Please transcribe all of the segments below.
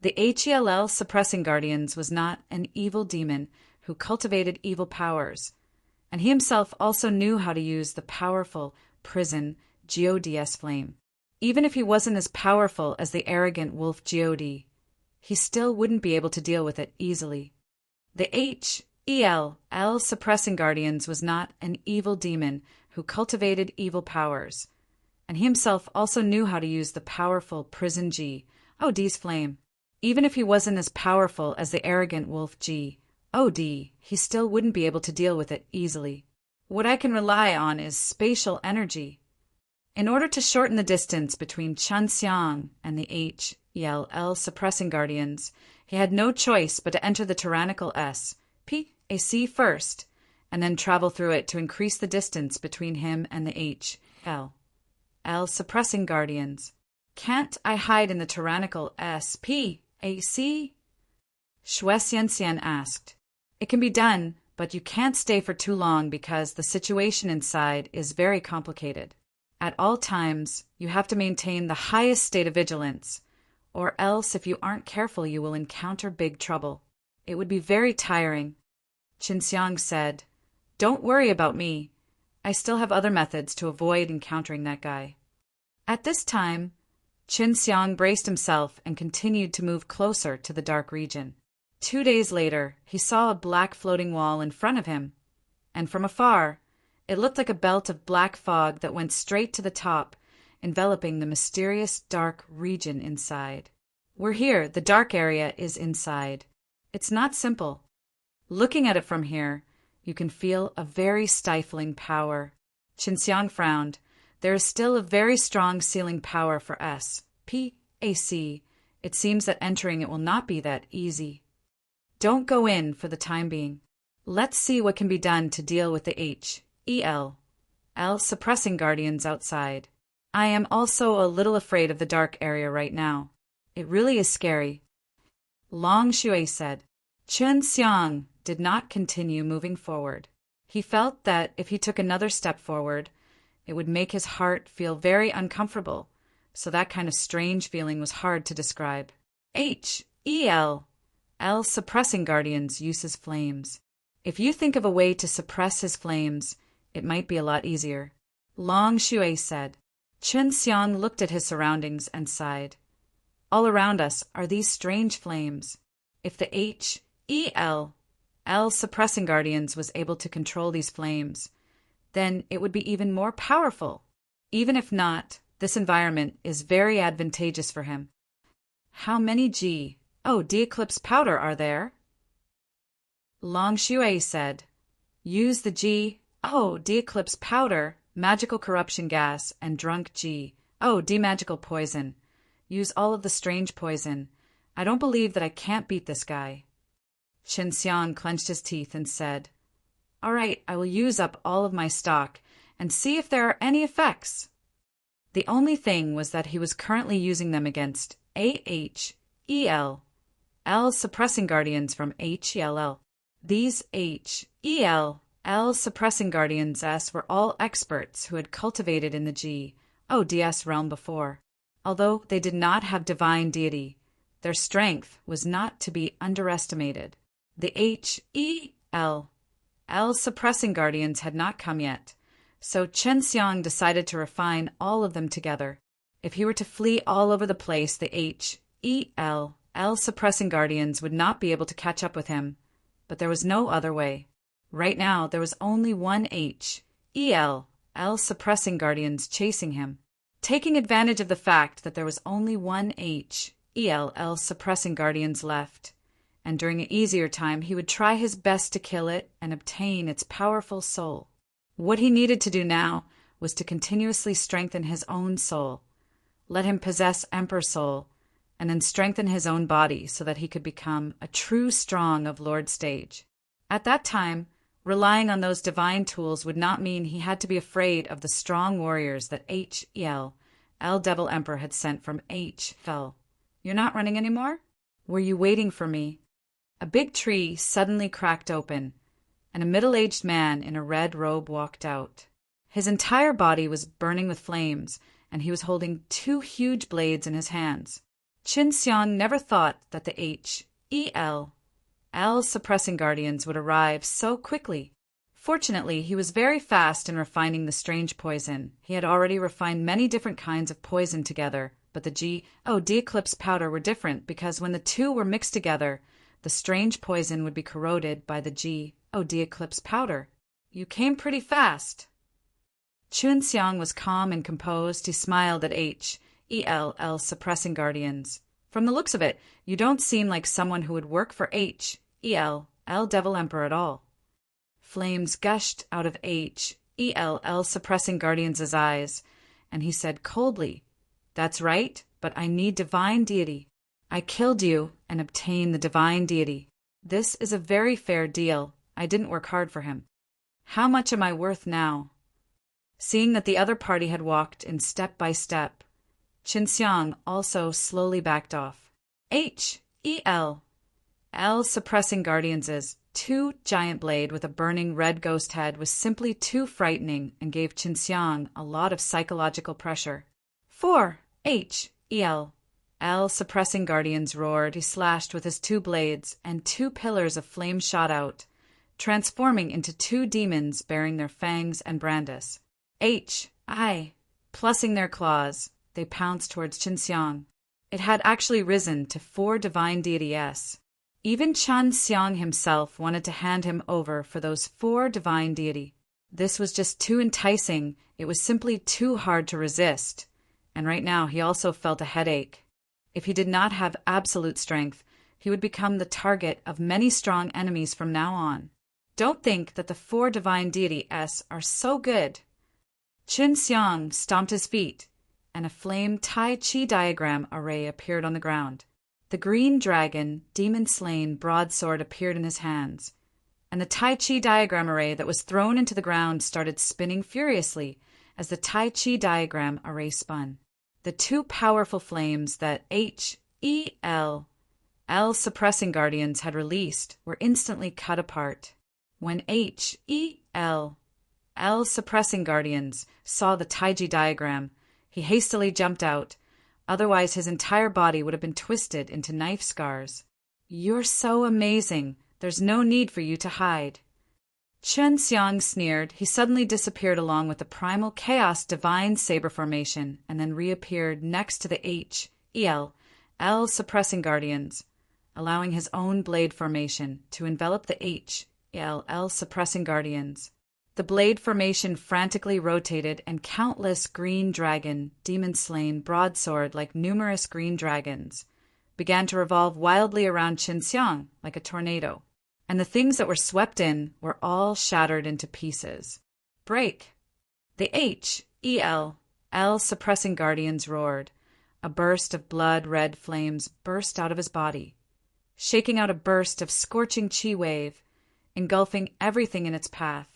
The HELL suppressing guardians was not an evil demon who cultivated evil powers, and he himself also knew how to use the powerful prison GODS flame. Even if he wasn't as powerful as the arrogant wolf God, he still wouldn't be able to deal with it easily. The HELL suppressing guardians was not an evil demon who cultivated evil powers, and he himself also knew how to use the powerful prison GOD's flame. Even if he wasn't as powerful as the arrogant wolf God, he still wouldn't be able to deal with it easily. What I can rely on is spatial energy. In order to shorten the distance between Chen Xiang and the HELL suppressing guardians, he had no choice but to enter the tyrannical SPAC first, and then travel through it to increase the distance between him and the HELL suppressing guardians. Can't I hide in the tyrannical SPAC? Shui Xianxian asked. It can be done, but you can't stay for too long because the situation inside is very complicated. At all times, you have to maintain the highest state of vigilance, or else if you aren't careful you will encounter big trouble. It would be very tiring. Qinxiang said, Don't worry about me. I still have other methods to avoid encountering that guy. At this time, Qinxiang braced himself and continued to move closer to the dark region. 2 days later, he saw a black floating wall in front of him, and from afar, it looked like a belt of black fog that went straight to the top, enveloping the mysterious dark region inside. We're here, the dark area is inside. It's not simple. Looking at it from here, you can feel a very stifling power. Qinxiang frowned. There is still a very strong sealing power for SPAC. It seems that entering it will not be that easy. Don't go in for the time being. Let's see what can be done to deal with the HELL suppressing guardians outside. I am also a little afraid of the dark area right now. It really is scary. Long Shui said. Chen Xiang did not continue moving forward. He felt that if he took another step forward, it would make his heart feel very uncomfortable, so that kind of strange feeling was hard to describe. HELL suppressing guardians uses flames. If you think of a way to suppress his flames, it might be a lot easier. Long Shui said. Chen Xiang looked at his surroundings and sighed. All around us are these strange flames. If the HELL suppressing guardians was able to control these flames, then it would be even more powerful. Even if not, this environment is very advantageous for him. How many Eclipse powder are there? Long Shui said. Use the Eclipse powder, magical corruption gas, and drunk magical poison. Use all of the strange poison. I don't believe that I can't beat this guy. Qinxiang clenched his teeth and said, All right, I will use up all of my stock and see if there are any effects. The only thing was that he was currently using them against HELL suppressing guardians from HELL. These HELL suppressing guardians were all experts who had cultivated in the GODS realm before. Although they did not have divine deity, their strength was not to be underestimated. The HELL suppressing guardians had not come yet, so Chen Xiang decided to refine all of them together. If he were to flee all over the place, the HELL suppressing guardians would not be able to catch up with him, but there was no other way. Right now, there was only one HELL suppressing guardians chasing him. Taking advantage of the fact that there was only one HELL suppressing guardians left, and during an easier time he would try his best to kill it and obtain its powerful soul. What he needed to do now was to continuously strengthen his own soul, let him possess Emperor Soul, and then strengthen his own body so that he could become a true strong of Lord Stage. At that time, relying on those divine tools would not mean he had to be afraid of the strong warriors that HELL Devil Emperor had sent from HELL. You're not running anymore? Were you waiting for me? A big tree suddenly cracked open, and a middle-aged man in a red robe walked out. His entire body was burning with flames, and he was holding 2 huge blades in his hands. Qin Xiang never thought that the L suppressing guardians would arrive so quickly. Fortunately, he was very fast in refining the strange poison. He had already refined many different kinds of poison together, but the Eclipse powder were different because when the two were mixed together, the strange poison would be corroded by the Eclipse powder. You came pretty fast. Qin Xiang was calm and composed. He smiled at L suppressing guardians. From the looks of it, you don't seem like someone who would work for L Devil Emperor at all. Flames gushed out of L suppressing guardians' eyes, and he said coldly, "That's right, but I need divine deity. I killed you and obtained the divine deity. This is a very fair deal. I didn't work hard for him. How much am I worth now?" Seeing that the other party had walked in step by step, Qin Xiang also slowly backed off. L suppressing guardians' two-giant blade with a burning red ghost head was simply too frightening and gave Qin Xiang a lot of psychological pressure. 4 L suppressing guardians roared. He slashed with his two blades, and two pillars of flame shot out, transforming into two demons bearing their fangs and brandis. Plussing their claws, they pounced towards Qin Xiang. It had actually risen to 4 divine deities. Even Qin Xiang himself wanted to hand him over for those 4 divine deity. This was just too enticing. It was simply too hard to resist. And right now he also felt a headache. If he did not have absolute strength, he would become the target of many strong enemies from now on. Don't think that the 4 divine deities are so good. Qin Xiang stomped his feet, and a flame Tai Chi diagram array appeared on the ground. The green dragon, demon-slain broadsword appeared in his hands, and the Tai Chi diagram array that was thrown into the ground started spinning furiously as the Tai Chi diagram array spun. The 2 powerful flames that L suppressing guardians had released were instantly cut apart. When L suppressing guardians saw the Tai Chi diagram, he hastily jumped out. Otherwise, his entire body would have been twisted into knife scars. "You're so amazing. There's no need for you to hide." Qin Xiang sneered. He suddenly disappeared along with the primal chaos divine saber formation and then reappeared next to the L suppressing guardians, allowing his own blade formation to envelop the L suppressing guardians. The blade formation frantically rotated, and countless green dragon, demon-slain broadsword like numerous green dragons, began to revolve wildly around Qin Xiang like a tornado. And the things that were swept in were all shattered into pieces. "Break!" The L suppressing guardians roared. A burst of blood-red flames burst out of his body, shaking out a burst of scorching chi wave, engulfing everything in its path,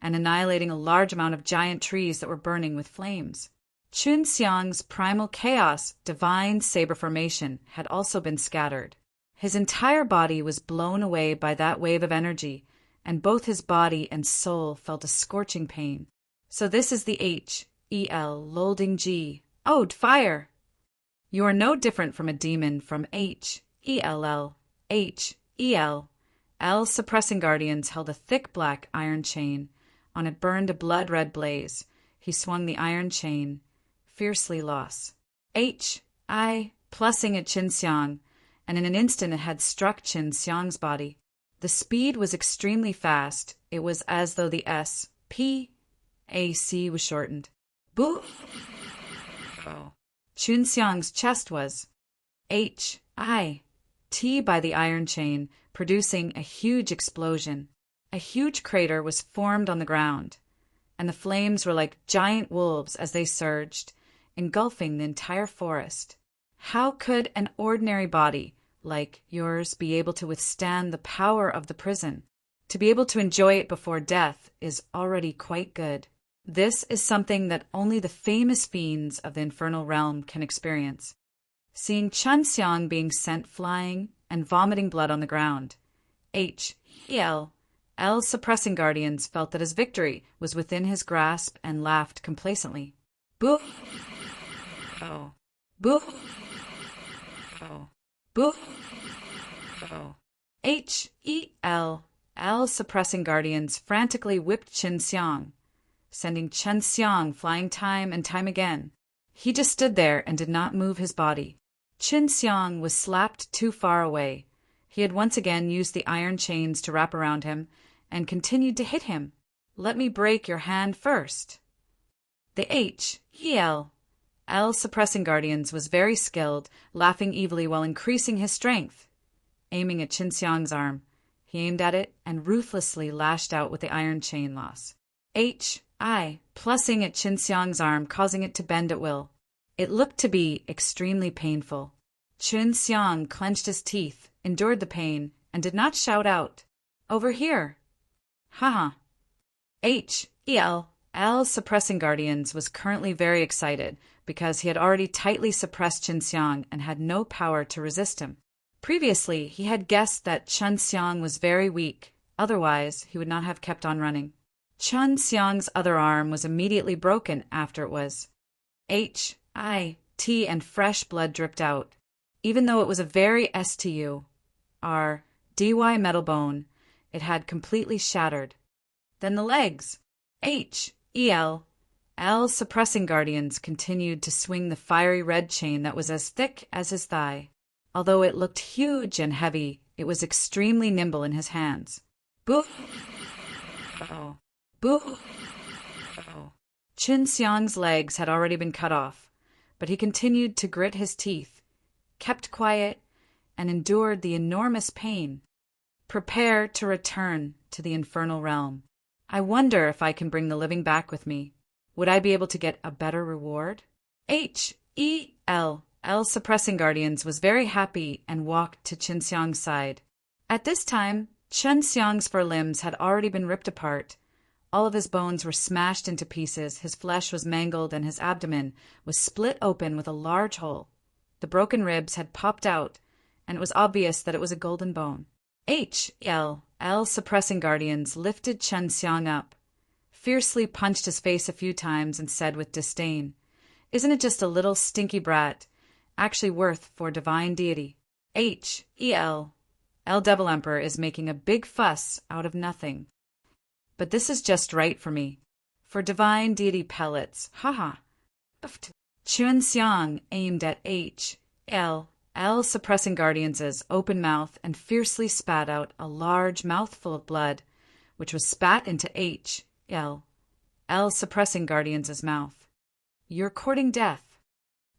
and annihilating a large amount of giant trees that were burning with flames. Qin Xiang's primal chaos, divine saber formation, had also been scattered. His entire body was blown away by that wave of energy, and both his body and soul felt a scorching pain. So this is the Lolding G. Ode fire! You are no different from a demon from L suppressing guardians held a thick black iron chain. On it burned a blood-red blaze. He swung the iron chain, fiercely lost. Plussing at Qin Xiang, and in an instant it had struck Qin Xiang's body. The speed was extremely fast. It was as though the SPAC was shortened. Boo! Oh. Qin Xiang's chest was HIT by the iron chain, producing a huge explosion. A huge crater was formed on the ground, and the flames were like giant wolves as they surged, engulfing the entire forest. How could an ordinary body like yours be able to withstand the power of the prison? To be able to enjoy it before death is already quite good. This is something that only the famous fiends of the infernal realm can experience. Seeing Qin Xiang being sent flying and vomiting blood on the ground, L suppressing guardians felt that his victory was within his grasp and laughed complacently. Boo! Oh. Boo! Boo. L suppressing guardians frantically whipped Qin Xiang, sending Chen Xiang flying time and time again. He just stood there and did not move his body. Qin Xiang was slapped too far away. He had once again used the iron chains to wrap around him and continued to hit him. Let me break your hand first. The L suppressing guardians was very skilled, laughing evilly while increasing his strength. Aiming at Qin Xiang's arm, he aimed at it and ruthlessly lashed out with the iron chain loss. Plussing at Qin Xiang's arm, causing it to bend at will. It looked to be extremely painful. Qin Xiang clenched his teeth, endured the pain, and did not shout out, "Over here!" Haha. L suppressing guardians was currently very excited because he had already tightly suppressed Qin Xiang and had no power to resist him. Previously, he had guessed that Qin Xiang was very weak, otherwise he would not have kept on running. Qin Xiang's other arm was immediately broken after it was and fresh blood dripped out. Even though it was a very dy metal bone, it had completely shattered. Then the legs. L suppressing guardians continued to swing the fiery red chain that was as thick as his thigh. Although it looked huge and heavy, it was extremely nimble in his hands. Boo! Boo! Qin Xiang's legs had already been cut off, but he continued to grit his teeth, kept quiet, and endured the enormous pain. Prepare to return to the infernal realm. I wonder if I can bring the living back with me. Would I be able to get a better reward? L suppressing guardians was very happy and walked to Qin Xiang's side. At this time, Qin Xiang's four limbs had already been ripped apart. All of his bones were smashed into pieces, his flesh was mangled, and his abdomen was split open with a large hole. The broken ribs had popped out, and it was obvious that it was a golden bone. L suppressing guardians lifted Qin Xiang up, fiercely punched his face a few times, and said with disdain, "Isn't it just a little stinky brat, actually worth for divine deity? L Devil Emperor is making a big fuss out of nothing. But this is just right for me. For divine deity pellets, haha." Qin Xiang aimed at L suppressing guardians' open mouth and fiercely spat out a large mouthful of blood, which was spat into L suppressing guardians' mouth. "You're courting death."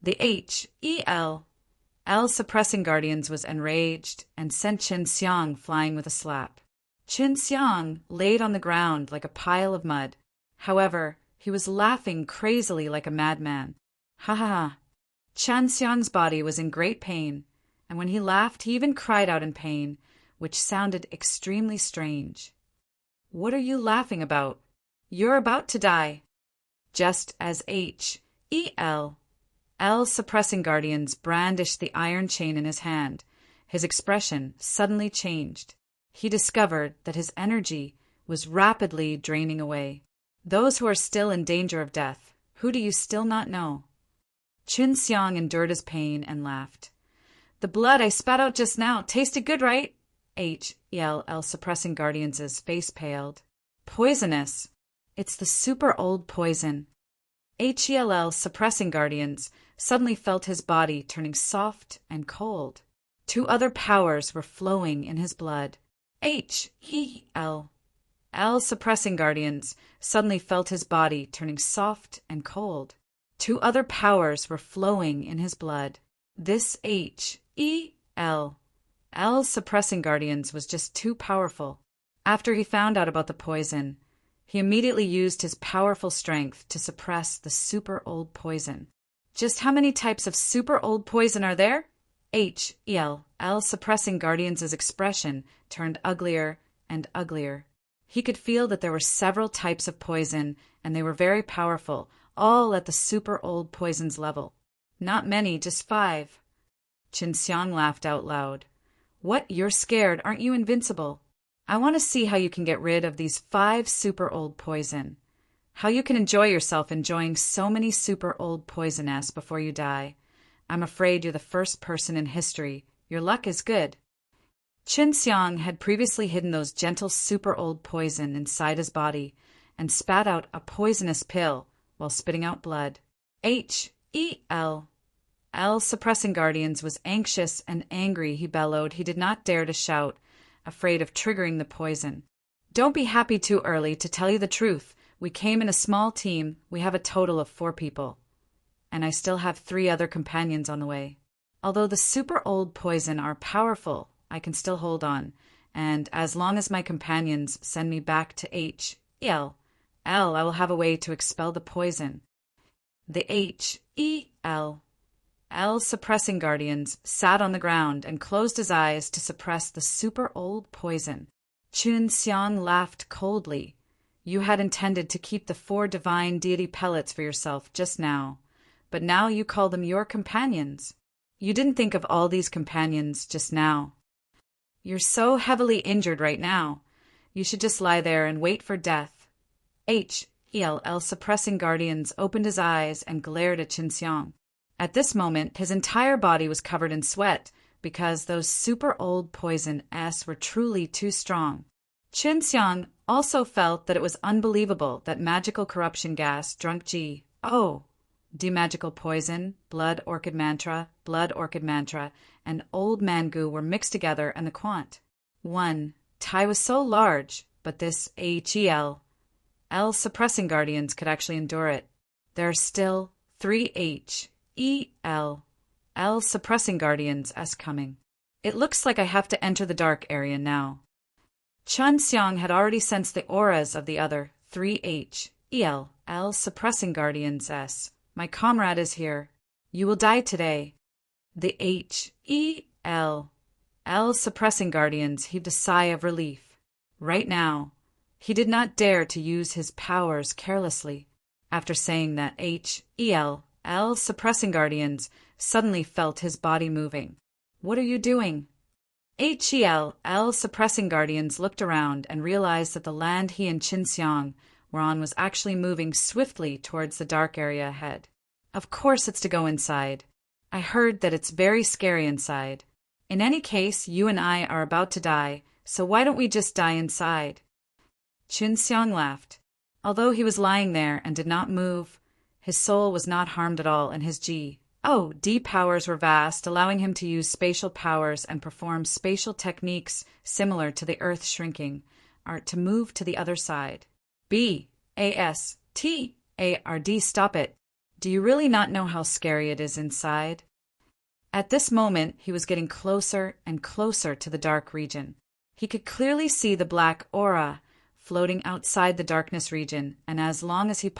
The L suppressing guardians was enraged and sent Qin Xiang flying with a slap. Qin Xiang laid on the ground like a pile of mud. However, he was laughing crazily like a madman. Ha ha ha. Qin Xiang's body was in great pain, and when he laughed he even cried out in pain, which sounded extremely strange. "What are you laughing about? You're about to die." Just as L suppressing guardians brandished the iron chain in his hand, his expression suddenly changed. He discovered that his energy was rapidly draining away. Those who are still in danger of death, who do you still not know? Qin Xiang endured his pain and laughed. "The blood I spat out just now tasted good, right?" L suppressing guardians' face paled. "Poisonous. It's the super old poison." L suppressing guardians suddenly felt his body turning soft and cold. Two other powers were flowing in his blood. L suppressing guardians suddenly felt his body turning soft and cold. Two other powers were flowing in his blood. This L suppressing guardians was just too powerful. After he found out about the poison, he immediately used his powerful strength to suppress the super old poison. Just how many types of super old poison are there? L suppressing guardians' expression turned uglier and uglier. He could feel that there were several types of poison, and they were very powerful, all at the super old poison's level. Not many, just 5. Qin Xiang laughed out loud. "What, you're scared? Aren't you invincible? I want to see how you can get rid of these 5 super old poison. How you can enjoy yourself enjoying so many super old poison nests before you die. I'm afraid you're the first person in history. Your luck is good. Qin Xiang had previously hidden those gentle super-old poison inside his body and spat out a poisonous pill while spitting out blood. H-E-L. Suppressing Guardians was anxious and angry, he bellowed. He did not dare to shout, afraid of triggering the poison. Don't be happy too early, to tell you the truth. We came in a small team. We have a total of 4 people. And I still have 3 other companions on the way. Although the super-old poison are powerful, I can still hold on. And as long as my companions send me back to H-E-L, I will have a way to expel the poison. The H-E-L. Suppressing Guardians sat on the ground and closed his eyes to suppress the super-old poison. Qin Xiang laughed coldly. You had intended to keep the 4 divine deity pellets for yourself just now, but now you call them your companions. You didn't think of all these companions just now. You're so heavily injured right now. You should just lie there and wait for death. H-E-L. Suppressing Guardians opened his eyes and glared at Qin Xiang. At this moment, his entire body was covered in sweat because those super-old poison S were truly too strong. Qin Xiang also felt that it was unbelievable that magical corruption gas, drunk G, demagical poison, blood orchid mantra, and old man goo were mixed together and the quant. 1. Tai was so large, but this H-E-L. Suppressing Guardians could actually endure it. There are still 3 H-E-L. Suppressing Guardians S coming. It looks like I have to enter the dark area now. Qin Xiang had already sensed the auras of the other 3 H-E-L. Suppressing Guardians S. My comrade is here. You will die today. The H-E-L. Suppressing Guardians heaved a sigh of relief. Right now, he did not dare to use his powers carelessly. After saying that, H-E-L. Suppressing Guardians suddenly felt his body moving. What are you doing? H-E-L. Suppressing Guardians looked around and realized that the land he and Qin Xiang were on was actually moving swiftly towards the dark area ahead. Of course it's to go inside. I heard that it's very scary inside. In any case, you and I are about to die, so why don't we just die inside? Qin Xiang laughed. Although he was lying there and did not move, his soul was not harmed at all, and his D powers were vast, allowing him to use spatial powers and perform spatial techniques similar to the Earth shrinking art to move to the other side. B-A-S-T-A-R-D, stop it. Do you really not know how scary it is inside? At this moment, he was getting closer and closer to the dark region. He could clearly see the black aura floating outside the darkness region, and as long as he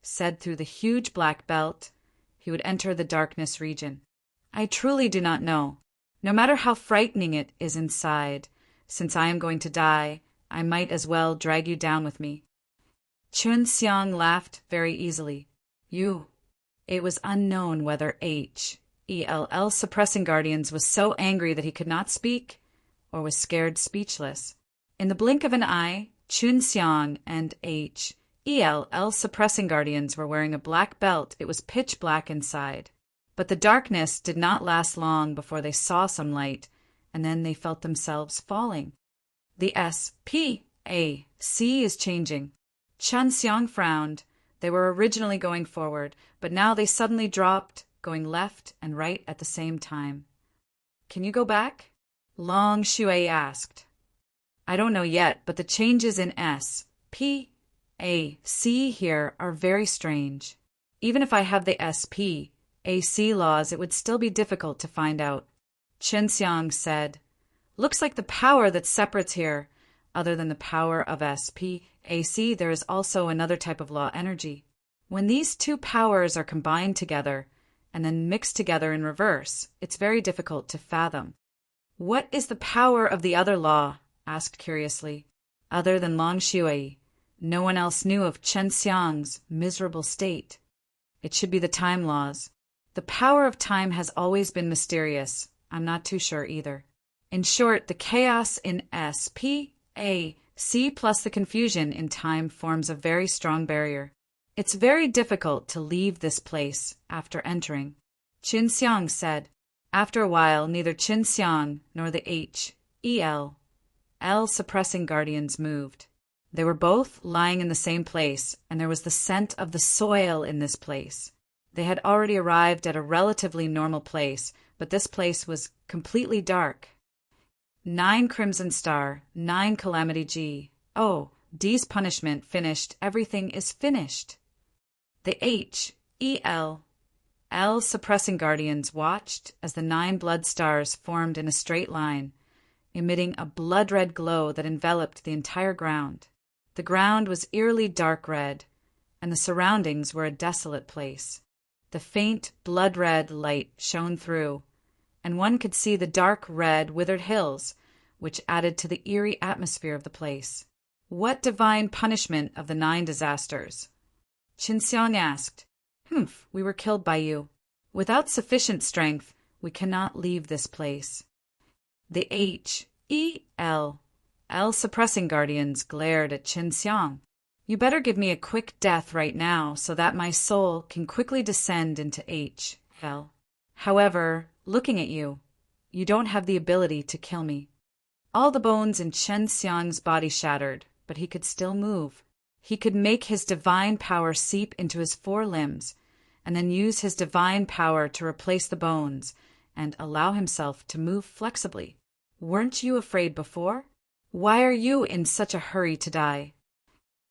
said through the huge black belt, he would enter the darkness region. I truly do not know. No matter how frightening it is inside, since I am going to die, I might as well drag you down with me. Qin Xiang laughed very easily. It was unknown whether H-E-L. Suppressing Guardians was so angry that he could not speak, or was scared speechless. In the blink of an eye, Qin Xiang and H-E-L. Suppressing Guardians were wearing a black belt. It was pitch black inside. But the darkness did not last long before they saw some light, and then they felt themselves falling. The S-P-A-C is changing. Qin Xiang frowned. They were originally going forward, but now they suddenly dropped, going left and right at the same time. Can you go back? Long Shui asked. I don't know yet, but the changes in S-P-A-C here are very strange. Even if I have the S-P-A-C laws, it would still be difficult to find out. Qin Xiang said, looks like the power that separates here. Other than the power of S-P-A-C, there is also another type of law, energy. When these 2 powers are combined together and then mixed together in reverse, it's very difficult to fathom. What is the power of the other law? Asked curiously. Other than Long Shui, no one else knew of Qin Xiang's miserable state. It should be the time laws. The power of time has always been mysterious. I'm not too sure either. In short, the chaos in S-P-A-C plus the confusion in time forms a very strong barrier. It's very difficult to leave this place after entering. Qin Xiang said. After a while, neither Qin Xiang nor the H.E.L. suppressing guardians moved. They were both lying in the same place, and there was the scent of the soil in this place. They had already arrived at a relatively normal place, but this place was completely dark. 9 Crimson Star, 9 Calamity G. Oh, D's punishment finished. Everything is finished. The H.E.L. suppressing guardians watched as the 9 blood stars formed in a straight line, emitting a blood-red glow that enveloped the entire ground. The ground was eerily dark red, and the surroundings were a desolate place. The faint blood-red light shone through, and one could see the dark red withered hills, which added to the eerie atmosphere of the place. What divine punishment of the 9 disasters? Qin Xiang asked. We were killed by you. Without sufficient strength, we cannot leave this place. The H.E.L. suppressing guardians glared at Qin Xiang. You better give me a quick death right now so that my soul can quickly descend into H.L. However, looking at you, you don't have the ability to kill me. All the bones in Qin Xiang's body shattered, but he could still move. He could make his divine power seep into his 4 limbs, and then use his divine power to replace the bones and allow himself to move flexibly. Weren't you afraid before? Why are you in such a hurry to die?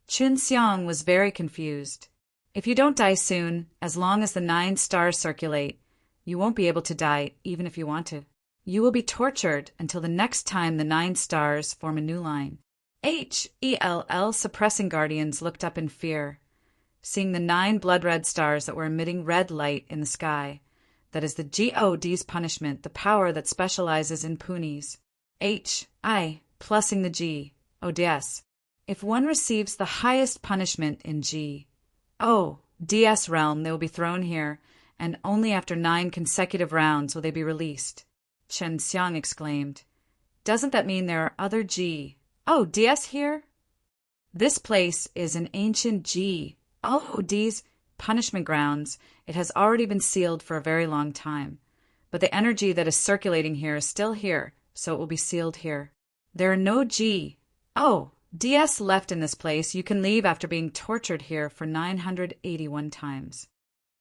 Qin Xiang was very confused. If you don't die soon, as long as the 9 stars circulate, you won't be able to die even if you want to. You will be tortured until the next time the 9 stars form a new line. H.E.L. suppressing guardians looked up in fear, seeing the 9 blood-red stars that were emitting red light in the sky. That is the God's punishment, the power that specializes in punies. H.I. plussing the G. ODS. If one receives the highest punishment in G.O.DS realm, they will be thrown here, and only after 9 consecutive rounds will they be released. Qin Xiang exclaimed. Doesn't that mean there are other G.O.DS here? This place is an ancient G.O.D's punishment grounds. It has already been sealed for a very long time, but the energy that is circulating here is still here, so it will be sealed here. There are no G.O.DS left in this place. You can leave after being tortured here for 981 times.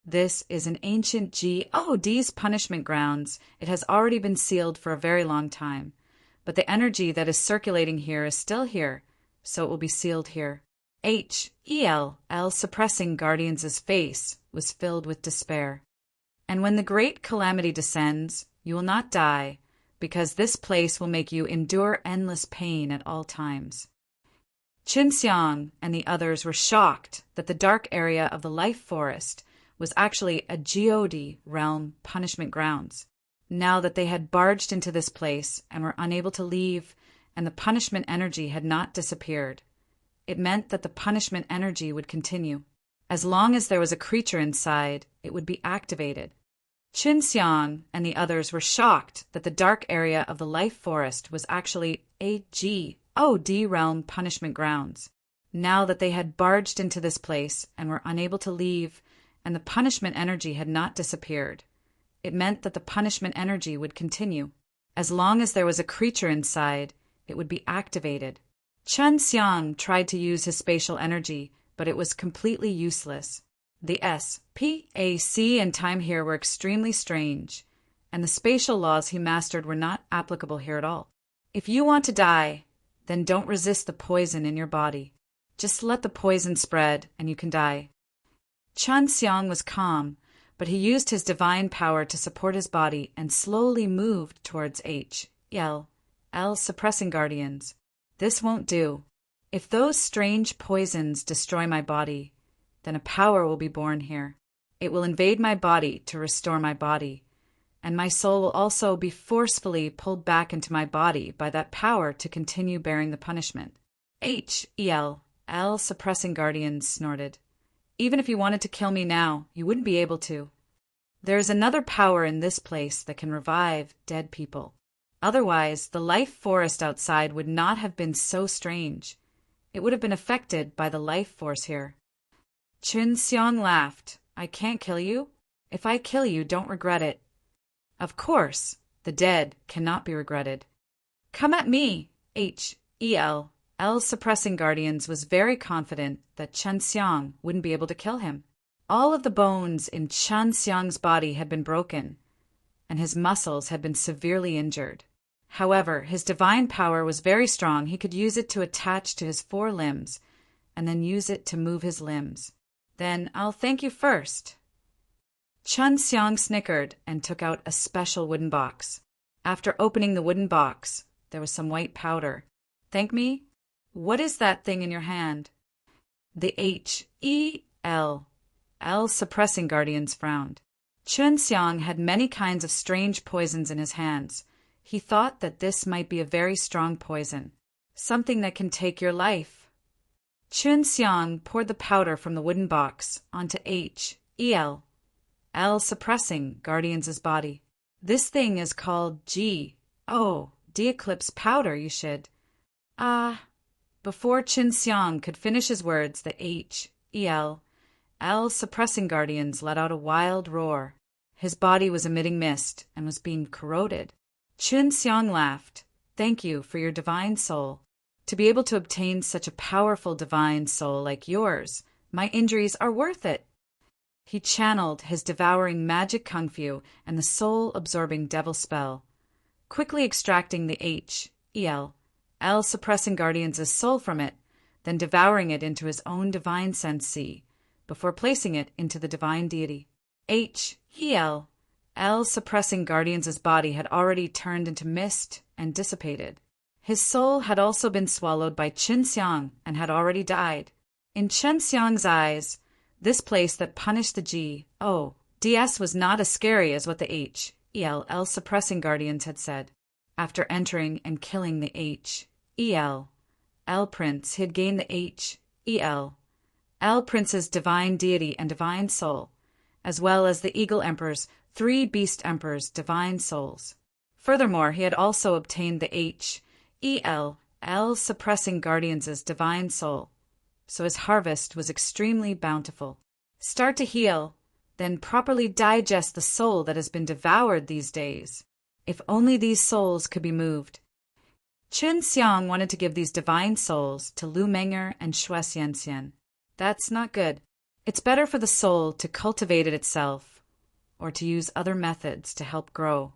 This is an ancient G.O.D's punishment grounds. It has already been sealed for a very long time, but the energy that is circulating here is still here, so it will be sealed here. H.E.L. suppressing guardians' face was filled with despair. And when the great calamity descends, you will not die, because this place will make you endure endless pain at all times. Qin Xiang and the others were shocked that the dark area of the life forest was actually a God realm punishment grounds. Now that they had barged into this place and were unable to leave, and the punishment energy had not disappeared, it meant that the punishment energy would continue. As long as there was a creature inside, it would be activated. Qin Xiang and the others were shocked that the dark area of the life forest was actually a God realm punishment grounds. Now that they had barged into this place and were unable to leave, and the punishment energy had not disappeared, it meant that the punishment energy would continue. As long as there was a creature inside, it would be activated. Qin Xiang tried to use his spatial energy, but it was completely useless. The space and time here were extremely strange, and the spatial laws he mastered were not applicable here at all. If you want to die, then don't resist the poison in your body. Just let the poison spread, and you can die. Qin Xiang was calm, but he used his divine power to support his body and slowly moved towards H.E.L. suppressing guardians. This won't do. If those strange poisons destroy my body, then a power will be born here. It will invade my body to restore my body, and my soul will also be forcefully pulled back into my body by that power to continue bearing the punishment. H.E.L. suppressing guardians snorted. Even if you wanted to kill me now, you wouldn't be able to. There is another power in this place that can revive dead people. Otherwise, the life forest outside would not have been so strange. It would have been affected by the life force here. Qin Xiang laughed. I can't kill you? If I kill you, don't regret it. Of course, the dead cannot be regretted. Come at me, Hel. L's suppressing guardians was very confident that Chen Xiang wouldn't be able to kill him. All of the bones in Chen Xiang's body had been broken, and his muscles had been severely injured. However, his divine power was very strong. He could use it to attach to his 4 limbs, and then use it to move his limbs. Then I'll thank you first. Chen Xiang snickered and took out a special wooden box. After opening the wooden box, there was some white powder. Thank me? What is that thing in your hand? The Hel. L's suppressing guardians frowned. Chen Xiang had many kinds of strange poisons in his hands. He thought that this might be a very strong poison, something that can take your life. Chen Xiang poured the powder from the wooden box onto Hel. L's suppressing guardians' body. This thing is called D-Eclipse powder, you should. Before Chen Xiang could finish his words, the Hel. L's suppressing guardians let out a wild roar. His body was emitting mist and was being corroded. Chen Xiang laughed. Thank you for your divine soul. To be able to obtain such a powerful divine soul like yours, my injuries are worth it. He channeled his devouring magic kung fu and the soul-absorbing devil spell, quickly extracting the Hel. L suppressing guardians' soul from it, then devouring it into his own divine sense before placing it into the divine deity. Hel. L's suppressing guardians' body had already turned into mist and dissipated. His soul had also been swallowed by Chen Xiang and had already died. In Chen Xiang's eyes, this place that punished the Ds was not as scary as what the Hel. Suppressing guardians had said. After entering and killing the Hel. Prince, he had gained the Hel. Prince's divine deity and divine soul, as well as the Eagle Emperor's 3 Beast Emperors' divine souls. Furthermore, he had also obtained the Hel. Suppressing guardians' divine soul, so his harvest was extremely bountiful. Start to heal, then properly digest the soul that has been devoured these days. If only these souls could be moved. Chen Xiang wanted to give these divine souls to Lu Menger and Xue Xianxian. That's not good. It's better for the soul to cultivate it itself, or to use other methods to help grow.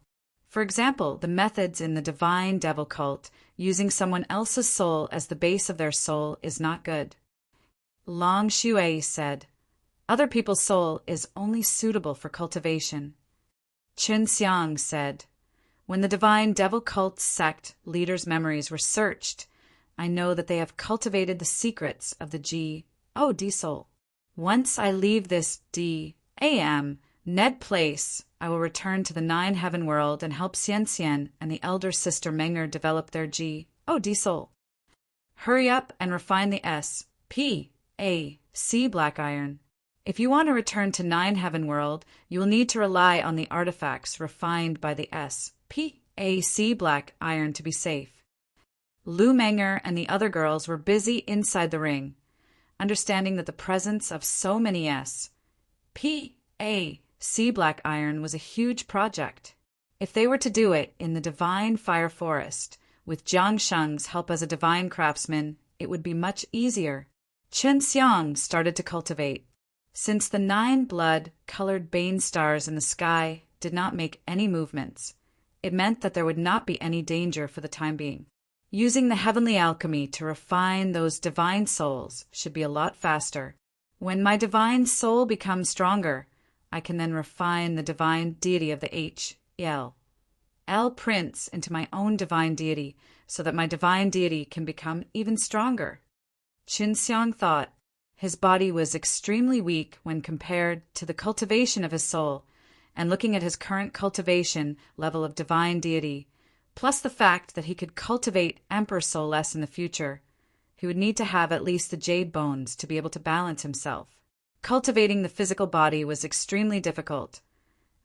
For example, the methods in the divine devil cult, using someone else's soul as the base of their soul, is not good. Long Xue said, other people's soul is only suitable for cultivation. Chen Xiang said, when the divine devil cult sect leaders' memories were searched, I know that they have cultivated the secrets of the D soul. Once I leave this Ned place, I will return to the 9 heaven world and help Xianxian and the elder sister Menger develop their D soul. Hurry up and refine the SPAC black iron. If you want to return to 9 heaven world, you will need to rely on the artifacts refined by the SPAC black iron to be safe. Lu Menger and the other girls were busy inside the ring, understanding that the presence of so many SPAC black iron was a huge project. If they were to do it in the divine fire forest, with Jiang Sheng's help as a divine craftsman, it would be much easier. Chen Xiang started to cultivate. Since the 9 blood-colored bane stars in the sky did not make any movements, it meant that there would not be any danger for the time being. Using the heavenly alchemy to refine those divine souls should be a lot faster. When my divine soul becomes stronger, I can then refine the divine deity of the Hel. Prince into my own divine deity, so that my divine deity can become even stronger. Chen Xiang thought. His body was extremely weak when compared to the cultivation of his soul, and looking at his current cultivation level of divine deity, plus the fact that he could cultivate Emperor Soul less in the future, he would need to have at least the jade bones to be able to balance himself. Cultivating the physical body was extremely difficult,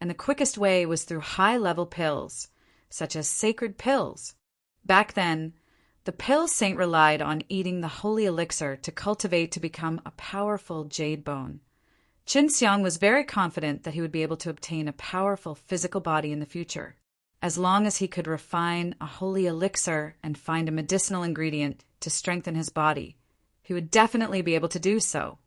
and the quickest way was through high-level pills, such as sacred pills. Back then, the pill saint relied on eating the holy elixir to cultivate to become a powerful jade bone. Qin Xiang was very confident that he would be able to obtain a powerful physical body in the future. As long as he could refine a holy elixir and find a medicinal ingredient to strengthen his body, he would definitely be able to do so.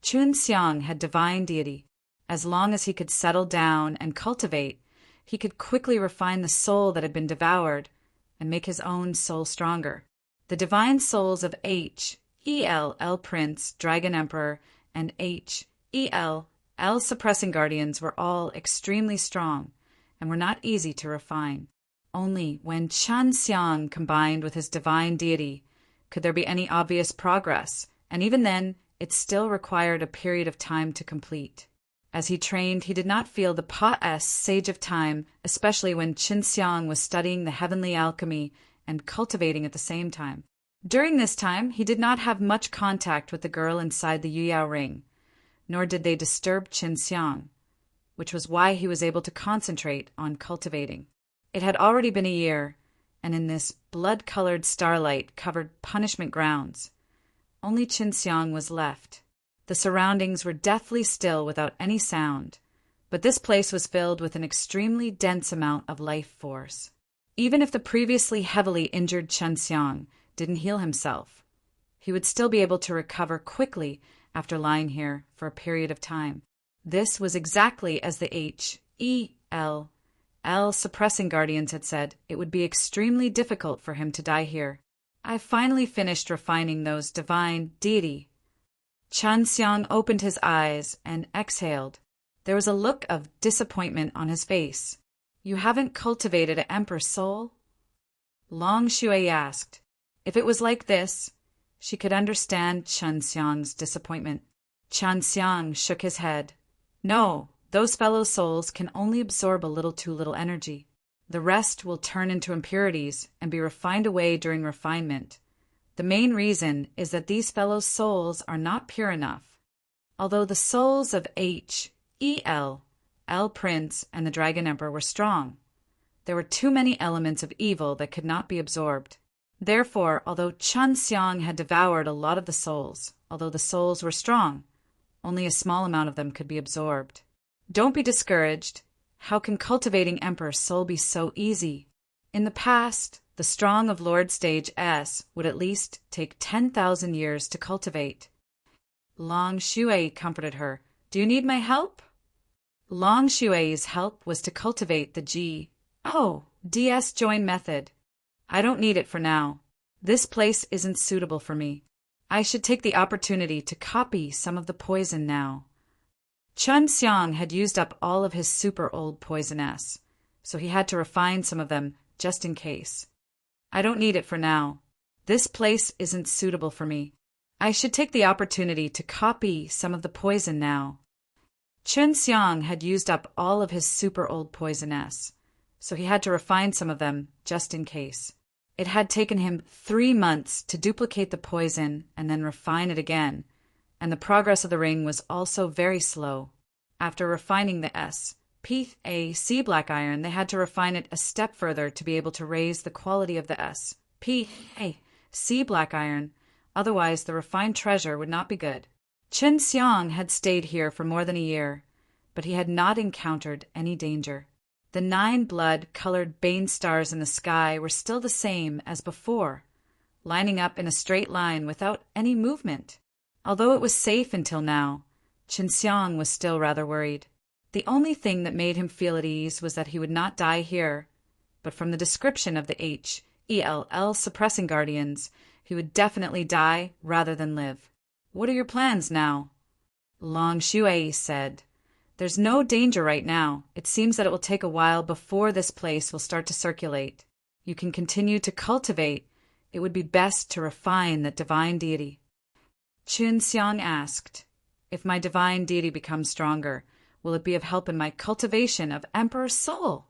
Qin Xiang had divine deity. As long as he could settle down and cultivate, he could quickly refine the soul that had been devoured and make his own soul stronger. The divine souls of H.E.L. Prince, Dragon Emperor, and H.E.L. Suppressing Guardians were all extremely strong and were not easy to refine. Only when Qin Xiang combined with his divine deity could there be any obvious progress, and even then, it still required a period of time to complete. As he trained, he did not feel the sage of time, especially when Qin Xiang was studying the heavenly alchemy and cultivating at the same time. During this time, he did not have much contact with the girl inside the Yuyao ring, nor did they disturb Qin Xiang, which was why he was able to concentrate on cultivating. It had already been a year, and in this blood-colored starlight-covered punishment grounds, only Qin Xiang was left. The surroundings were deathly still without any sound, but this place was filled with an extremely dense amount of life force. Even if the previously heavily injured Qin Xiang didn't heal himself, he would still be able to recover quickly after lying here for a period of time. This was exactly as the H.E.L. Suppressing Guardians had said. It would be extremely difficult for him to die here. I finally finished refining those divine deity. Qin Xiang opened his eyes and exhaled. There was a look of disappointment on his face. You haven't cultivated an emperor's soul? Long Shui asked. If it was like this, she could understand Qin Xiang's disappointment. Qin Xiang shook his head. No, those fellow souls can only absorb a little too little energy. The rest will turn into impurities and be refined away during refinement. The main reason is that these fellow souls are not pure enough. Although the souls of H.E.L. Prince and the Dragon Emperor were strong, there were too many elements of evil that could not be absorbed. Therefore, although Qin Xiang had devoured a lot of the souls, although the souls were strong, only a small amount of them could be absorbed. Don't be discouraged. How can cultivating Emperor's soul be so easy? In the past, the strong of Lord Stage S would at least take 10,000 years to cultivate. Long Shui comforted her. Do you need my help? Long Shui's help was to cultivate the DS join method. I don't need it for now. This place isn't suitable for me. I should take the opportunity to copy some of the poison now. Qin Xiang had used up all of his super old poison S, so he had to refine some of them just in case. I don't need it for now. This place isn't suitable for me. I should take the opportunity to copy some of the poison now. Qin Xiang had used up all of his super old poison S, so he had to refine some of them just in case. It had taken him 3 months to duplicate the poison and then refine it again, and the progress of the ring was also very slow. After refining the S.P.A.C. black iron, they had to refine it a step further to be able to raise the quality of the S.P.A.C. black iron, otherwise the refined treasure would not be good. Qin Xiang had stayed here for more than a year, but he had not encountered any danger. The 9 blood-colored bane stars in the sky were still the same as before, lining up in a straight line without any movement. Although it was safe until now, Qin Xiang was still rather worried. The only thing that made him feel at ease was that he would not die here, but from the description of the H.E.L. Suppressing Guardians, he would definitely die rather than live. What are your plans now? Long Shui said. There's no danger right now. It seems that it will take a while before this place will start to circulate. You can continue to cultivate. It would be best to refine that divine deity. Qin Xiang asked, if my divine deity becomes stronger, will it be of help in my cultivation of Emperor's soul?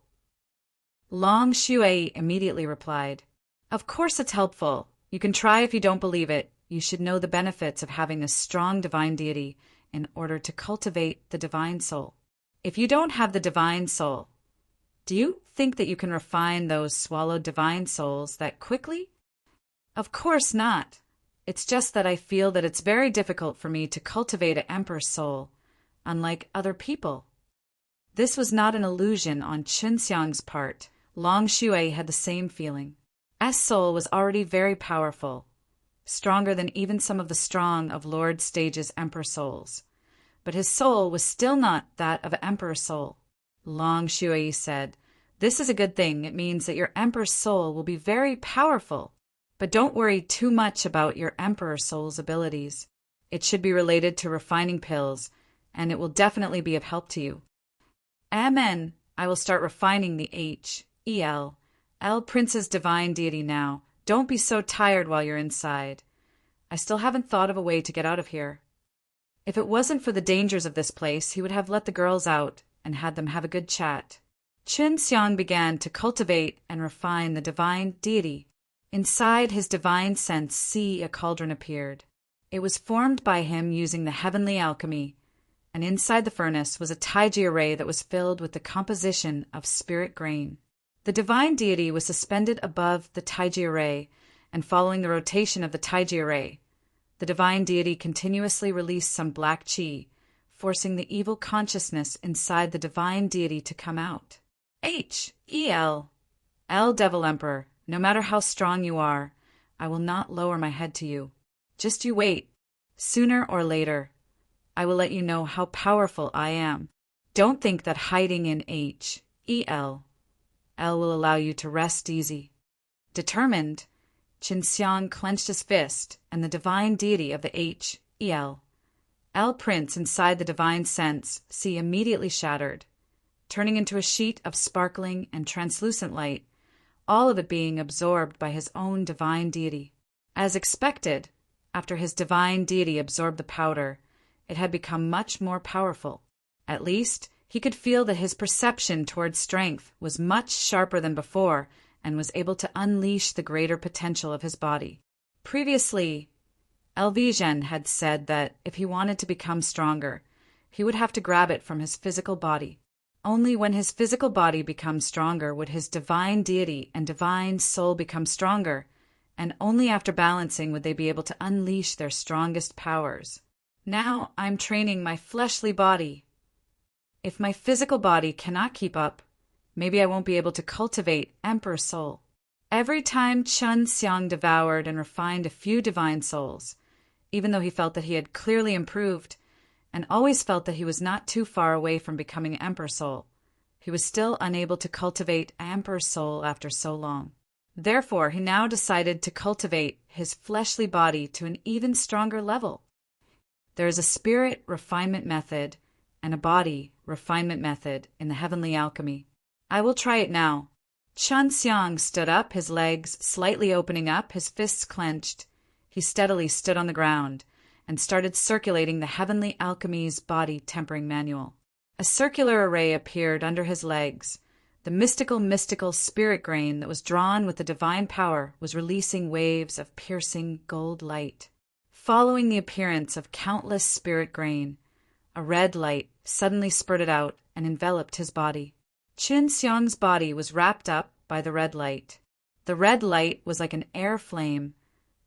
Long Shui immediately replied, of course it's helpful. You can try if you don't believe it. You should know the benefits of having a strong divine deity in order to cultivate the divine soul. If you don't have the divine soul, do you think that you can refine those swallowed divine souls that quickly? Of course not. It's just that I feel that it's very difficult for me to cultivate an emperor's soul. unlike other people. This was not an illusion on Qinxiang's part. Long Shui had the same feeling. S soul was already very powerful, stronger than even some of the strong of Lord Stage's Emperor souls. But his soul was still not that of an Emperor soul. Long Shui said, "This is a good thing. It means that your Emperor soul will be very powerful. But don't worry too much about your Emperor soul's abilities. It should be related to refining pills, and it will definitely be of help to you." Amen. I will start refining the L Prince's divine deity now. Don't be so tired while you're inside. I still haven't thought of a way to get out of here. If it wasn't for the dangers of this place, he would have let the girls out and had them have a good chat. Qinxiang began to cultivate and refine the divine deity. Inside his divine sense, a cauldron appeared. It was formed by him using the heavenly alchemy, and inside the furnace was a Taiji array that was filled with the composition of spirit grain. The divine deity was suspended above the Taiji array, and following the rotation of the Taiji array, the divine deity continuously released some black qi, forcing the evil consciousness inside the divine deity to come out. L Devil Emperor, no matter how strong you are, I will not lower my head to you. Just you wait. Sooner or later, I will let you know how powerful I am. Don't think that hiding in L will allow you to rest easy. Determined, Qinxiang clenched his fist, and the divine deity of the L Prince inside the divine sense, immediately shattered, turning into a sheet of sparkling and translucent light, all of it being absorbed by his own divine deity. As expected, after his divine deity absorbed the powder, it had become much more powerful. At least, he could feel that his perception towards strength was much sharper than before and was able to unleash the greater potential of his body. Previously, Elvigen had said that if he wanted to become stronger, he would have to grab it from his physical body. Only when his physical body becomes stronger would his divine deity and divine soul become stronger, and only after balancing would they be able to unleash their strongest powers. Now I'm training my fleshly body. If my physical body cannot keep up, maybe I won't be able to cultivate Emperor soul. Every time Qinxiang devoured and refined a few divine souls, even though he felt that he had clearly improved, and always felt that he was not too far away from becoming Emperor soul, he was still unable to cultivate Emperor soul after so long. Therefore, he now decided to cultivate his fleshly body to an even stronger level. There is a spirit refinement method and a body refinement method in the heavenly alchemy. I will try it now. Qinxiang stood up, his legs slightly opening up, his fists clenched. He steadily stood on the ground and started circulating the heavenly alchemy's body tempering manual. A circular array appeared under his legs. The mystical spirit grain that was drawn with the divine power was releasing waves of piercing gold light. Following the appearance of countless spirit grain, a red light suddenly spurted out and enveloped his body. Qinxiang's body was wrapped up by the red light. The red light was like an air flame,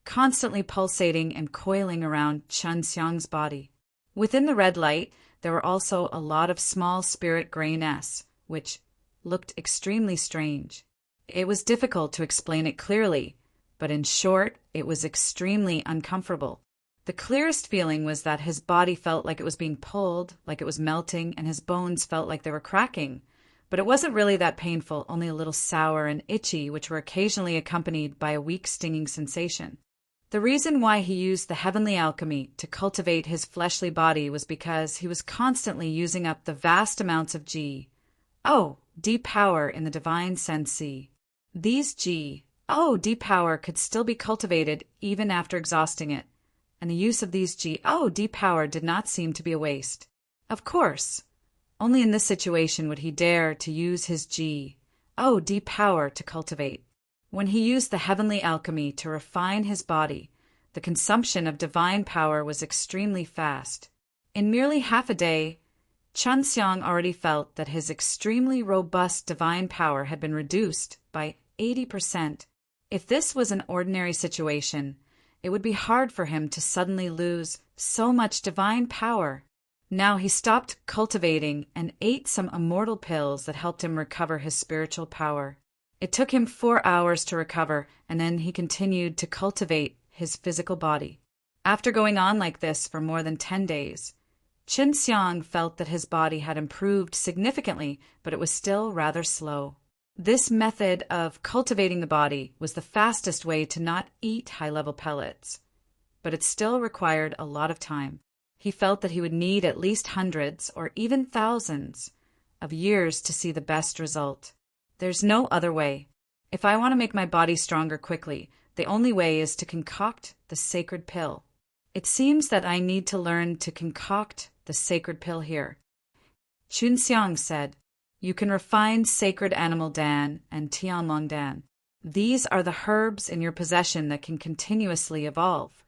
constantly pulsating and coiling around Qinxiang's body. Within the red light, there were also a lot of small spirit grain-s, which looked extremely strange. It was difficult to explain it clearly, but in short, it was extremely uncomfortable. The clearest feeling was that his body felt like it was being pulled, like it was melting, and his bones felt like they were cracking. But it wasn't really that painful, only a little sour and itchy, which were occasionally accompanied by a weak stinging sensation. The reason why he used the heavenly alchemy to cultivate his fleshly body was because he was constantly using up the vast amounts of deep power in the divine sense. These deep power could still be cultivated even after exhausting it, and the use of these deep power did not seem to be a waste. Of course, only in this situation would he dare to use his deep power to cultivate. When he used the heavenly alchemy to refine his body, the consumption of divine power was extremely fast. In merely half a day, Qinxiang already felt that his extremely robust divine power had been reduced by 80%. If this was an ordinary situation, it would be hard for him to suddenly lose so much divine power. Now he stopped cultivating and ate some immortal pills that helped him recover his spiritual power. It took him 4 hours to recover, and then he continued to cultivate his physical body. After going on like this for more than 10 days, Qin Xiang felt that his body had improved significantly, but it was still rather slow. This method of cultivating the body was the fastest way to not eat high-level pellets, but it still required a lot of time. He felt that he would need at least hundreds or even thousands of years to see the best result. There's no other way. If I want to make my body stronger quickly, the only way is to concoct the sacred pill. It seems that I need to learn to concoct the sacred pill here. Qin Xiang said, "You can refine sacred animal dan and Tianlong dan. These are the herbs in your possession that can continuously evolve."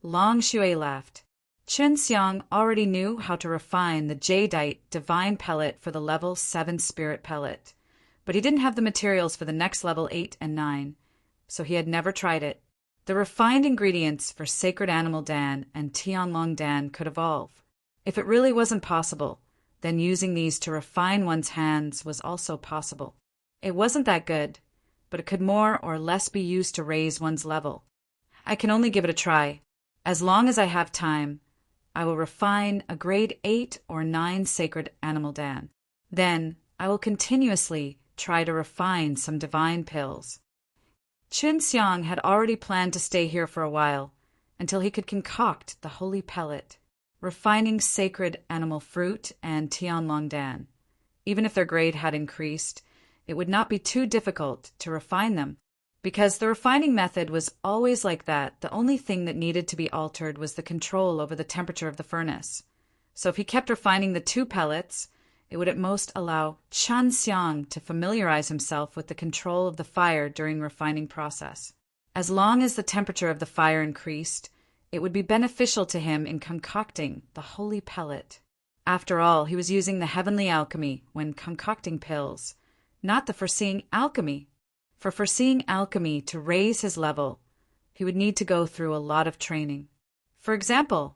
Long Shui laughed. Qin Xiang already knew how to refine the jadeite divine pellet for the level 7 spirit pellet, but he didn't have the materials for the next level 8 and 9, so he had never tried it. The refined ingredients for sacred animal dan and Tianlong dan could evolve. If it really wasn't possible, then using these to refine one's hands was also possible. It wasn't that good, but it could more or less be used to raise one's level. I can only give it a try. As long as I have time, I will refine a grade 8 or 9 sacred animal dan. Then I will continuously try to refine some divine pills. Qin Xiang had already planned to stay here for a while, until he could concoct the holy pellet, refining sacred animal fruit and Tianlong dan. Even if their grade had increased, it would not be too difficult to refine them. Because the refining method was always like that, the only thing that needed to be altered was the control over the temperature of the furnace. So if he kept refining the 2 pellets, it would at most allow Qin Xiang to familiarize himself with the control of the fire during refining process. As long as the temperature of the fire increased, it would be beneficial to him in concocting the holy pellet. After all, he was using the heavenly alchemy when concocting pills, not the foreseeing alchemy. For foreseeing alchemy to raise his level, he would need to go through a lot of training. For example,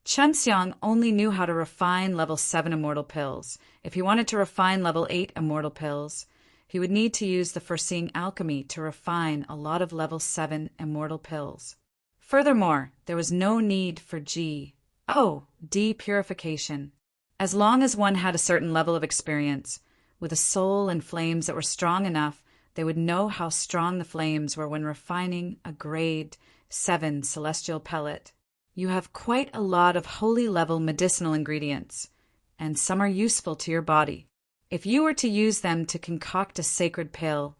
Qin Xiang only knew how to refine level 7 immortal pills. If he wanted to refine level 8 immortal pills, he would need to use the foreseeing alchemy to refine a lot of level 7 immortal pills. Furthermore, there was no need for depurification. As long as one had a certain level of experience, with a soul and flames that were strong enough, they would know how strong the flames were when refining a grade 7 celestial pellet. You have quite a lot of holy level medicinal ingredients, and some are useful to your body. If you were to use them to concoct a sacred pill,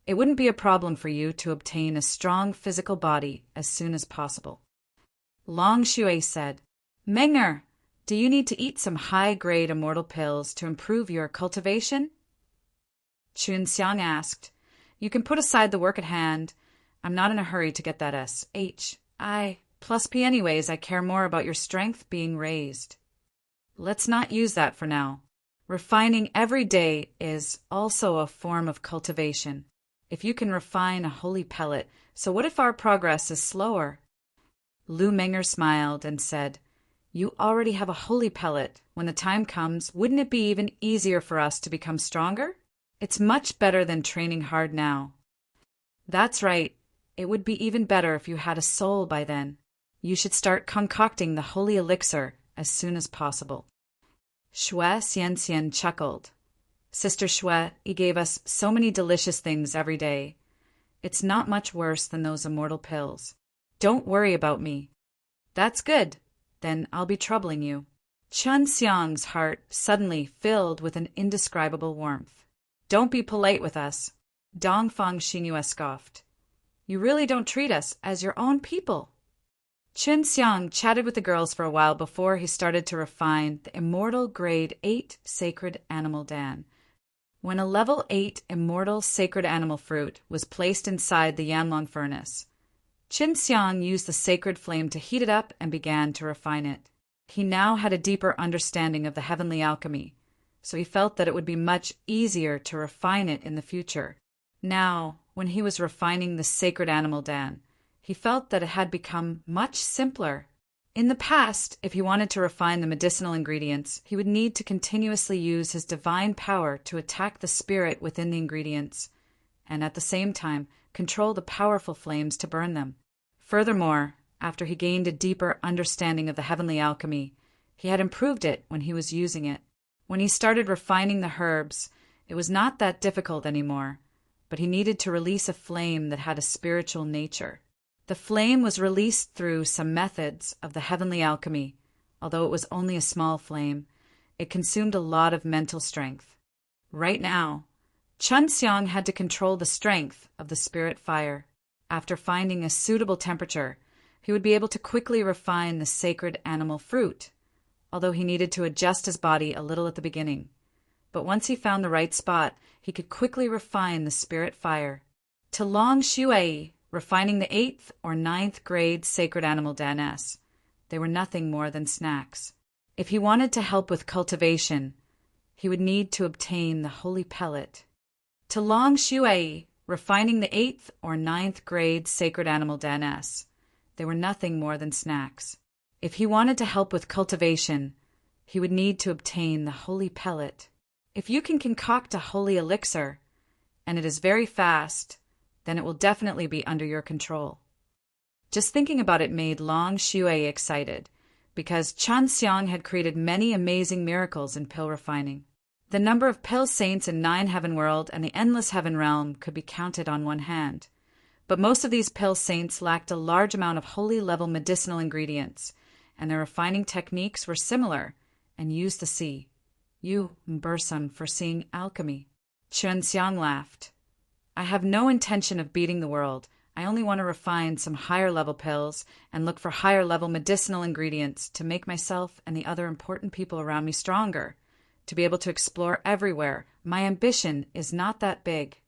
it wouldn't be a problem for you to obtain a strong physical body as soon as possible. Long Shui said, "Meng'er, do you need to eat some high-grade immortal pills to improve your cultivation?" Qin Xiang asked, "You can put aside the work at hand. I'm not in a hurry to get that SHI plus P anyways. I care more about your strength being raised. Let's not use that for now. Refining every day is also a form of cultivation. If you can refine a holy pellet, so what if our progress is slower?" Lu Meng'er smiled and said, "You already have a holy pellet. When the time comes, wouldn't it be even easier for us to become stronger? It's much better than training hard now." "That's right. It would be even better if you had a soul by then. You should start concocting the holy elixir as soon as possible." Xue Xianxian chuckled. "Sister Xue, he gave us so many delicious things every day. It's not much worse than those immortal pills. Don't worry about me." "That's good. Then I'll be troubling you." Qin Xiang's heart suddenly filled with an indescribable warmth. "Don't be polite with us," Dongfang Xingyue scoffed. "You really don't treat us as your own people." Qin Xiang chatted with the girls for a while before he started to refine the immortal grade 8 sacred animal dan. When a level 8 immortal sacred animal fruit was placed inside the Yanlong furnace, Qin Xiang used the sacred flame to heat it up and began to refine it. He now had a deeper understanding of the heavenly alchemy, so he felt that it would be much easier to refine it in the future. Now, when he was refining the sacred animal dan, he felt that it had become much simpler. In the past, if he wanted to refine the medicinal ingredients, he would need to continuously use his divine power to attack the spirit within the ingredients, and at the same time control the powerful flames to burn them. Furthermore, after he gained a deeper understanding of the heavenly alchemy, he had improved it when he was using it. When he started refining the herbs, it was not that difficult anymore, but he needed to release a flame that had a spiritual nature. The flame was released through some methods of the heavenly alchemy. Although it was only a small flame, it consumed a lot of mental strength. Right now, Chun Xiang had to control the strength of the spirit fire. After finding a suitable temperature, he would be able to quickly refine the sacred animal fruit, although he needed to adjust his body a little at the beginning. But once he found the right spot, he could quickly refine the spirit fire. To Long Shui, refining the 8th or 9th grade sacred animal danes, they were nothing more than snacks. If he wanted to help with cultivation, he would need to obtain the holy pellet. To Long Shui, refining the 8th or 9th grade sacred animal danes, they were nothing more than snacks. If he wanted to help with cultivation, he would need to obtain the holy pellet. If you can concoct a holy elixir, and it is very fast, then it will definitely be under your control. Just thinking about it made Long Shui excited, because Chun Xiang had created many amazing miracles in pill refining. The number of pill saints in 9 Heaven World and the Endless Heaven Realm could be counted on one hand. But most of these pill saints lacked a large amount of holy-level medicinal ingredients, and their refining techniques were similar and used to see. You, Mbursum, for seeing alchemy. Chun Xiang laughed. I have no intention of beating the world. I only want to refine some higher-level pills and look for higher-level medicinal ingredients to make myself and the other important people around me stronger, to be able to explore everywhere. My ambition is not that big.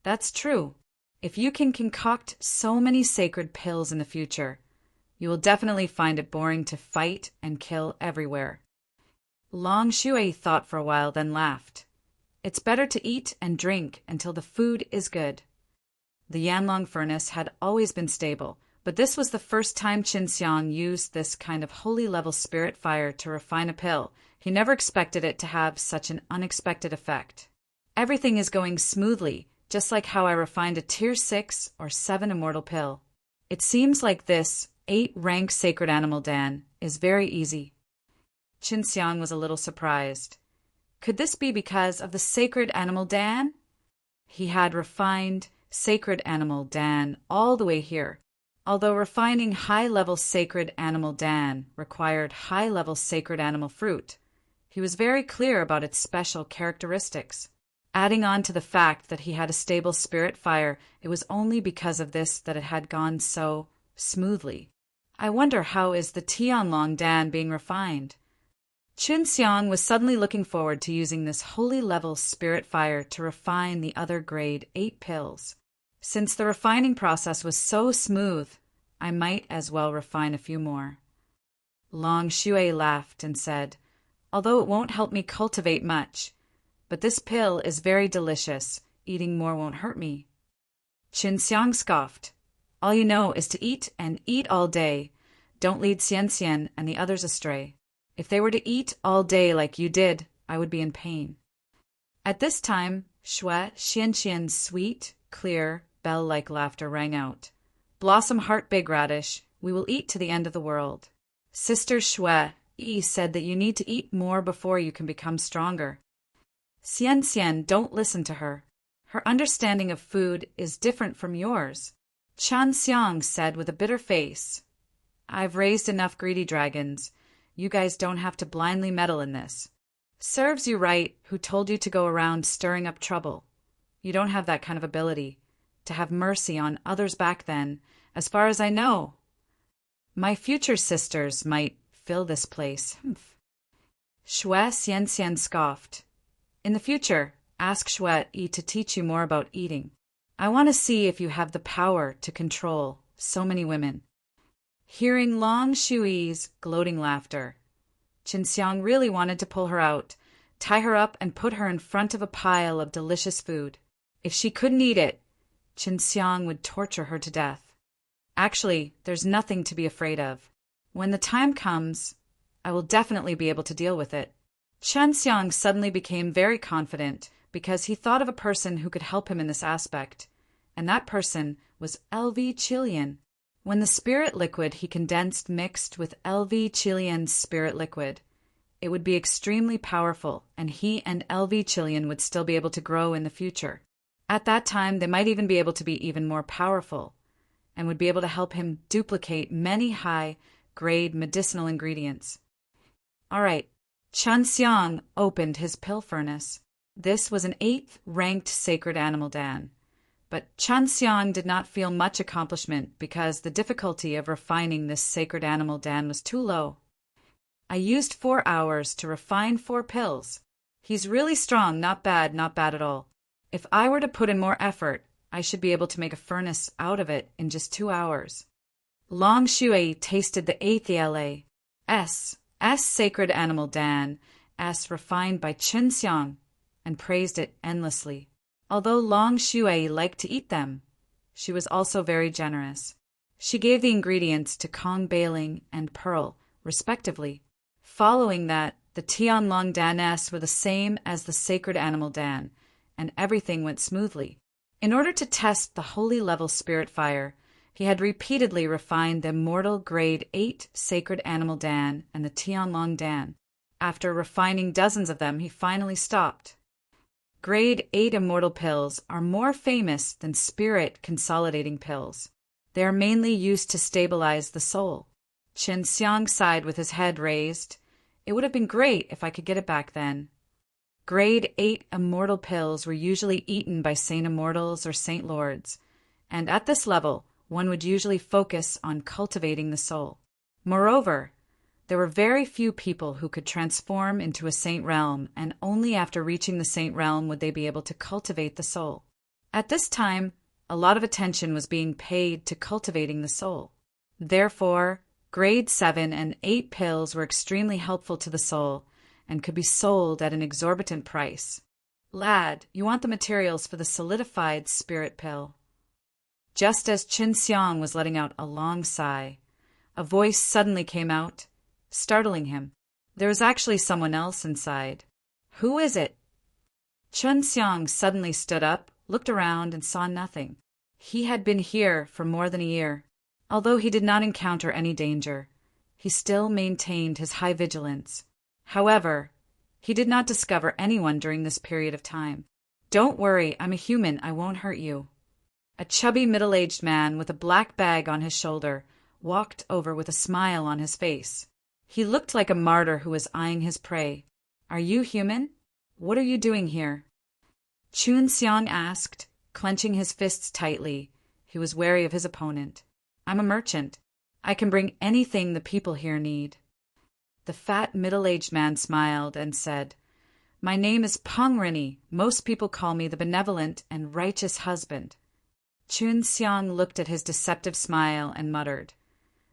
That's true. If you can concoct so many sacred pills in the future, you will definitely find it boring to fight and kill everywhere. Long Shui thought for a while, then laughed. It's better to eat and drink until the food is good. The Yanlong furnace had always been stable, but this was the first time Chun Xiang used this kind of holy-level spirit fire to refine a pill. He never expected it to have such an unexpected effect. Everything is going smoothly, just like how I refined a tier 6 or 7 immortal pill. It seems like this 8-rank sacred animal dan is very easy. Chun Xiang was a little surprised. Could this be because of the sacred animal Dan? He had refined sacred animal Dan all the way here. Although refining high-level sacred animal Dan required high-level sacred animal fruit, he was very clear about its special characteristics. Adding on to the fact that he had a stable spirit fire, it was only because of this that it had gone so smoothly. I wonder how is the Tianlong Dan being refined? Chun Xiang was suddenly looking forward to using this holy-level spirit fire to refine the other grade 8 pills. Since the refining process was so smooth, I might as well refine a few more. Long Shui laughed and said, although it won't help me cultivate much, but this pill is very delicious. Eating more won't hurt me. Chun Xiang scoffed. All you know is to eat and eat all day. Don't lead Xian Xian and the others astray. If they were to eat all day like you did, I would be in pain. At this time, Shui Xianxian's sweet, clear, bell-like laughter rang out. Blossom Heart Big Radish, we will eat to the end of the world. Sister Shui Yi said that you need to eat more before you can become stronger. Xian Xian, don't listen to her. Her understanding of food is different from yours. Chun Xiang said with a bitter face, I've raised enough greedy dragons. You guys don't have to blindly meddle in this. Serves you right, who told you to go around stirring up trouble. You don't have that kind of ability, to have mercy on others back then, as far as I know. My future sisters might fill this place. Shui Xianxian scoffed. In the future, ask Shui Yi to teach you more about eating. I want to see if you have the power to control so many women. Hearing Long Shui's gloating laughter, Chun Xiang really wanted to pull her out, tie her up and put her in front of a pile of delicious food. If she couldn't eat it, Chun Xiang would torture her to death. Actually, there's nothing to be afraid of. When the time comes, I will definitely be able to deal with it. Chen Xiang suddenly became very confident because he thought of a person who could help him in this aspect, and that person was LV Chilian. When the spirit liquid he condensed mixed with LV Chilian's spirit liquid, it would be extremely powerful, and he and LV Chilian would still be able to grow in the future. At that time, they might even be able to be even more powerful, and would be able to help him duplicate many high-grade medicinal ingredients. All right, Chen Xiang opened his pill furnace. This was an 8th ranked sacred animal dan. But Chen Xiang did not feel much accomplishment because the difficulty of refining this sacred animal dan was too low. I used 4 hours to refine 4 pills. He's really strong, not bad at all. If I were to put in more effort, I should be able to make a furnace out of it in just 2 hours. Long Shui tasted the 8th ELA. S sacred animal dan, S refined by Chen Xiang, and praised it endlessly. Although Long Shui liked to eat them, she was also very generous. She gave the ingredients to Kong Bailing and Pearl, respectively. Following that, the Tianlong Dan S were the same as the sacred animal dan, and everything went smoothly. In order to test the holy level spirit fire, he had repeatedly refined the immortal grade 8 sacred animal dan and the Tianlong dan. After refining dozens of them, he finally stopped. Grade 8 immortal pills are more famous than spirit consolidating pills. They are mainly used to stabilize the soul. Chen Xiang sighed with his head raised. It would have been great if I could get it back then. Grade 8 immortal pills were usually eaten by Saint Immortals or Saint Lords, and at this level, one would usually focus on cultivating the soul. Moreover, there were very few people who could transform into a saint realm, and only after reaching the saint realm would they be able to cultivate the soul. At this time, a lot of attention was being paid to cultivating the soul. Therefore, grade 7 and 8 pills were extremely helpful to the soul and could be sold at an exorbitant price. Lad, you want the materials for the solidified spirit pill. Just as Chen Xiang was letting out a long sigh, a voice suddenly came out, startling him. There was actually someone else inside. Who is it? Chen Xiang suddenly stood up, looked around, and saw nothing. He had been here for more than a year. Although he did not encounter any danger, he still maintained his high vigilance. However, he did not discover anyone during this period of time. Don't worry, I'm a human, I won't hurt you. A chubby middle-aged man with a black bag on his shoulder walked over with a smile on his face. He looked like a martyr who was eyeing his prey. Are you human? What are you doing here? Chen Xiang asked, clenching his fists tightly. He was wary of his opponent. I'm a merchant. I can bring anything the people here need. The fat middle-aged man smiled and said, My name is Peng Rini. Most people call me the benevolent and righteous husband. Chen Xiang looked at his deceptive smile and muttered,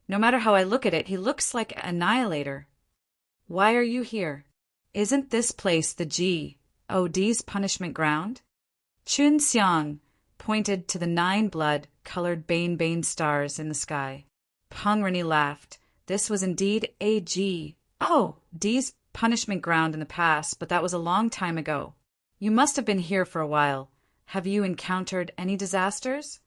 No matter how I look at it, he looks like an annihilator. Why are you here? Isn't this place the G.O.D's punishment ground? Chen Xiang pointed to the 9 blood-colored bane stars in the sky. Peng Rini laughed. This was indeed a G.O.D's punishment ground in the past, but that was a long time ago. You must have been here for a while. Have you encountered any disasters?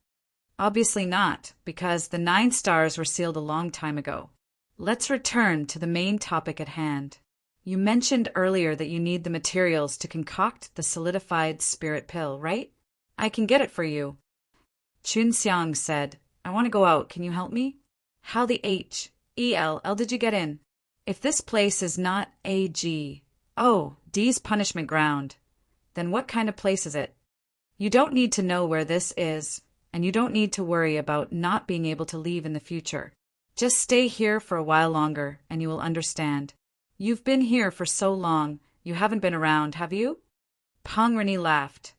Obviously not, because the 9 stars were sealed a long time ago. Let's return to the main topic at hand. You mentioned earlier that you need the materials to concoct the solidified spirit pill, right? I can get it for you. Chen Xiang said, I want to go out. Can you help me? How the H.E.L.L. did you get in? If this place is not A.G.O.D's punishment ground, then what kind of place is it? You don't need to know where this is, and you don't need to worry about not being able to leave in the future. Just stay here for a while longer, and you will understand. You've been here for so long, you haven't been around, have you? Peng Rini laughed.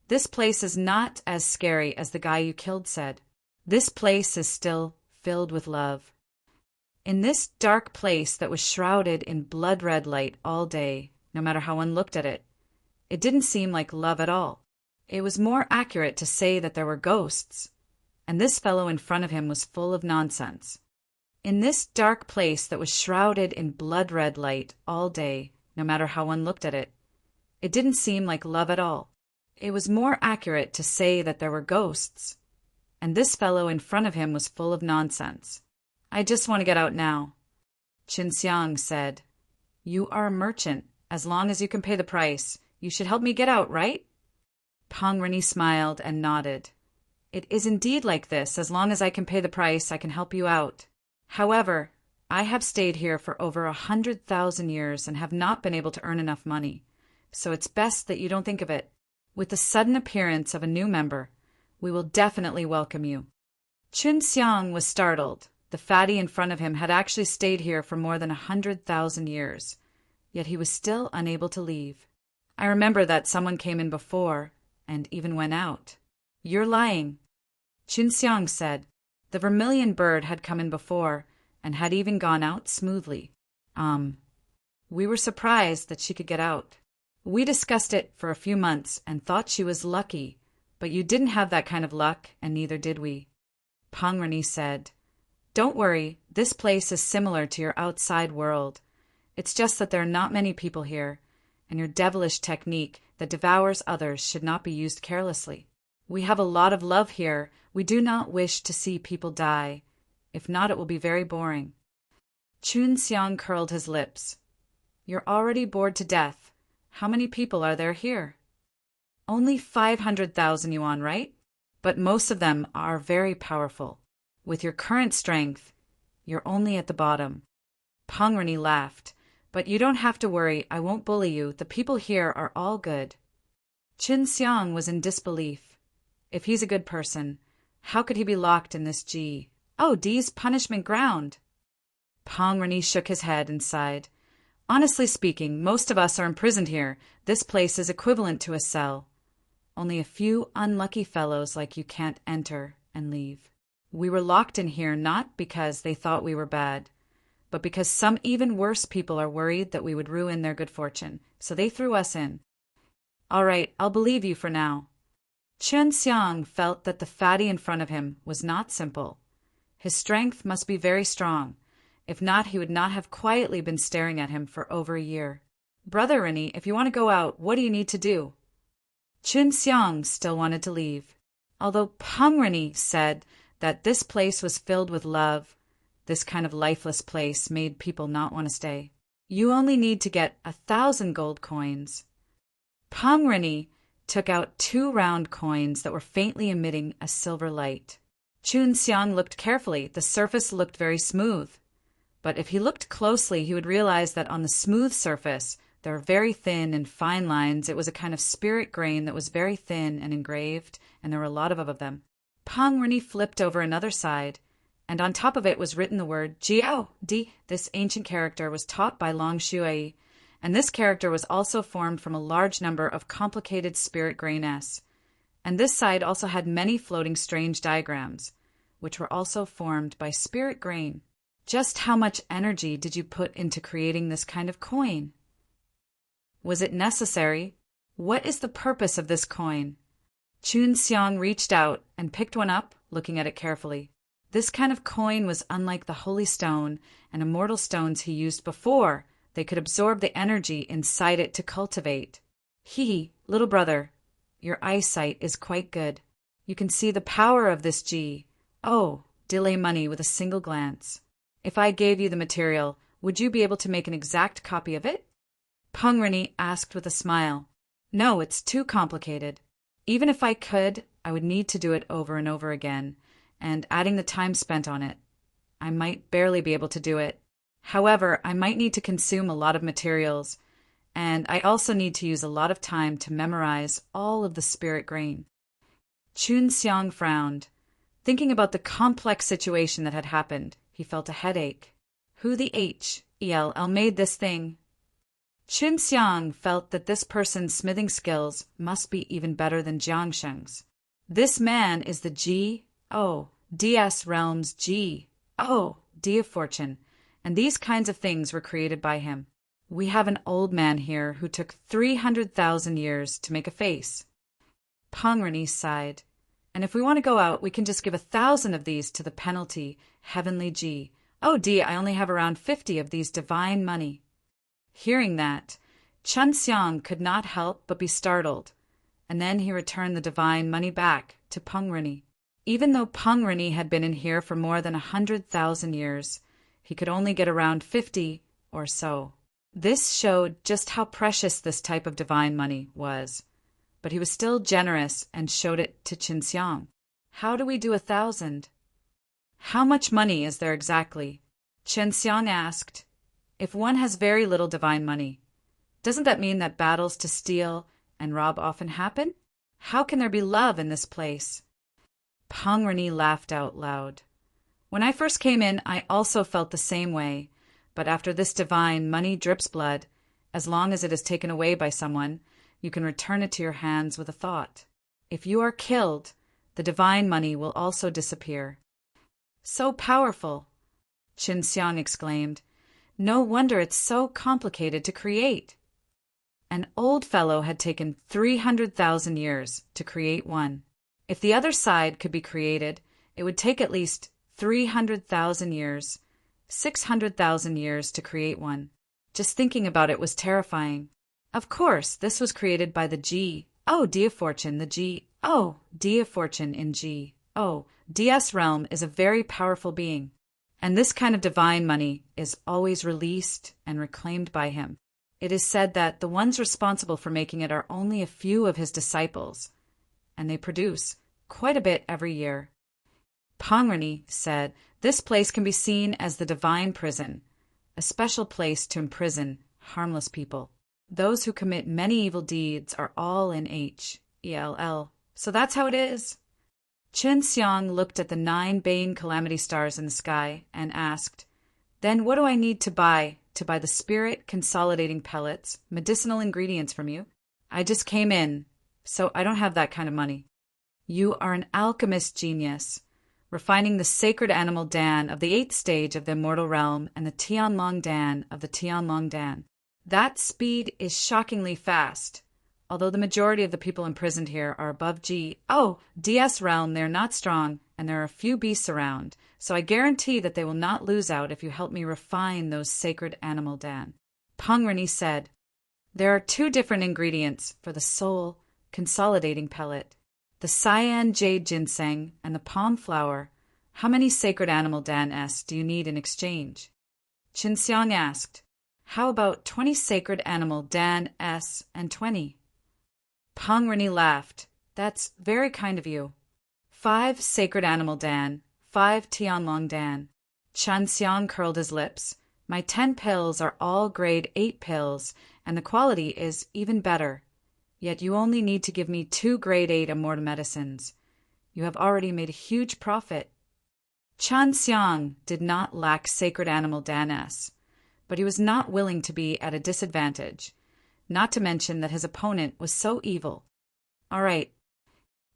This place is not as scary as the guy you killed said. This place is still filled with love. In this dark place that was shrouded in blood-red light all day, no matter how one looked at it, it didn't seem like love at all. It was more accurate to say that there were ghosts, and this fellow in front of him was full of nonsense. In this dark place that was shrouded in blood-red light all day, no matter how one looked at it, it didn't seem like love at all. It was more accurate to say that there were ghosts, and this fellow in front of him was full of nonsense. "I just want to get out now," Qinxiang said. "You are a merchant. As long as you can pay the price, you should help me get out, right?" Pang Rini smiled and nodded. "It is indeed like this. As long as I can pay the price, I can help you out. However, I have stayed here for over 100,000 years and have not been able to earn enough money, so it's best that you don't think of it. With the sudden appearance of a new member, we will definitely welcome you." Qinxiang was startled. The fatty in front of him had actually stayed here for more than 100,000 years, yet he was still unable to leave. "I remember that someone came in before, and even went out." "You're lying," Qinxiang said. The vermilion bird had come in before, and had even gone out smoothly. We were surprised that she could get out. We discussed it for a few months and thought she was lucky, but you didn't have that kind of luck, and neither did we," Pang Rini said. "Don't worry, this place is similar to your outside world. It's just that there are not many people here, and your devilish technique that devours others should not be used carelessly. We have a lot of love here. We do not wish to see people die. If not, it will be very boring." Qinxiang curled his lips. "You're already bored to death. How many people are there here?" "Only 500,000 yuan, right? But most of them are very powerful. With your current strength, you're only at the bottom." Pang Rini laughed. "But you don't have to worry. I won't bully you. The people here are all good." Qinxiang was in disbelief. If he's a good person, how could he be locked in this D's punishment ground? Pang Rini shook his head and sighed. "Honestly speaking, most of us are imprisoned here. This place is equivalent to a cell. Only a few unlucky fellows like you can't enter and leave. We were locked in here not because they thought we were bad, but because some even worse people are worried that we would ruin their good fortune, so they threw us in." "All right, I'll believe you for now." Qinxiang felt that the fatty in front of him was not simple. His strength must be very strong. If not, he would not have quietly been staring at him for over a year. "Brother Rini, if you want to go out, what do you need to do?" Qinxiang still wanted to leave. Although Pang Rini said that this place was filled with love, this kind of lifeless place made people not want to stay. "You only need to get 1,000 gold coins." Pang Rini took out 2 round coins that were faintly emitting a silver light. Qinxiang looked carefully. The surface looked very smooth. But if he looked closely, he would realize that on the smooth surface, there were very thin and fine lines. It was a kind of spirit grain that was very thin and engraved, and there were a lot of them. Pang Rini flipped over another side, and on top of it was written the word Jiao Di. This ancient character was taught by Long Shui, and this character was also formed from a large number of complicated spirit grain S. And this side also had many floating strange diagrams, which were also formed by spirit grain. Just how much energy did you put into creating this kind of coin? Was it necessary? What is the purpose of this coin? Qinxiang reached out and picked one up, looking at it carefully. This kind of coin was unlike the holy stone and immortal stones he used before. They could absorb the energy inside it to cultivate. Little brother, your eyesight is quite good. You can see the power of this delay money with a single glance. If I gave you the material, would you be able to make an exact copy of it? Pang Rini asked with a smile. No, it's too complicated. Even if I could, I would need to do it over and over again, and adding the time spent on it, I might barely be able to do it. However, I might need to consume a lot of materials, and I also need to use a lot of time to memorize all of the spirit grain. Qinxiang frowned. Thinking about the complex situation that had happened, he felt a headache. Who the hell made this thing? Qinxiang felt that this person's smithing skills must be even better than Jiangsheng's. This man is the DS realm's D of fortune, and these kinds of things were created by him. We have an old man here who took 300,000 years to make a face. Pang Rini sighed. And if we want to go out, we can just give 1,000 of these to the penalty, Heavenly Oh, I only have around 50 of these divine money. Hearing that, Chun Xiang could not help but be startled, and then he returned the divine money back to Peng Rini. Even though Peng Rini had been in here for more than 100,000 years, he could only get around 50 or so. This showed just how precious this type of divine money was, but he was still generous and showed it to Qin Xiang. How do we do 1,000? How much money is there exactly? Qin Xiang asked. If one has very little divine money, doesn't that mean that battles to steal and rob often happen? How can there be love in this place? Peng Rini laughed out loud. When I first came in, I also felt the same way, but after this divine money drips blood, as long as it is taken away by someone, you can return it to your hands with a thought. If you are killed, the divine money will also disappear. So powerful, Qin Xiang exclaimed. No wonder it's so complicated to create. An old fellow had taken 300,000 years to create one. If the other side could be created, it would take at least 300,000 years, 600,000 years to create one. Just thinking about it was terrifying. Of course, this was created by the G. Oh, Dia Fortune, the G. Oh, Dia Fortune in G. Oh, DS realm is a very powerful being, and this kind of divine money is always released and reclaimed by him. It is said that the ones responsible for making it are only a few of his disciples, and they produce quite a bit every year. Peng Rini said, this place can be seen as the divine prison, a special place to imprison harmless people. Those who commit many evil deeds are all in Hell. So that's how it is. Qin Xiang looked at the 9 Bane calamity stars in the sky and asked, then what do I need to buy the spirit consolidating pellets, medicinal ingredients from you? I just came in, so I don't have that kind of money. You are an alchemist genius, refining the sacred animal Dan of the 8th stage of the immortal realm and the Tianlong Dan of the Tianlong Dan. That speed is shockingly fast. Although the majority of the people imprisoned here are above DS realm, they're not strong, and there are a few beasts around, so I guarantee that they will not lose out if you help me refine those sacred animal Dan. Peng Rini said, there are 2 different ingredients for the soul consolidating pellet, the cyan jade ginseng and the palm flower. How many sacred animal Dan S do you need in exchange? Qin Xiang asked, how about 20 sacred animal Dan S and 20? Peng Rini laughed. That's very kind of you. 5 sacred animal Dan, 5 Tianlong Dan. Qin Xiang curled his lips. My 10 pills are all grade 8 pills, and the quality is even better. Yet you only need to give me 2 grade 8 immortal medicines. You have already made a huge profit. Qin Xiang did not lack sacred animal Dan S, but he was not willing to be at a disadvantage. Not to mention that his opponent was so evil. All right.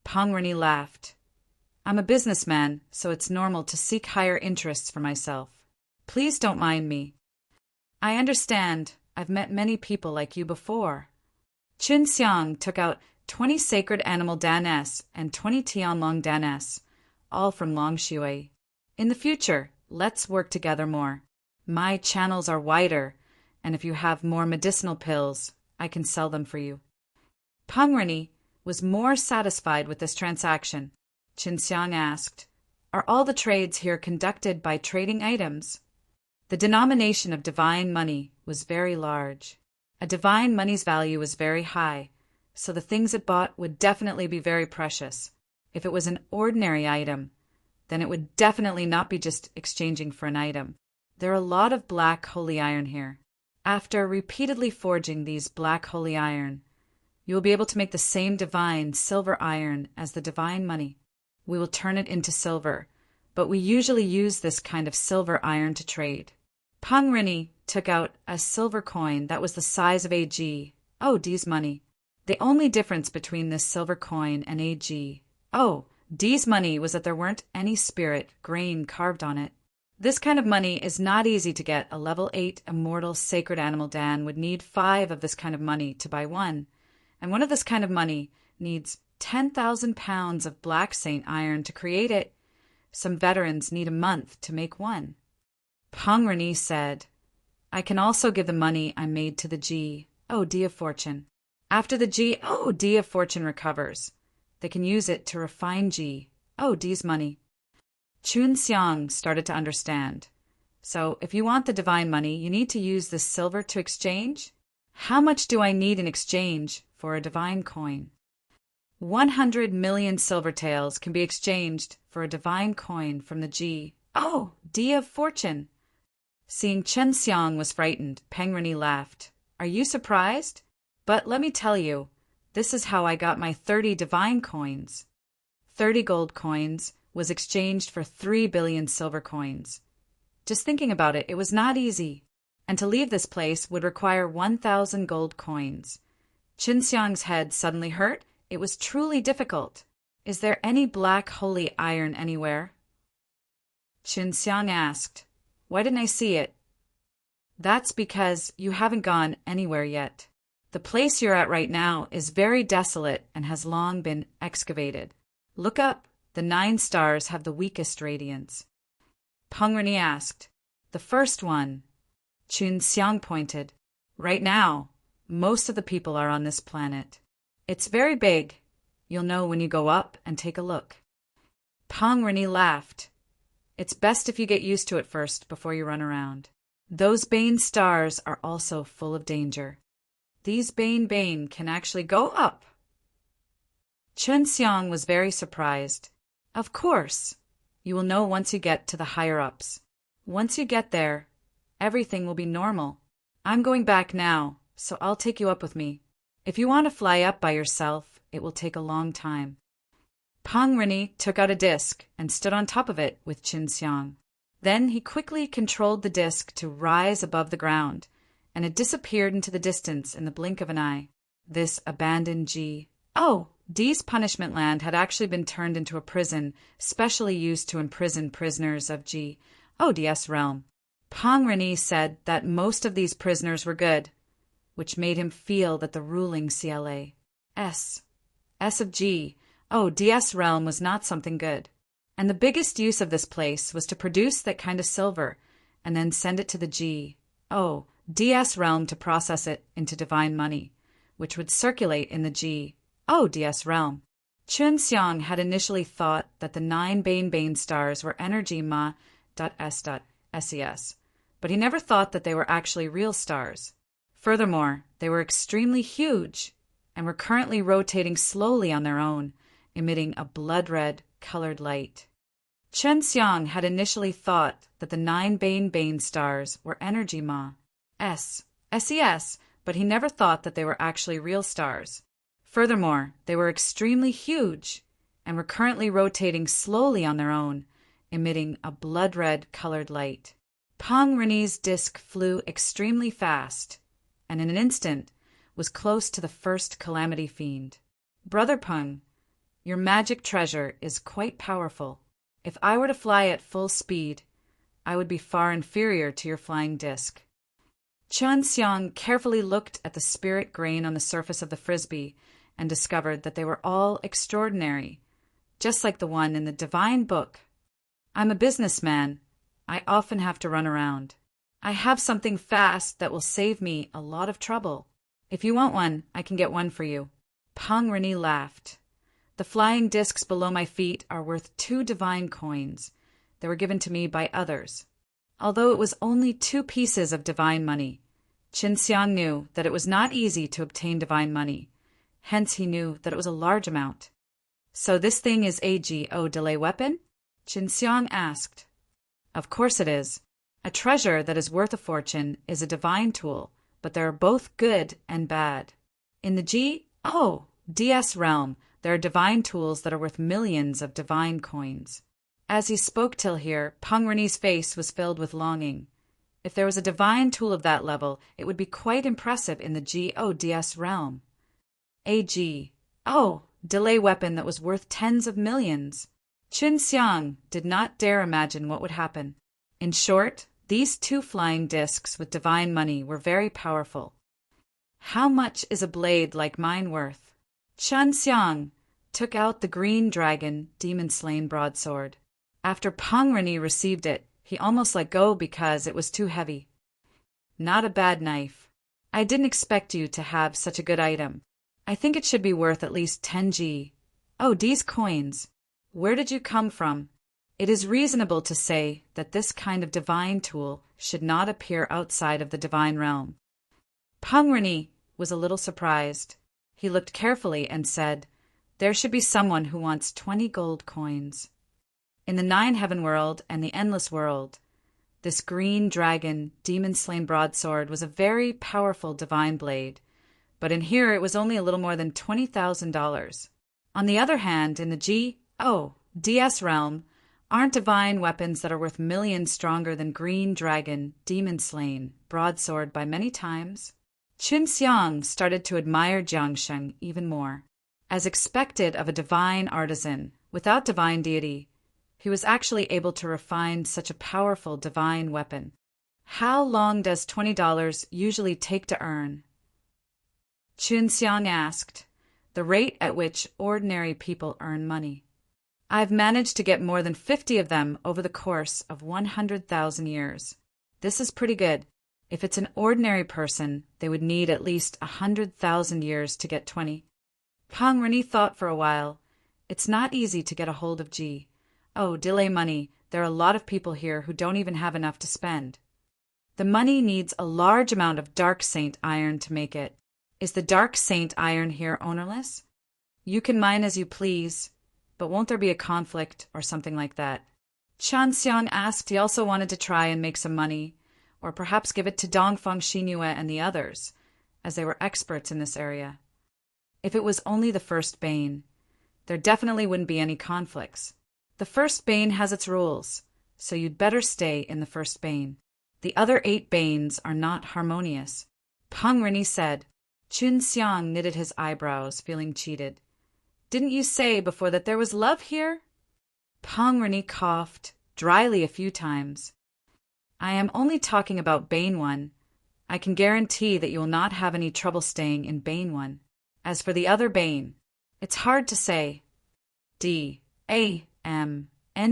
Peng Rini laughed. I'm a businessman, so it's normal to seek higher interests for myself. Please don't mind me. I understand. I've met many people like you before. Qin Xiang took out 20 sacred animal Dan S and 20 Tianlong Dan S, all from Long Shui. In the future, let's work together more. My channels are wider, and if you have more medicinal pills, I can sell them for you. Peng Rini was more satisfied with this transaction. Qin Xiang asked, are all the trades here conducted by trading items? The denomination of divine money was very large. A divine money's value was very high, so the things it bought would definitely be very precious. If it was an ordinary item, then it would definitely not be just exchanging for an item. There are a lot of black holy iron here. After repeatedly forging these black holy iron, you will be able to make the same divine silver iron as the divine money. We will turn it into silver, but we usually use this kind of silver iron to trade. Peng Rini took out a silver coin that was the size of D's money. The only difference between this silver coin and D's money was that there weren't any spirit grain carved on it. This kind of money is not easy to get. A level 8 immortal sacred animal Dan would need 5 of this kind of money to buy one, and one of this kind of money needs 10,000 pounds of black saint iron to create it. Some veterans need a month to make one. Peng Reni said, I can also give the money I made to the G, O-D of Fortune. After the G, O-D of Fortune recovers, they can use it to refine G, O-D's money. Chun Xiang started to understand. So, if you want the divine money, you need to use this silver to exchange? How much do I need in exchange for a divine coin? 100 million silver taels can be exchanged for a divine coin from the G, O-D of Fortune. Seeing Chun Xiang was frightened, Peng Reni laughed. Are you surprised? But let me tell you, this is how I got my 30 divine coins. 30 gold coins was exchanged for 3 billion silver coins. Just thinking about it, it was not easy. And to leave this place would require 1,000 gold coins. Chun Xiang's head suddenly hurt. It was truly difficult. Is there any black holy iron anywhere? Chun Xiang asked. Why didn't I see it? That's because you haven't gone anywhere yet. The place you're at right now is very desolate and has long been excavated. Look up. The 9 stars have the weakest radiance. Peng Reni asked. The first one. Chun Xiang pointed. Right now, most of the people are on this planet. It's very big. You'll know when you go up and take a look. Peng Reni laughed. It's best if you get used to it first before you run around. Those Bane stars are also full of danger. These Bane can actually go up. Chun Xiang was very surprised. Of course. You will know once you get to the higher-ups. Once you get there, everything will be normal. I'm going back now, so I'll take you up with me. If you want to fly up by yourself, it will take a long time. Peng Reni took out a disc and stood on top of it with Chun Xiang. Then he quickly controlled the disc to rise above the ground, and it disappeared into the distance in the blink of an eye. This abandoned G-O-D's punishment land had actually been turned into a prison specially used to imprison prisoners of G-O-D's realm. Peng Reni said that most of these prisoners were good, which made him feel that the ruling CLA-S of G-O-D's realm was not something good. And the biggest use of this place was to produce that kind of silver and then send it to the G-O-D's realm to process it into divine money, which would circulate in the G-O-D's realm. Chun Xiang had initially thought that the 9 Bane stars were energy ma.s.ses, but he never thought that they were actually real stars. Furthermore, they were extremely huge and were currently rotating slowly on their own, emitting a blood-red colored light. Chun Xiang had initially thought that the 9 Bane stars were energy ma.s.ses, but he never thought that they were actually real stars. Furthermore, they were extremely huge and were currently rotating slowly on their own, emitting a blood-red colored light. Peng Reni's disc flew extremely fast, and in an instant was close to the first Calamity Fiend. Brother Peng, your magic treasure is quite powerful. If I were to fly at full speed, I would be far inferior to your flying disc. Chun Xiang carefully looked at the spirit grain on the surface of the frisbee and discovered that they were all extraordinary, just like the one in the divine book. I'm a businessman. I often have to run around. I have something fast that will save me a lot of trouble. If you want one, I can get one for you. Peng Reni laughed. The flying discs below my feet are worth 2 divine coins. They were given to me by others. Although it was only 2 pieces of divine money, Chun Xiang knew that it was not easy to obtain divine money. Hence he knew that it was a large amount. So this thing is a G-O delay weapon? Chun Xiang asked. Of course it is. A treasure that is worth a fortune is a divine tool, but there are both good and bad. In the G-O-D's realm, there are divine tools that are worth millions of divine coins. As he spoke till here, Peng Reni's face was filled with longing. If there was a divine tool of that level, it would be quite impressive in the G-O-D's realm. A G-O-delay weapon that was worth tens of millions. Chun Xiang did not dare imagine what would happen. In short, these 2 flying discs with divine money were very powerful. How much is a blade like mine worth? Chun Xiang took out the green dragon demon-slain broadsword. After Peng Reni received it, He almost let go because it was too heavy. Not a bad knife. I didn't expect you to have such a good item. I think it should be worth at least 10G. Oh, these coins. Where did you come from? It is reasonable to say that this kind of divine tool should not appear outside of the divine realm. Pengrini was a little surprised. He looked carefully and said, there should be someone who wants 20 gold coins. In the Nine-Heaven world and the Endless world, this green dragon, demon-slain broadsword was a very powerful divine blade, but in here it was only a little more than $20,000. On the other hand, in the DS realm, aren't divine weapons that are worth millions stronger than green dragon, demon-slain, broadsword by many times? Qin Xiang started to admire Jiangsheng even more. As expected of a divine artisan, without divine deity, he was actually able to refine such a powerful divine weapon. How long does $20 usually take to earn? Qin Xiang asked, the rate at which ordinary people earn money. I've managed to get more than 50 of them over the course of 100,000 years. This is pretty good. If it's an ordinary person, they would need at least 100,000 years to get 20. Pengrini thought for a while. It's not easy to get a hold of G. Oh, delay money. There are a lot of people here who don't even have enough to spend. The money needs a large amount of dark saint iron to make it. Is the dark saint iron here ownerless? You can mine as you please, but won't there be a conflict or something like that? Qin Xiang asked. He also wanted to try and make some money, or perhaps give it to Dongfeng Xinyue and the others, as they were experts in this area. If it was only the first bane, there definitely wouldn't be any conflicts. The first bane has its rules, so you'd better stay in the first bane. The other 8 banes are not harmonious. Pengrini said. Qin Xiang knitted his eyebrows, feeling cheated. Didn't you say before that there was love here? Pengrini coughed dryly a few times. I am only talking about Bane 1. I can guarantee that you will not have any trouble staying in Bane 1. As for the other Bane, it's hard to say.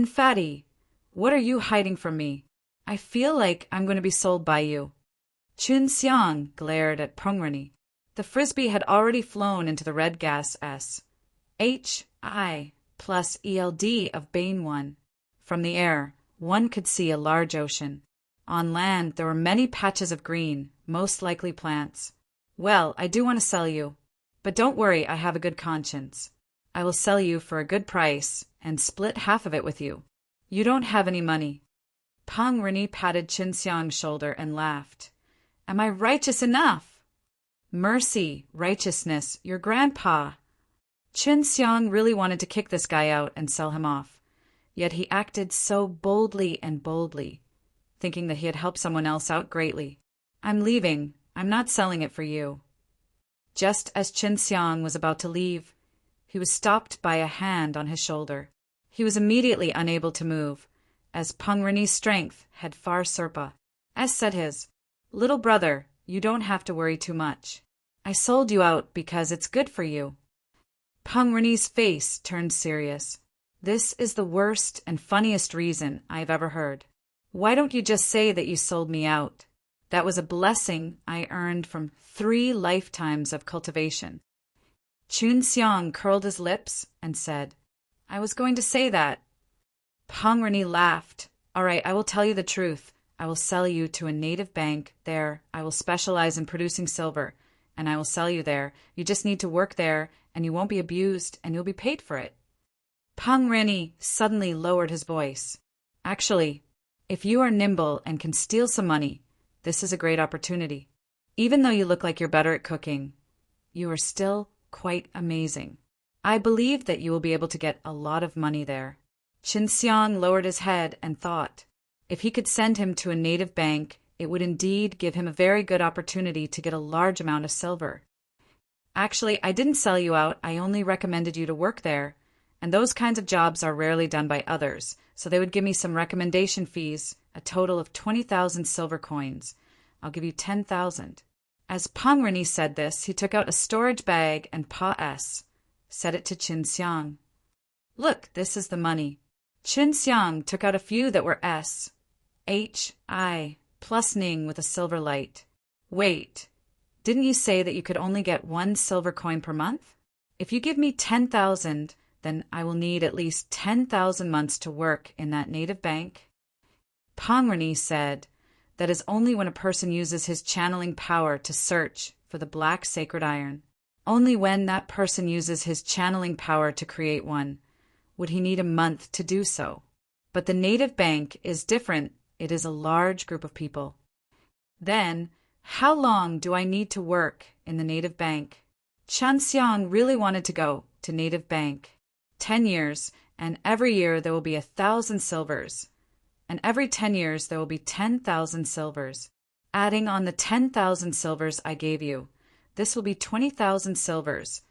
Fatty, what are you hiding from me? I feel like I'm going to be sold by you. Qin Xiang glared at Pengrini. The frisbee had already flown into the red gas HI plus ELD of Bane 1. From the air, one could see a large ocean. On land, there were many patches of green, most likely plants. Well, I do want to sell you. But don't worry, I have a good conscience. I will sell you for a good price and split half of it with you. You don't have any money. Pengrini patted Qin Xiang's shoulder and laughed. Am I righteous enough? Mercy, righteousness, your grandpa. Qin Xiang really wanted to kick this guy out and sell him off. Yet he acted so boldly, thinking that he had helped someone else out greatly. I'm leaving. I'm not selling it for you. Just as Qin Xiang was about to leave, he was stopped by a hand on his shoulder. He was immediately unable to move, as Pengrini's strength had far surpassed. As said his, little brother, you don't have to worry too much. I sold you out because it's good for you. Pengrini's face turned serious. This is the worst and funniest reason I've ever heard. Why don't you just say that you sold me out? That was a blessing I earned from 3 lifetimes of cultivation. Qin Xiang curled his lips and said, I was going to say that. Pengrini laughed. All right, I will tell you the truth. I will sell you to a native bank. There, I will specialize in producing silver, and I will sell you there. You just need to work there, and you won't be abused, and you'll be paid for it. Pengrini suddenly lowered his voice. Actually, if you are nimble and can steal some money, this is a great opportunity. Even though you look like you're better at cooking, you are still quite amazing. I believe that you will be able to get a lot of money there. Qin Xiang lowered his head and thought, if he could send him to a native bank, it would indeed give him a very good opportunity to get a large amount of silver. Actually, I didn't sell you out, I only recommended you to work there, and those kinds of jobs are rarely done by others, so they would give me some recommendation fees, a total of 20,000 silver coins. I'll give you 10,000. As Pengrini said this, he took out a storage bag and set it to Qin Xiang. Look, this is the money. Qin Xiang took out a few that were H-I plus Ning with a silver light. Wait, didn't you say that you could only get 1 silver coin per month? If you give me 10,000, then I will need at least 10,000 months to work in that native bank. Pangrani said, that is only when a person uses his channeling power to search for the black sacred iron. Only when that person uses his channeling power to create one would he need a month to do so. But the native bank is different. It is a large group of people. Then, how long do I need to work in the native bank? Chan Xiang really wanted to go to native bank. 10 years, and every year there will be 1,000 silvers. And every 10 years there will be 10,000 silvers. Adding on the 10,000 silvers I gave you, this will be 20,000 silvers.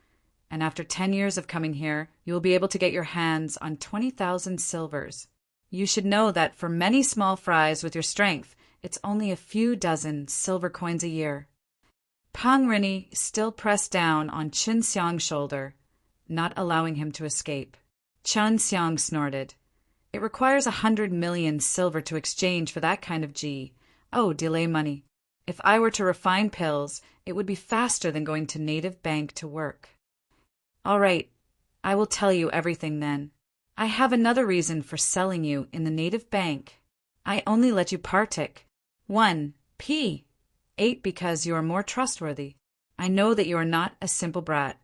And after 10 years of coming here, you will be able to get your hands on 20,000 silvers. You should know that for many small fries with your strength, it's only a few dozen silver coins a year. Pangrani still pressed down on Chin Xiang's shoulder, not allowing him to escape. Chan Xiang snorted. It requires 100 million silver to exchange for that kind of delay money. If I were to refine pills, it would be faster than going to native bank to work. All right, I will tell you everything then. I have another reason for selling you in the native bank. I only let you partic. 1. P. 8 because you are more trustworthy. I know that you are not a simple brat,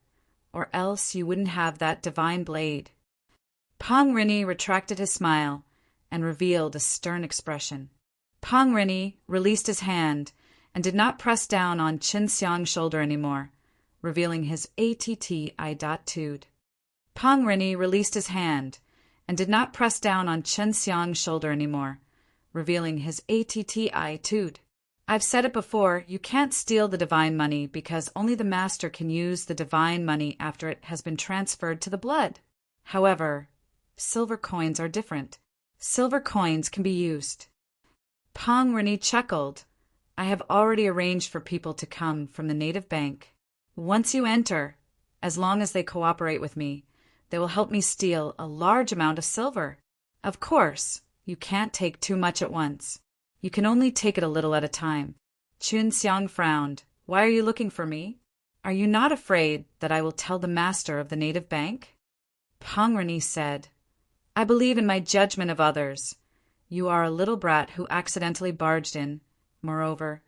or else you wouldn't have that divine blade. Pangrani retracted his smile and revealed a stern expression. Pangrani released his hand and did not press down on Chin Xiang's shoulder anymore, revealing his attitude. Pangrani released his hand and did not press down on Chin Xiang's shoulder anymore, revealing his attitude. I've said it before, you can't steal the divine money because only the master can use the divine money after it has been transferred to the blood. However, silver coins are different. Silver coins can be used. Pangrani chuckled. I have already arranged for people to come from the native bank. Once you enter, as long as they cooperate with me, they will help me steal a large amount of silver. Of course, you can't take too much at once. You can only take it a little at a time. Chin Xiang frowned. Why are you looking for me? Are you not afraid that I will tell the master of the native bank? Pangrani said, I believe in my judgment of others. You are a little brat who accidentally barged in. Moreover,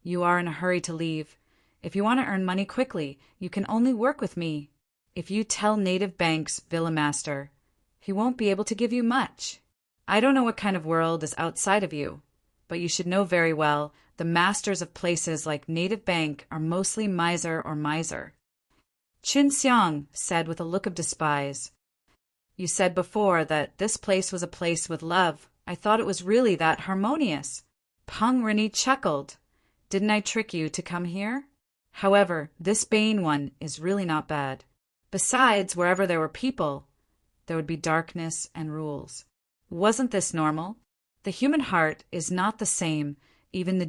you are in a hurry to leave. If you want to earn money quickly, you can only work with me. If you tell native bank's villa master, he won't be able to give you much. I don't know what kind of world is outside of you, but you should know very well the masters of places like native bank are mostly miser or miser. Chin Xiang said with a look of despise, You said before that this place was a place with love. I thought it was really that harmonious. Pangrani chuckled. Didn't I trick you to come here? However, this Bane one is really not bad. Besides, wherever there were people, there would be darkness and rules. Wasn't this normal? The human heart is not the same, even the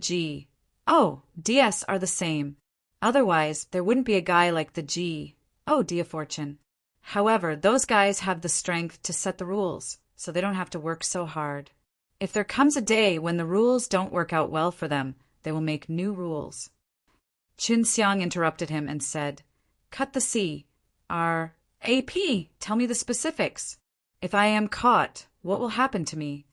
DS are the same. Otherwise, there wouldn't be a guy like the Dia Fortune. However, those guys have the strength to set the rules, so they don't have to work so hard. If there comes a day when the rules don't work out well for them, they will make new rules. Chin Xiang interrupted him and said, Cut the C. R.A.P. Tell me the specifics. If I am caught, what will happen to me?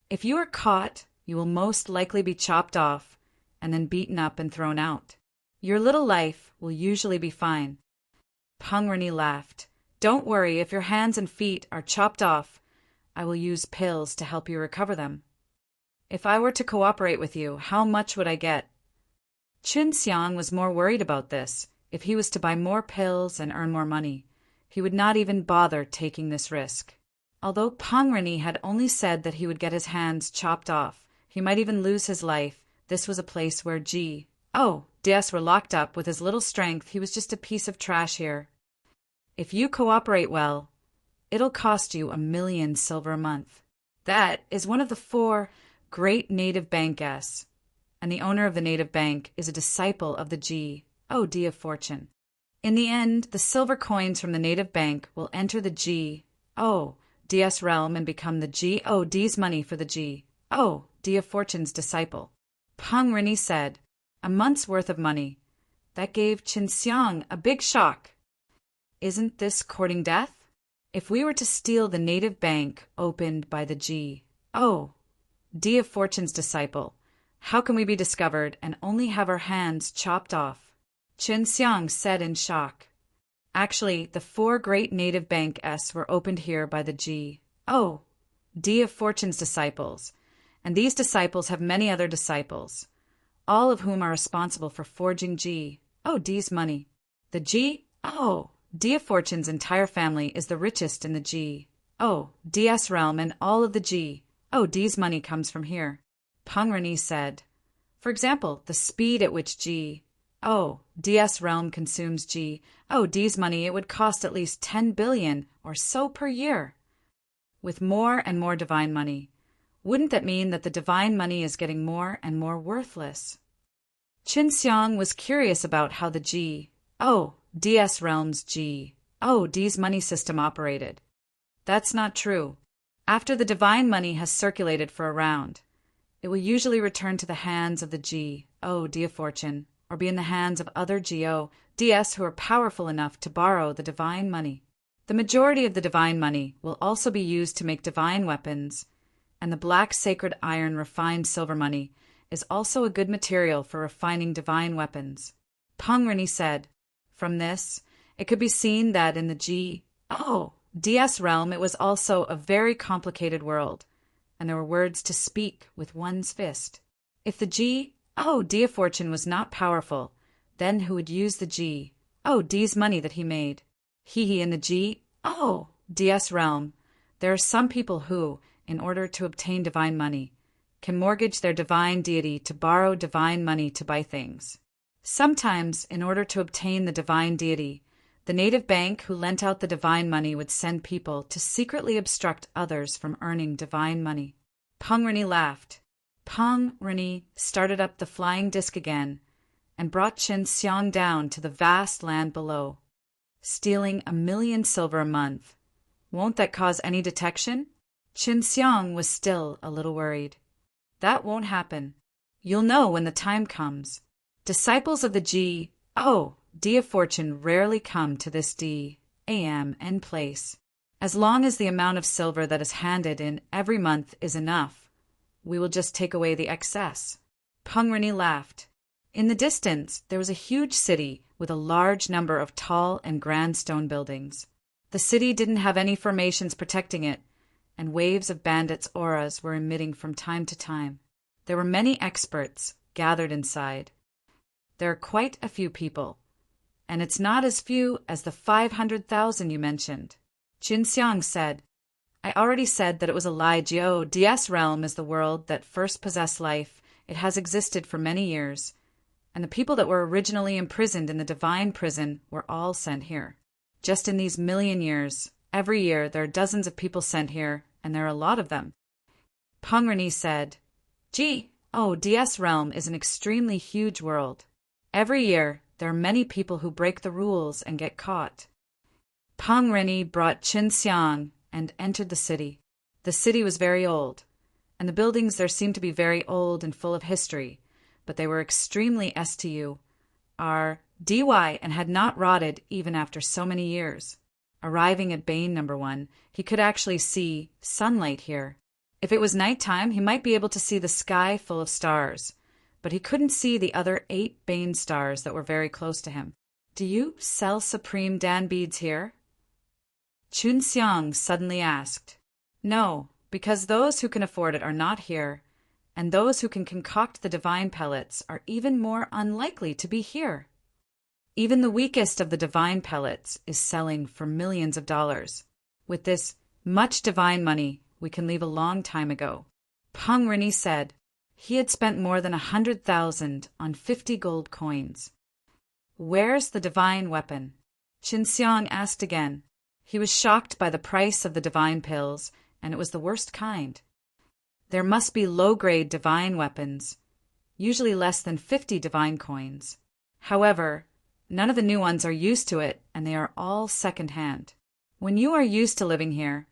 If you are caught, you will most likely be chopped off and then beaten up and thrown out. Your little life will usually be fine. Pangrani laughed. Don't worry, if your hands and feet are chopped off, I will use pills to help you recover them. If I were to cooperate with you, how much would I get? Chin Xiang was more worried about this. If he was to buy more pills and earn more money, he would not even bother taking this risk. Although Pangrani had only said that he would get his hands chopped off, he might even lose his life. This was a place where DS were locked up. With his little strength, he was just a piece of trash here. If you cooperate well, it'll cost you 1 million silver a month. That is one of the 4 great native banks, and the owner of the native bank is a disciple of the Dia Fortune. In the end, the silver coins from the native bank will enter the DS realm and become the D's money for the Oh, Dia Fortune's disciple. Peng Rini said, "A month's worth of money." That gave Qin Xiang a big shock. Isn't this courting death? If we were to steal the native bank opened by the G. Oh, Dia Fortune's disciple, how can we be discovered and only have our hands chopped off? Qin Xiang said in shock. Actually, the 4 great native banks were opened here by the G. Oh, Dia Fortune's disciples, and these disciples have many other disciples, all of whom are responsible for forging G. Oh, D's money. The G. Oh, Dia Fortune's entire family is the richest in the G. Oh, DS realm and all of the G. Oh, D's money comes from here. Peng Rini said. For example, the speed at which G. Oh, DS realm consumes G. Oh, D's money, it would cost at least 10 billion or so per year. With more and more divine money, wouldn't that mean that the divine money is getting more and more worthless? Qin Xiang was curious about how the G. Oh, DS realm's G. Oh, D's money system operated. That's not true. After the divine money has circulated for a round, it will usually return to the hands of the G. Oh, Dia Fortune, or be in the hands of other GO, DS who are powerful enough to borrow the divine money. The majority of the divine money will also be used to make divine weapons, and the black sacred iron refined silver money is also a good material for refining divine weapons. Peng Rini said. From this, it could be seen that in the G. Oh, DS realm it was also a very complicated world, and there were words to speak with one's fist. If the G. Oh, Dia Fortune was not powerful, then who would use the G. Oh, D's money that he made? He in the G. Oh, DS realm, there are some people who, in order to obtain divine money, can mortgage their divine deity to borrow divine money to buy things. Sometimes, in order to obtain the divine deity, the native bank who lent out the divine money would send people to secretly obstruct others from earning divine money. Peng Rini laughed. Peng Rini started up the flying disc again and brought Qin Xiang down to the vast land below. Stealing 1 million silver a month. Won't that cause any detection? Qin Xiang was still a little worried. That won't happen. You'll know when the time comes. Disciples of the G. Oh, Dia Fortune rarely come to this D. A.M. and place. As long as the amount of silver that is handed in every month is enough, we will just take away the excess. Peng Rini laughed. In the distance, there was a huge city with a large number of tall and grand stone buildings. The city didn't have any formations protecting it, and waves of bandits' auras were emitting from time to time. There were many experts gathered inside. There are quite a few people, and it's not as few as the 500,000 you mentioned. Qin Xiang said. I already said that it was a lie. DS realm is the world that first possessed life. It has existed for many years, and the people that were originally imprisoned in the divine prison were all sent here. Just in these million years, every year there are dozens of people sent here, and there are a lot of them. Peng Rini said, DS realm is an extremely huge world. Every year, there are many people who break the rules and get caught. Peng Rini brought Qin Xiang and entered the city. The city was very old, and the buildings there seemed to be very old and full of history, but they were extremely dy and had not rotted even after so many years. Arriving at Bane No. 1, he could actually see sunlight here. If it was nighttime, he might be able to see the sky full of stars, but he couldn't see the other 8 Bane stars that were very close to him. Do you sell supreme Dan beads here? Qin Xiang suddenly asked. No, because those who can afford it are not here, and those who can concoct the divine pellets are even more unlikely to be here. Even the weakest of the divine pellets is selling for millions of dollars. With this much divine money, we can leave a long time ago. Peng Rini said. He had spent more than 100,000 on 50 gold coins. Where's the divine weapon? Qin Xiang asked again. He was shocked by the price of the divine pills, and it was the worst kind. There must be low-grade divine weapons, usually less than 50 divine coins. However, none of the new ones are used to it, and they are all second-hand. When you are used to living here,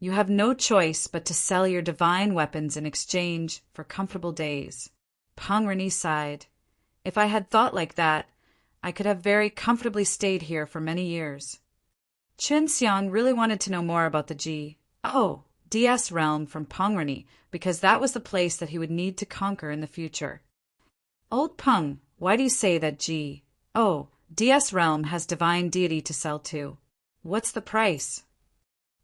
You have no choice but to sell your divine weapons in exchange for comfortable days. Peng Reni sighed. If I had thought like that, I could have very comfortably stayed here for many years. Qin Xiang really wanted to know more about the DS realm from Peng Reni, because that was the place that he would need to conquer in the future. Old Peng, why do you say that DS realm has divine deity to sell to? What's the price?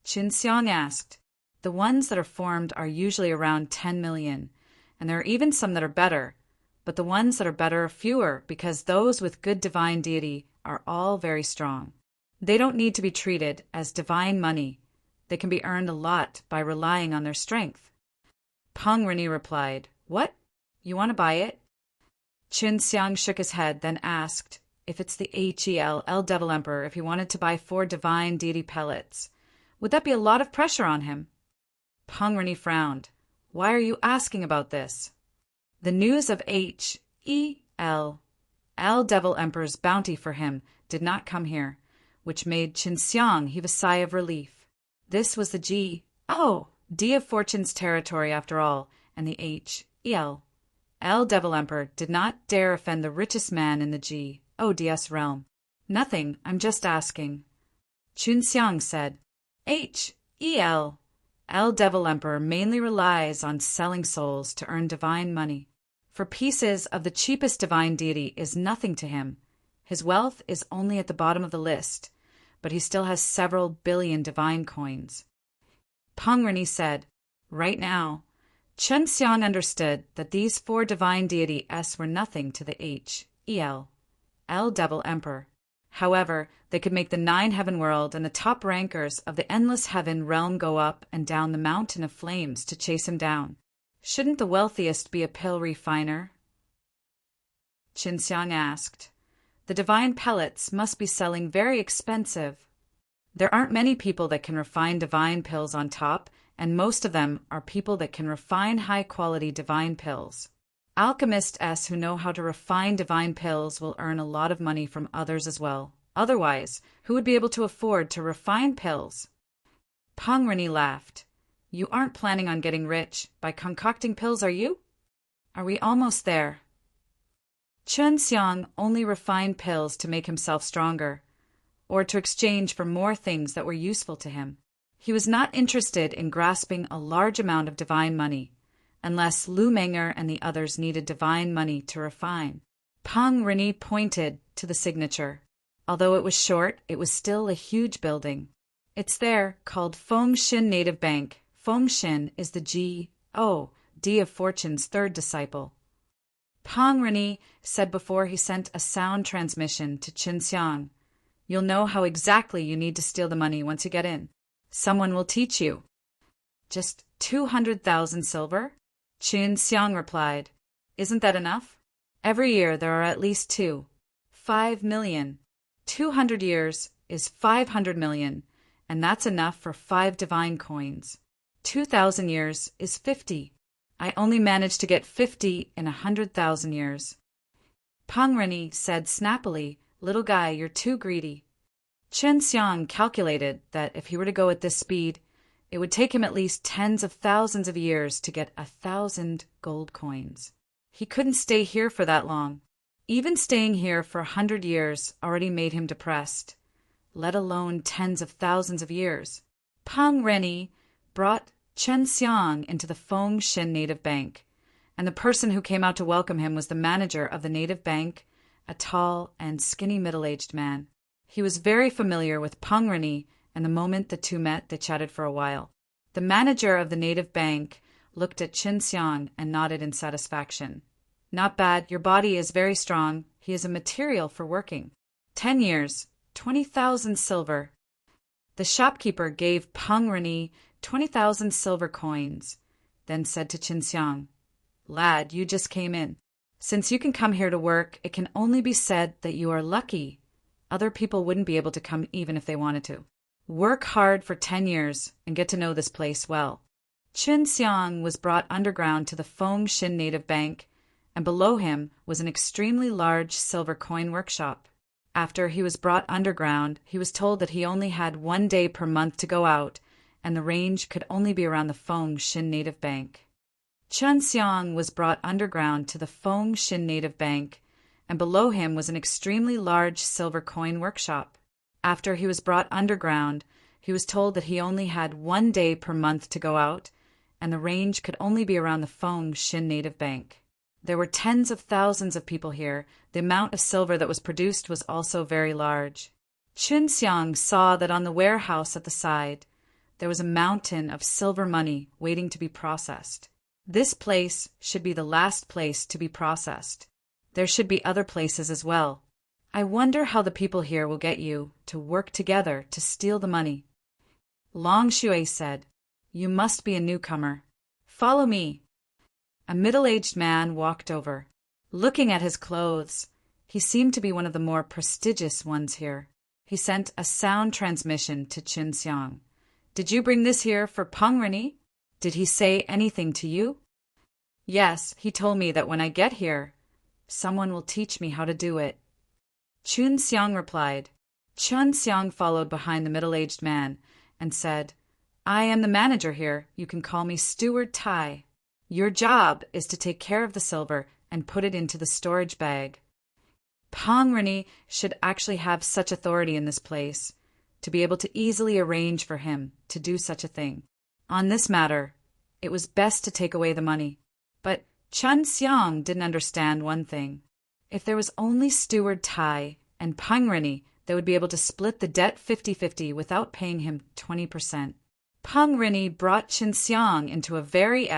Qin Xiang asked. The ones that are formed are usually around 10 million, and there are even some that are better, but the ones that are better are fewer because those with good divine deity are all very strong. They don't need to be treated as divine money. They can be earned a lot by relying on their strength. Peng Reni replied, What? You want to buy it? Qin Xiang shook his head, then asked if it's the HEL Devil Emperor if he wanted to buy 4 divine deity pellets. Would that be a lot of pressure on him? Peng Reni frowned. Why are you asking about this? The news of HEL Devil Emperor's bounty for him did not come here, which made Qin Xiang heave a sigh of relief. This was the D of Fortune's territory after all, and the HEL Devil Emperor did not dare offend the richest man in the DS realm. Nothing, I'm just asking. Qin Xiang said, HEL Devil Emperor mainly relies on selling souls to earn divine money. For pieces of the cheapest divine deity is nothing to him. His wealth is only at the bottom of the list, but he still has several billion divine coins. Peng Reni said, Right now, Qin Xiang understood that these 4 divine deities were nothing to the HEL Devil Emperor. However, they could make the 9 heaven world and the top rankers of the endless heaven realm go up and down the mountain of flames to chase him down. Shouldn't the wealthiest be a pill refiner? Qin Xiang asked. The divine pellets must be selling very expensive. There aren't many people that can refine divine pills on top, and most of them are people that can refine high-quality divine pills. Alchemists who know how to refine divine pills will earn a lot of money from others as well. Otherwise, who would be able to afford to refine pills? Peng Reni laughed. You aren't planning on getting rich by concocting pills, are you? Are we almost there? Qin Xiang only refined pills to make himself stronger, or to exchange for more things that were useful to him. He was not interested in grasping a large amount of divine money, unless Lu Menger and the others needed divine money to refine. Peng Reni pointed to the signature. Although it was short, it was still a huge building. It's there, called Fengshin Native Bank. Fengshin is the D of Fortune's 3rd disciple. Peng Reni said before he sent a sound transmission to Qin Xiang. You'll know how exactly you need to steal the money once you get in. Someone will teach you. Just 200,000 silver? Qin Xiang replied. Isn't that enough? Every year there are at least 5 million. 200 years is 500 million, and that's enough for 5 divine coins. 2,000 years is 50. I only managed to get 50 in 100,000 years. Peng Reni said snappily, Little guy, you're too greedy. Qin Xiang calculated that if he were to go at this speed, it would take him at least tens of thousands of years to get 1,000 gold coins. He couldn't stay here for that long. Even staying here for 100 years already made him depressed, let alone tens of thousands of years. Peng Reni brought Qin Xiang into the Fengshin Native Bank, and the person who came out to welcome him was the manager of the native bank, a tall and skinny middle-aged man. He was very familiar with Peng Reni, and the moment the two met, they chatted for a while. The manager of the native bank looked at Qin Xiang and nodded in satisfaction. Not bad, your body is very strong. He is a material for working. 10 years, 20,000 silver. The shopkeeper gave Peng Reni 20,000 silver coins, then said to Qin Xiang, Lad, you just came in. Since you can come here to work, it can only be said that you are lucky. Other people wouldn't be able to come even if they wanted to. Work hard for 10 years and get to know this place well. Qin Xiang was brought underground to the Fengshin Native Bank, and below him was an extremely large silver coin workshop. After he was brought underground, he was told that he only had 1 day per month to go out, and the range could only be around the Feng Shin Native Bank. Chen Xiang was brought underground to the Feng Shin Native Bank, and below him was an extremely large silver coin workshop. After he was brought underground, he was told that he only had 1 day per month to go out, and the range could only be around the Feng Shin Native Bank. There were tens of thousands of people here. The amount of silver that was produced was also very large. Chen Xiang saw that on the warehouse at the side, there was a mountain of silver money waiting to be processed. This place should be the last place to be processed. There should be other places as well. I wonder how the people here will get you to work together to steal the money. Long Shui said, "You must be a newcomer. Follow me." A middle-aged man walked over. Looking at his clothes, he seemed to be one of the more prestigious ones here. He sent a sound transmission to Chen Xiang. "Did you bring this here for Peng Rini? Did he say anything to you?" "Yes, he told me that when I get here, someone will teach me how to do it." Chen Xiang replied. Chen Xiang followed behind the middle-aged man and said, "I am the manager here. You can call me Steward Tai. Your job is to take care of the silver and put it into the storage bag." Peng Rini should actually have such authority in this place, to be able to easily arrange for him to do such a thing. On this matter, it was best to take away the money. But Chen Xiang didn't understand one thing. If there was only Steward Tai and Peng Rini, they would be able to split the debt 50-50 without paying him 20%. Peng Rini brought Chen Xiang into a very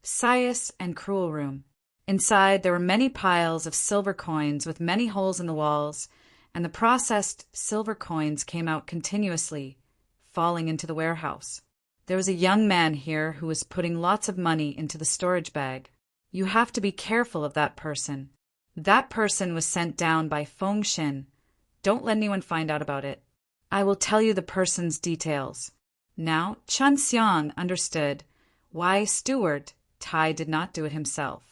scious and cruel room. Inside there were many piles of silver coins with many holes in the walls, and the processed silver coins came out continuously, falling into the warehouse. There was a young man here who was putting lots of money into the storage bag. You have to be careful of that person. That person was sent down by Feng Shin. Don't let anyone find out about it. I will tell you the person's details. Now, Chen Xiang understood why Steward Tai did not do it himself.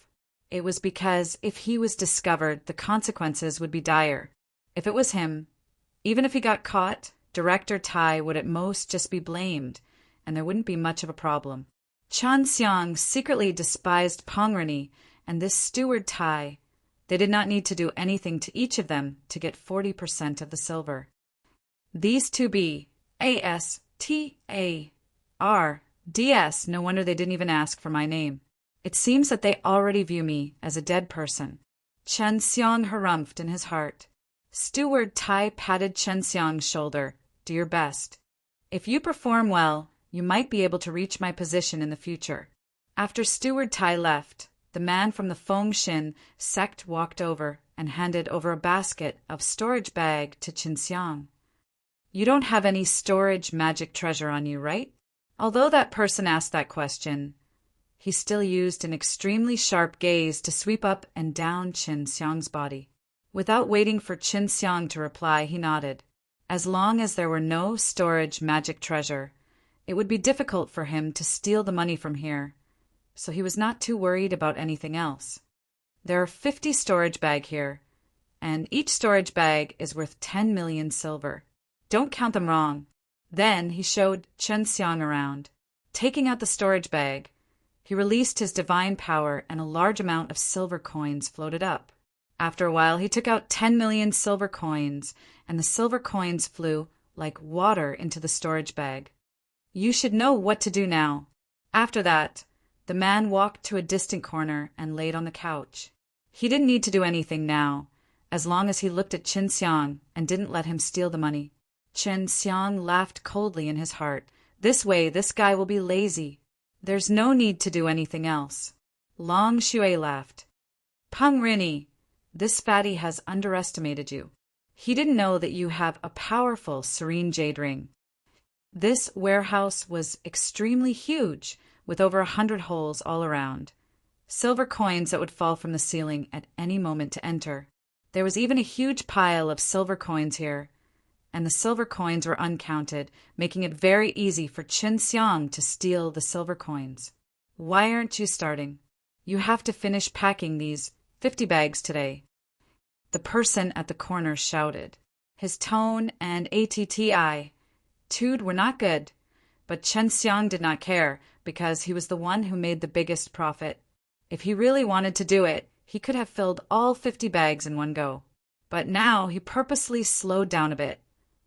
It was because if he was discovered, the consequences would be dire. If it was him, even if he got caught, Director Tai would at most just be blamed, and there wouldn't be much of a problem. Chen Xiang secretly despised Peng Rini and this Steward Tai. They did not need to do anything to each of them to get 40% of the silver. These two BASTARDS, no wonder they didn't even ask for my name. It seems that they already view me as a dead person. Chen Xiang harumphed in his heart. Steward Tai patted Chen Xiang's shoulder. "Do your best. If you perform well, you might be able to reach my position in the future." After Steward Tai left, the man from the Feng Shin sect walked over and handed over a basket of storage bag to Chen Xiang. "You don't have any storage magic treasure on you, right?" Although that person asked that question, he still used an extremely sharp gaze to sweep up and down Chen Xiang's body. Without waiting for Chen Xiang to reply, he nodded. As long as there were no storage magic treasure, it would be difficult for him to steal the money from here, so he was not too worried about anything else. There are 50 storage bags here, and each storage bag is worth 10 million silver. Don't count them wrong. Then he showed Chen Xiang around. Taking out the storage bag, he released his divine power and a large amount of silver coins floated up. After a while, he took out 10 million silver coins, and the silver coins flew like water into the storage bag. You should know what to do now. After that, the man walked to a distant corner and laid on the couch. He didn't need to do anything now, as long as he looked at Chen Xiang and didn't let him steal the money. Chen Xiang laughed coldly in his heart. This way, this guy will be lazy. There's no need to do anything else. Long Shui laughed. Peng Rini, this fatty has underestimated you. He didn't know that you have a powerful serene jade ring. This warehouse was extremely huge, with over 100 holes all around. Silver coins that would fall from the ceiling at any moment to enter. There was even a huge pile of silver coins here, and the silver coins were uncounted, making it very easy for Chen Xiang to steal the silver coins. Why aren't you starting? You have to finish packing these 50 bags today. The person at the corner shouted. His tone and ATTI Two were not good, but Chen Xiang did not care because he was the one who made the biggest profit. If he really wanted to do it, he could have filled all 50 bags in one go. But now he purposely slowed down a bit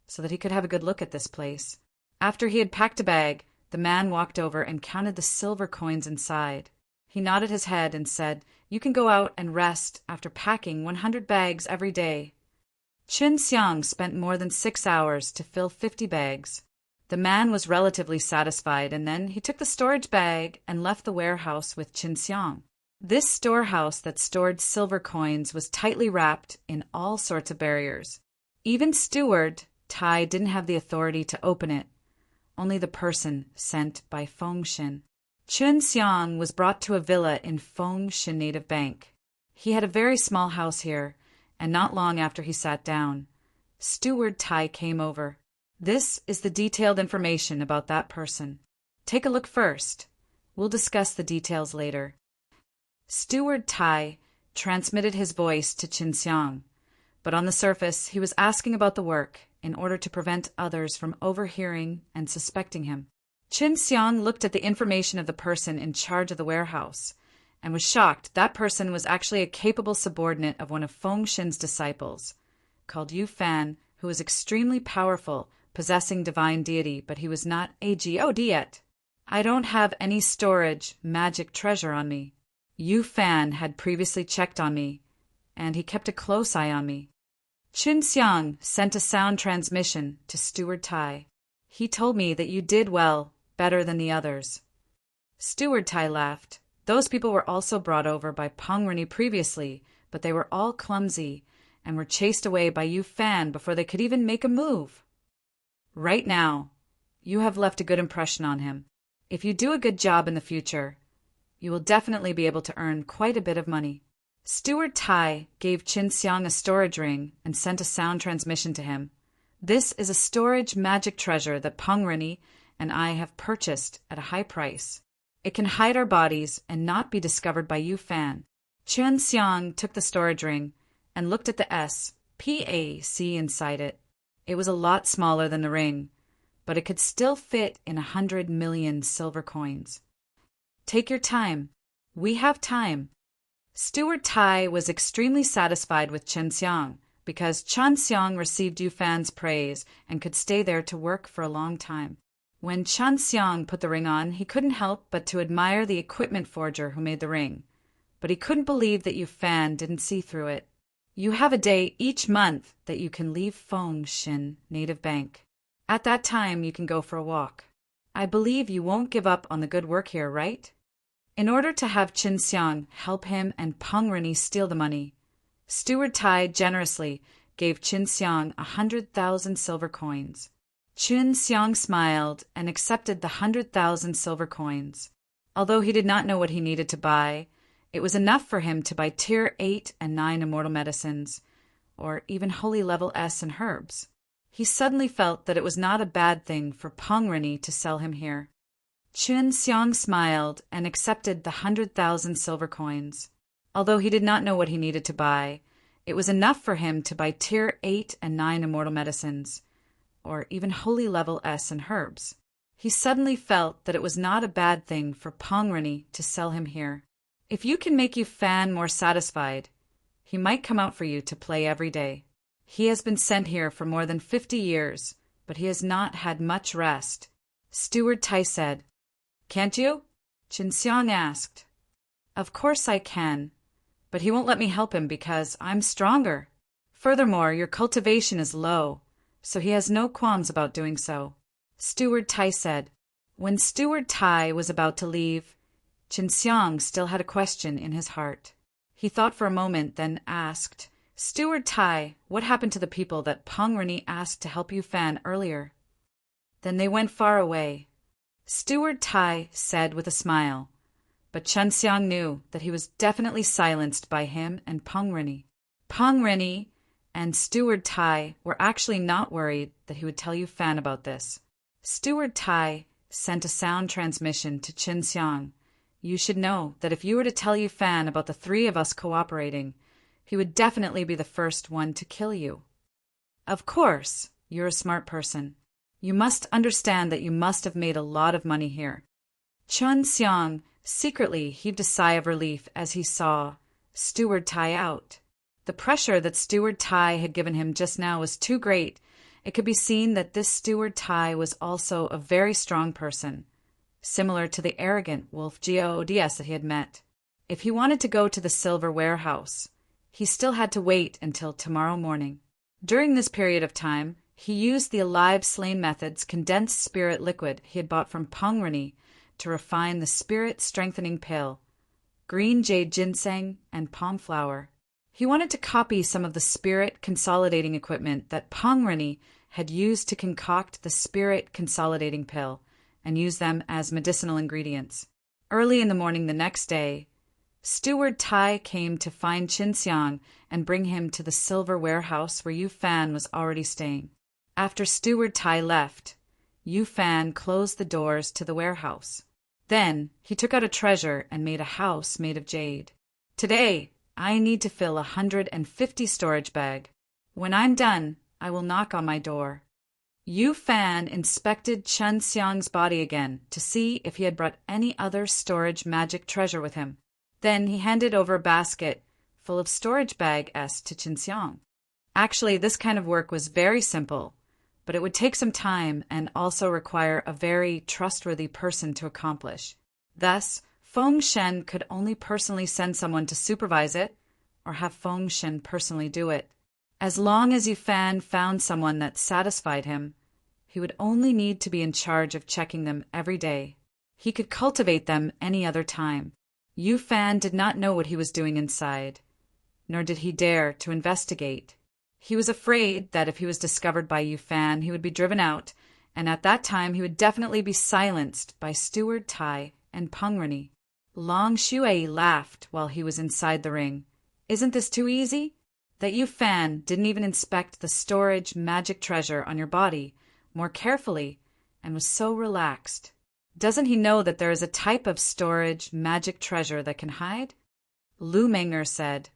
so that he could have a good look at this place. After he had packed a bag, the man walked over and counted the silver coins inside. He nodded his head and said, "You can go out and rest after packing 100 bags every day." Chen Xiang spent more than 6 hours to fill 50 bags. The man was relatively satisfied, and then he took the storage bag and left the warehouse with Chen Xiang. This storehouse that stored silver coins was tightly wrapped in all sorts of barriers. Even steward Tai didn't have the authority to open it, only the person sent by Fengshen. Chen Xiang was brought to a villa in Fengshen Native Bank. He had a very small house here, and not long after he sat down, Steward Tai came over. This is the detailed information about that person. Take a look first. We'll discuss the details later. Steward Tai transmitted his voice to Chen Xiang, but on the surface he was asking about the work in order to prevent others from overhearing and suspecting him. Chen Xiang looked at the information of the person in charge of the warehouse and was shocked. That person was actually a capable subordinate of one of Fengshen's disciples, called Yu Fan, who was extremely powerful, possessing divine deity, but he was not a god yet. "I don't have any storage magic treasure on me." Yu Fan had previously checked on me, and he kept a close eye on me. Chen Xiang sent a sound transmission to Steward Tai. "He told me that you did well, better than the others." Steward Tai laughed. Those people were also brought over by Peng Rini previously, but they were all clumsy and were chased away by Yu Fan before they could even make a move. Right now, you have left a good impression on him. If you do a good job in the future, you will definitely be able to earn quite a bit of money. Steward Tai gave Chen Xiang a storage ring and sent a sound transmission to him. "This is a storage magic treasure that Peng Rini and I have purchased at a high price. It can hide our bodies and not be discovered by Yu Fan." Chen Xiang took the storage ring and looked at the SPAC inside it. It was a lot smaller than the ring, but it could still fit in 100 million silver coins. "Take your time. We have time." Steward Tai was extremely satisfied with Chen Xiang because Chen Xiang received Yu Fan's praise and could stay there to work for a long time. When Chen Xiang put the ring on, he couldn't help but to admire the equipment forger who made the ring, but he couldn't believe that Yu Fan didn't see through it. "You have a day each month that you can leave Fengshen Native Bank. At that time, you can go for a walk. I believe you won't give up on the good work here, right?" In order to have Chen Xiang help him and Peng Rini steal the money, Steward Tai generously gave Chen Xiang 100,000 silver coins. Chen Xiang smiled and accepted the 100,000 silver coins. Although he did not know what he needed to buy, it was enough for him to buy Tier 8 and 9 immortal medicines, or even Holy Level S and herbs. He suddenly felt that it was not a bad thing for Peng Rini to sell him here. Chen Xiang smiled and accepted the 100,000 silver coins. Although he did not know what he needed to buy, it was enough for him to buy Tier 8 and 9 immortal medicines, or even Holy Level S and herbs. He suddenly felt that it was not a bad thing for Peng Rini to sell him here. If you can make Yu Fan more satisfied, he might come out for you to play every day. He has been sent here for more than 50 years, but he has not had much rest. Steward Tai said. "Can't you?" Chen Xiang asked. "Of course I can, but he won't let me help him because I'm stronger. Furthermore, your cultivation is low, so he has no qualms about doing so." Steward Tai said. When Steward Tai was about to leave, Chen Xiang still had a question in his heart. He thought for a moment, then asked, "Steward Tai, what happened to the people that Peng Rini asked to help Yu Fan earlier?" "Then they went far away," Steward Tai said with a smile, but Chen Xiang knew that he was definitely silenced by him and Peng Rini. Peng Rini and Steward Tai were actually not worried that he would tell Yu Fan about this. Steward Tai sent a sound transmission to Chen Xiang. "You should know that if you were to tell Yu Fan about the three of us cooperating, he would definitely be the first one to kill you." "Of course, you're a smart person." You must understand that you must have made a lot of money here." Chun Xiang secretly heaved a sigh of relief as he saw Steward Tai out. The pressure that Steward Tai had given him just now was too great. It could be seen that this Steward Tai was also a very strong person, similar to the arrogant Wolf Gods that he had met. If he wanted to go to the silver warehouse, he still had to wait until tomorrow morning. During this period of time, he used the alive slain method's condensed spirit liquid he had bought from Pongrani to refine the spirit strengthening pill, green jade ginseng, and palm flower. He wanted to copy some of the spirit consolidating equipment that Pongrani had used to concoct the spirit consolidating pill and use them as medicinal ingredients. Early in the morning the next day, Steward Tai came to find Qin Xiang and bring him to the silver warehouse where Yu Fan was already staying. After Steward Tai left, Yu Fan closed the doors to the warehouse. Then he took out a treasure and made a house made of jade. "Today, I need to fill 150 storage bag. When I'm done, I will knock on my door." Yu Fan inspected Chun Xiang's body again to see if he had brought any other storage magic treasure with him. Then he handed over a basket full of storage bag-s to Qin Xiang. Actually, this kind of work was very simple, but it would take some time and also require a very trustworthy person to accomplish. Thus, Feng Shen could only personally send someone to supervise it, or have Feng Shen personally do it. As long as Yu Fan found someone that satisfied him, he would only need to be in charge of checking them every day. He could cultivate them any other time. Yu Fan did not know what he was doing inside, nor did he dare to investigate. He was afraid that if he was discovered by Yu Fan, he would be driven out, and at that time he would definitely be silenced by Steward Tai and Pongrani. Long Shui laughed while he was inside the ring. "Isn't this too easy? That Yu Fan didn't even inspect the storage magic treasure on your body more carefully and was so relaxed. Doesn't he know that there is a type of storage magic treasure that can hide?" Lu Menger said,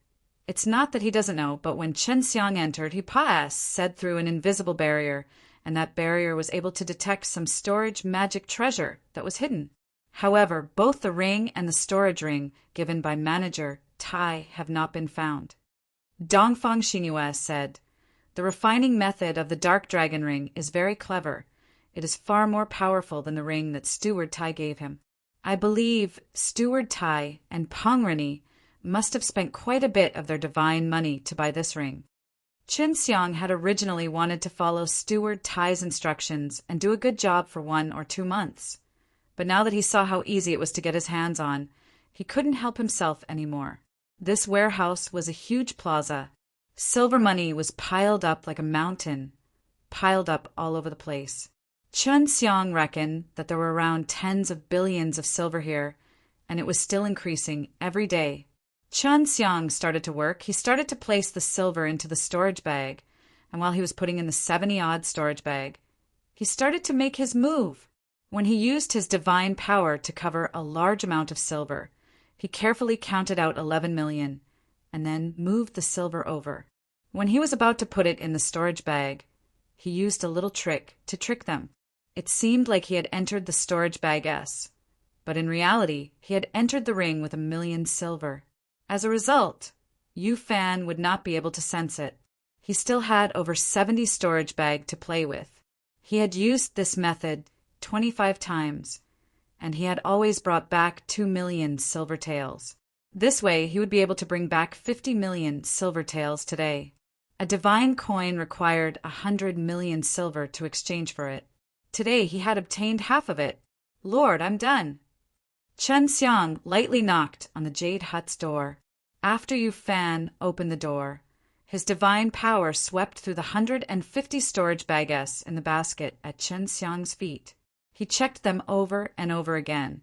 "It's not that he doesn't know, but when Chen Xiang entered, he said through an invisible barrier, and that barrier was able to detect some storage magic treasure that was hidden. However, both the ring and the storage ring given by manager Tai have not been found." Dongfang Xinhua said, "The refining method of the Dark Dragon Ring is very clever. It is far more powerful than the ring that Steward Tai gave him. I believe Steward Tai and Pongrani must have spent quite a bit of their divine money to buy this ring." Qin Xiang had originally wanted to follow Steward Tai's instructions and do a good job for 1 or 2 months. But now that he saw how easy it was to get his hands on, he couldn't help himself anymore. This warehouse was a huge plaza. Silver money was piled up like a mountain, piled up all over the place. Chun Xiang reckoned that there were around tens of billions of silver here, and it was still increasing every day. Chun Xiang started to work. He started to place the silver into the storage bag, and while he was putting in the 70-odd storage bag, he started to make his move. When he used his divine power to cover a large amount of silver, he carefully counted out 11 million, and then moved the silver over. When he was about to put it in the storage bag, he used a little trick to trick them. It seemed like he had entered the storage bag-s, but in reality, he had entered the ring with 1 million silver. As a result, Yu Fan would not be able to sense it. He still had over 70 storage bag to play with. He had used this method 25 times, and he had always brought back 2 million silver taels. This way, he would be able to bring back 50 million silver taels today. A divine coin required 100 million silver to exchange for it. Today, he had obtained half of it. "Lord, I'm done." Chen Xiang lightly knocked on the jade hut's door. After Yu Fan opened the door, his divine power swept through the 150 storage bag-s in the basket at Chen Xiang's feet. He checked them over and over again,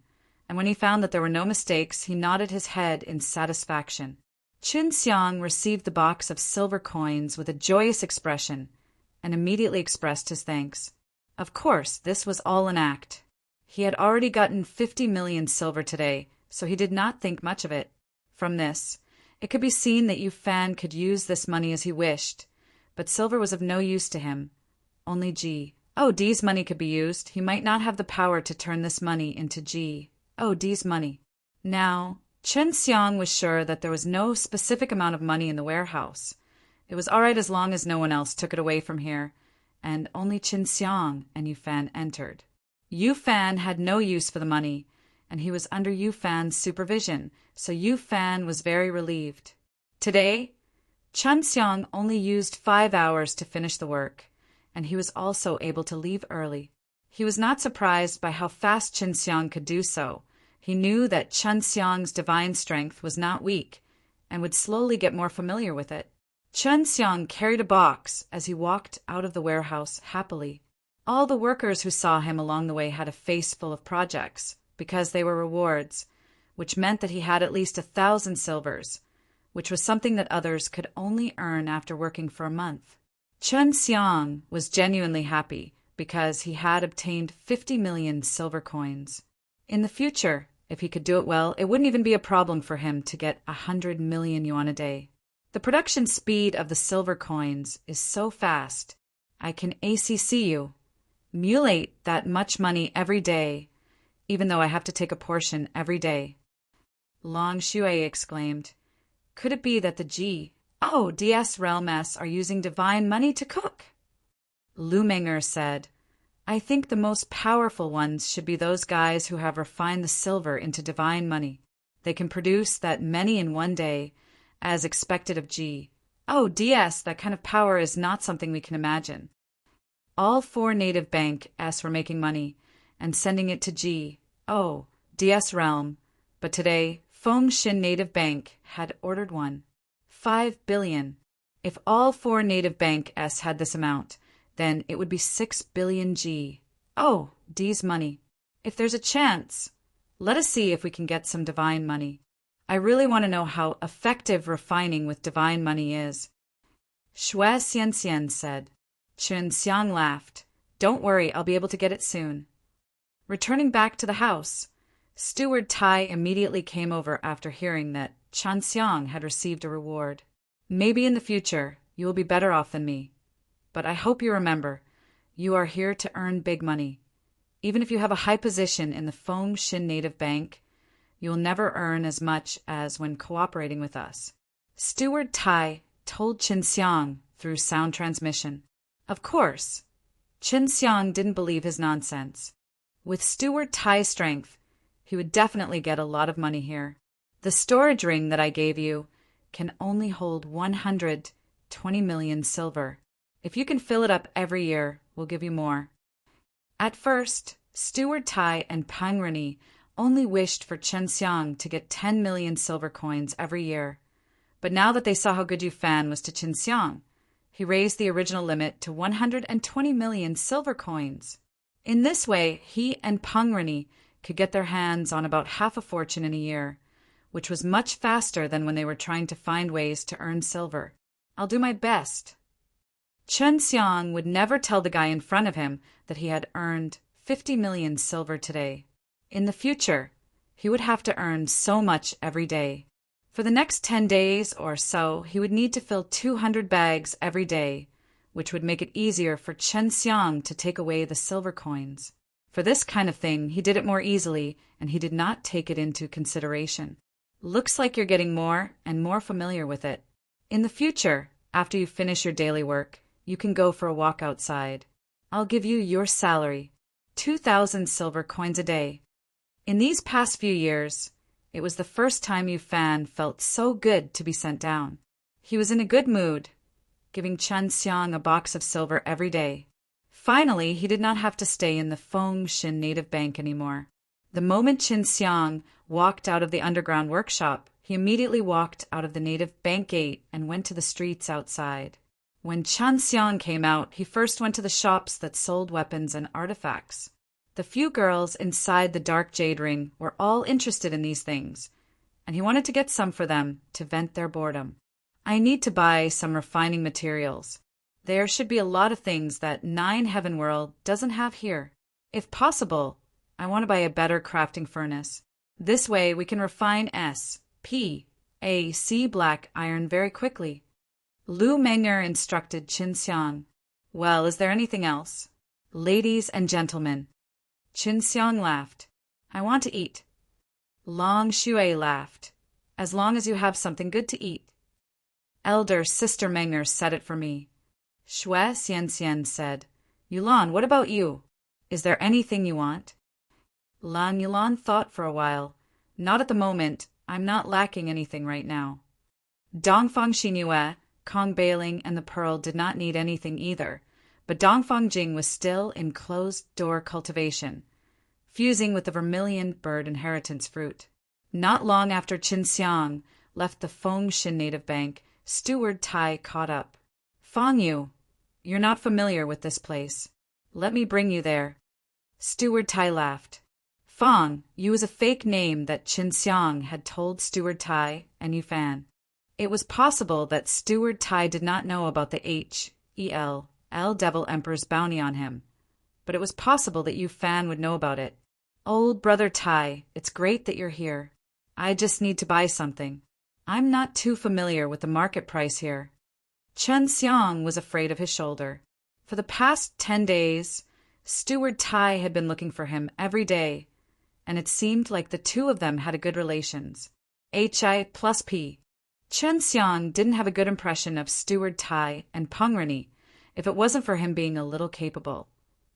and when he found that there were no mistakes, he nodded his head in satisfaction. Qin Xiang received the box of silver coins with a joyous expression and immediately expressed his thanks. Of course, this was all an act. He had already gotten 50 million silver today, so he did not think much of it. From this, it could be seen that Yu Fan could use this money as he wished, but silver was of no use to him. Only Ji Oh, D's money could be used. He might not have the power to turn this money into G. Oh, D's money. Now, Chen Xiang was sure that there was no specific amount of money in the warehouse. It was all right as long as no one else took it away from here, and only Chen Xiang and Yu Fan entered. Yu Fan had no use for the money, and he was under Yu Fan's supervision, so Yu Fan was very relieved. Today, Chen Xiang only used 5 hours to finish the work, and he was also able to leave early. He was not surprised by how fast Chen Xiang could do so. He knew that Chen Xiang's divine strength was not weak, and would slowly get more familiar with it. Chen Xiang carried a box as he walked out of the warehouse happily. All the workers who saw him along the way had a face full of projects, because they were rewards, which meant that he had at least 1,000 silvers, which was something that others could only earn after working for a month. Chen Xiang was genuinely happy because he had obtained 50 million silver coins. In the future, if he could do it well, it wouldn't even be a problem for him to get 100 million yuan a day. The production speed of the silver coins is so fast, I can ACC you, emulate that much money every day, even though I have to take a portion every day. Long Shui exclaimed, could it be that the DS Realm S are using divine money to cook? Lu Menger said, I think the most powerful ones should be those guys who have refined the silver into divine money. They can produce that many in one day, as expected of DS, that kind of power is not something we can imagine. All 4 native bank S were making money and sending it to DS Realm, but today Feng Xin Native Bank had ordered 5 billion. If all 4 native bank S had this amount, then it would be 6 billion D's money. If there's a chance, let us see if we can get some divine money. I really want to know how effective refining with divine money is. Xue Xianxian said. Chen Xiang laughed. Don't worry, I'll be able to get it soon. Returning back to the house, Steward Tai immediately came over after hearing that Chen Xiang had received a reward. Maybe in the future you will be better off than me. But I hope you remember, you are here to earn big money. Even if you have a high position in the Feng Xin Native Bank, you will never earn as much as when cooperating with us. Steward Tai told Chen Xiang through sound transmission. Of course, Chen Xiang didn't believe his nonsense. With Steward Tai's strength, he would definitely get a lot of money here. The storage ring that I gave you can only hold 120 million silver. If you can fill it up every year, we'll give you more. At first, Steward Tai and Pang Rini only wished for Chen Xiang to get 10 million silver coins every year. But now that they saw how good Yu Fan was to Chen Xiang, he raised the original limit to 120 million silver coins. In this way, he and Pang Rini could get their hands on about half a fortune in a year, which was much faster than when they were trying to find ways to earn silver. I'll do my best. Chen Xiang would never tell the guy in front of him that he had earned 50 million silver today. In the future, he would have to earn so much every day. For the next 10 days or so, he would need to fill 200 bags every day, which would make it easier for Chen Xiang to take away the silver coins. For this kind of thing, he did it more easily, and he did not take it into consideration. Looks like you're getting more and more familiar with it. In the future, after you finish your daily work, you can go for a walk outside. I'll give you your salary, 2,000 silver coins a day. In these past few years, it was the first time Yu Fan felt so good to be sent down. He was in a good mood, giving Chen Xiang a box of silver every day. Finally, he did not have to stay in the Feng Xin Native Bank anymore. The moment Chen Xiang walked out of the underground workshop, he immediately walked out of the native bank gate and went to the streets outside. When Chen Xiang came out, he first went to the shops that sold weapons and artifacts. The few girls inside the dark jade ring were all interested in these things, and he wanted to get some for them to vent their boredom. I need to buy some refining materials. There should be a lot of things that 9 Heaven World doesn't have here. If possible, I want to buy a better crafting furnace. This way we can refine SPAC black iron very quickly. Lu Menger instructed Chen Xiang. Well, is there anything else? Ladies and gentlemen. Qin Xiang laughed. I want to eat. Long Shui laughed. As long as you have something good to eat. Elder Sister Menger said it for me. Xue Xianxian said, Yulan, what about you? Is there anything you want? Lan Yulan thought for a while. Not at the moment. I'm not lacking anything right now. Dongfang Xinyue, Kong Bailing, and the Pearl did not need anything either, but Dongfang Jing was still in closed-door cultivation, fusing with the vermilion bird inheritance fruit. Not long after Qin Xiang left the Fengshan native bank, Steward Tai caught up. Fang Yu, you're not familiar with this place. Let me bring you there. Steward Tai laughed. Fang Yu was a fake name that Qin Xiang had told Steward Tai and Yufan. It was possible that Steward Tai did not know about the Hel Devil Emperor's bounty on him, but it was possible that Yufan would know about it. Old brother Tai, it's great that you're here. I just need to buy something. I'm not too familiar with the market price here. Chen Xiang was afraid of his shoulder. For the past 10 days, Steward Tai had been looking for him every day, and it seemed like the two of them had a good relations. Hi plus P. Chen Xiang didn't have a good impression of Steward Tai and Peng Rini if it wasn't for him being a little capable.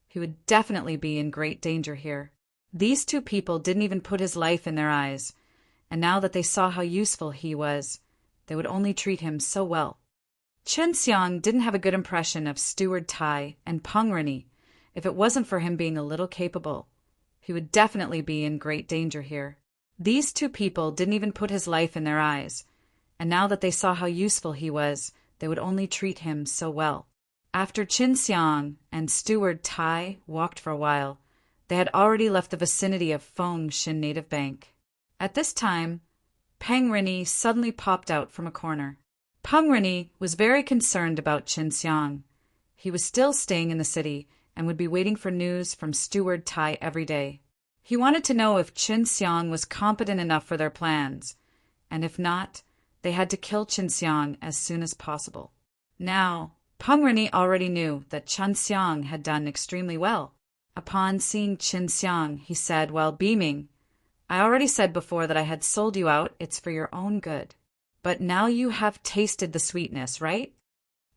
He would definitely be in great danger here. These two people didn't even put his life in their eyes, and now that they saw how useful he was, they would only treat him so well. Chen Xiang didn't have a good impression of Steward Tai and Peng Rini if it wasn't for him being a little capable. He would definitely be in great danger here. These two people didn't even put his life in their eyes, and now that they saw how useful he was, they would only treat him so well. After Qin Xiang and Steward Tai walked for a while, they had already left the vicinity of Fengshan Native Bank. At this time, Peng Rini suddenly popped out from a corner. Peng Rini was very concerned about Qin Xiang. He was still staying in the city and would be waiting for news from Steward Tai every day. He wanted to know if Qin Xiang was competent enough for their plans, and if not, they had to kill Qin Xiang as soon as possible. Now, Peng Rini already knew that Qin Xiang had done extremely well. Upon seeing Qin Xiang, he said while beaming, I already said before that I had sold you out, it's for your own good. But now you have tasted the sweetness, right?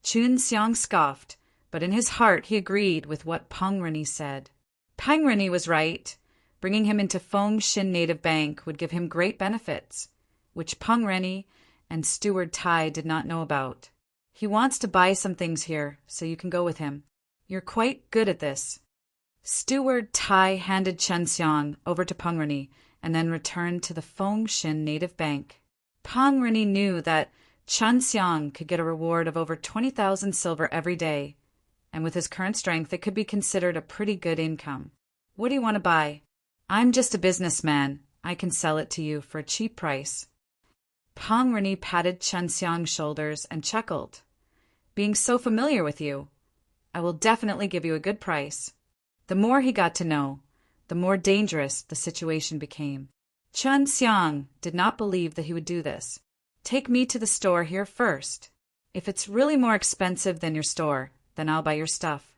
Qin Xiang scoffed, but in his heart he agreed with what Peng Rini said. Peng Rini was right. Bringing him into Fengshan Native Bank would give him great benefits, which Peng Rini and Steward Tai did not know about. He wants to buy some things here, so you can go with him. You're quite good at this. Steward Tai handed Chen Xiang over to Peng Rini and then returned to the Fengshan Native Bank. Peng Rini knew that Chen Xiang could get a reward of over 20,000 silver every day, and with his current strength it could be considered a pretty good income. What do you want to buy? I'm just a businessman. I can sell it to you for a cheap price. Peng Rini patted Chen Xiang's shoulders and chuckled. Being so familiar with you, I will definitely give you a good price. The more he got to know, the more dangerous the situation became. Chen Xiang did not believe that he would do this. Take me to the store here first. If it's really more expensive than your store, then I'll buy your stuff.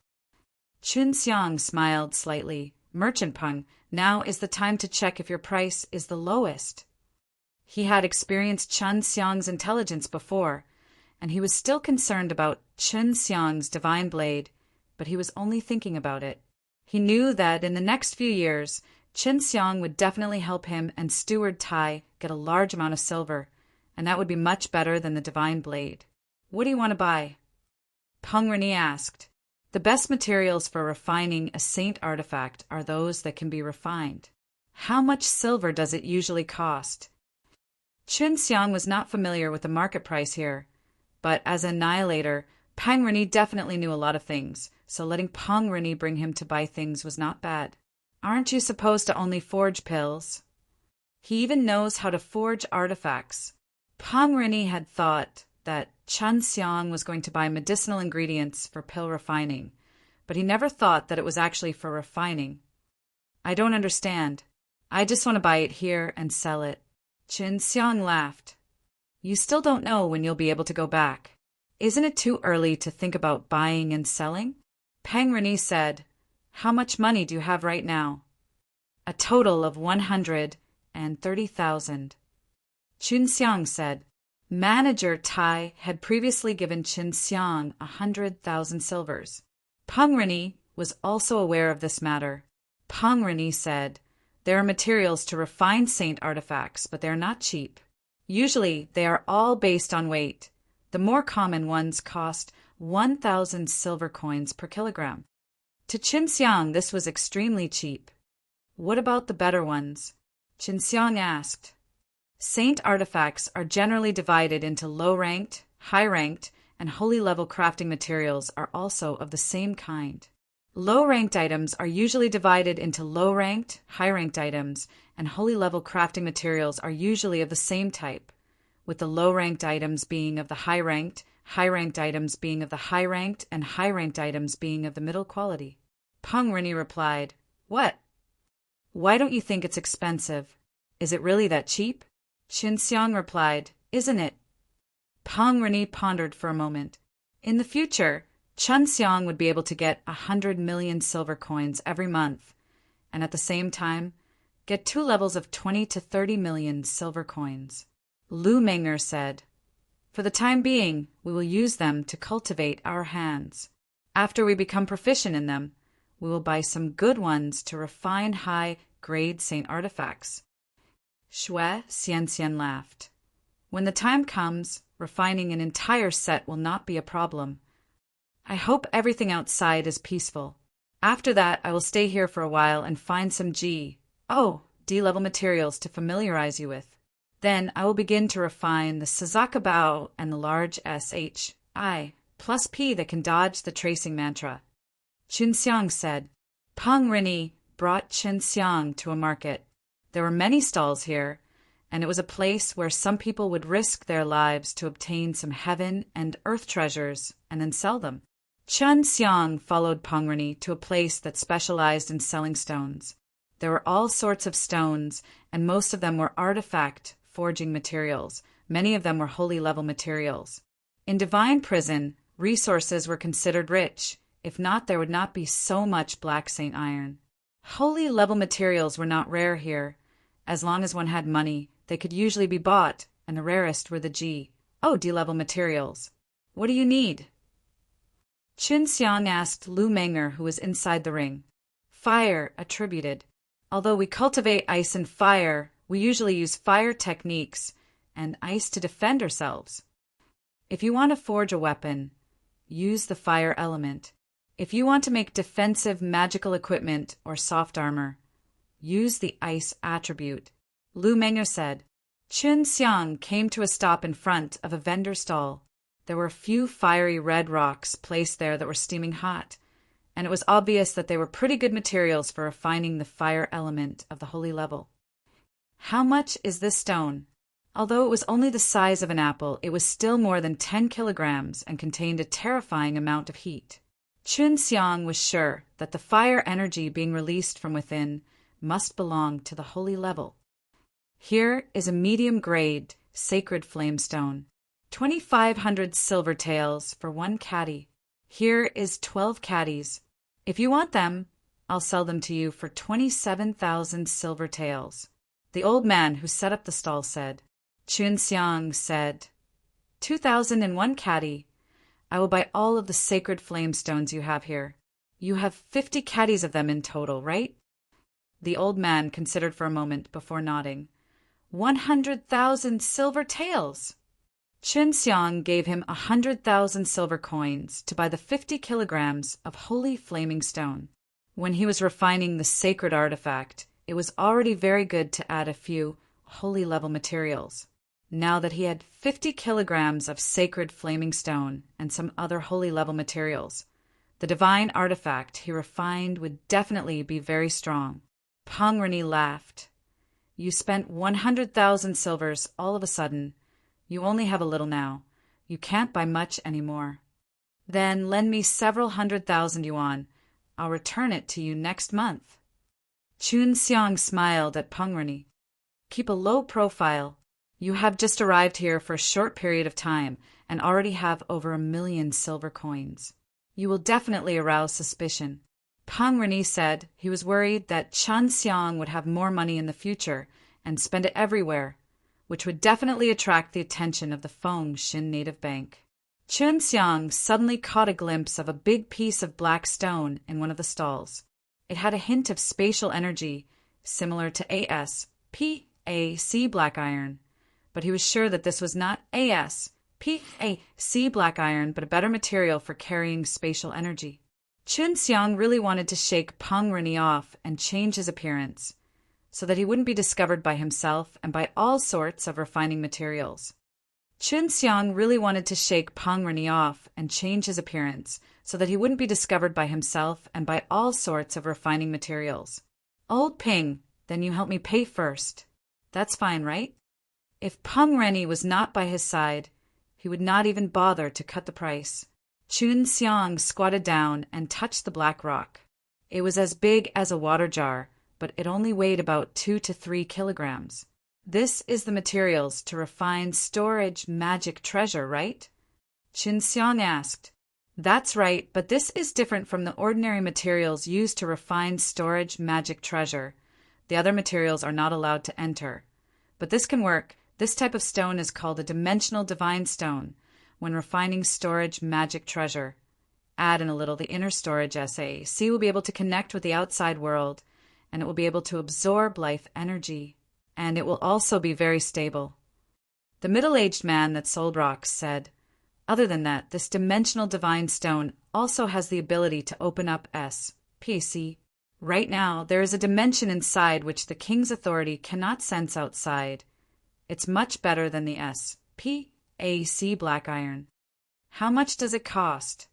Qin Xiang smiled slightly. Merchant Peng, now is the time to check if your price is the lowest. He had experienced Chen Xiang's intelligence before, and he was still concerned about Qin Xiang's divine blade, but he was only thinking about it. He knew that in the next few years, Qin Xiang would definitely help him and Steward Tai get a large amount of silver, and that would be much better than the divine blade. What do you want to buy? Peng Rini asked. The best materials for refining a saint artifact are those that can be refined. How much silver does it usually cost? Qin Xiang was not familiar with the market price here, but as an annihilator, Peng Rini definitely knew a lot of things, so letting Peng Rini bring him to buy things was not bad. Aren't you supposed to only forge pills? He even knows how to forge artifacts. Peng Rini had thought that Chen Xiang was going to buy medicinal ingredients for pill refining, but he never thought that it was actually for refining. I don't understand. I just want to buy it here and sell it. Qin Xiang laughed. You still don't know when you'll be able to go back. Isn't it too early to think about buying and selling? Peng Rini said, How much money do you have right now? A total of 130,000. Chun Xiang said. Manager Tai had previously given Chun Xiang 100,000 silvers. Peng Rini was also aware of this matter. Peng Rini said, there are materials to refine saint artifacts, but they are not cheap. Usually, they are all based on weight. The more common ones cost 1,000 silver coins per kilogram. To Chun Xiang, this was extremely cheap. What about the better ones? Chun Xiang asked. Saint artifacts are generally divided into low-ranked, high-ranked, and holy-level crafting materials are also of the same kind. Low-ranked items are usually divided into low-ranked, high-ranked items, and holy-level crafting materials are usually of the same type, with the low-ranked items being of the high-ranked items being of the high-ranked, and high-ranked items being of the middle quality. Peng Rini replied, What? Why don't you think it's expensive? Is it really that cheap? Chun Xiang replied, Isn't it? Peng Rini pondered for a moment. In the future, Chun Xiang would be able to get 100 million silver coins every month, and at the same time, get 2 levels of 20 to 30 million silver coins. Lu Menger said, For the time being, we will use them to cultivate our hands. After we become proficient in them, we will buy some good ones to refine high-grade saint artifacts. Shui Xianxian laughed. When the time comes, refining an entire set will not be a problem. I hope everything outside is peaceful. After that, I will stay here for a while and find some D-level materials to familiarize you with. Then I will begin to refine the Sazaka Bao and the large SHI plus P that can dodge the tracing mantra. Chun Xiang said. Peng Rini brought Chun Xiang to a market. There were many stalls here, and it was a place where some people would risk their lives to obtain some heaven and earth treasures and then sell them. Chun Xiang followed Peng Rini to a place that specialized in selling stones. There were all sorts of stones, and most of them were artifact forging materials. Many of them were holy-level materials. In Divine Prison, resources were considered rich. If not, there would not be so much black saint iron. Holy-level materials were not rare here. As long as one had money, they could usually be bought, and the rarest were the D-level materials. What do you need? Chun Xiang asked Lu Menger, who was inside the ring. Fire, attributed. Although we cultivate ice and fire, we usually use fire techniques and ice to defend ourselves. If you want to forge a weapon, use the fire element. If you want to make defensive magical equipment or soft armor, use the ice attribute. Lu Menger said. Chun Xiang came to a stop in front of a vendor stall. There were a few fiery red rocks placed there that were steaming hot, and it was obvious that they were pretty good materials for refining the fire element of the holy level. How much is this stone? Although it was only the size of an apple, it was still more than 10 kilograms and contained a terrifying amount of heat. Chun Xiang was sure that the fire energy being released from within must belong to the holy level. Here is a medium-grade sacred flamestone. 2,500 silver taels for 1 caddy. Here is 12 caddies. If you want them, I'll sell them to you for 27,000 silver taels. The old man who set up the stall said. Chun Xiang said, 2,001 caddy. I will buy all of the sacred flamestones you have here. You have 50 caddies of them in total, right? The old man considered for a moment before nodding. 100,000 silver taels. Chun Xiang gave him 100,000 silver coins to buy the 50 kilograms of holy flaming stone. When he was refining the sacred artifact, it was already very good to add a few holy-level materials. Now that he had 50 kilograms of sacred flaming stone and some other holy-level materials, the divine artifact he refined would definitely be very strong. Peng Rini laughed. You spent 100,000 silvers all of a sudden. You only have a little now. You can't buy much anymore. Then lend me several 100,000 yuan. I'll return it to you next month. Chun Xiang smiled at Peng Rini. Keep a low profile. You have just arrived here for a short period of time and already have over 1 million silver coins. You will definitely arouse suspicion. Peng Reni said he was worried that Chen Xiang would have more money in the future and spend it everywhere, which would definitely attract the attention of the Feng Xin native bank. Chen Xiang suddenly caught a glimpse of a big piece of black stone in one of the stalls. It had a hint of spatial energy, similar to ASPAC black iron, but he was sure that this was not ASPAC black iron, but a better material for carrying spatial energy. Chen Xiang really wanted to shake Peng Reni off and change his appearance, so that he wouldn't be discovered by himself and by all sorts of refining materials. Chen Xiang really wanted to shake Peng Reni off and change his appearance, so that he wouldn't be discovered by himself and by all sorts of refining materials. Old Ping, then you help me pay first. That's fine, right? If Peng Reni was not by his side, he would not even bother to cut the price. Chen Xiang squatted down and touched the black rock. It was as big as a water jar, but it only weighed about 2 to 3 kilograms. This is the materials to refine storage magic treasure, right? Chen Xiang asked. That's right, but this is different from the ordinary materials used to refine storage magic treasure. The other materials are not allowed to enter. But this can work. This type of stone is called a dimensional divine stone when refining storage magic treasure. Add in a little the inner storage SAC will be able to connect with the outside world, and it will be able to absorb life energy, and it will also be very stable. The middle-aged man that sold rocks said, other than that, this dimensional divine stone also has the ability to open up SPC. Right now, there is a dimension inside which the king's authority cannot sense outside. It's much better than the SPAC black iron. How much does it cost?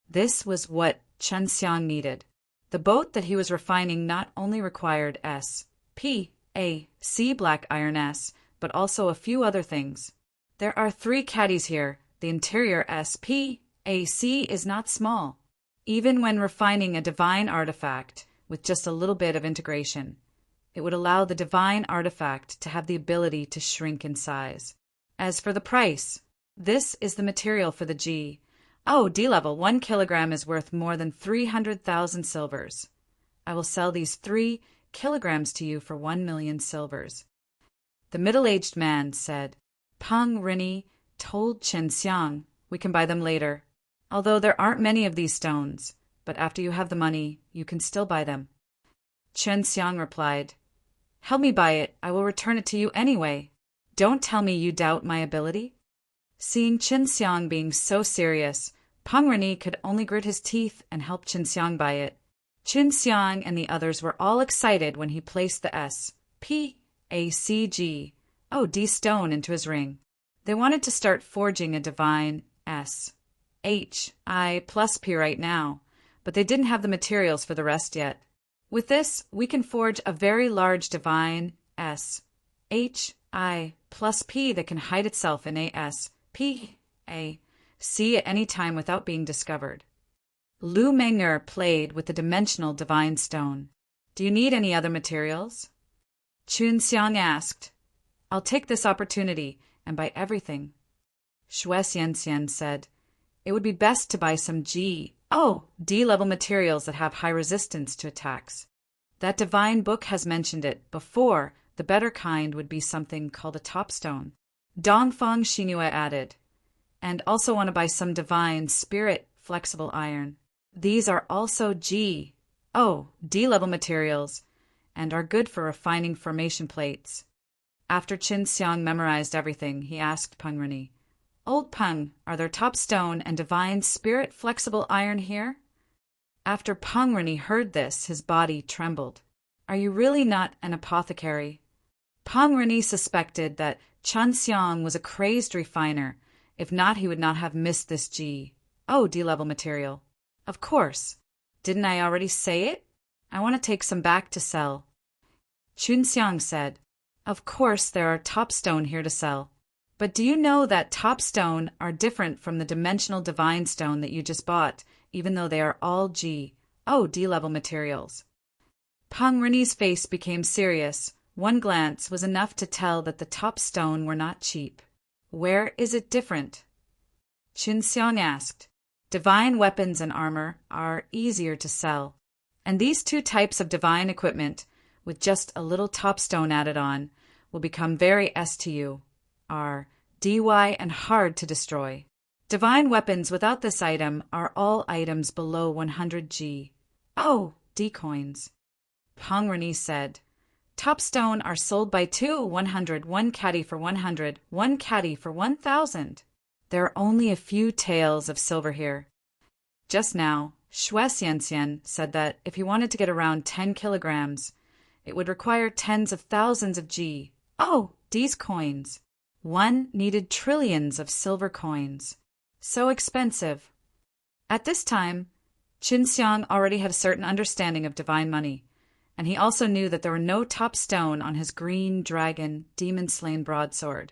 This was what Chen Xiang needed. The boat that he was refining not only required SPAC black iron but also a few other things. There are 3 caddies here. The interior SPAC is not small. Even when refining a divine artifact with just a little bit of integration, it would allow the divine artifact to have the ability to shrink in size. As for the price, this is the material for the D level. 1 kilogram is worth more than 300,000 silvers. I will sell these 3 kilograms to you for 1 million silvers. The middle-aged man said. Peng Reni told Chen Xiang, we can buy them later. Although there aren't many of these stones, but after you have the money, you can still buy them. Chen Xiang replied, help me buy it, I will return it to you anyway. Don't tell me you doubt my ability. Seeing Chen Xiang being so serious, Peng Reni could only grit his teeth and help Chen Xiang buy it. Chen Xiang and the others were all excited when he placed the SPAC stone into his ring. They wanted to start forging a divine SHI plus P right now, but they didn't have the materials for the rest yet. With this, we can forge a very large divine SHI plus P that can hide itself in a SPAC at any time without being discovered. Lu Meng'er played with the dimensional divine stone. Do you need any other materials? Chen Xiang asked. I'll take this opportunity and buy everything. Xue Xianxian said, it would be best to buy some D-level materials that have high resistance to attacks. That divine book has mentioned it before. The better kind would be something called a topstone. Dongfang Xinhua added, and also want to buy some divine spirit flexible iron. These are also D-level materials and are good for refining formation plates. After Chen Xiang memorized everything, he asked Peng Reni, Old Peng, are there topstone and divine spirit flexible iron here? After Peng Reni heard this, his body trembled. Are you really not an apothecary? Peng Reni suspected that Chen Xiang was a crazed refiner. If not, he would not have missed this D-level material. Of course. Didn't I already say it? I want to take some back to sell. Chen Xiang said, of course there are topstone here to sell. But do you know that topstone are different from the dimensional divine stone that you just bought, even though they are all D-level materials? Peng Reni's face became serious. One glance was enough to tell that the topstone were not cheap. Where is it different? Chen Xiang asked. Divine weapons and armor are easier to sell. And these two types of divine equipment, with just a little topstone added on, will become very S to you, are DY and hard to destroy. Divine weapons without this item are all items below 100 G. Oh, D coins. Pongrani said, Topstone are sold by 100, 1 caddy for 100, 1 caddy for 1,000. There are only a few taels of silver here. Just now, Shue Xianxian said that if he wanted to get around 10 kilograms, it would require tens of thousands of G. Oh, D's coins. One needed trillions of silver coins. So expensive. At this time, Qinxiang already had a certain understanding of divine money, and he also knew that there were no top stone on his green dragon demon-slain broadsword.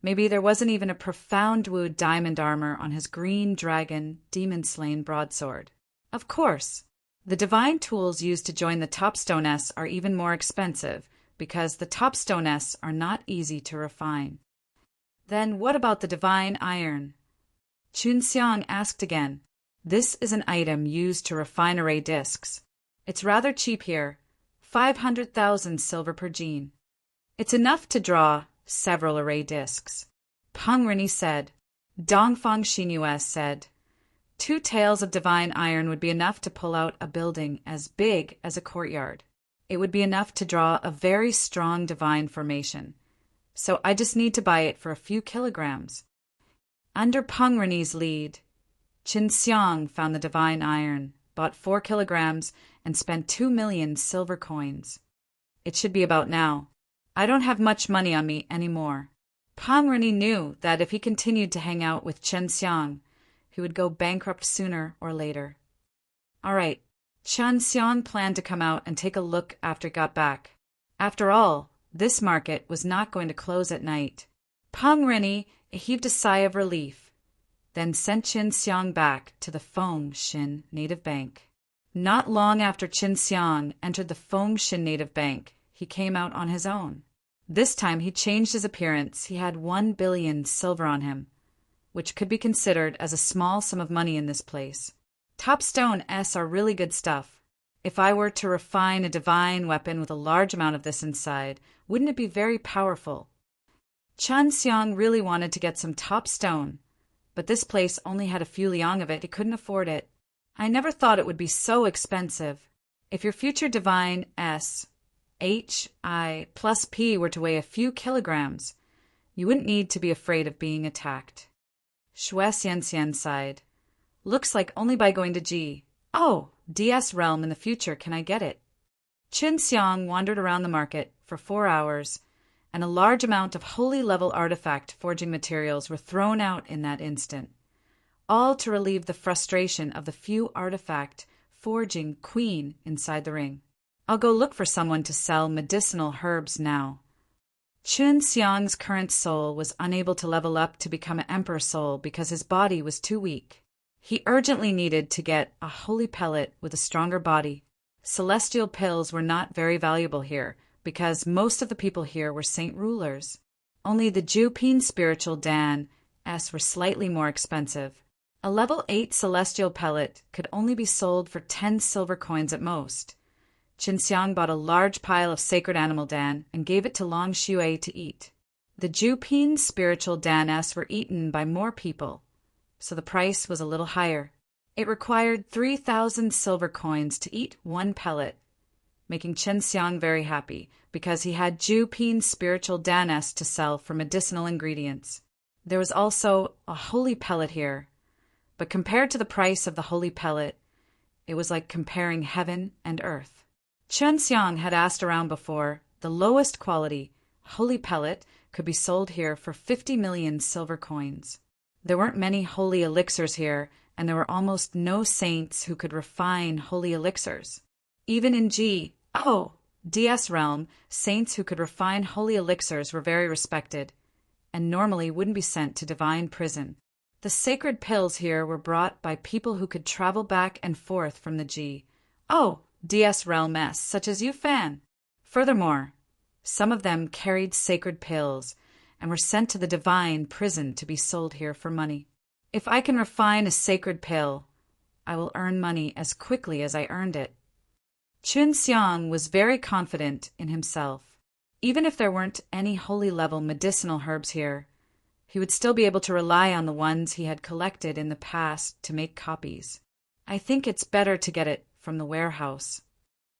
Maybe there wasn't even a profound Wu diamond armor on his green dragon demon-slain broadsword. Of course, the divine tools used to join the topstone S are even more expensive because the topstone S are not easy to refine. Then what about the divine iron? Qinxiang asked again. This is an item used to refine array discs. It's rather cheap here, 500,000 silver per gene. It's enough to draw several array discs. Peng Rini said. Dongfang Xinyue said, 2 taels of divine iron would be enough to pull out a building as big as a courtyard. It would be enough to draw a very strong divine formation. So I just need to buy it for a few kilograms. Under Peng Rini's lead, Qinxiang found the divine iron, bought 4 kilograms, and spent 2 million silver coins. It should be about now. I don't have much money on me anymore. Peng Rini knew that if he continued to hang out with Qinxiang, he would go bankrupt sooner or later. All right, Qinxiang planned to come out and take a look after he got back. After all, this market was not going to close at night. Peng Rini heaved a sigh of relief, then sent Qinxiang back to the Fengshin Native Bank. Not long after Qinxiang entered the Fengshin Native Bank, he came out on his own. This time he changed his appearance. He had 1 billion silver on him, which could be considered as a small sum of money in this place. Topstone S are really good stuff. If I were to refine a divine weapon with a large amount of this inside, wouldn't it be very powerful? Qinxiang really wanted to get some top stone, but this place only had a few liang of it. He couldn't afford it. I never thought it would be so expensive. If your future divine S, H, I plus P were to weigh a few kilograms, you wouldn't need to be afraid of being attacked. Shue Xianxian sighed. Looks like only by going to G. Oh, DS realm in the future can I get it? Qinxiang wandered around the market for 4 hours, and a large amount of holy-level artifact forging materials were thrown out in that instant, all to relieve the frustration of the few artifact forging queen inside the ring. I'll go look for someone to sell medicinal herbs now. Qinxiang's current soul was unable to level up to become an emperor soul because his body was too weak. He urgently needed to get a holy pellet with a stronger body. Celestial pills were not very valuable here, because most of the people here were saint rulers. Only the Jupin spiritual Dan S were slightly more expensive. A level 8 celestial pellet could only be sold for 10 silver coins at most. Qinxiang bought a large pile of sacred animal Dan and gave it to Long Xue to eat. The Jupin spiritual Dan S were eaten by more people, so the price was a little higher. It required 3,000 silver coins to eat 1 pellet, making Qinxiang very happy because he had Jupin spiritual danes to sell for medicinal ingredients. There was also a holy pellet here, but compared to the price of the holy pellet, it was like comparing heaven and earth. Qinxiang had asked around before. The lowest quality holy pellet could be sold here for 50 million silver coins. There weren't many holy elixirs here, and there were almost no saints who could refine holy elixirs. Even in DS realm, saints who could refine holy elixirs were very respected, and normally wouldn't be sent to divine prison. The sacred pills here were brought by people who could travel back and forth from the DS realm S, such as you, Fan. Furthermore, some of them carried sacred pills and were sent to the divine prison to be sold here for money. If I can refine a sacred pill, I will earn money as quickly as I earned it. Chun Xiang was very confident in himself. Even if there weren't any holy-level medicinal herbs here, he would still be able to rely on the ones he had collected in the past to make copies. I think it's better to get it from the warehouse.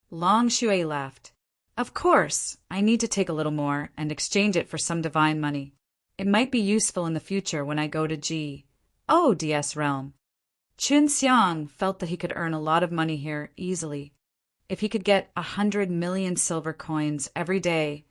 Long Shui laughed. Of course, I need to take a little more and exchange it for some divine money. It might be useful in the future when I go to GODS realm. Chun Xiang felt that he could earn a lot of money here easily. If he could get 100 million silver coins every day,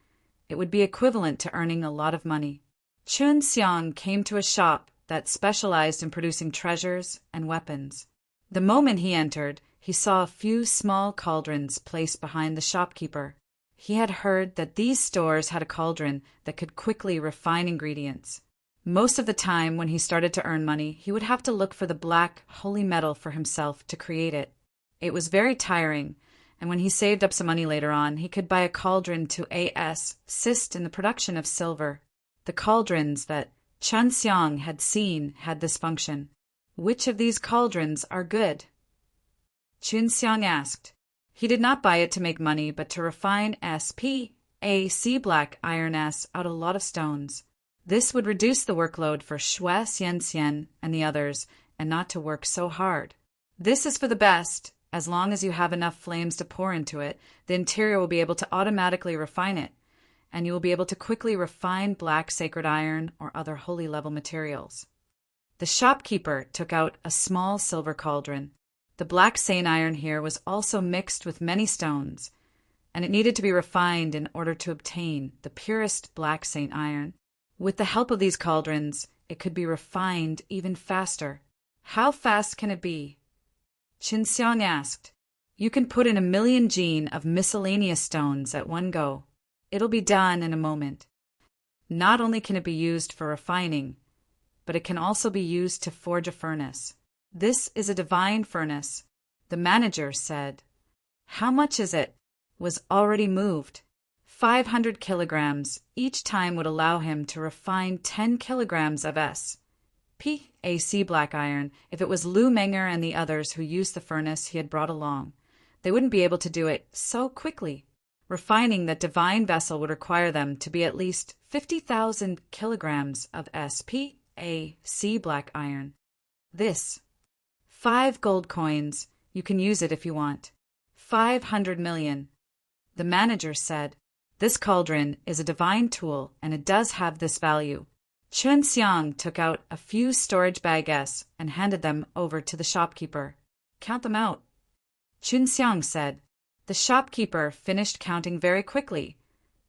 it would be equivalent to earning a lot of money. Chun Xiang came to a shop that specialized in producing treasures and weapons. The moment he entered, he saw a few small cauldrons placed behind the shopkeeper. He had heard that these stores had a cauldron that could quickly refine ingredients. Most of the time when he started to earn money, he would have to look for the black holy metal for himself to create it. It was very tiring, and when he saved up some money later on, he could buy a cauldron to assist in the production of silver. The cauldrons that Chun Xiang had seen had this function. Which of these cauldrons are good? Chun Xiang asked. He did not buy it to make money, but to refine SPAC black iron out a lot of stones. This would reduce the workload for Shui Xian and the others, and not to work so hard. This is for the best. As long as you have enough flames to pour into it, the interior will be able to automatically refine it, and you will be able to quickly refine black sacred iron or other holy level materials. The shopkeeper took out a small silver cauldron. The black saint iron here was also mixed with many stones, and it needed to be refined in order to obtain the purest black saint iron. With the help of these cauldrons, it could be refined even faster. How fast can it be? Chun Xiang asked. You can put in 1,000,000 gene of miscellaneous stones at one go. It'll be done in a moment. Not only can it be used for refining, but it can also be used to forge a furnace. This is a divine furnace. The manager said. How much is it? Was already moved. 500 kilograms. Each time would allow him to refine 10 kilograms of SPAC black iron. If it was Lu Menger and the others who used the furnace he had brought along, they wouldn't be able to do it so quickly. Refining that divine vessel would require them to be at least 50,000 kilograms of SPAC black iron. This. 5 gold coins. You can use it if you want. 500 million. The manager said, This cauldron is a divine tool, and it does have this value. Chun Xiang took out a few storage bags and handed them over to the shopkeeper. Count them out. Chun Xiang said. The shopkeeper finished counting very quickly.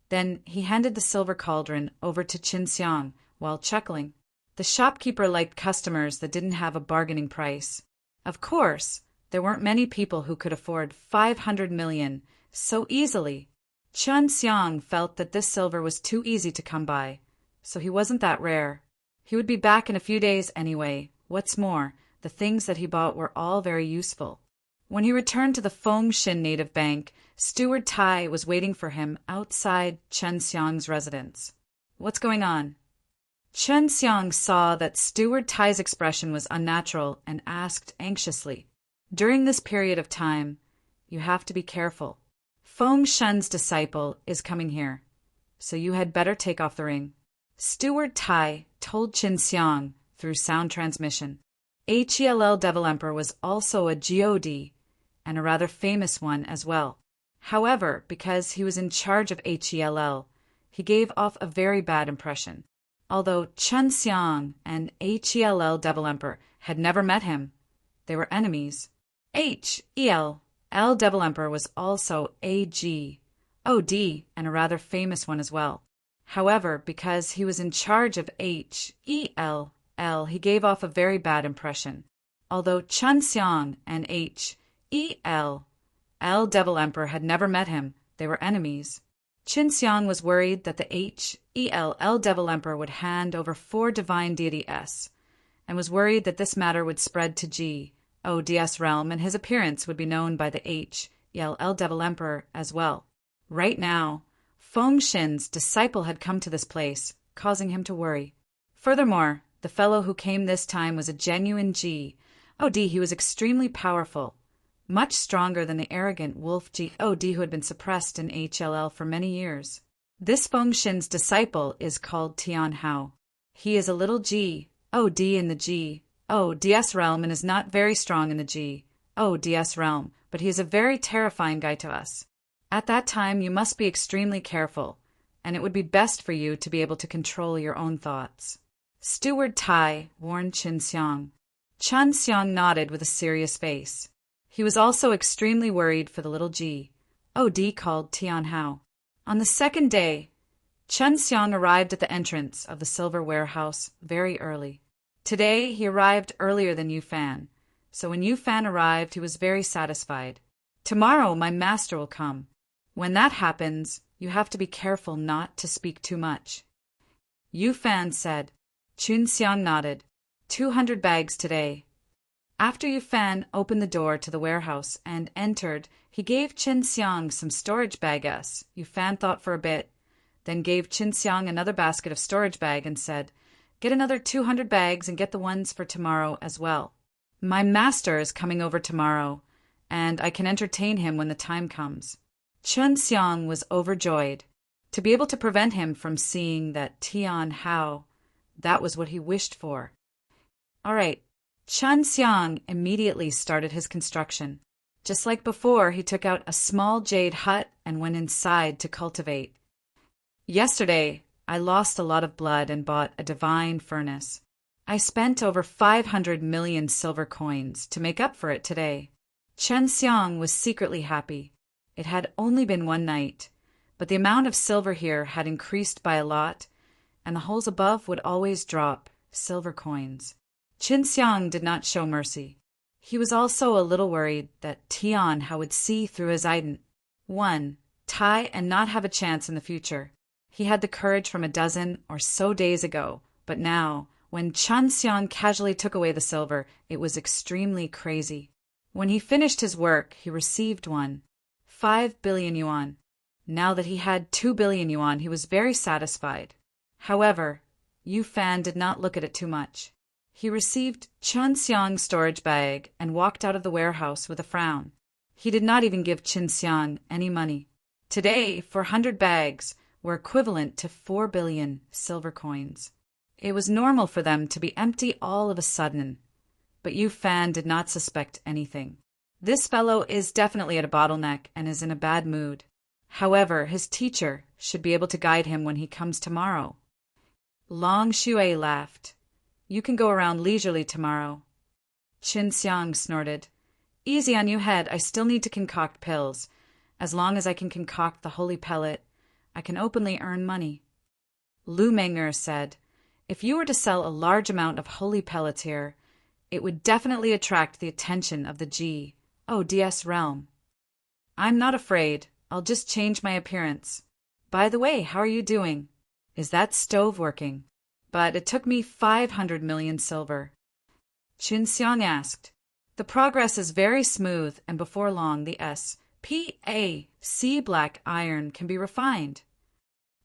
Then he handed the silver cauldron over to Chun Xiang while chuckling. The shopkeeper liked customers that didn't have a bargaining price. Of course, there weren't many people who could afford 500 million so easily. Chun Xiang felt that this silver was too easy to come by, so he wasn't that rare. He would be back in a few days anyway. What's more, the things that he bought were all very useful. When he returned to the Fengshan native bank, Steward Tai was waiting for him outside Chun Xiang's residence. What's going on? Chun Xiang saw that Steward Tai's expression was unnatural and asked anxiously. During this period of time, you have to be careful. Fengshan's disciple is coming here, so you had better take off the ring. Steward Tai told Chun Xiang through sound transmission. HELL Devil Emperor was also a God, and a rather famous one as well. However, because he was in charge of HELL, he gave off a very bad impression. Although Chun Xiang and HELL Devil Emperor had never met him, they were enemies. HELL Devil Emperor was also a God, and a rather famous one as well. However, because he was in charge of HELL, he gave off a very bad impression. Although Chun Xiang and HELL Devil Emperor had never met him, they were enemies. Chun Xiang was worried that the HELL Devil Emperor would hand over 4 divine deities, and was worried that this matter would spread to GODS realm and his appearance would be known by the HELL Devil Emperor as well. Right now, Fengshan's disciple had come to this place, causing him to worry. Furthermore, the fellow who came this time was a genuine God. He was extremely powerful. much stronger than the arrogant wolf God who had been suppressed in HLL for many years. This Fengshen's disciple is called Tian Hao. He is a little God in the GODS realm and is not very strong in the GODS realm, but he is a very terrifying guy to us. At that time, you must be extremely careful, and it would be best for you to be able to control your own thoughts. Steward Tai warned Qin Xiang. Qin Xiang nodded with a serious face. He was also extremely worried for the little God called Tian Hao. On the second day, Qin Xiang arrived at the entrance of the silver warehouse very early. Today, he arrived earlier than Yu Fan, so when Yu Fan arrived, he was very satisfied. Tomorrow, my master will come. When that happens, you have to be careful not to speak too much. Yu Fan said. Qin Xiang nodded. 200 bags today. After Yu Fan opened the door to the warehouse and entered, he gave Qin Xiang some storage bags. Yu Fan thought for a bit, then gave Qin Xiang another basket of storage bag and said, "Get another 200 bags and get the ones for tomorrow as well. My master is coming over tomorrow, and I can entertain him when the time comes." Qin Xiang was overjoyed. To be able to prevent him from seeing that Tian Hao, that was what he wished for. All right, Qin Xiang immediately started his construction. Just like before, he took out a small jade hut and went inside to cultivate. Yesterday, I lost a lot of blood and bought a divine furnace. I spent over 500 million silver coins to make up for it today. Qin Xiang was secretly happy. It had only been one night, but the amount of silver here had increased by a lot, and the holes above would always drop silver coins. Qin Xiang did not show mercy. He was also a little worried that Tian Hao would see through his ident. Tai and not have a chance in the future. He had the courage from a dozen or so days ago, but now, when Qin Xiang casually took away the silver, it was extremely crazy. When he finished his work, he received 5 billion yuan. Now that he had 2 billion yuan, he was very satisfied. However, Yu Fan did not look at it too much. He received Qin Xiang's storage bag and walked out of the warehouse with a frown. He did not even give Qin Xiang any money. Today, 400 bags were equivalent to 4 billion silver coins. It was normal for them to be empty all of a sudden, but Yu Fan did not suspect anything. This fellow is definitely at a bottleneck and is in a bad mood. However, his teacher should be able to guide him when he comes tomorrow. Long Shui laughed. "You can go around leisurely tomorrow." Qin Xiang snorted. "Easy on you, head. I still need to concoct pills. As long as I can concoct the holy pellet, I can openly earn money." Lu Menger said, "If you were to sell a large amount of holy pellets here, it would definitely attract the attention of the GODS realm." "I'm not afraid. I'll just change my appearance. By the way, how are you doing? Is that stove working? But it took me 500 million silver." Qin Xiang asked. "The progress is very smooth, and before long the SPAC black iron can be refined."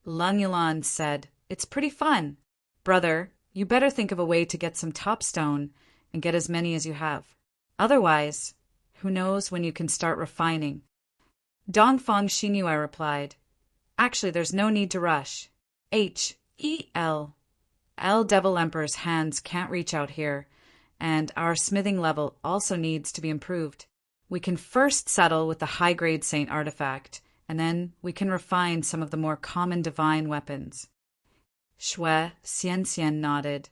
Lung Yulan said, "It's pretty fun. Brother, you better think of a way to get some topstone and get as many as you have. Otherwise, who knows when you can start refining." Dongfang Xinyue replied, "Actually, there's no need to rush. HEL Devil Emperor's hands can't reach out here, and our smithing level also needs to be improved. We can first settle with the high-grade Saint artifact, and then we can refine some of the more common divine weapons." Shui Xianxian nodded.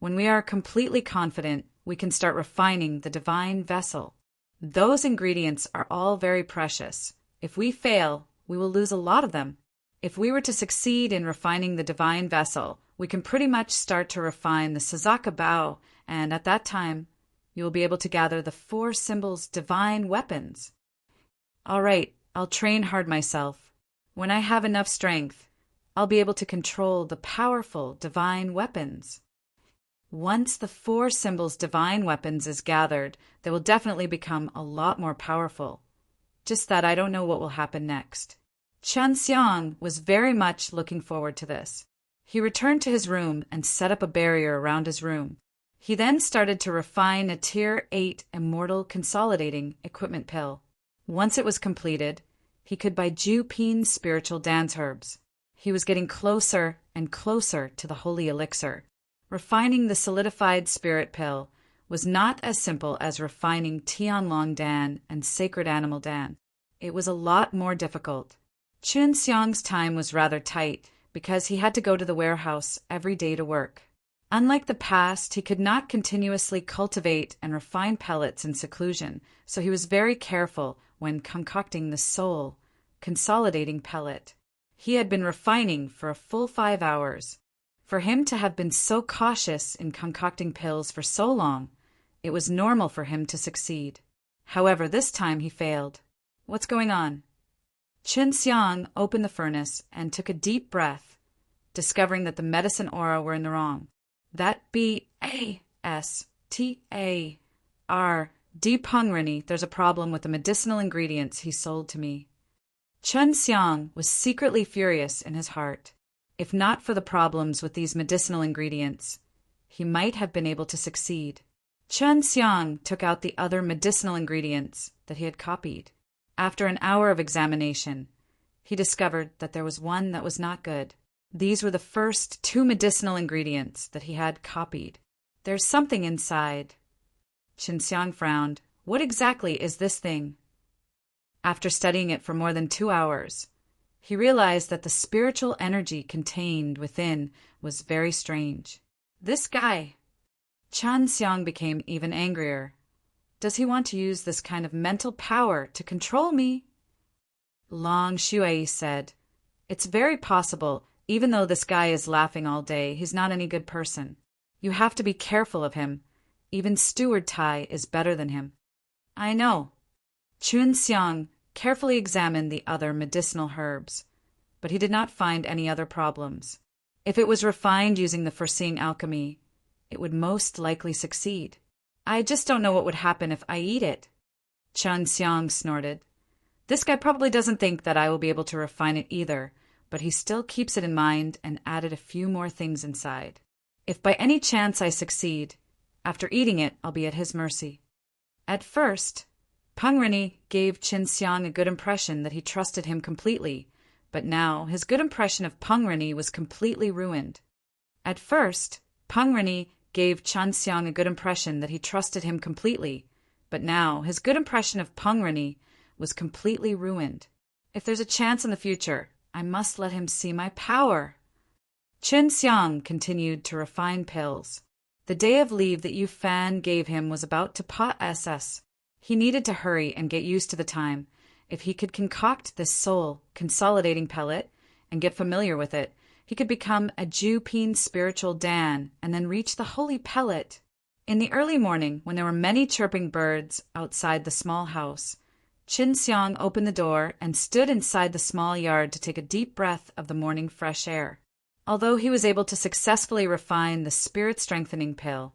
"When we are completely confident, we can start refining the divine vessel. Those ingredients are all very precious. If we fail, we will lose a lot of them. If we were to succeed in refining the divine vessel, we can pretty much start to refine the Sazaka Bao, and at that time, you will be able to gather the 4 symbols' divine weapons." "All right, I'll train hard myself. When I have enough strength, I'll be able to control the powerful divine weapons." Once the 4 symbols' divine weapons is gathered, they will definitely become a lot more powerful. Just that I don't know what will happen next. Qin Xiang was very much looking forward to this. He returned to his room and set up a barrier around his room. He then started to refine a Tier 8 Immortal Consolidating Equipment pill. Once it was completed, he could buy Jupine spiritual dance herbs. He was getting closer and closer to the holy elixir. Refining the solidified spirit pill was not as simple as refining Tianlong Dan and Sacred Animal Dan. It was a lot more difficult. Chun Xiang's time was rather tight because he had to go to the warehouse every day to work. Unlike the past, he could not continuously cultivate and refine pellets in seclusion, so he was very careful when concocting the soul consolidating pellet. He had been refining for a full 5 hours. For him to have been so cautious in concocting pills for so long, it was normal for him to succeed. However, this time he failed. What's going on? Chun Xiang opened the furnace and took a deep breath, discovering that the medicine aura were in the wrong. That B-A-S-T-A-R D Pengrini, there's a problem with the medicinal ingredients he sold to me. Chun Xiang was secretly furious in his heart. If not for the problems with these medicinal ingredients, he might have been able to succeed. Chun Xiang took out the other medicinal ingredients that he had copied. After an hour of examination, he discovered that there was one that was not good. These were the first 2 medicinal ingredients that he had copied. There's something inside. Chun Xiang frowned. What exactly is this thing? After studying it for more than 2 hours, he realized that the spiritual energy contained within was very strange. This guy. Chun Xiang became even angrier. Does he want to use this kind of mental power to control me? Long Shui said, It's very possible, even though this guy is laughing all day, he's not any good person. You have to be careful of him. Even Steward Tai is better than him. I know. Chun Xiang carefully examined the other medicinal herbs, but he did not find any other problems. If it was refined using the foreseeing alchemy, it would most likely succeed. I just don't know what would happen if I eat it. Chun Xiang snorted. This guy probably doesn't think that I will be able to refine it either, but he still keeps it in mind and added a few more things inside. If by any chance I succeed, after eating it, I'll be at his mercy. At first, Pengrini gave Chun Xiang a good impression that he trusted him completely, but now his good impression of Pengrini was completely ruined. At first, Pengrini gave Chun Xiang a good impression that he trusted him completely, but now his good impression of Pengrini was completely ruined. If there's a chance in the future, I must let him see my power. Chun Xiang continued to refine pills. The day of leave that Yu Fan gave him was about to pass. He needed to hurry and get used to the time. If he could concoct this soul consolidating pellet and get familiar with it, he could become a Jupine spiritual Dan and then reach the holy pellet. In the early morning, when there were many chirping birds outside the small house, Chun Xiang opened the door and stood inside the small yard to take a deep breath of the morning fresh air. Although he was able to successfully refine the spirit-strengthening pill,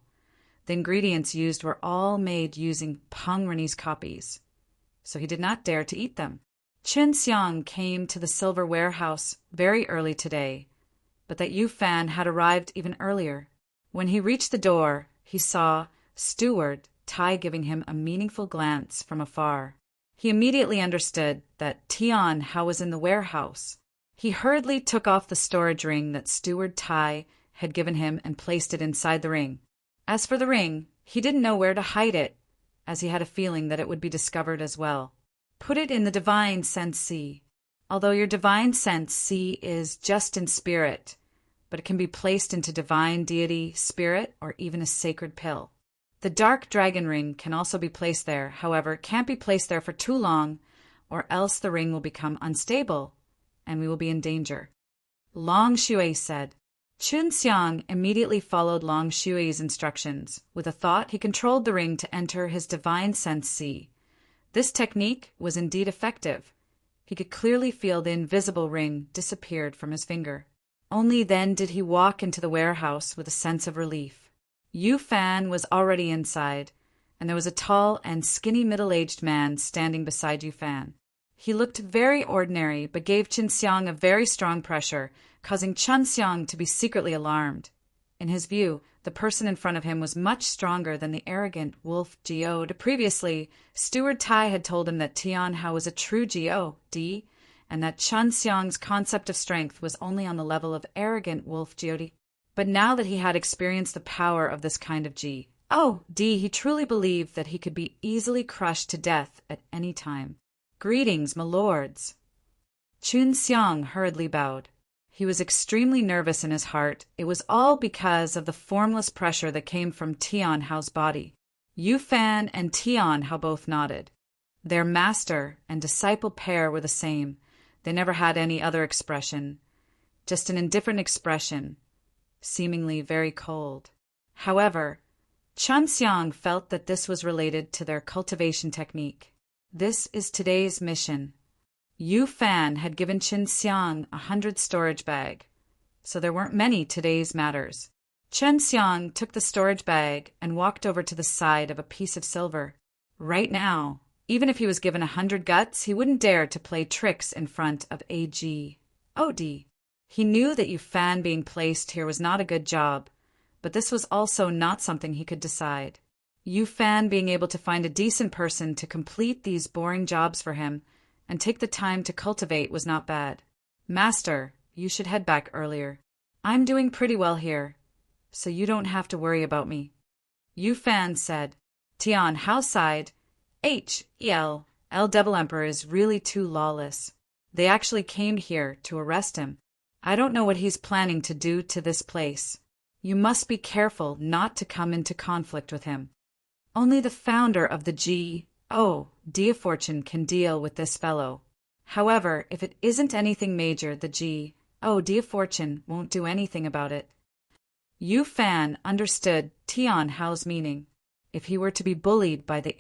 the ingredients used were all made using Pengrini's copies, so he did not dare to eat them. Chun Xiang came to the silver warehouse very early today, but that Yu Fan had arrived even earlier. When he reached the door, he saw Steward Tai giving him a meaningful glance from afar. He immediately understood that Tian Hao was in the warehouse. He hurriedly took off the storage ring that Steward Tai had given him and placed it inside the ring. As for the ring, he didn't know where to hide it, as he had a feeling that it would be discovered as well. Put it in the Divine Sense Sea. Although your Divine Sense Sea is just in spirit, but it can be placed into divine deity, spirit, or even a sacred pill. The Dark Dragon Ring can also be placed there, however, it can't be placed there for too long, or else the ring will become unstable, and we will be in danger. Long Shui said. Chun Xiang immediately followed Long Shui's instructions. With a thought, he controlled the ring to enter his Divine Sense Sea. This technique was indeed effective. He could clearly feel the invisible ring disappeared from his finger. Only then did he walk into the warehouse with a sense of relief. Yu Fan was already inside, and there was a tall and skinny middle-aged man standing beside Yu Fan. He looked very ordinary, but gave Chun Xiang a very strong pressure, causing Chun Xiang to be secretly alarmed. In his view, the person in front of him was much stronger than the arrogant wolf Geo. Previously, Steward Tai had told him that Tian Hao was a true Geo, and that Chun Xiang's concept of strength was only on the level of arrogant wolf Geo. But now that he had experienced the power of this kind of he truly believed that he could be easily crushed to death at any time. Greetings, my lords. Chun Xiang hurriedly bowed. He was extremely nervous in his heart. It was all because of the formless pressure that came from Tian Hao's body. Yu Fan and Tian Hao both nodded. Their master and disciple pair were the same. They never had any other expression, just an indifferent expression, seemingly very cold. However, Chun Xiang felt that this was related to their cultivation technique. This is today's mission. Yu Fan had given Chun Xiang 100 storage bag, so there weren't many today's matters. Chun Xiang took the storage bag and walked over to the side of a piece of silver. Right now, even if he was given 100 guts, he wouldn't dare to play tricks in front of AG. He knew that Yu Fan being placed here was not a good job, but this was also not something he could decide. Yu Fan being able to find a decent person to complete these boring jobs for him and take the time to cultivate was not bad. Master, you should head back earlier. I'm doing pretty well here, so you don't have to worry about me. Yu Fan said. Tian Hao sighed. L Devil Emperor is really too lawless. They actually came here to arrest him. I don't know what he's planning to do to this place. You must be careful not to come into conflict with him. Only the founder of the Dia Fortune can deal with this fellow. However, if it isn't anything major, the Dia Fortune won't do anything about it. Yu Fan understood Tian Hao's meaning. If he were to be bullied by the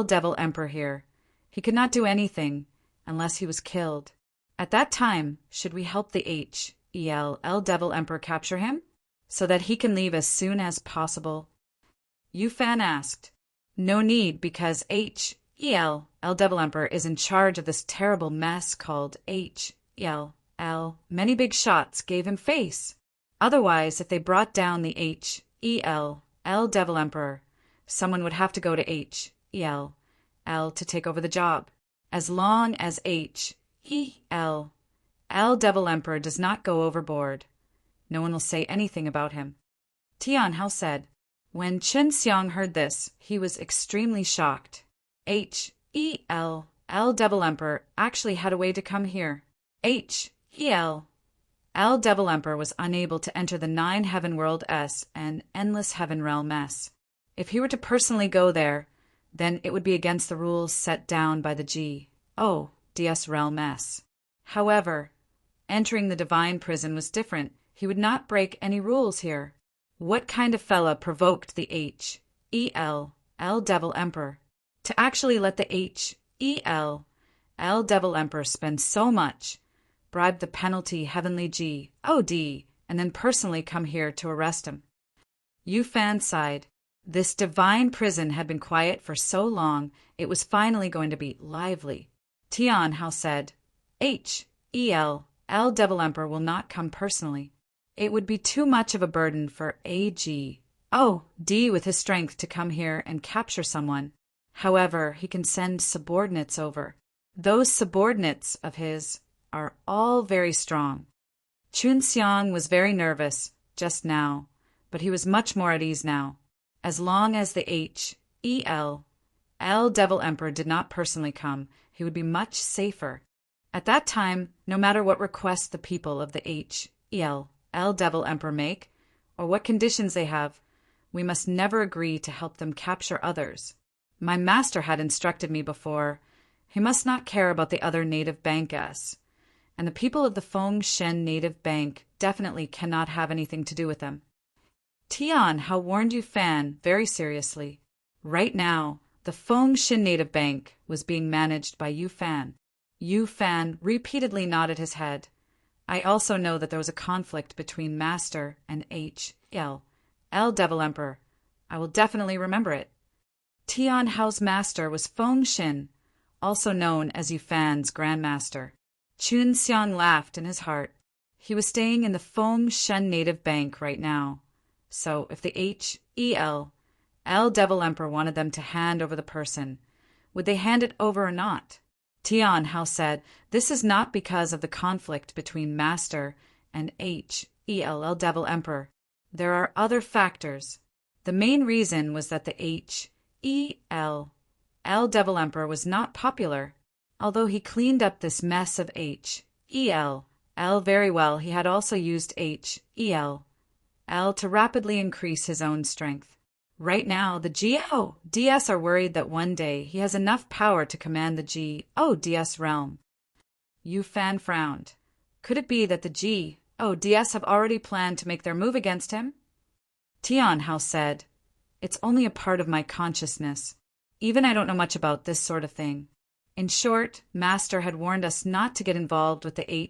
Devil Emperor here, he could not do anything unless he was killed. At that time, should we help the Devil Emperor capture him, so that he can leave as soon as possible? Yu Fan asked. No need, because Devil Emperor is in charge of this terrible mess called Many big shots gave him face. Otherwise, if they brought down the Devil Emperor, someone would have to go to to take over the job. As long as Devil Emperor does not go overboard, no one will say anything about him. Tian Hao said. When Chun Xiang heard this, he was extremely shocked. Devil Emperor actually had a way to come here. Devil Emperor was unable to enter the 9 Heaven World S and Endless Heaven Realm S. If he were to personally go there, then it would be against the rules set down by the DS Realm S. However, entering the Divine Prison was different. He would not break any rules here. What kind of fella provoked the Devil Emperor to actually let the Devil Emperor spend so much, bribe the penalty Heavenly and then personally come here to arrest him? Yu Fan sighed. This divine prison had been quiet for so long, it was finally going to be lively. Tian Hao said, Devil Emperor will not come personally. It would be too much of a burden for with his strength to come here and capture someone. However, he can send subordinates over. Those subordinates of his are all very strong. Chun Xiang was very nervous just now, but he was much more at ease now. As long as the Devil Emperor did not personally come, he would be much safer. At that time, no matter what requests the people of the Devil Emperor make, or what conditions they have, we must never agree to help them capture others. My master had instructed me before, he must not care about the other native bank S, and the people of the Feng Shen native bank definitely cannot have anything to do with them. Tian Hao warned Yu Fan very seriously. Right now, the Feng Shen native bank was being managed by Yu Fan. Yu Fan repeatedly nodded his head. I also know that there was a conflict between Master and Devil Emperor. I will definitely remember it. Tian Hao's master was Feng Shen, also known as Yu Fan's Grandmaster. Chun Xiang laughed in his heart. He was staying in the Feng Shen Native Bank right now. So if the L Devil Emperor wanted them to hand over the person, would they hand it over or not? Tian Hao said, this is not because of the conflict between Master and L Devil Emperor. There are other factors. The main reason was that the L Devil Emperor was not popular. Although he cleaned up this mess of L very well, he had also used L to rapidly increase his own strength. Right now, the GODS are worried that one day he has enough power to command the GODS realm. Yu Fan frowned. Could it be that the GODS have already planned to make their move against him? Tian Hao said, it's only a part of my consciousness. Even I don't know much about this sort of thing. In short, Master had warned us not to get involved with the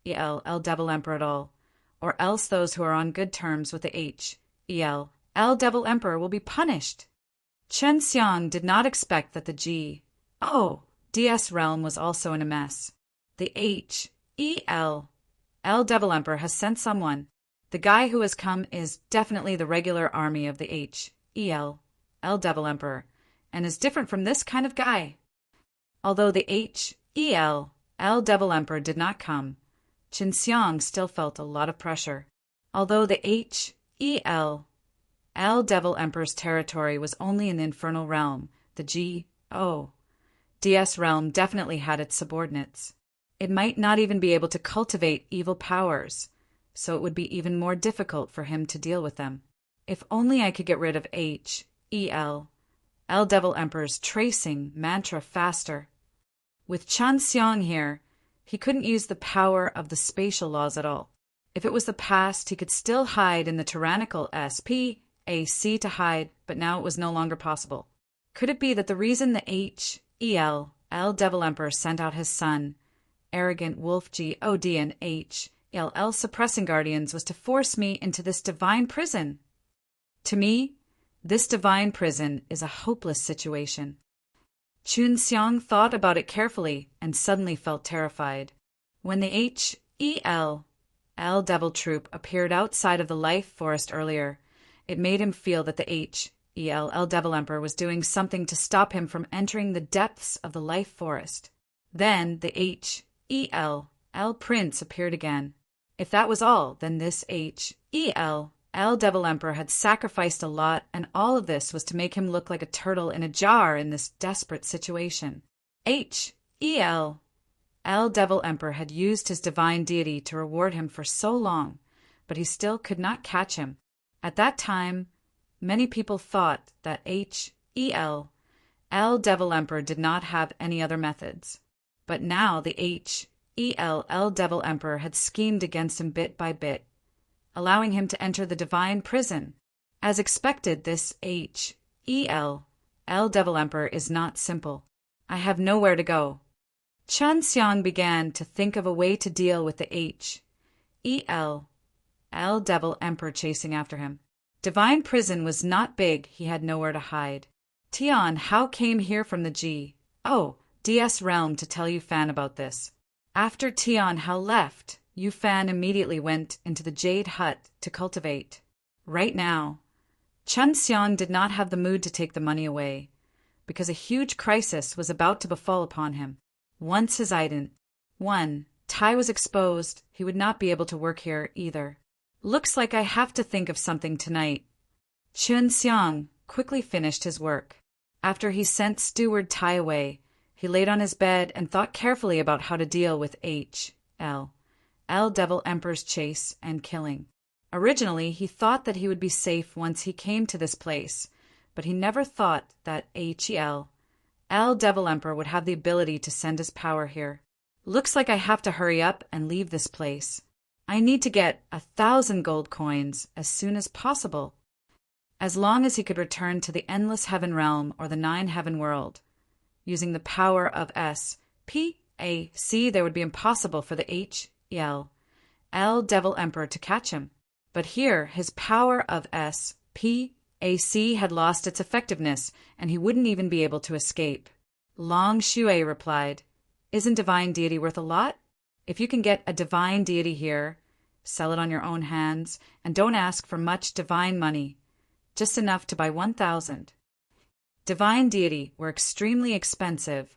L Devil Emperor at all, or else those who are on good terms with the L Devil Emperor will be punished. Chen Xiang did not expect that the GODS realm was also in a mess. The L Devil Emperor has sent someone. The guy who has come is definitely the regular army of the L Devil Emperor, and is different from this kind of guy. Although the L Devil Emperor did not come, Chen Xiang still felt a lot of pressure. Although the L Devil Emperor's territory was only in the infernal realm, the GODS realm definitely had its subordinates. It might not even be able to cultivate evil powers, so it would be even more difficult for him to deal with them. If only I could get rid of L Devil Emperor's tracing mantra faster. With Chen Xiang here, he couldn't use the power of the spatial laws at all. If it was the past, he could still hide in the tyrannical SPAC to hide, but now it was no longer possible. Could it be that the reason the L Devil Emperor sent out his son, arrogant wolf God and L suppressing guardians, was to force me into this divine prison? To me, this divine prison is a hopeless situation. Chun Xiang thought about it carefully and suddenly felt terrified. When the L Devil Troop appeared outside of the life forest earlier, it made him feel that the L Devil Emperor was doing something to stop him from entering the depths of the life forest. Then the L Prince appeared again. If that was all, then this L Devil Emperor had sacrificed a lot, and all of this was to make him look like a turtle in a jar in this desperate situation. L Devil Emperor had used his divine deity to reward him for so long, but he still could not catch him. At that time, many people thought that L Devil Emperor did not have any other methods. But now the L Devil Emperor had schemed against him bit by bit, allowing him to enter the divine prison. As expected, this L Devil Emperor is not simple. I have nowhere to go. Chen Xiang began to think of a way to deal with the L Devil Emperor chasing after him. Divine prison was not big, he had nowhere to hide. Tian Hao came here from the GODS realm to tell Yu Fan about this. After Tian Hao left, Yu Fan immediately went into the jade hut to cultivate. Right now, Chen Xiang did not have the mood to take the money away, because a huge crisis was about to befall upon him. Once his Tai was exposed, he would not be able to work here either. Looks like I have to think of something tonight. Chen Xiang quickly finished his work. After he sent Steward Tai away, he laid on his bed and thought carefully about how to deal with L Devil Emperor's chase and killing. Originally, he thought that he would be safe once he came to this place, but he never thought that L Devil Emperor would have the ability to send his power here. Looks like I have to hurry up and leave this place. I need to get 1,000 gold coins as soon as possible. As long as he could return to the Endless Heaven Realm or the Nine Heaven World, using the power of SPAC, there would be impossible for the L Devil Emperor to catch him. But here, his power of SPAC had lost its effectiveness, and he wouldn't even be able to escape. Long Shui replied, "Isn't divine deity worth a lot? If you can get a divine deity here, sell it on your own hands, and don't ask for much divine money, just enough to buy 1,000. Divine deity were extremely expensive.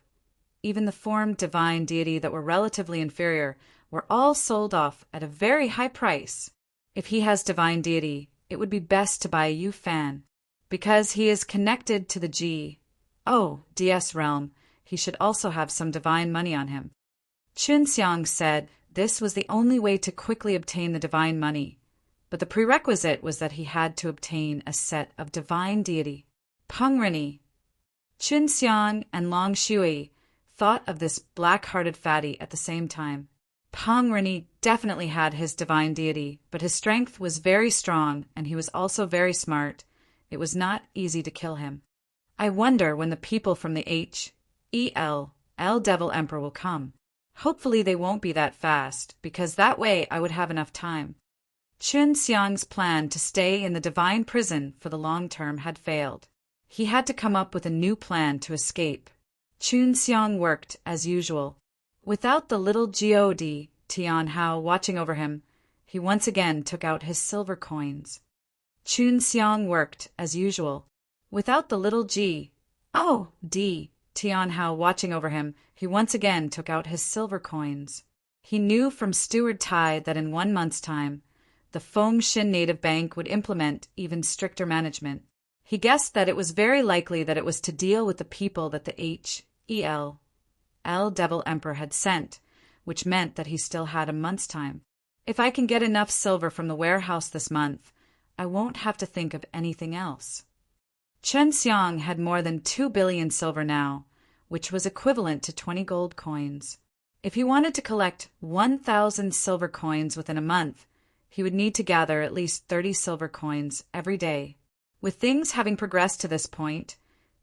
Even the formed divine deity that were relatively inferior were all sold off at a very high price. If he has divine deity, it would be best to buy a Yu fan. Because he is connected to the DS realm, he should also have some divine money on him. Chunxiang said this was the only way to quickly obtain the divine money, but the prerequisite was that he had to obtain a set of divine deity. Pengrini. Chunxiang and Long Shui thought of this black-hearted fatty at the same time. Pengrini definitely had his divine deity, but his strength was very strong and he was also very smart. It was not easy to kill him. I wonder when the people from the Devil Emperor will come. Hopefully they won't be that fast, because that way I would have enough time. Chunxiang's plan to stay in the divine prison for the long term had failed. He had to come up with a new plan to escape. Chunxiang worked as usual. Without the little god Tianhao watching over him, he once again took out his silver coins. Chunxiang worked as usual. Without the little Tianhao watching over him, he once again took out his silver coins. He knew from Steward Tai that in 1 month's time, the Fengshan Native Bank would implement even stricter management. He guessed that it was very likely that it was to deal with the people that the Devil Emperor had sent, which meant that he still had a month's time. If I can get enough silver from the warehouse this month, I won't have to think of anything else. Chunxiang had more than 2 billion silver now, which was equivalent to 20 gold coins. If he wanted to collect 1,000 silver coins within a month, he would need to gather at least 30 silver coins every day. With things having progressed to this point,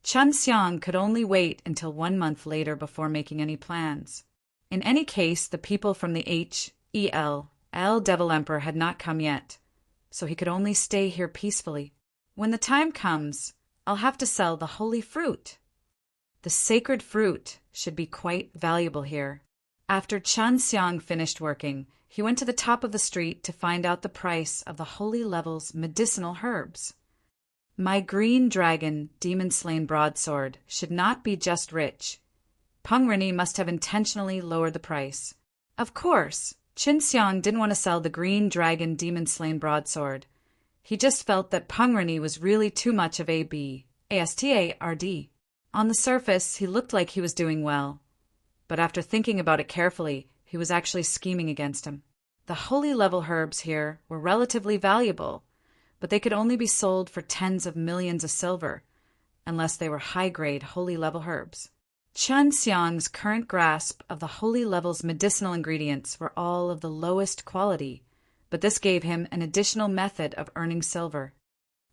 Chunxiang could only wait until 1 month later before making any plans. In any case, the people from the Devil Emperor had not come yet, so he could only stay here peacefully. When the time comes, I'll have to sell the holy fruit. The sacred fruit should be quite valuable here. After Chunxiang finished working, he went to the top of the street to find out the price of the holy level's medicinal herbs. My green dragon, demon-slain broadsword, should not be just rich. Pengrini must have intentionally lowered the price. Of course, Chunxiang didn't want to sell the green dragon, demon-slain broadsword. He just felt that Pengrini was really too much of a bastard. On the surface, he looked like he was doing well, but after thinking about it carefully, he was actually scheming against him. The holy level herbs here were relatively valuable, but they could only be sold for tens of millions of silver, unless they were high-grade holy level herbs. Chunxiang's current grasp of the holy level's medicinal ingredients were all of the lowest quality, but this gave him an additional method of earning silver.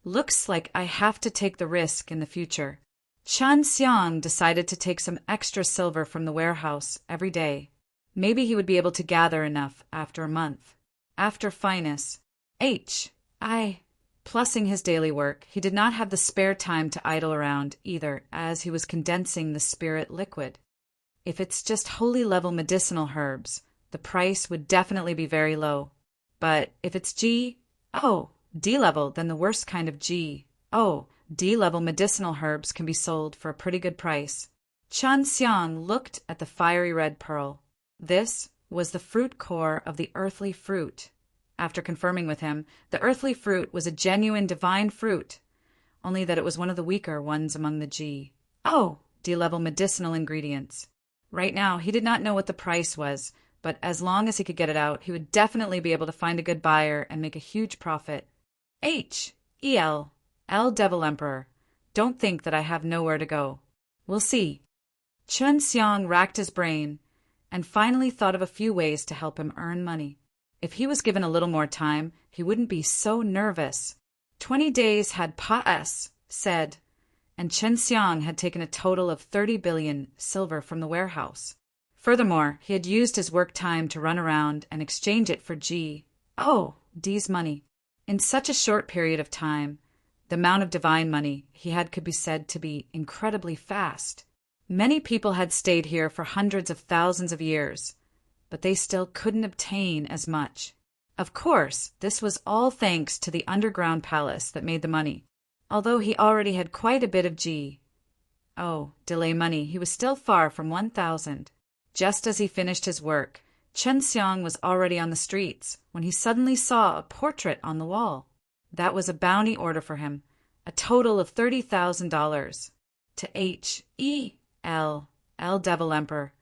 Looks like I have to take the risk in the future. Chunxiang decided to take some extra silver from the warehouse every day. Maybe he would be able to gather enough after a month. After Finus, Plussing his daily work, he did not have the spare time to idle around either, as he was condensing the spirit liquid. If it's just holy level medicinal herbs, the price would definitely be very low. But if it's D level, then the worst kind of D level medicinal herbs can be sold for a pretty good price. Chunxiang looked at the fiery red pearl. This was the fruit core of the earthly fruit. After confirming with him, the earthly fruit was a genuine divine fruit, only that it was one of the weaker ones among the D-level medicinal ingredients. Right now, he did not know what the price was, but as long as he could get it out, he would definitely be able to find a good buyer and make a huge profit. Devil Emperor, don't think that I have nowhere to go. We'll see. Chunxiang racked his brain and finally thought of a few ways to help him earn money. If he was given a little more time, he wouldn't be so nervous. 20 days had said, and Chunxiang had taken a total of 30 billion silver from the warehouse. Furthermore, he had used his work time to run around and exchange it for D's money. In such a short period of time, the amount of divine money he had could be said to be incredibly fast. Many people had stayed here for hundreds of thousands of years, but they still couldn't obtain as much. Of course, this was all thanks to the underground palace that made the money, although he already had quite a bit of delay money. He was still far from 1,000. Just as he finished his work, Chen Xiang was already on the streets when he suddenly saw a portrait on the wall. That was a bounty order for him, a total of $30,000. To H.E.L. Devil Emperor,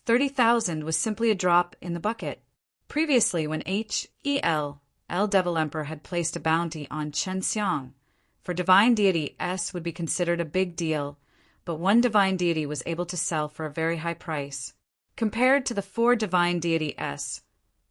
30,000 was simply a drop in the bucket. Previously, when H.E.L. Devil Emperor had placed a bounty on Chen Xiang, for divine deity S would be considered a big deal, but one divine deity was able to sell for a very high price. Compared to the 4 divine deity S,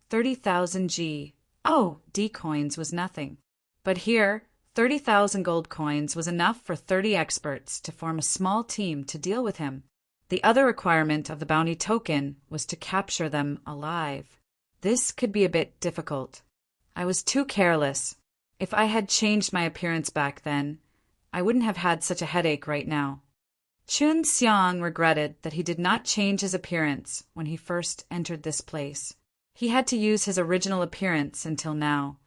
30,000 D coins was nothing. But here, 30,000 gold coins was enough for 30 experts to form a small team to deal with him. The other requirement of the bounty token was to capture them alive. This could be a bit difficult. I was too careless. If I had changed my appearance back then, I wouldn't have had such a headache right now. Chen Xiang regretted that he did not change his appearance when he first entered this place. He had to use his original appearance until now.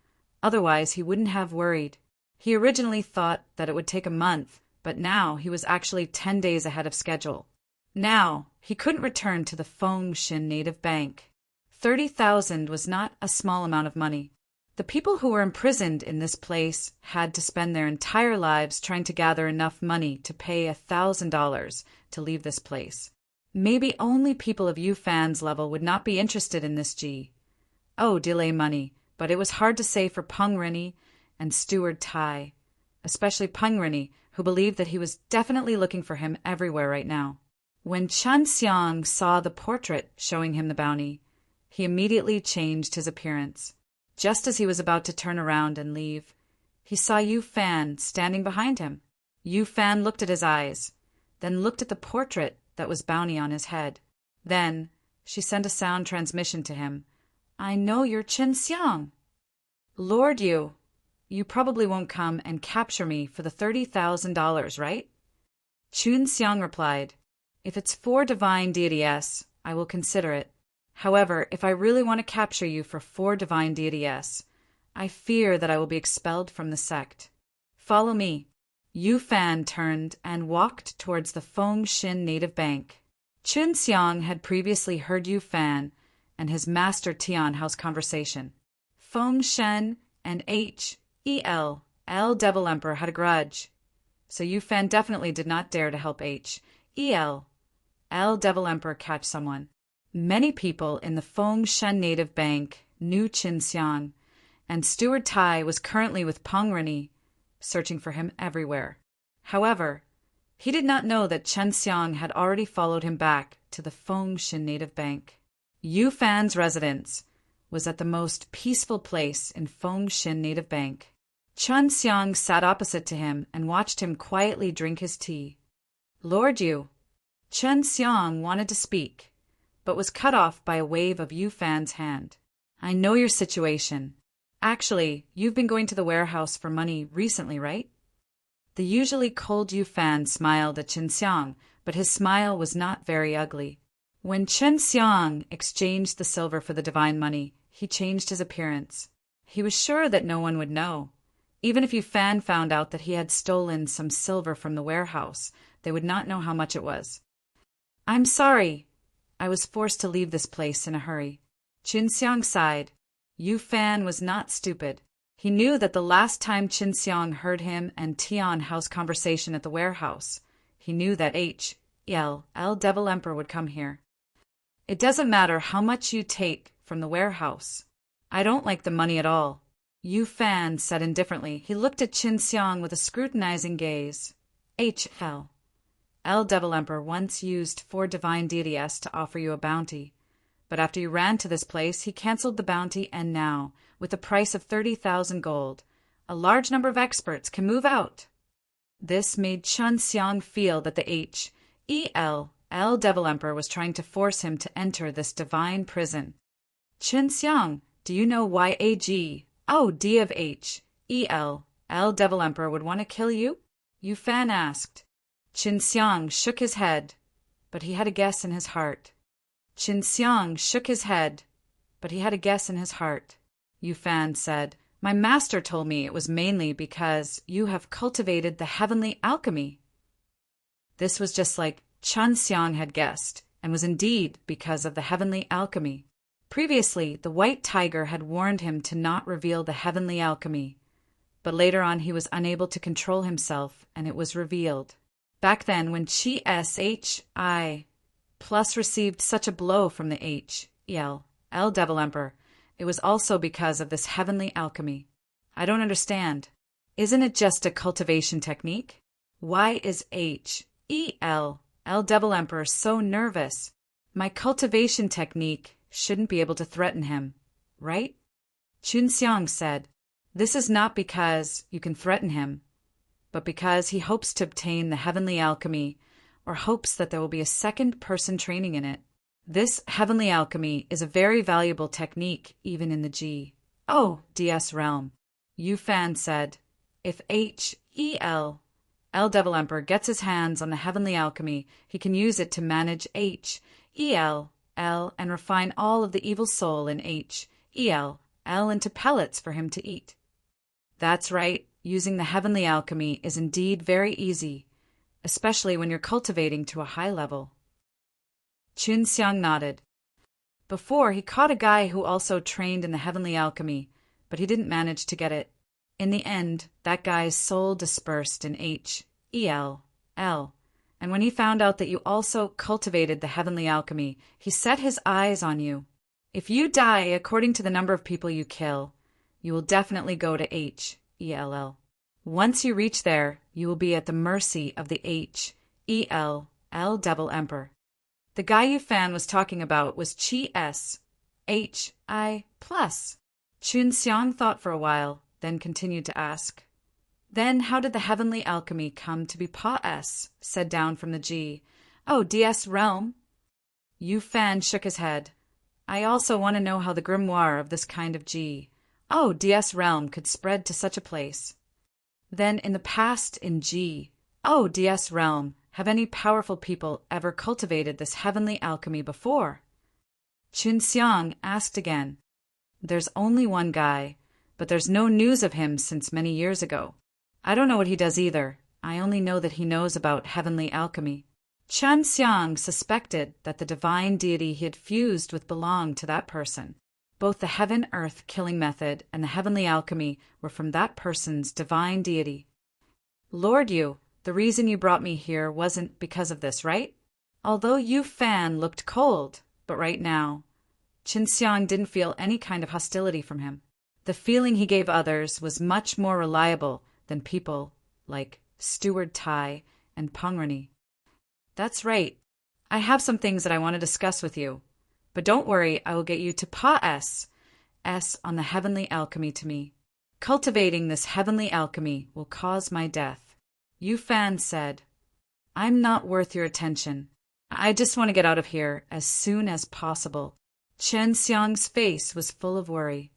Otherwise, he wouldn't have worried. He originally thought that it would take a month, but now he was actually 10 days ahead of schedule. Now, he couldn't return to the Fengshan native bank. 30,000 was not a small amount of money. The people who were imprisoned in this place had to spend their entire lives trying to gather enough money to pay $1,000 to leave this place. Maybe only people of Yufan's level would not be interested in this delay money, but it was hard to say for Peng Rini and Steward Tai, especially Peng Rini, who believed that he was definitely looking for him everywhere right now. When Chen Xiang saw the portrait showing him the bounty, he immediately changed his appearance. Just as he was about to turn around and leave, he saw Yu Fan standing behind him. Yu Fan looked at his eyes, then looked at the portrait that was bounty on his head. Then she sent a sound transmission to him. "I know you're Chen Xiang. Lord Yu, you probably won't come and capture me for the $30,000, right?" Chen Xiang replied, "If it's for divine deity S, I will consider it. However, if I really want to capture you for 4 divine deity S, I fear that I will be expelled from the sect. Follow me." Yu Fan turned and walked towards the Fengshan native bank. Chen Xiang had previously heard Yu Fan and his master Tian Hao's conversation. Fengshan and H.E.L. Devil Emperor had a grudge, so Yu Fan definitely did not dare to help H.E.L. Devil Emperor catch someone. Many people in the Fengshan native bank knew Chen Xiang, and Steward Tai was currently with Peng Rini, searching for him everywhere. However, he did not know that Chen Xiang had already followed him back to the Fengshan native bank. Yu Fan's residence was at the most peaceful place in Fengshan native bank. Chen Xiang sat opposite to him and watched him quietly drink his tea. "Lord Yu." Chen Xiang wanted to speak, but was cut off by a wave of Yu Fan's hand. "I know your situation. Actually, you've been going to the warehouse for money recently, right?" The usually cold Yu Fan smiled at Chen Xiang, but his smile was not very ugly. When Chen Xiang exchanged the silver for the divine money, he changed his appearance. He was sure that no one would know. Even if Yu Fan found out that he had stolen some silver from the warehouse, they would not know how much it was. "I'm sorry. I was forced to leave this place in a hurry." Chen Xiang sighed. Yu Fan was not stupid. He knew that the last time Chen Xiang heard him and Tian Hao's conversation at the warehouse, he knew that H.E.L. Devil Emperor would come here. "It doesn't matter how much you take from the warehouse. I don't like the money at all," Yu Fan said indifferently. He looked at Chen Xiang with a scrutinizing gaze. "H.L. Devil Emperor once used 4 divine deity S to offer you a bounty, but after you ran to this place, he cancelled the bounty, and now, with the price of 30,000 gold, a large number of experts can move out." This made Chen Xiang feel that the H.E.L. Devil Emperor was trying to force him to enter this divine prison. "Chen Xiang, do you know why D of H.E.L. Devil Emperor would want to kill you?" Yu Fan asked. Chen Xiang shook his head, but he had a guess in his heart. Yu Fan said. My master told me it was mainly because you have cultivated the heavenly alchemy. This was just like Chun Xiang had guessed, and was indeed because of the heavenly alchemy. Previously, the white tiger had warned him to not reveal the heavenly alchemy, but later on he was unable to control himself, and it was revealed. Back then, when Chi plus received such a blow from the L Devil Emperor, it was also because of this heavenly alchemy. I don't understand. Isn't it just a cultivation technique? Why is L Devil Emperor so nervous? My cultivation technique shouldn't be able to threaten him, right? Chun Xiang said, this is not because you can threaten him, but because he hopes to obtain the heavenly alchemy, or hopes that there will be a second person training in it. This heavenly alchemy is a very valuable technique even in the DS realm. Yu Fan said, if L Devil Emperor gets his hands on the heavenly alchemy, he can use it to manage L and refine all of the evil soul in L into pellets for him to eat. That's right, using the heavenly alchemy is indeed very easy, especially when you're cultivating to a high level. Chun Xiang nodded. Before, he caught a guy who also trained in the heavenly alchemy, but he didn't manage to get it. In the end, that guy's soul dispersed in L. And when he found out that you also cultivated the heavenly alchemy, he set his eyes on you. If you die according to the number of people you kill, you will definitely go to HELL. Once you reach there, you will be at the mercy of the L Devil Emperor. The guy Yu Fan was talking about was Chi plus. Chun Xiang thought for a while, then continued to ask. Then how did the heavenly alchemy come to be Pa-S, said down from the DS realm? Yu Fan shook his head. I also want to know how the grimoire of this kind of DS realm could spread to such a place. Then in the past in DS realm, have any powerful people ever cultivated this heavenly alchemy before? Chun Xiang asked again. There's only one guy, but there's no news of him since many years ago. I don't know what he does either. I only know that he knows about heavenly alchemy. Chun Xiang suspected that the divine deity he had fused with belonged to that person. Both the heaven-earth killing method and the heavenly alchemy were from that person's divine deity. Lord Yu, the reason you brought me here wasn't because of this, right? Although Yu Fan looked cold, but right now, Chun Xiang didn't feel any kind of hostility from him. The feeling he gave others was much more reliable than people like Steward Tai and Pongrani. That's right. I have some things that I want to discuss with you. But don't worry, I will get you to Pa-S on the heavenly alchemy to me. Cultivating this heavenly alchemy will cause my death. Yu Fan said, I'm not worth your attention. I just want to get out of here as soon as possible. Chun Xiang's face was full of worry.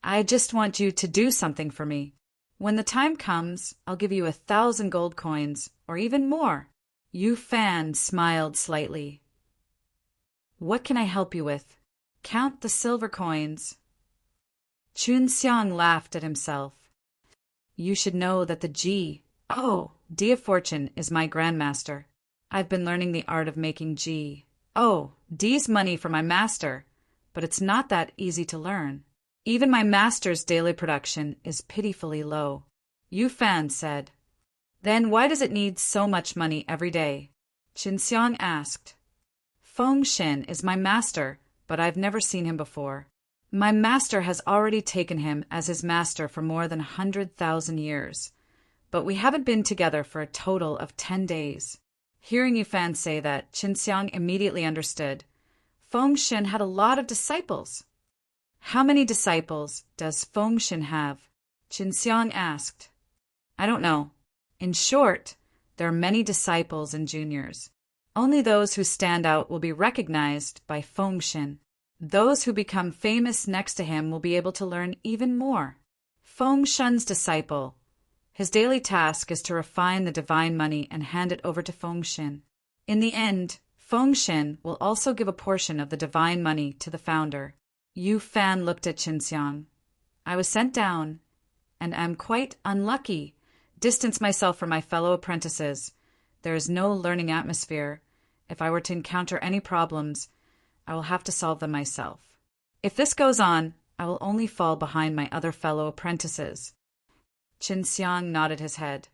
I just want you to do something for me. When the time comes, I'll give you 1,000 gold coins, or even more. Yu Fan smiled slightly. What can I help you with? Count the silver coins. Chun Xiang laughed at himself. You should know that the D of Fortune is my grandmaster. I've been learning the art of making D's money for my master, but it's not that easy to learn. Even my master's daily production is pitifully low. Yu Fan said. Then why does it need so much money every day? Chun Xiang asked. Feng Xin is my master, but I've never seen him before. My master has already taken him as his master for more than 100,000 years, but we haven't been together for a total of 10 days. Hearing Yu Fan say that, Chun Xiang immediately understood. Feng Xin had a lot of disciples. How many disciples does Feng Xin have? Chun Xiang asked. I don't know. In short, there are many disciples and juniors. Only those who stand out will be recognized by Feng Xin. Those who become famous next to him will be able to learn even more. Feng Xin's disciple. His daily task is to refine the divine money and hand it over to Feng Xin. In the end, Feng Xin will also give a portion of the divine money to the founder. Yu Fan looked at Chun Xiang. I was sent down, and am quite unlucky. Distance myself from my fellow apprentices. There is no learning atmosphere. If I were to encounter any problems, I will have to solve them myself. If this goes on, I will only fall behind my other fellow apprentices. Qin Xiang nodded his head.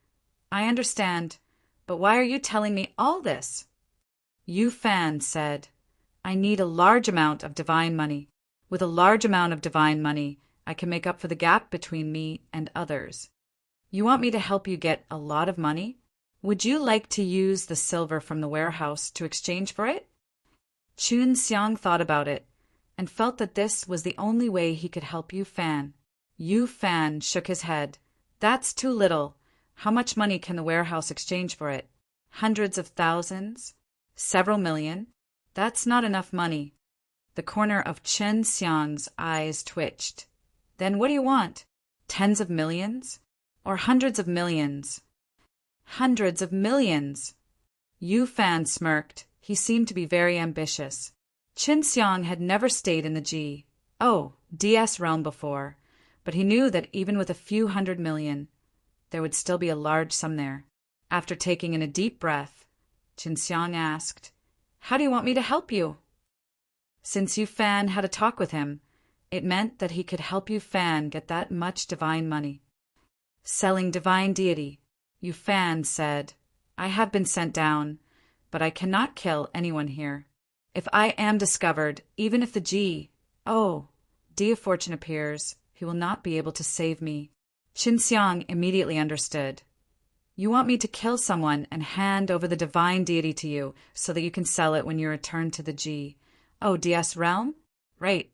I understand, but why are you telling me all this? Yu Fan said, I need a large amount of divine money. With a large amount of divine money, I can make up for the gap between me and others. You want me to help you get a lot of money? Would you like to use the silver from the warehouse to exchange for it? Qin Xiang thought about it and felt that this was the only way he could help Yu Fan. Yu Fan shook his head. That's too little. How much money can the warehouse exchange for it? Hundreds of thousands? Several million? That's not enough money. The corner of Qin Xiang's eyes twitched. Then what do you want? Tens of millions? Or hundreds of millions? Hundreds of millions! Yu Fan smirked. He seemed to be very ambitious. Qin Xiang had never stayed in the DS realm before, but he knew that even with a few 100 million, there would still be a large sum there. After taking in a deep breath, Qin Xiang asked, How do you want me to help you? Since Yu Fan had a talk with him, it meant that he could help Yu Fan get that much divine money. Selling divine deity, Yu Fan said, I have been sent down, but I cannot kill anyone here. If I am discovered, even if the D of Fortune appears, he will not be able to save me. Qin Xiang immediately understood. You want me to kill someone and hand over the divine deity to you so that you can sell it when you return to the DS realm? Right.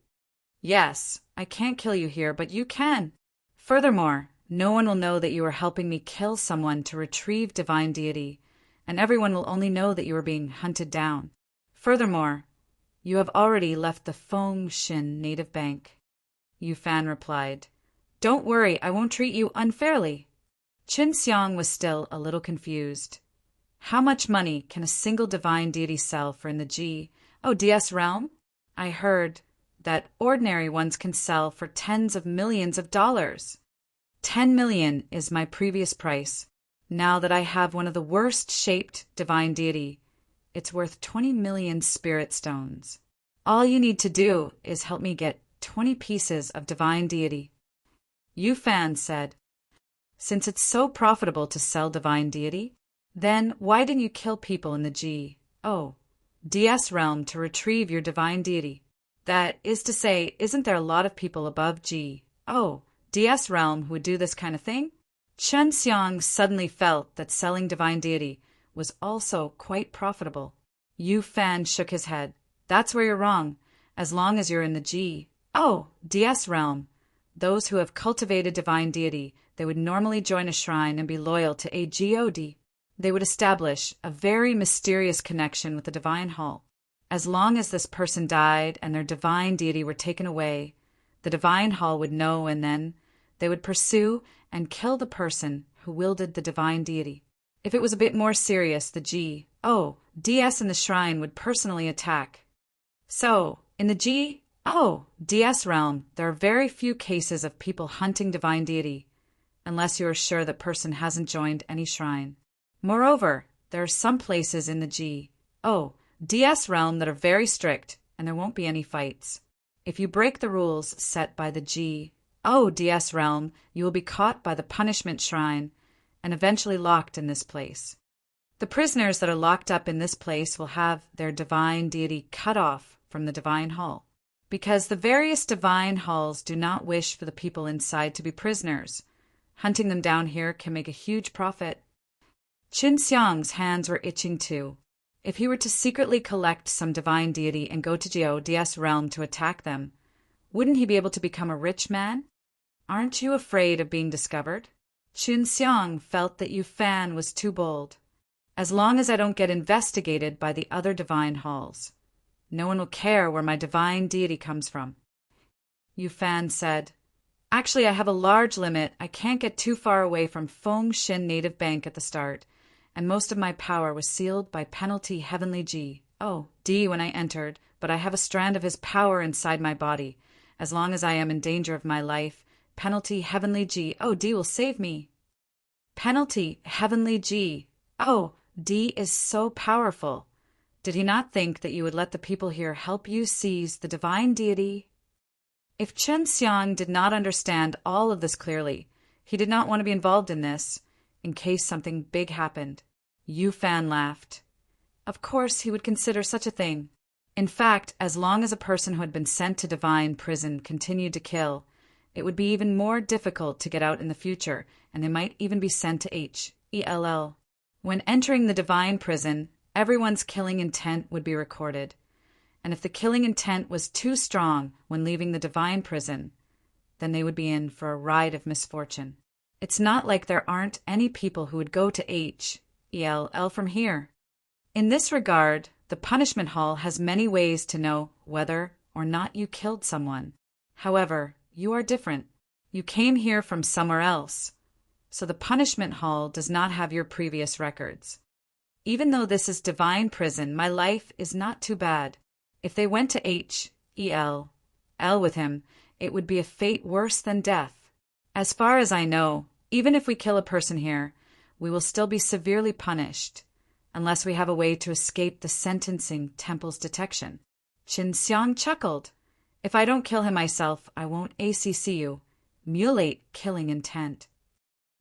Yes, I can't kill you here, but you can. Furthermore, no one will know that you are helping me kill someone to retrieve divine deity, and everyone will only know that you are being hunted down. Furthermore, you have already left the Fengshin native bank. Yu Fan replied, Don't worry, I won't treat you unfairly. Qin Xiang was still a little confused. How much money can a single divine deity sell for in the DS realm? I heard that ordinary ones can sell for tens of millions of dollars. 10 million is my previous price. Now that I have one of the worst-shaped divine deity, it's worth 20 million spirit stones. All you need to do is help me get 20 pieces of divine deity. Yu Fan said, Since it's so profitable to sell divine deity, then why didn't you kill people in the DS realm to retrieve your divine deity? That is to say, isn't there a lot of people above DS realm who would do this kind of thing? Qin Xiang suddenly felt that selling divine deity was also quite profitable. Yu Fan shook his head. That's where you're wrong. As long as you're in the DS realm, those who have cultivated divine deity, they would normally join a shrine and be loyal to a god. They would establish a very mysterious connection with the divine hall. As long as this person died and their divine deity were taken away, the divine hall would know, and then they would pursue and kill the person who wielded the divine deity. If it was a bit more serious, the DS in the shrine would personally attack. So, in the DS realm, there are very few cases of people hunting divine deity, unless you are sure that person hasn't joined any shrine. Moreover, there are some places in the DS realm that are very strict, and there won't be any fights. If you break the rules set by the DS realm, you will be caught by the punishment shrine and eventually locked in this place. The prisoners that are locked up in this place will have their divine deity cut off from the divine hall, because the various divine halls do not wish for the people inside to be prisoners. Hunting them down here can make a huge profit. Qin Xiang's hands were itching too. If he were to secretly collect some divine deity and go to DS realm to attack them, wouldn't he be able to become a rich man? Aren't you afraid of being discovered? Qin Xiang felt that Yu Fan was too bold. As long as I don't get investigated by the other divine halls, no one will care where my divine deity comes from. Yu Fan said, Actually, I have a large limit. I can't get too far away from Fengshin native bank at the start, and most of my power was sealed by penalty heavenly D when I entered, but I have a strand of his power inside my body. As long as I am in danger of my life, Penalty Heavenly G. Oh, D will save me. Penalty Heavenly G. Oh, D is so powerful. Did he not think that you would let the people here help you seize the divine deity? If Chen Xiang did not understand all of this clearly, he did not want to be involved in this, in case something big happened. Yu Fan laughed. Of course he would consider such a thing. In fact, as long as a person who had been sent to divine prison continued to kill, it would be even more difficult to get out in the future, and they might even be sent to Hell. When entering the divine prison, everyone's killing intent would be recorded. And if the killing intent was too strong when leaving the divine prison, then they would be in for a ride of misfortune. It's not like there aren't any people who would go to Hell from here. In this regard, the punishment hall has many ways to know whether or not you killed someone. However, you are different. You came here from somewhere else, so the punishment hall does not have your previous records. Even though this is divine prison, my life is not too bad. If they went to Hell with him, it would be a fate worse than death. As far as I know, even if we kill a person here, we will still be severely punished, unless we have a way to escape the sentencing temple's detection. Qin Xiang chuckled. If I don't kill him myself, I won't ACC you. Mutilate killing intent.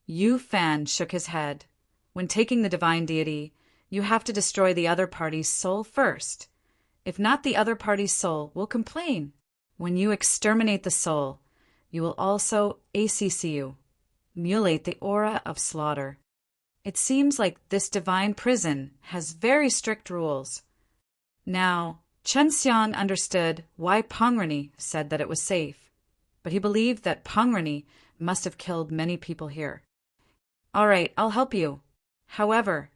Yu Fan shook his head. When taking the divine deity, you have to destroy the other party's soul first. If not, the other party's soul will complain. When you exterminate the soul, you will also ACC you. Mutilate the aura of slaughter. It seems like this divine prison has very strict rules. Now, Chen Xiang understood why Pangrani said that it was safe, but he believed that Pangrani must have killed many people here. All right, I'll help you. However,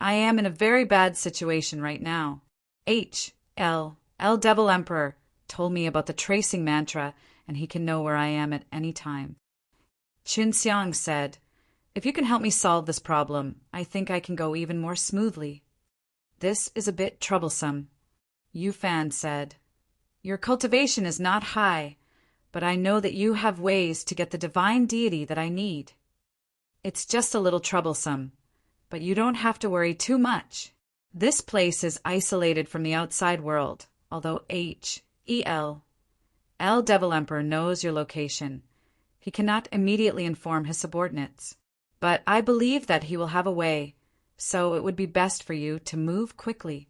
I am in a very bad situation right now. El Devil Emperor told me about the tracing mantra, and he can know where I am at any time. Qin Xiang said, if you can help me solve this problem, I think I can go even more smoothly. This is a bit troublesome. Yu Fan said, your cultivation is not high, but I know that you have ways to get the divine deity that I need. It's just a little troublesome, but you don't have to worry too much. This place is isolated from the outside world, although El Devil Emperor knows your location. He cannot immediately inform his subordinates, but I believe that he will have a way, so it would be best for you to move quickly.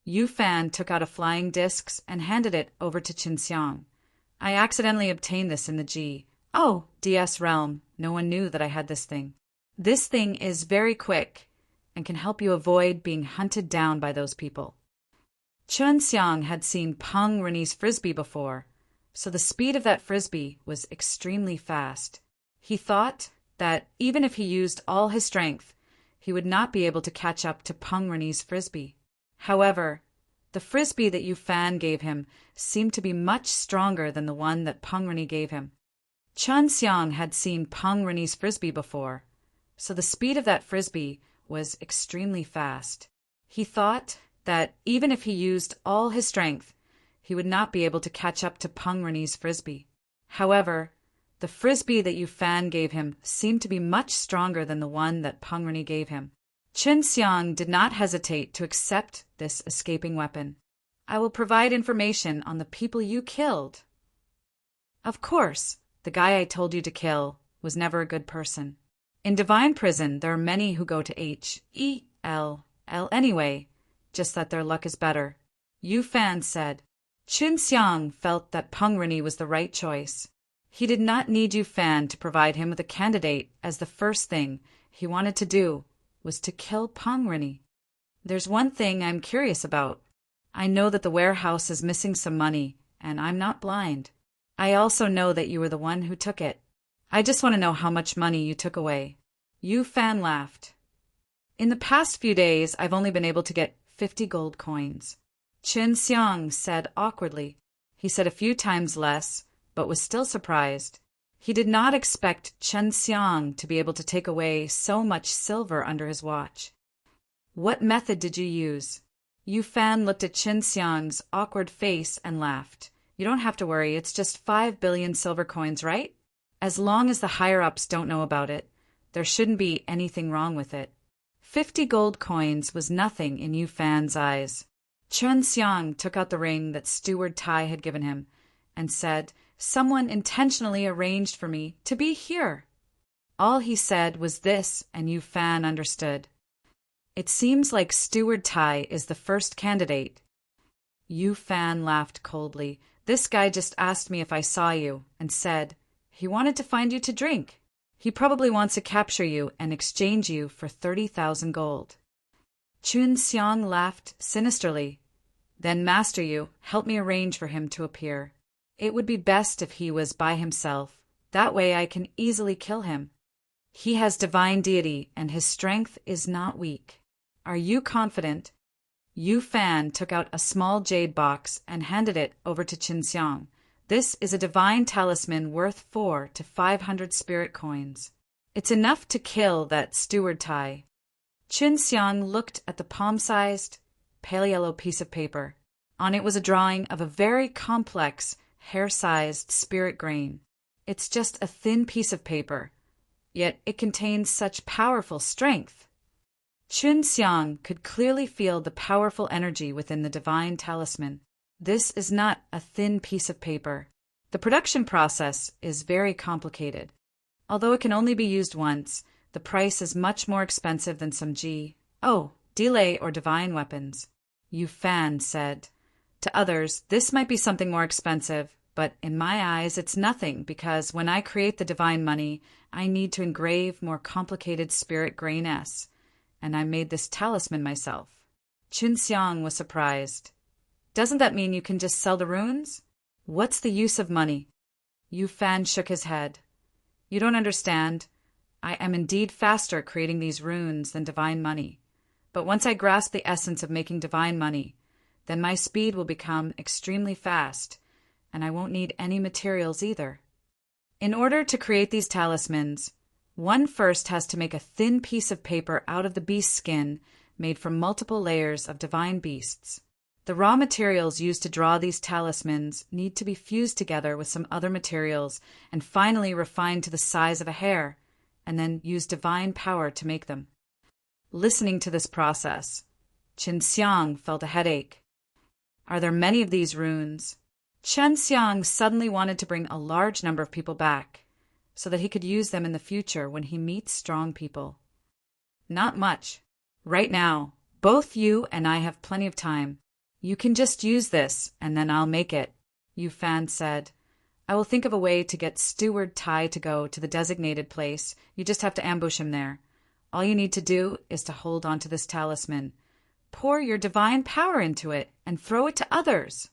Yu Fan took out a flying disc and handed it over to Qin Xiang. I accidentally obtained this in the DS realm. No one knew that I had this thing. This thing is very quick and can help you avoid being hunted down by those people. Chen Xiang had seen Peng Reni's frisbee before, so the speed of that frisbee was extremely fast. He thought that even if he used all his strength, he would not be able to catch up to Peng Reni's frisbee. However, the frisbee that Yu Fan gave him seemed to be much stronger than the one that Peng Reni gave him. Chen Xiang had seen Peng Reni's frisbee before, so the speed of that frisbee was extremely fast. He thought that even if he used all his strength, he would not be able to catch up to Peng Reni's frisbee. However, the frisbee that Yu Fan gave him seemed to be much stronger than the one that Peng Reni gave him. Qin Xiang did not hesitate to accept this escaping weapon. I will provide information on the people you killed. Of course, the guy I told you to kill was never a good person. In divine prison, there are many who go to Hell anyway, just that their luck is better. Yu Fan said. Qin Xiang felt that Peng Reni was the right choice. He did not need Yu Fan to provide him with a candidate, as the first thing he wanted to do was to kill Peng Reni. There's one thing I'm curious about. I know that the warehouse is missing some money, and I'm not blind. I also know that you were the one who took it. I just want to know how much money you took away. Yu Fan laughed. In the past few days, I've only been able to get 50 gold coins. Qin Xiang said awkwardly. He said a few times less, but was still surprised. He did not expect Chen Xiang to be able to take away so much silver under his watch. What method did you use? Yu Fan looked at Qin Xiang's awkward face and laughed. You don't have to worry, it's just 5 billion silver coins, right? As long as the higher-ups don't know about it, there shouldn't be anything wrong with it. 50 gold coins was nothing in Yu Fan's eyes. Chen Xiang took out the ring that Steward Tai had given him and said, "Someone intentionally arranged for me to be here." All he said was this, and Yu Fan understood. "It seems like Steward Tai is the first candidate." Yu Fan laughed coldly. "This guy just asked me if I saw you, and said he wanted to find you to drink. He probably wants to capture you and exchange you for 30,000 gold. Chun Xiang laughed sinisterly. "Then, master Yu, help me arrange for him to appear. It would be best if he was by himself. That way I can easily kill him. He has divine deity, and his strength is not weak. Are you confident?" Yu Fan took out a small jade box and handed it over to Qin Xiang. "This is a divine talisman worth 400 to 500 spirit coins. It's enough to kill that Steward Tai." Qin Xiang looked at the palm-sized, pale yellow piece of paper. On it was a drawing of a very complex, hair-sized spirit grain. "It's just a thin piece of paper, yet it contains such powerful strength." Qin Xiang could clearly feel the powerful energy within the divine talisman. This is not a thin piece of paper. The production process is very complicated. Although it can only be used once, the price is much more expensive than some delay or divine weapons. Yu Fan said. To others, this might be something more expensive, but in my eyes it's nothing, because when I create the divine money, I need to engrave more complicated spirit grain S, and I made this talisman myself. Qin Xiang was surprised. "Doesn't that mean you can just sell the runes? What's the use of money?" Yu Fan shook his head. "You don't understand. I am indeed faster creating these runes than divine money. But once I grasp the essence of making divine money, then my speed will become extremely fast, and I won't need any materials either. In order to create these talismans, one first has to make a thin piece of paper out of the beast skin made from multiple layers of divine beasts. The raw materials used to draw these talismans need to be fused together with some other materials and finally refined to the size of a hair, and then use divine power to make them." Listening to this process, Qin Xiang felt a headache. "Are there many of these runes?" Chen Xiang suddenly wanted to bring a large number of people back, so that he could use them in the future when he meets strong people. "Not much. Right now, both you and I have plenty of time. You can just use this, and then I'll make it," Yu Fan said. "I will think of a way to get Steward Tai to go to the designated place. You just have to ambush him there. All you need to do is to hold on to this talisman. Pour your divine power into it and throw it to others.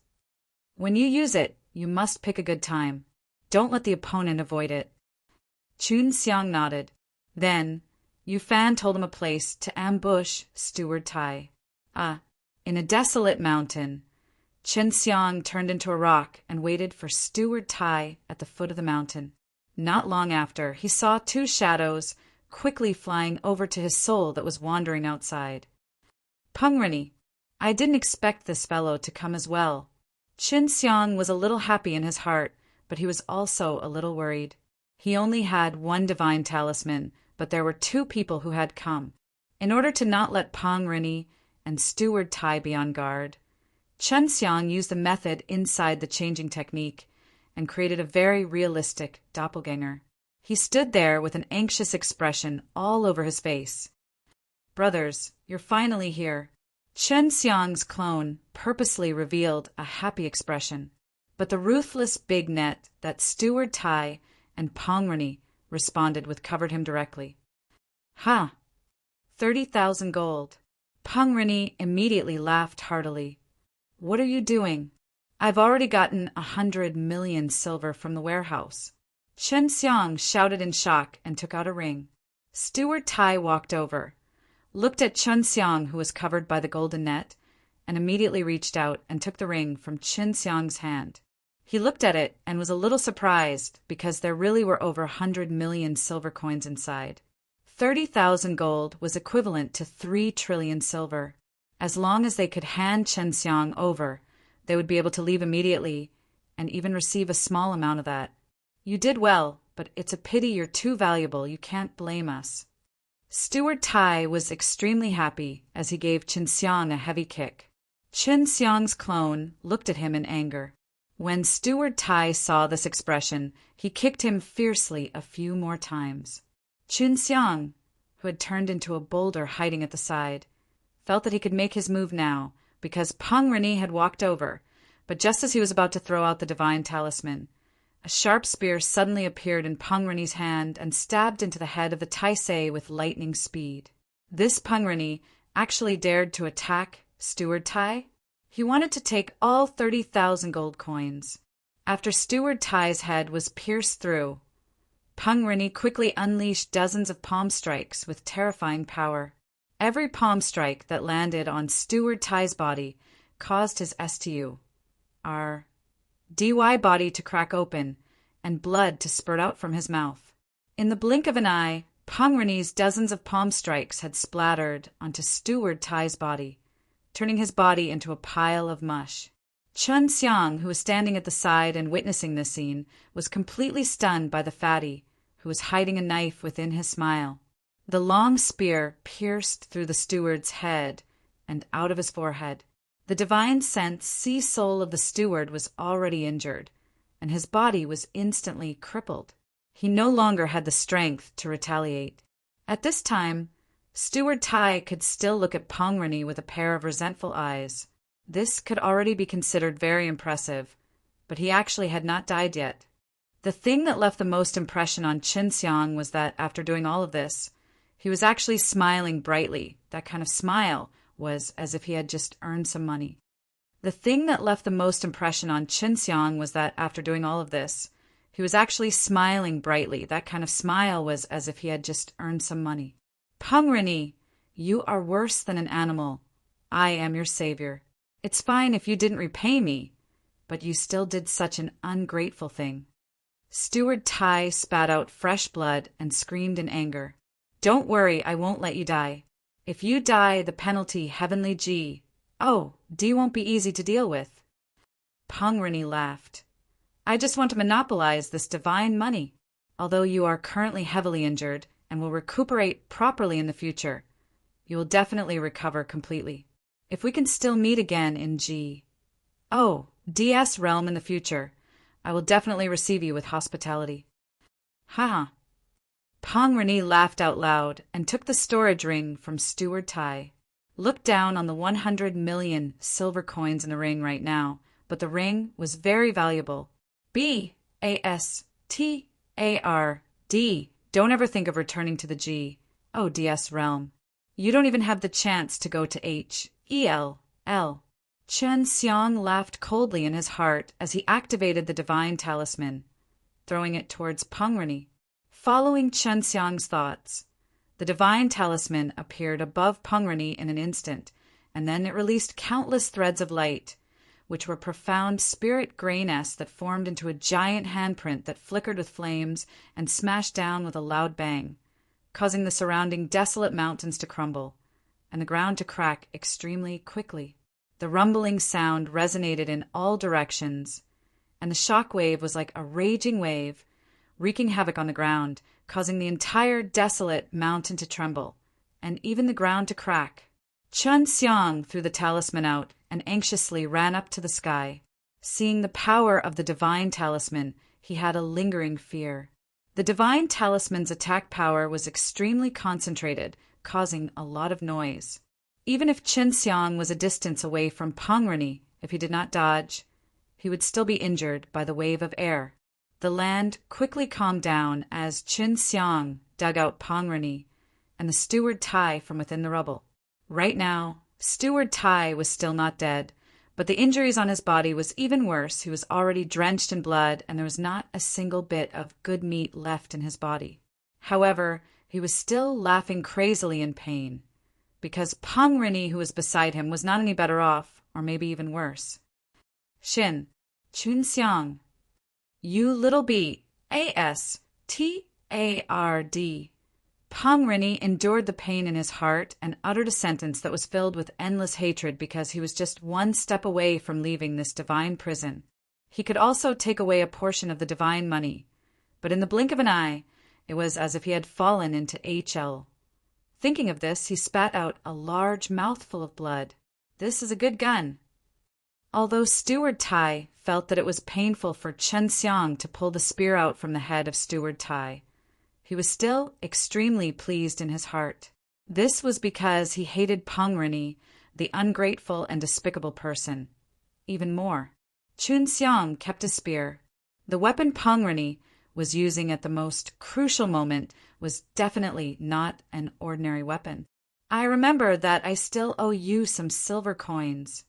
When you use it, you must pick a good time. Don't let the opponent avoid it." Qin Xiang nodded. Then Yu Fan told him a place to ambush Steward Tai. In a desolate mountain, Qin Xiang turned into a rock and waited for Steward Tai at the foot of the mountain. Not long after, he saw two shadows quickly flying over to his soul that was wandering outside. "Pengrini, I didn't expect this fellow to come as well." Qin Xiang was a little happy in his heart, but he was also a little worried. He only had one divine talisman, but there were two people who had come. In order to not let Pengrini and Steward Tai be on guard, Qin Xiang used the method inside the changing technique and created a very realistic doppelganger. He stood there with an anxious expression all over his face. "Brothers, you're finally here." Qin Xiang's clone purposely revealed a happy expression, but the ruthless big net that Steward Tai and Pengrini responded with covered him directly. 30,000 gold. Pengrini immediately laughed heartily. "What are you doing? I've already gotten 100 million silver from the warehouse." Qin Xiang shouted in shock and took out a ring. Steward Tai walked over, looked at Qin Xiang, who was covered by the golden net, and immediately reached out and took the ring from Qin Xiang's hand. He looked at it and was a little surprised because there really were over 100 million silver coins inside. 30,000 gold was equivalent to 3 trillion silver. As long as they could hand Qin Xiang over, they would be able to leave immediately and even receive a small amount of that. "You did well, but it's a pity you're too valuable. You can't blame us." Steward Tai was extremely happy as he gave Qin Xiang a heavy kick. Qin Xiang's clone looked at him in anger. When Steward Tai saw this expression, he kicked him fiercely a few more times. Qin Xiang, who had turned into a boulder hiding at the side, felt that he could make his move now because Peng Rini had walked over, but just as he was about to throw out the divine talisman, a sharp spear suddenly appeared in Peng Rini's hand and stabbed into the head of the Taisei with lightning speed. This Peng Rini actually dared to attack Steward Tai. He wanted to take all 30,000 gold coins. After Steward Tai's head was pierced through, Peng Rini quickly unleashed dozens of palm strikes with terrifying power. Every palm strike that landed on Steward Tai's body caused his DY body to crack open and blood to spurt out from his mouth. In the blink of an eye, Peng Rini's dozens of palm strikes had splattered onto Steward Tai's body, turning his body into a pile of mush. Qin Xiang, who was standing at the side and witnessing this scene, was completely stunned by the fatty, who was hiding a knife within his smile. The long spear pierced through the steward's head and out of his forehead. The divine sense sea soul of the steward was already injured, and his body was instantly crippled. He no longer had the strength to retaliate. At this time, Steward Tai could still look at Peng Rini with a pair of resentful eyes. This could already be considered very impressive, but he actually had not died yet. The thing that left the most impression on Qin Xiang was that, after doing all of this, he was actually smiling brightly. That kind of smile was as if he had just earned some money. The thing that left the most impression on Qin Xiang was that, after doing all of this, he was actually smiling brightly. That kind of smile was as if he had just earned some money. "Peng Rini, you are worse than an animal. I am your savior. It's fine if you didn't repay me, but you still did such an ungrateful thing." Steward Tai spat out fresh blood and screamed in anger. "Don't worry, I won't let you die. If you die, the penalty, Heavenly G. D won't be easy to deal with." Peng Rini laughed. "I just want to monopolize this divine money. Although you are currently heavily injured and will recuperate properly in the future, you will definitely recover completely. If we can still meet again in DS realm in the future, I will definitely receive you with hospitality." Haha. Peng Rini laughed out loud and took the storage ring from Steward Tai. Looked down on the 100 million silver coins in the ring right now, but the ring was very valuable. BASTARD. Don't ever think of returning to the DS realm. You don't even have the chance to go to HELL. Qin Xiang laughed coldly in his heart as he activated the divine talisman, throwing it towards Peng Rini. Following Qin Xiang's thoughts, the divine talisman appeared above Peng Rini in an instant, and then it released countless threads of light, which were profound spirit gray nests that formed into a giant handprint that flickered with flames and smashed down with a loud bang, causing the surrounding desolate mountains to crumble and the ground to crack extremely quickly. The rumbling sound resonated in all directions, and the shock wave was like a raging wave, wreaking havoc on the ground, causing the entire desolate mountain to tremble, and even the ground to crack. Qin Xiang threw the talisman out and anxiously ran up to the sky. Seeing the power of the divine talisman, he had a lingering fear. The divine talisman's attack power was extremely concentrated, causing a lot of noise. Even if Qin Xiang was a distance away from Peng Rini, if he did not dodge, he would still be injured by the wave of air. The land quickly calmed down as Qin Xiang dug out Peng Rini and the Steward Tai from within the rubble. Right now, Steward Tai was still not dead, but the injuries on his body was even worse. He was already drenched in blood, and there was not a single bit of good meat left in his body. However, he was still laughing crazily in pain, because Peng Rini, who was beside him, was not any better off, or maybe even worse. Qin Xiang, you little BASTARD. Peng Rini endured the pain in his heart and uttered a sentence that was filled with endless hatred because he was just one step away from leaving this divine prison. He could also take away a portion of the divine money, but in the blink of an eye, it was as if he had fallen into HL. Thinking of this, he spat out a large mouthful of blood. This is a good gun. Although Steward Tai felt that it was painful for Chen Xiang to pull the spear out from the head of Steward Tai, he was still extremely pleased in his heart. This was because he hated Peng Rini, the ungrateful and despicable person, even more. Chun Xiang kept a spear. The weapon Peng Rini was using at the most crucial moment was definitely not an ordinary weapon. I remember that I still owe you some silver coins.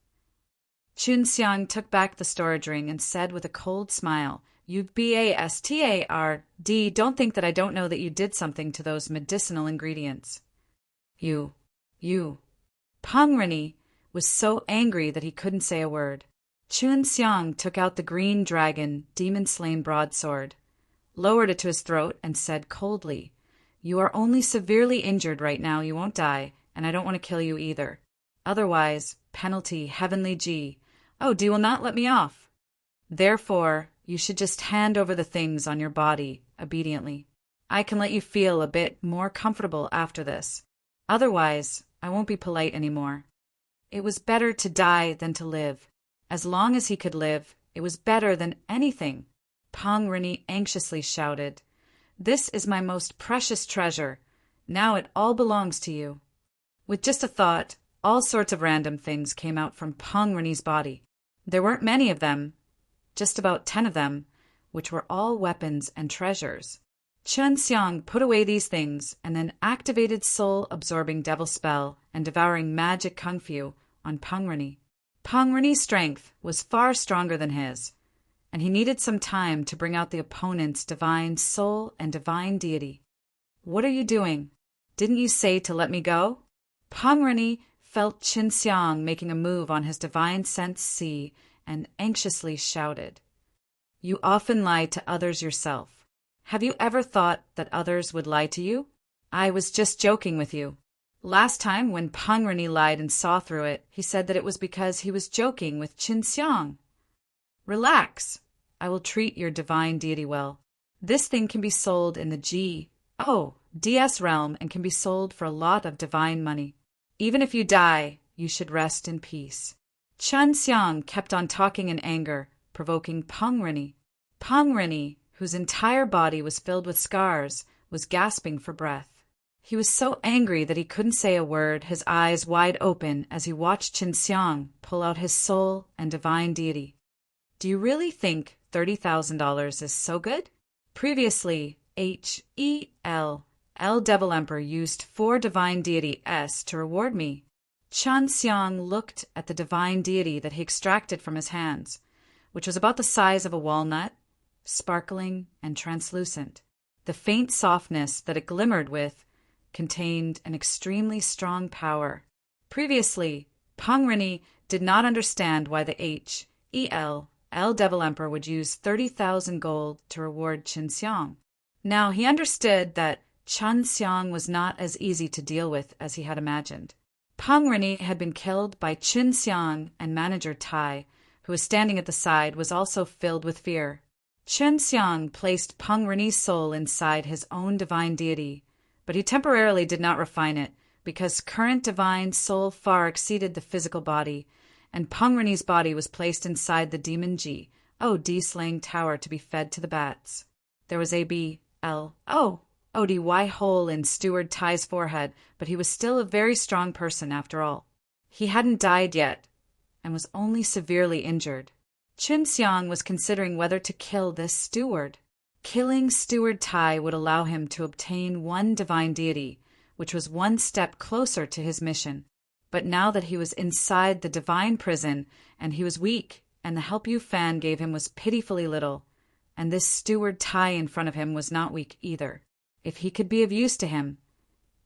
Chun Xiang took back the storage ring and said with a cold smile, "You bastard, don't think that I don't know that you did something to those medicinal ingredients." You. Peng Rini was so angry that he couldn't say a word. Chun Xiang took out the green dragon, demon-slain broadsword, lowered it to his throat, and said coldly, "You are only severely injured right now. You won't die, and I don't want to kill you either. Otherwise, penalty, heavenly G. Oh, you will not let me off. Therefore, you should just hand over the things on your body obediently. I can let you feel a bit more comfortable after this. Otherwise, I won't be polite anymore." It was better to die than to live. As long as he could live, it was better than anything. Peng Rini anxiously shouted, "This is my most precious treasure. Now it all belongs to you." With just a thought, all sorts of random things came out from Peng Rini's body. There weren't many of them, just about 10 of them, which were all weapons and treasures. Chun Xiang put away these things and then activated soul-absorbing devil spell and devouring magic kung fu on Peng Rini. Peng Rini's strength was far stronger than his, and he needed some time to bring out the opponent's divine soul and divine deity. "What are you doing? Didn't you say to let me go?" Peng Rini felt Chun Xiang making a move on his divine sense C and anxiously shouted, "You often lie to others yourself. Have you ever thought that others would lie to you? I was just joking with you." Last time when Peng Rini lied and saw through it, he said that it was because he was joking with Chun Xiang. "Relax. I will treat your divine deity well. This thing can be sold in the DS realm and can be sold for a lot of divine money. Even if you die, you should rest in peace." Chun Xiang kept on talking in anger, provoking Peng Rini. Peng Rini, whose entire body was filled with scars, was gasping for breath. He was so angry that he couldn't say a word, his eyes wide open as he watched Chun Xiang pull out his soul and divine deity. "Do you really think $30,000 is so good?" Previously, L Devil Emperor used 4 divine deity S to reward me. Chun Xiang looked at the divine deity that he extracted from his hands, which was about the size of a walnut, sparkling and translucent. The faint softness that it glimmered with contained an extremely strong power. Previously, Peng Rini did not understand why the L Devil Emperor would use 30,000 gold to reward Chun Xiang. Now he understood that Chun Xiang was not as easy to deal with as he had imagined. Peng Rini had been killed by Chun Xiang, and manager Tai, who was standing at the side, was also filled with fear. Chun Xiang placed Peng Rini's soul inside his own divine deity, but he temporarily did not refine it because current divine soul far exceeded the physical body, and Peng Rini's body was placed inside the demon D-slaying tower to be fed to the bats. There was ODY hole in Steward Tai's forehead, but he was still a very strong person after all. He hadn't died yet, and was only severely injured. Chun Xiang was considering whether to kill this steward. Killing Steward Tai would allow him to obtain one divine deity, which was one step closer to his mission. But now that he was inside the divine prison, and he was weak, and the help you fan gave him was pitifully little, and this Steward Tai in front of him was not weak either. If he could be of use to him,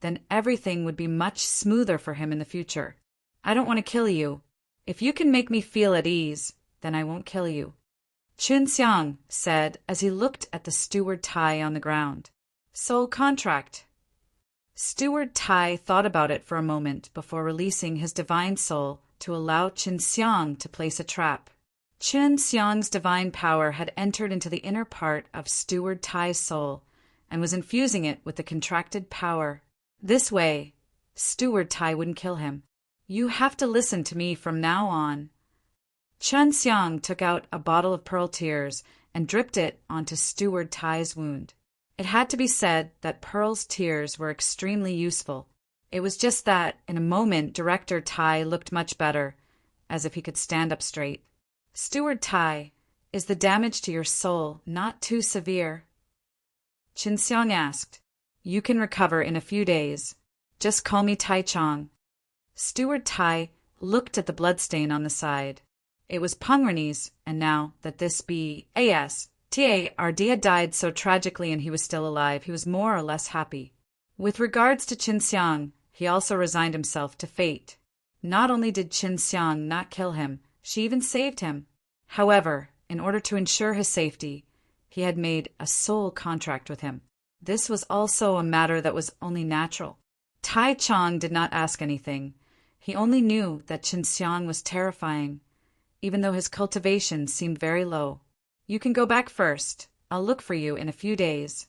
then everything would be much smoother for him in the future. "I don't want to kill you. If you can make me feel at ease, then I won't kill you," Chun Xiang said as he looked at the Steward Tai on the ground. "Soul contract." Steward Tai thought about it for a moment before releasing his divine soul to allow Chun Xiang to place a trap. Chun Xiang's divine power had entered into the inner part of Steward Tai's soul and was infusing it with the contracted power. This way, Steward Tai wouldn't kill him. You have to listen to me from now on. Chun Xiang took out a bottle of pearl tears and dripped it onto Steward Tai's wound. It had to be said that Pearl's tears were extremely useful. It was just that, in a moment, Director Tai looked much better, as if he could stand up straight. Steward Tai, is the damage to your soul not too severe? Chun Xiang asked. You can recover in a few days. Just call me Tai Chong. Steward Tai looked at the bloodstain on the side. It was Pungrani's, and now that this Tardia died so tragically and he was still alive, he was more or less happy. With regards to Chun Xiang, he also resigned himself to fate. Not only did Chun Xiang not kill him, she even saved him. However, in order to ensure his safety, he had made a soul contract with him. This was also a matter that was only natural. Tai Chong did not ask anything. He only knew that Chun Xiang was terrifying, even though his cultivation seemed very low. You can go back first. I'll look for you in a few days.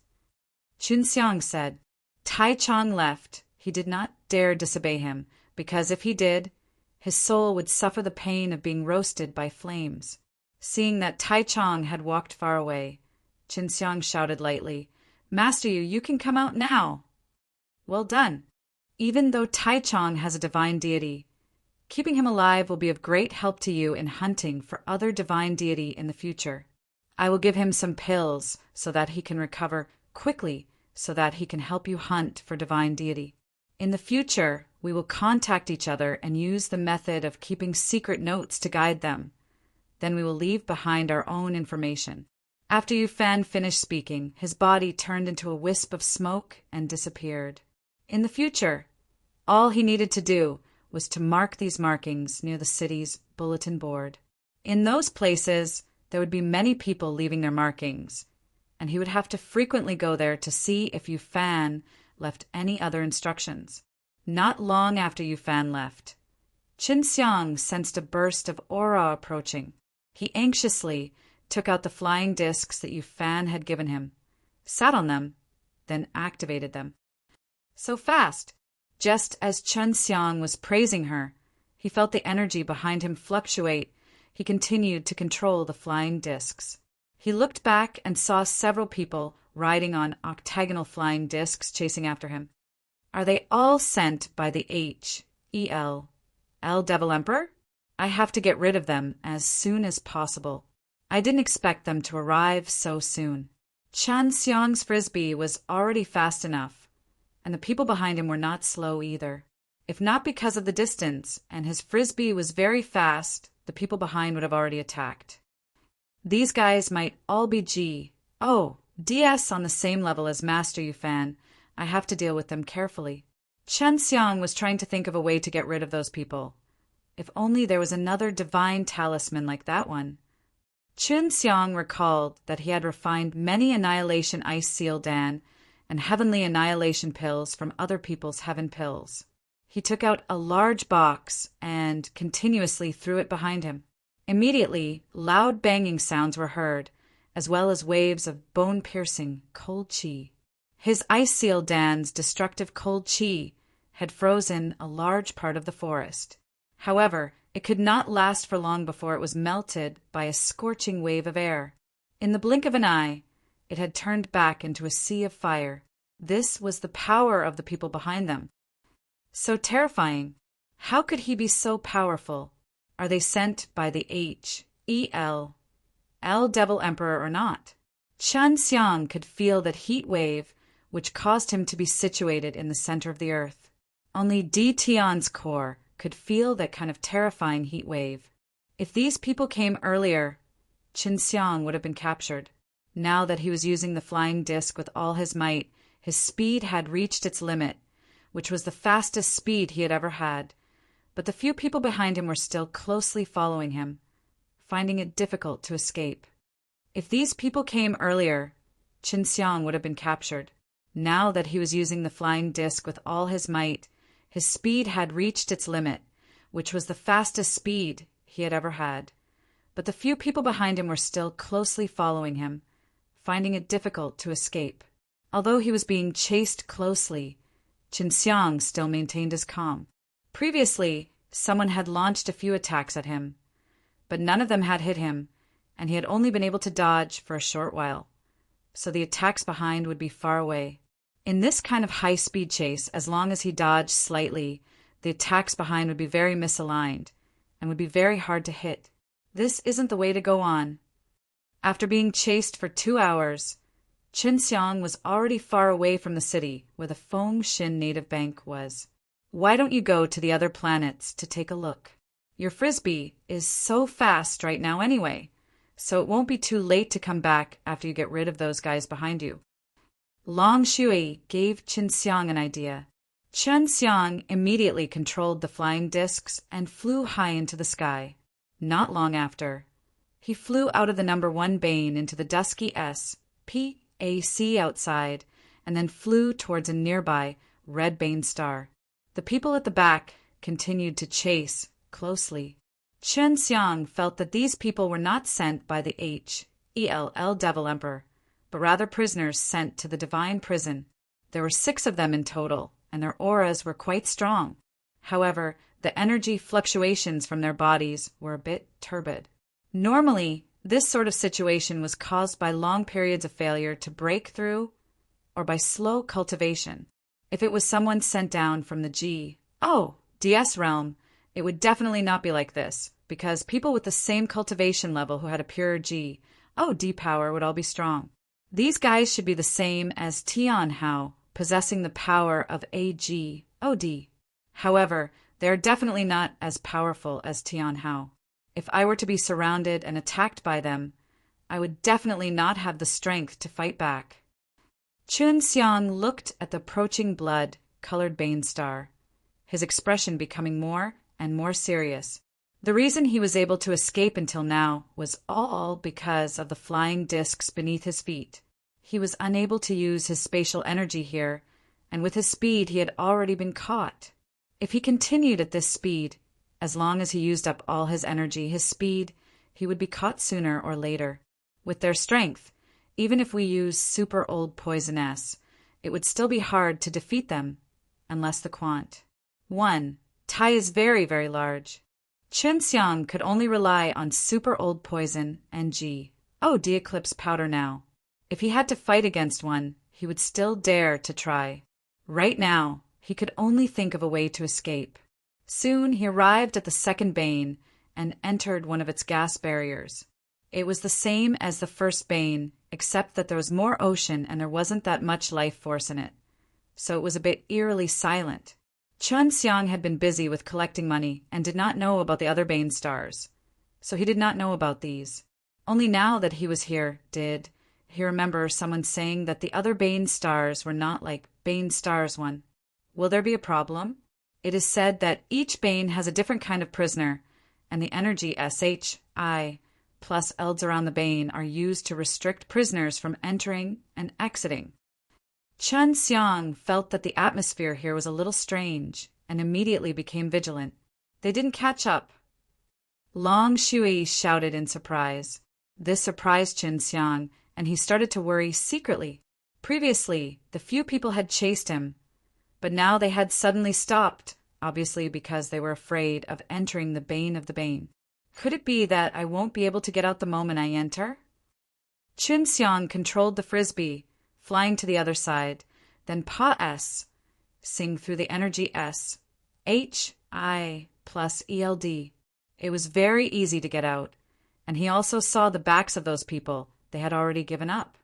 Chun Xiang said. Tai Chong left. He did not dare disobey him, because if he did, his soul would suffer the pain of being roasted by flames. Seeing that Tai Chong had walked far away, Chun Xiang shouted lightly, Master you can come out now. Well done. Even though Tai Chong has a divine deity, keeping him alive will be of great help to you in hunting for other divine deity in the future. I will give him some pills so that he can recover quickly, so that he can help you hunt for divine deity. In the future, we will contact each other and use the method of keeping secret notes to guide them. Then we will leave behind our own information. After Yu Fan finished speaking, his body turned into a wisp of smoke and disappeared. In the future, all he needed to do was to mark these markings near the city's bulletin board. In those places, there would be many people leaving their markings, and he would have to frequently go there to see if Yu Fan left any other instructions. Not long after Yu Fan left, Chun Xiang sensed a burst of aura approaching. He anxiously took out the flying discs that Yu Fan had given him, sat on them, then activated them. So fast! Just as Chun Xiang was praising her, he felt the energy behind him fluctuate. He continued to control the flying discs. He looked back and saw several people riding on octagonal flying discs chasing after him. Are they all sent by the L Devil Emperor? I have to get rid of them as soon as possible. I didn't expect them to arrive so soon. Chun Xiang's frisbee was already fast enough, and the people behind him were not slow either. If not because of the distance, and his frisbee was very fast, the people behind would have already attacked. These guys might all be DS on the same level as Master Yu Fan. I have to deal with them carefully. Chun Xiang was trying to think of a way to get rid of those people. If only there was another divine talisman like that one. Chun Xiang recalled that he had refined many annihilation ice seal dan and heavenly annihilation pills from other people's heaven pills. He took out a large box and continuously threw it behind him. Immediately, loud banging sounds were heard, as well as waves of bone-piercing cold qi. His ice seal dan's destructive cold qi had frozen a large part of the forest. However, it could not last for long before it was melted by a scorching wave of air. In the blink of an eye, it had turned back into a sea of fire. This was the power of the people behind them. So terrifying. How could he be so powerful? Are they sent by the L Devil Emperor or not? Chun Xiang could feel that heat wave which caused him to be situated in the center of the earth. Only Tion's core could feel that kind of terrifying heat wave. If these people came earlier, Chun Xiang would have been captured. Now that he was using the flying disc with all his might, his speed had reached its limit, which was the fastest speed he had ever had. But the few people behind him were still closely following him, finding it difficult to escape. If these people came earlier, Chun Xiang would have been captured. Now that he was using the flying disc with all his might, his speed had reached its limit, which was the fastest speed he had ever had. but the few people behind him were still closely following him, finding it difficult to escape. Although he was being chased closely, Qin Xiang still maintained his calm. Previously, someone had launched a few attacks at him, but none of them had hit him, and he had only been able to dodge for a short while, so the attacks behind would be far away. In this kind of high-speed chase, as long as he dodged slightly, the attacks behind would be very misaligned and would be very hard to hit. This isn't the way to go on. After being chased for 2 hours, Qin Xiang was already far away from the city where the Fengshin native bank was. Why don't you go to the other planets to take a look? Your frisbee is so fast right now anyway, so it won't be too late to come back after you get rid of those guys behind you. Long Shui gave Qin Xiang an idea. Qin Xiang immediately controlled the flying discs and flew high into the sky. Not long after, he flew out of the number 1 bane into the dusky SPAC outside, and then flew towards a nearby red bane star. The people at the back continued to chase closely. Qin Xiang felt that these people were not sent by the HELL Devil Emperor, but rather prisoners sent to the divine prison. There were 6 of them in total, and their auras were quite strong. However, the energy fluctuations from their bodies were a bit turbid. Normally, this sort of situation was caused by long periods of failure to break through or by slow cultivation. If it was someone sent down from the DS realm, it would definitely not be like this, because people with the same cultivation level who had a pure D power would all be strong. These guys should be the same as Tian Hao, possessing the power of AGOD. However, they are definitely not as powerful as Tian Hao. If I were to be surrounded and attacked by them, I would definitely not have the strength to fight back. Qin Xiang looked at the approaching blood-colored bane star, his expression becoming more and more serious. The reason he was able to escape until now was all because of the flying discs beneath his feet. He was unable to use his spatial energy here, and with his speed he had already been caught. If he continued at this speed, as long as he used up all his energy, his speed, he would be caught sooner or later. With their strength, even if we use super old poison S, it would still be hard to defeat them, unless the quant 1 Tai is very, very large. Qin Xiang could only rely on super old poison and D eclipse powder now. If he had to fight against one, he would still dare to try. Right now, he could only think of a way to escape. Soon he arrived at the second bane and entered one of its gas barriers. It was the same as the first bane, except that there was more ocean and there wasn't that much life force in it, so it was a bit eerily silent. Qin Xiang had been busy with collecting money and did not know about the other bane stars, so he did not know about these. Only now that he was here did he remember someone saying that the other bane stars were not like bane stars one. Will there be a problem? It is said that each bane has a different kind of prisoner, and the energy SHI plus elds around the bane are used to restrict prisoners from entering and exiting. Qin Xiang felt that the atmosphere here was a little strange and immediately became vigilant. They didn't catch up. Long Shui shouted in surprise. This surprised Qin Xiang, and he started to worry secretly. Previously, the few people had chased him, but now they had suddenly stopped, obviously because they were afraid of entering the bane of the bane. Could it be that I won't be able to get out the moment I enter? Qin Xiang controlled the frisbee, flying to the other side, then Pa S, sing through the energy S, HI plus ELD. It was very easy to get out, and he also saw the backs of those people. They had already given up.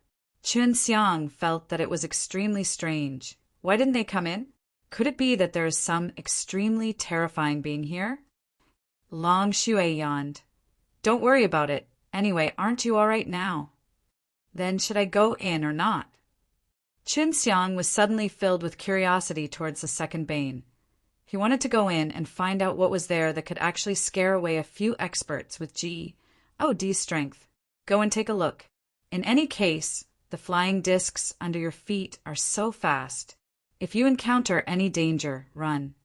Qin Xiang felt that it was extremely strange. Why didn't they come in? Could it be that there is some extremely terrifying being here? Long Shui yawned. Don't worry about it. Anyway, aren't you all right now? Then should I go in or not? Qin Xiang was suddenly filled with curiosity towards the second bane. He wanted to go in and find out what was there that could actually scare away a few experts with D strength. Go and take a look. In any case, the flying discs under your feet are so fast. If you encounter any danger, run.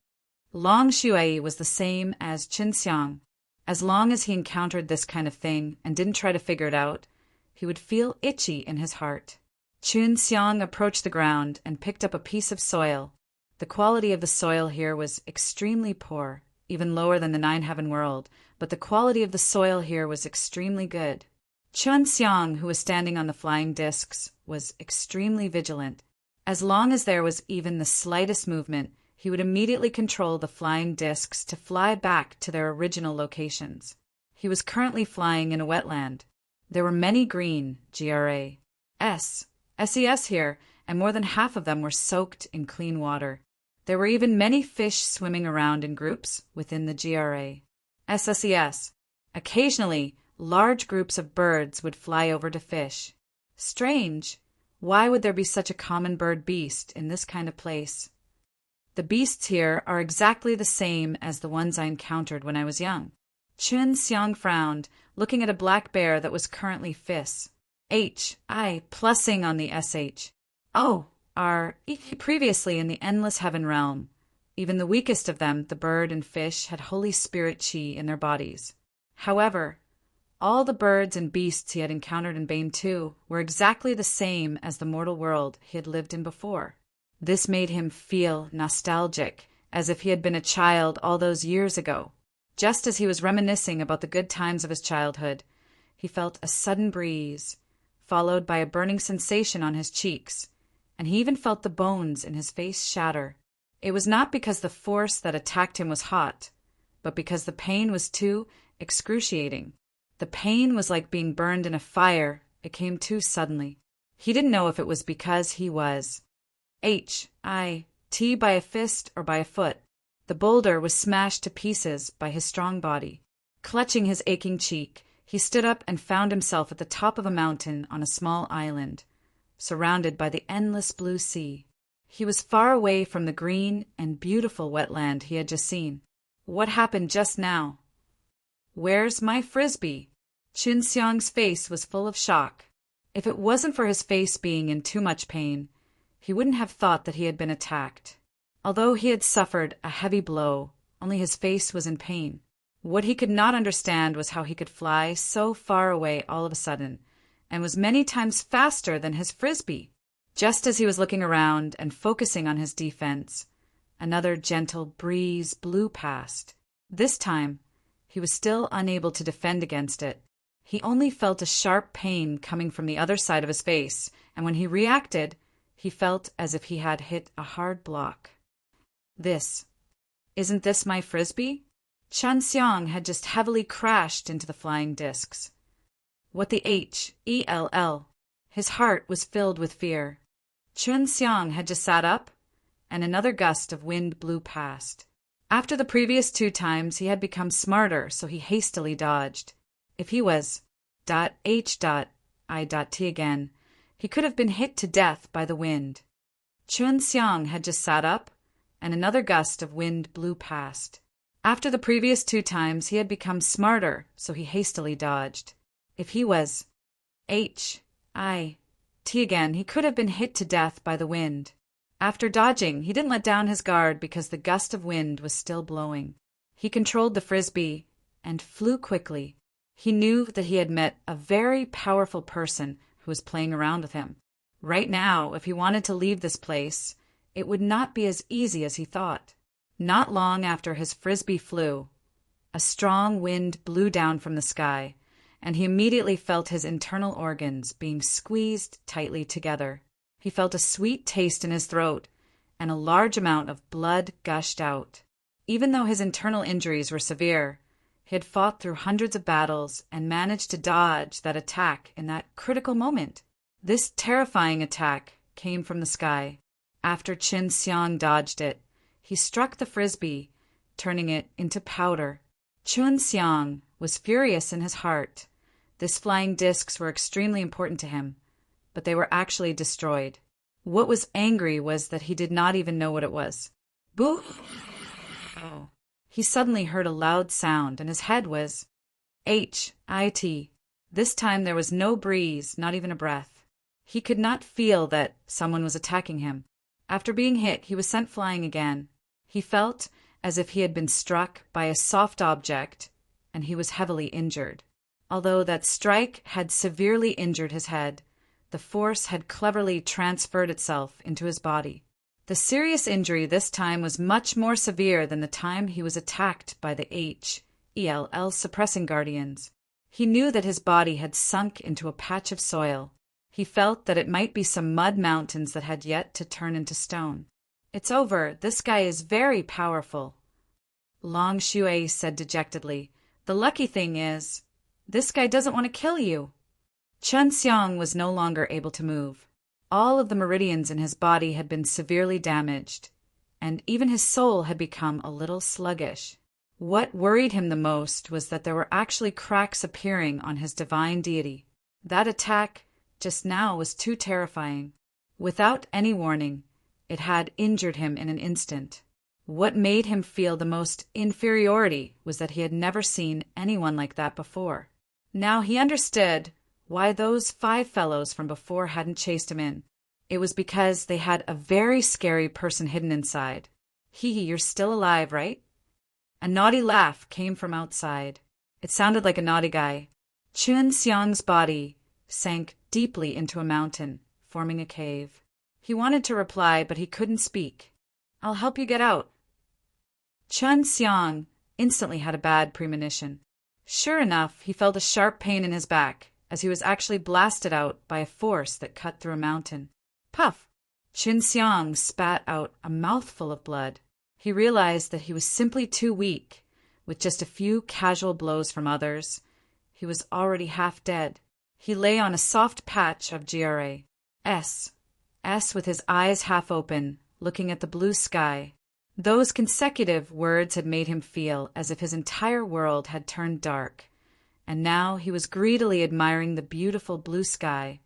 Long Shui was the same as Qin Xiang. As long as he encountered this kind of thing and didn't try to figure it out, he would feel itchy in his heart. Chun Xiang approached the ground and picked up a piece of soil. The quality of the soil here was extremely poor, even lower than the Nine-Heaven world, but the quality of the soil here was extremely good. Chun Xiang, who was standing on the flying discs, was extremely vigilant. As long as there was even the slightest movement, he would immediately control the flying discs to fly back to their original locations. He was currently flying in a wetland. There were many green SES here, and more than half of them were soaked in clean water. There were even many fish swimming around in groups within the SSES. Occasionally, large groups of birds would fly over to fish. Strange. Why would there be such a common bird beast in this kind of place? The beasts here are exactly the same as the ones I encountered when I was young. Chun Xiang frowned, looking at a black bear that was currently plussing on the SH. Previously in the endless heaven realm. Even the weakest of them, the bird and fish, had Holy Spirit chi in their bodies. However, all the birds and beasts he had encountered in Bane 2 were exactly the same as the mortal world he had lived in before. This made him feel nostalgic, as if he had been a child all those years ago. Just as he was reminiscing about the good times of his childhood, he felt a sudden breeze, followed by a burning sensation on his cheeks, and he even felt the bones in his face shatter. It was not because the force that attacked him was hot, but because the pain was too excruciating. The pain was like being burned in a fire. It came too suddenly. He didn't know if it was because he was by a fist or by a foot. The boulder was smashed to pieces by his strong body. Clutching his aching cheek, he stood up and found himself at the top of a mountain on a small island, surrounded by the endless blue sea. He was far away from the green and beautiful wetland he had just seen. What happened just now? Where's my frisbee? Chun Xiang's face was full of shock. If it wasn't for his face being in too much pain, he wouldn't have thought that he had been attacked. Although he had suffered a heavy blow, only his face was in pain. What he could not understand was how he could fly so far away all of a sudden, and was many times faster than his frisbee. Just as he was looking around and focusing on his defense, another gentle breeze blew past. This time, he was still unable to defend against it. He only felt a sharp pain coming from the other side of his face, and when he reacted, he felt as if he had hit a hard block. Isn't this my frisbee? Chun Xiang had just heavily crashed into the flying discs. What the HELL? His heart was filled with fear. Chun Xiang had just sat up, and another gust of wind blew past. After the previous 2 times, he had become smarter, so he hastily dodged. If he was H.I.T again, he could have been hit to death by the wind. Chun Xiang had just sat up, and another gust of wind blew past. After the previous 2 times, he had become smarter, so he hastily dodged. If he was H.I.T again, he could have been hit to death by the wind. After dodging, he didn't let down his guard because the gust of wind was still blowing. He controlled the frisbee and flew quickly. He knew that he had met a very powerful person who was playing around with him. Right now, if he wanted to leave this place, it would not be as easy as he thought. Not long after his frisbee flew, a strong wind blew down from the sky, and he immediately felt his internal organs being squeezed tightly together. He felt a sweet taste in his throat, and a large amount of blood gushed out. Even though his internal injuries were severe, he had fought through hundreds of battles and managed to dodge that attack in that critical moment. This terrifying attack came from the sky. After Chun Xiang dodged it, he struck the frisbee, turning it into powder. Chun Xiang was furious in his heart. These flying discs were extremely important to him, but they were actually destroyed. What was angry was that he did not even know what it was. Boo! Oh. He suddenly heard a loud sound, and his head was H.I.T. This time there was no breeze, not even a breath. He could not feel that someone was attacking him. After being hit, he was sent flying again. He felt as if he had been struck by a soft object and he was heavily injured. Although that strike had severely injured his head, the force had cleverly transferred itself into his body. The serious injury this time was much more severe than the time he was attacked by the HELL suppressing guardians. He knew that his body had sunk into a patch of soil. He felt that it might be some mud mountains that had yet to turn into stone. "It's over. This guy is very powerful," Long Shui said dejectedly. "The lucky thing is, this guy doesn't want to kill you." Chun Xiang was no longer able to move. All of the meridians in his body had been severely damaged, and even his soul had become a little sluggish. What worried him the most was that there were actually cracks appearing on his divine deity. That attack just now was too terrifying. Without any warning, it had injured him in an instant. What made him feel the most inferiority was that he had never seen anyone like that before. Now he understood why those 5 fellows from before hadn't chased him in. It was because they had a very scary person hidden inside. You're still alive, right?" A naughty laugh came from outside. It sounded like a naughty guy. Chun Xiang's body sank deeply into a mountain, forming a cave. He wanted to reply, but he couldn't speak. "I'll help you get out." Chun Xiang instantly had a bad premonition. Sure enough, he felt a sharp pain in his back, as he was actually blasted out by a force that cut through a mountain. Puff! Chun Xiang spat out a mouthful of blood. He realized that he was simply too weak. With just a few casual blows from others, he was already half dead. He lay on a soft patch of GRA. S with his eyes half open, looking at the blue sky. Those consecutive words had made him feel as if his entire world had turned dark, and now he was greedily admiring the beautiful blue sky,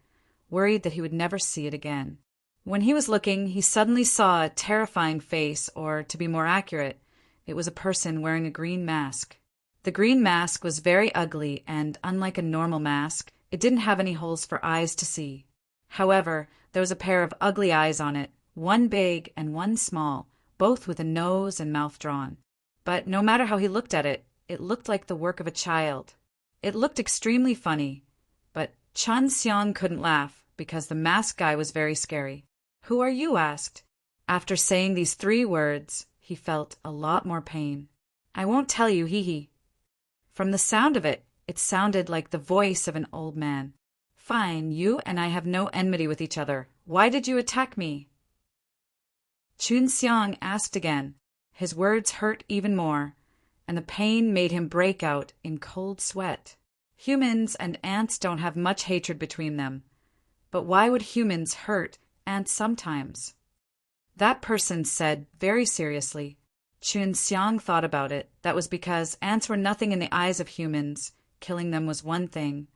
worried that he would never see it again. When he was looking, he suddenly saw a terrifying face, or, to be more accurate, it was a person wearing a green mask. The green mask was very ugly, and unlike a normal mask, it didn't have any holes for eyes to see. However, there was a pair of ugly eyes on it, one big and one small, both with a nose and mouth drawn. But no matter how he looked at it, it looked like the work of a child. It looked extremely funny, but Chun Xiang couldn't laugh because the masked guy was very scary. "Who are you?" asked. After saying these 3 words, he felt a lot more pain. "I won't tell you, hee." From the sound of it, it sounded like the voice of an old man. "Fine, you and I have no enmity with each other. Why did you attack me?" Chun Xiang asked again. His words hurt even more, and the pain made him break out in cold sweat. Humans and ants don't have much hatred between them, but why would humans hurt ants sometimes? That person said very seriously. Chun Xiang thought about it. That was because ants were nothing in the eyes of humans. Killing them was one thing,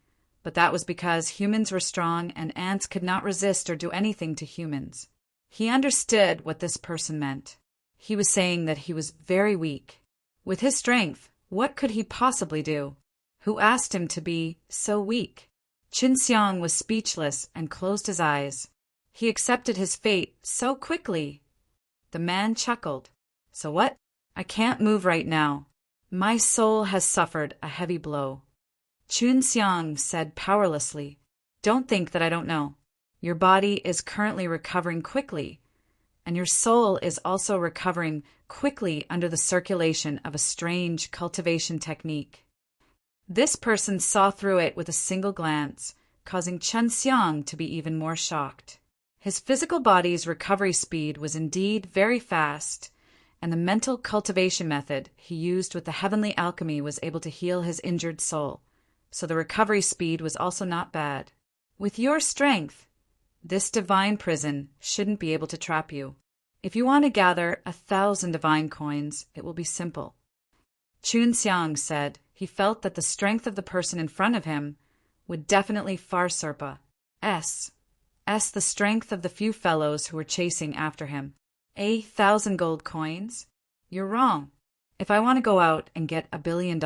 but that was because humans were strong and ants could not resist or do anything to humans. He understood what this person meant. He was saying that he was very weak. With his strength, what could he possibly do? Who asked him to be so weak? Chun Xiang was speechless and closed his eyes. He accepted his fate so quickly. The man chuckled. "So what? I can't move right now. My soul has suffered a heavy blow." Chun Xiang said powerlessly, "Don't think that I don't know. Your body is currently recovering quickly, and your soul is also recovering quickly under the circulation of a strange cultivation technique." This person saw through it with a single glance, causing Chun Xiang to be even more shocked. His physical body's recovery speed was indeed very fast, and the mental cultivation method he used with the heavenly alchemy was able to heal his injured soul, so the recovery speed was also not bad. With your strength, this divine prison shouldn't be able to trap you. If you want to gather 1,000 divine coins, it will be simple. Chun Xiang said he felt that the strength of the person in front of him would definitely far surpass the strength of the few fellows who were chasing after him. 1,000 gold coins? You're wrong. If I want to go out and get $1 billion,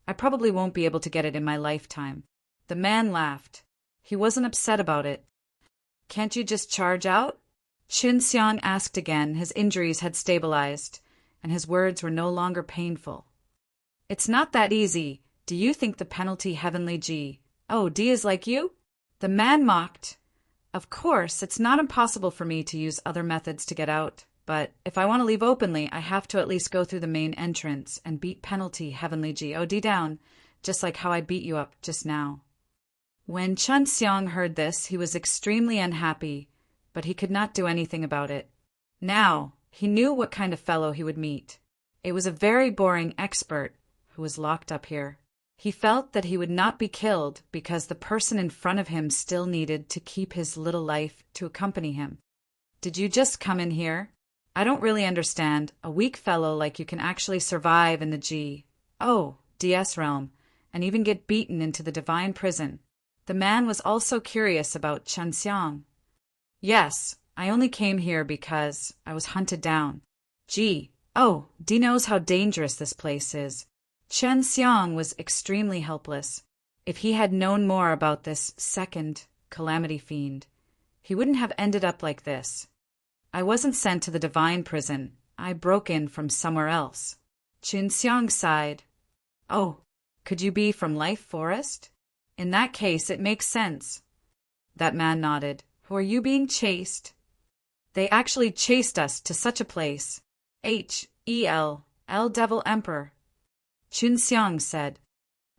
I probably won't be able to get it in my lifetime. The man laughed. He wasn't upset about it. "Can't you just charge out?" Chun Xiang asked again. His injuries had stabilized, and his words were no longer painful. It's not that easy. Do you think the penalty heavenly G? Oh, D is like you? The man mocked. Of course, it's not impossible for me to use other methods to get out, but if I want to leave openly, I have to at least go through the main entrance and beat penalty heavenly G. Oh, D down, just like how I beat you up just now. When Chun Xiang heard this, he was extremely unhappy, but he could not do anything about it. Now, he knew what kind of fellow he would meet. It was a very boring expert who was locked up here. He felt that he would not be killed because the person in front of him still needed to keep his little life to accompany him. Did you just come in here? I don't really understand. A weak fellow like you can actually survive in the DS realm, and even get beaten into the divine prison. The man was also curious about Chun Xiang. Yes, I only came here because I was hunted down. D knows how dangerous this place is. Chun Xiang was extremely helpless. If he had known more about this second calamity fiend, he wouldn't have ended up like this. I wasn't sent to the divine prison. I broke in from somewhere else. Chun Xiang sighed. Oh, could you be from Life Forest? In that case, it makes sense. That man nodded. Who are you being chased? They actually chased us to such a place. Devil Emperor. Chun Xiang said.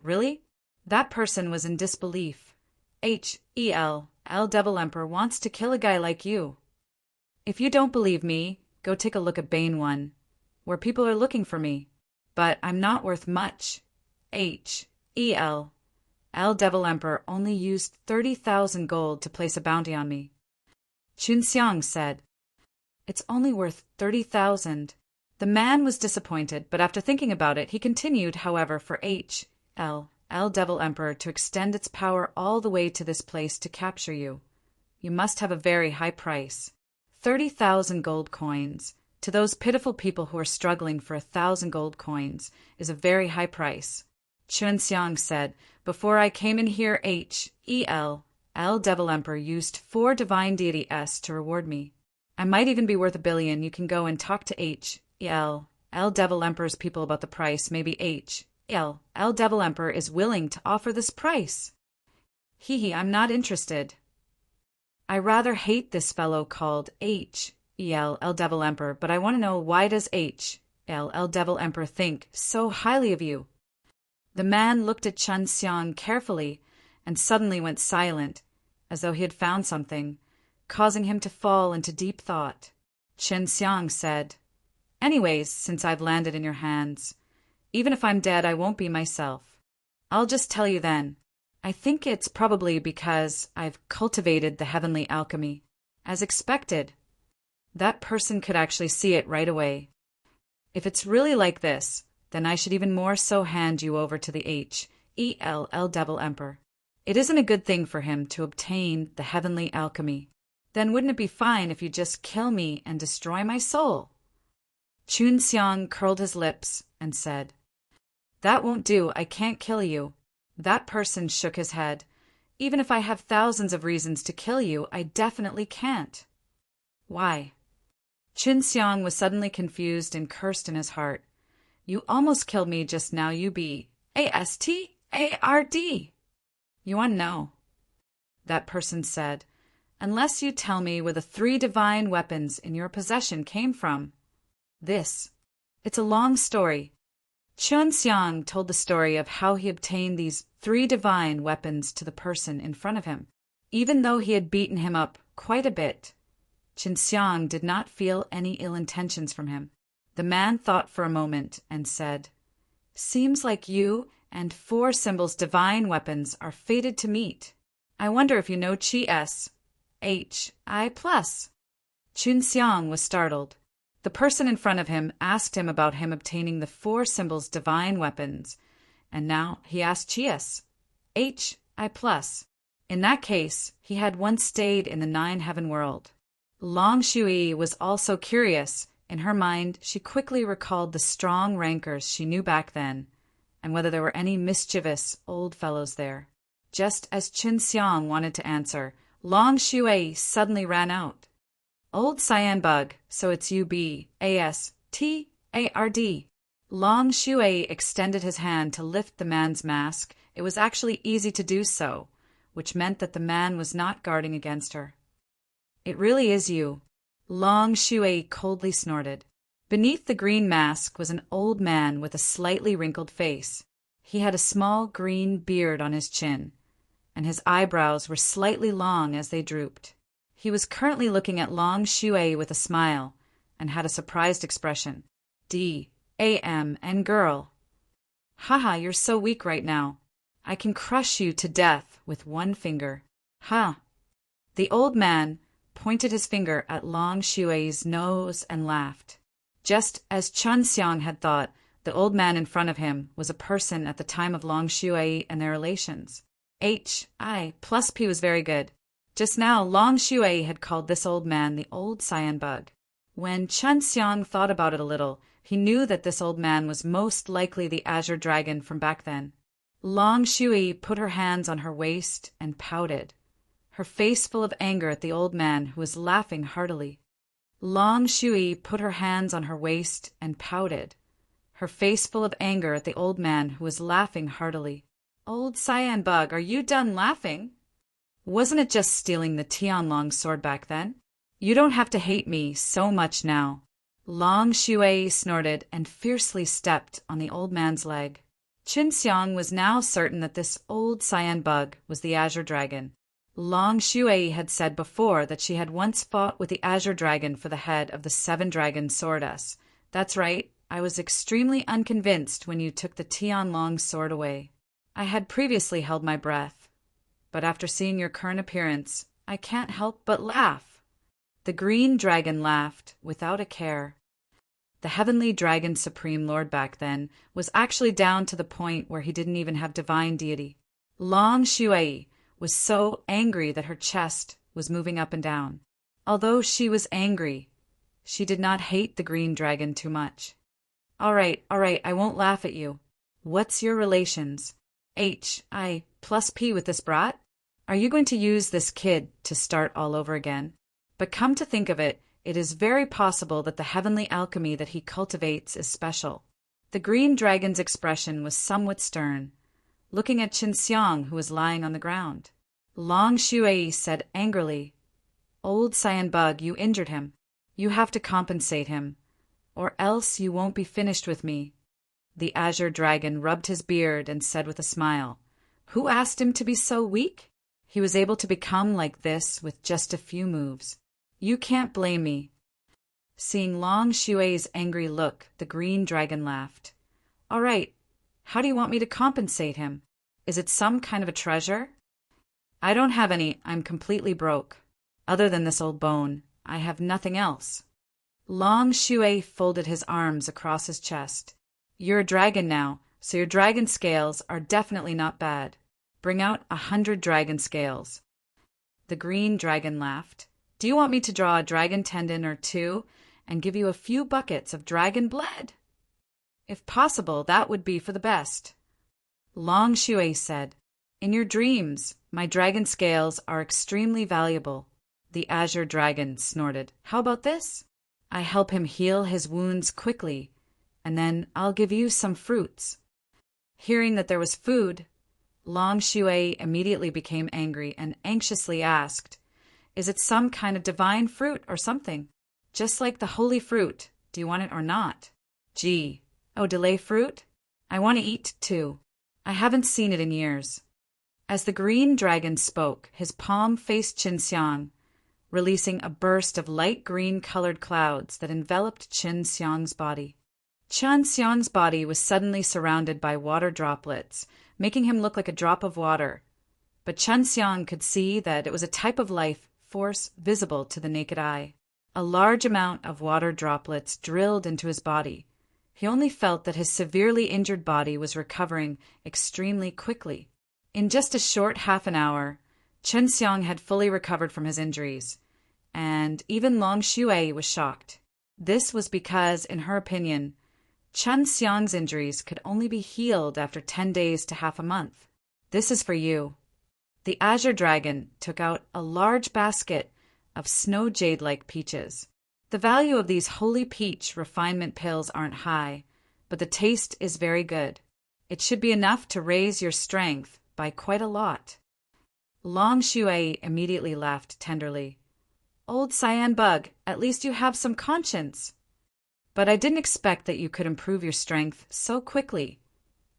Really? That person was in disbelief. Devil Emperor wants to kill a guy like you. If you don't believe me, go take a look at Bane 1, where people are looking for me. But I'm not worth much. Devil Emperor only used 30,000 gold to place a bounty on me. Chun Xiang said. It's only worth 30,000. The man was disappointed, but after thinking about it, he continued, however, for Devil Emperor to extend its power all the way to this place to capture you. You must have a very high price. 30,000 gold coins, to those pitiful people who are struggling for 1,000 gold coins, is a very high price. Chun Xiang said, before I came in here, Devil Emperor used 4 divine deity S to reward me. I might even be worth 1 billion. You can go and talk to Devil Emperor's people about the price. Maybe Devil Emperor is willing to offer this price. I'm not interested. I rather hate this fellow called Devil Emperor, but I want to know, why does Devil Emperor think so highly of you? The man looked at Chun Xiang carefully and suddenly went silent, as though he had found something, causing him to fall into deep thought. Chun Xiang said, anyways, since I've landed in your hands, even if I'm dead, I won't be myself. I'll just tell you then. I think it's probably because I've cultivated the heavenly alchemy. As expected. That person could actually see it right away. If it's really like this, then I should even more so hand you over to the Devil Emperor. It isn't a good thing for him to obtain the heavenly alchemy. Then wouldn't it be fine if you just kill me and destroy my soul? Chun Xiang curled his lips and said, that won't do. I can't kill you. That person shook his head. Even if I have thousands of reasons to kill you, I definitely can't. Why? Chun Xiang was suddenly confused and cursed in his heart. You almost killed me just now, you bastard. You want to know? That person said, unless you tell me where the 3 divine weapons in your possession came from. It's a long story. Chun Xiang told the story of how he obtained these 3 divine weapons to the person in front of him. Even though he had beaten him up quite a bit, Chun Xiang did not feel any ill intentions from him. The man thought for a moment and said, seems like you and 4 symbols divine weapons are fated to meet. I wonder if you know Chi S. Hi+. Chun Xiang was startled. The person in front of him asked him about him obtaining the 4 symbols divine weapons, and now he asked Chias, Hi+. In that case, he had once stayed in the 9 heaven world. Long Shui was also curious. In her mind, she quickly recalled the strong rankers she knew back then, and whether there were any mischievous old fellows there. Just as Chun Xiang wanted to answer, Long Shui suddenly ran out. Old Cyan Bug, so it's you bastard. Long Shui extended his hand to lift the man's mask. It was actually easy to do so, which meant that the man was not guarding against her. It really is you, Long Shui coldly snorted. Beneath the green mask was an old man with a slightly wrinkled face. He had a small green beard on his chin, and his eyebrows were slightly long as they drooped. He was currently looking at Long Shui with a smile, and had a surprised expression. And girl. Haha, you're so weak right now. I can crush you to death with one finger. Ha! The old man pointed his finger at Long Shui's nose and laughed. Just as Chun Xiang had thought, the old man in front of him was a person at the time of Long Shui and their relations. P was very good. Just now, Long Shui had called this old man the old cyan bug. When Chun Xiang thought about it a little, he knew that this old man was most likely the Azure Dragon from back then. Long Shui put her hands on her waist and pouted, her face full of anger at the old man who was laughing heartily. Long Shui put her hands on her waist and pouted, her face full of anger at the old man who was laughing heartily. Old cyan bug, are you done laughing? Wasn't it just stealing the Tianlong sword back then? You don't have to hate me so much now. Long Shui snorted and fiercely stepped on the old man's leg. Qin Xiang was now certain that this old cyan bug was the Azure Dragon. Long Shui had said before that she had once fought with the Azure Dragon for the head of the 7 Dragon Swordess. That's right, I was extremely unconvinced when you took the Tianlong sword away. I had previously held my breath, but after seeing your current appearance, I can't help but laugh. The green dragon laughed without a care. The heavenly dragon supreme lord back then was actually down to the point where he didn't even have divine deity. Long Shui was so angry that her chest was moving up and down. Although she was angry, she did not hate the green dragon too much. All right, I won't laugh at you. What's your relations? P with this brat? Are you going to use this kid to start all over again? But come to think of it, it is very possible that the heavenly alchemy that he cultivates is special. The green dragon's expression was somewhat stern, looking at Qin Xiang, who was lying on the ground. Long Shui said angrily, Old cyan bug, you injured him. You have to compensate him, or else you won't be finished with me. The Azure Dragon rubbed his beard and said with a smile, Who asked him to be so weak? He was able to become like this with just a few moves. You can't blame me. Seeing Long Shui's angry look, the green dragon laughed. All right, how do you want me to compensate him? Is it some kind of a treasure? I don't have any, I'm completely broke. Other than this old bone, I have nothing else. Long Shui folded his arms across his chest. You're a dragon now, so your dragon scales are definitely not bad. Bring out 100 dragon scales. The green dragon laughed. Do you want me to draw a dragon tendon or 2 and give you a few buckets of dragon blood? If possible, that would be for the best. Long Shui said, In your dreams, my dragon scales are extremely valuable. The Azure Dragon snorted. How about this? I help him heal his wounds quickly, and then I'll give you some fruits. Hearing that there was food, Long Shui immediately became angry and anxiously asked, Is it some kind of divine fruit or something? Just like the holy fruit. Do you want it or not? Delay fruit? I want to eat too. I haven't seen it in years. As the green dragon spoke, his palm faced Qin Xiang, releasing a burst of light green-colored clouds that enveloped Qin Xiang's body. Qin Xiang's body was suddenly surrounded by water droplets, making him look like a drop of water. But Qin Xiang could see that it was a type of life force visible to the naked eye. A large amount of water droplets drilled into his body. He only felt that his severely injured body was recovering extremely quickly. In just a short half an hour, Qin Xiang had fully recovered from his injuries, and even Long Shui was shocked. This was because, in her opinion, Qin Xiang's injuries could only be healed after 10 days to half a month. This is for you. The Azure Dragon took out a large basket of snow jade-like peaches. The value of these holy peach refinement pills aren't high, but the taste is very good. It should be enough to raise your strength by quite a lot." Long Shui immediately laughed tenderly. "Old cyan bug, at least you have some conscience. But I didn't expect that you could improve your strength so quickly,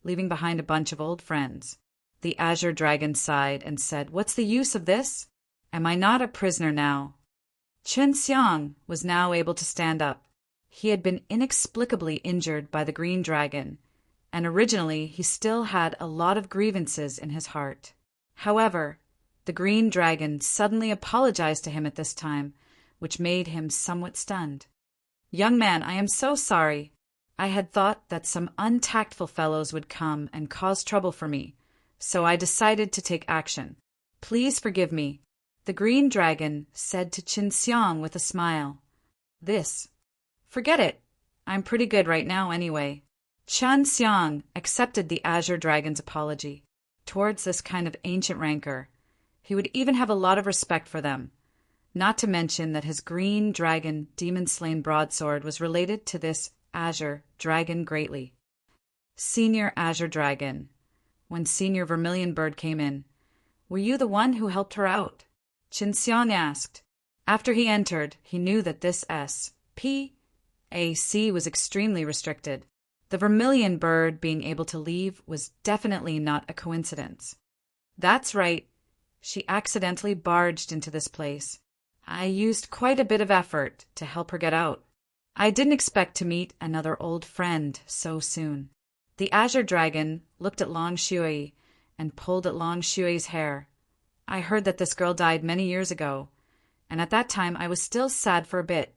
leaving behind a bunch of old friends." The Azure Dragon sighed and said, "What's the use of this? Am I not a prisoner now?" Chen Xiang was now able to stand up. He had been inexplicably injured by the Green Dragon, and originally he still had a lot of grievances in his heart. However, the Green Dragon suddenly apologized to him at this time, which made him somewhat stunned. "Young man, I am so sorry. I had thought that some untactful fellows would come and cause trouble for me, so I decided to take action. Please forgive me," the Green Dragon said to Qin Xiang with a smile. Forget it. I'm pretty good right now anyway." Chen Xiang accepted the Azure Dragon's apology. Towards this kind of ancient rancor, he would even have a lot of respect for them, not to mention that his Green Dragon demon-slain broadsword was related to this Azure Dragon greatly. "Senior Azure Dragon, when Senior Vermilion Bird came in, were you the one who helped her out?" Qin Xiang asked. After he entered, he knew that this SPAC was extremely restricted. The Vermilion Bird being able to leave was definitely not a coincidence. "That's right. She accidentally barged into this place. I used quite a bit of effort to help her get out. I didn't expect to meet another old friend so soon." The Azure Dragon looked at Long Shui and pulled at Long Shui's hair. "I heard that this girl died many years ago, and at that time I was still sad for a bit.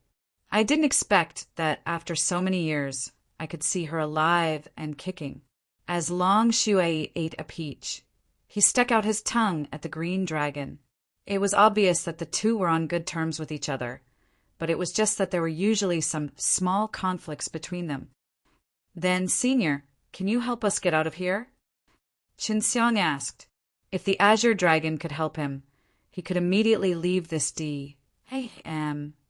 I didn't expect that after so many years I could see her alive and kicking." As Long Shui ate a peach, he stuck out his tongue at the Green Dragon. It was obvious that the two were on good terms with each other, but it was just that there were usually some small conflicts between them. "Then, Senior, can you help us get out of here?" Qin Xiang asked. If the Azure Dragon could help him, he could immediately leave this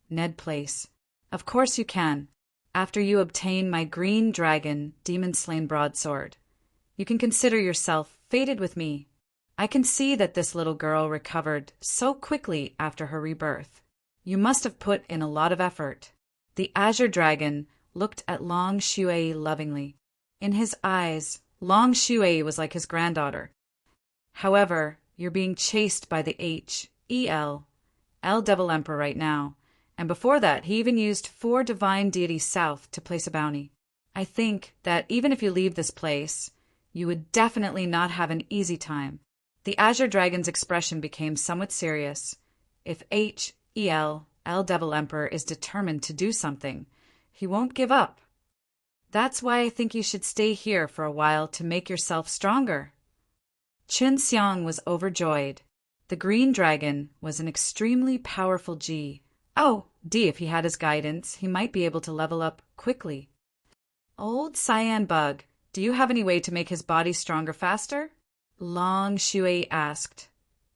Ned place. "Of course you can. After you obtain my Green Dragon demon-slain broadsword, you can consider yourself fated with me. I can see that this little girl recovered so quickly after her rebirth. You must have put in a lot of effort." The Azure Dragon looked at Long Shui lovingly. In his eyes, Long Shui was like his granddaughter. "However, you're being chased by the Devil Emperor right now, and before that he even used 4 divine deities south to place a bounty. I think that even if you leave this place, you would definitely not have an easy time." The Azure Dragon's expression became somewhat serious. If Devil Emperor is determined to do something, he won't give up. "That's why I think you should stay here for a while to make yourself stronger." Qin Xiang was overjoyed. The Green Dragon was an extremely powerful if he had his guidance, he might be able to level up quickly. "Old cyan bug, do you have any way to make his body stronger faster?" Long Shui asked.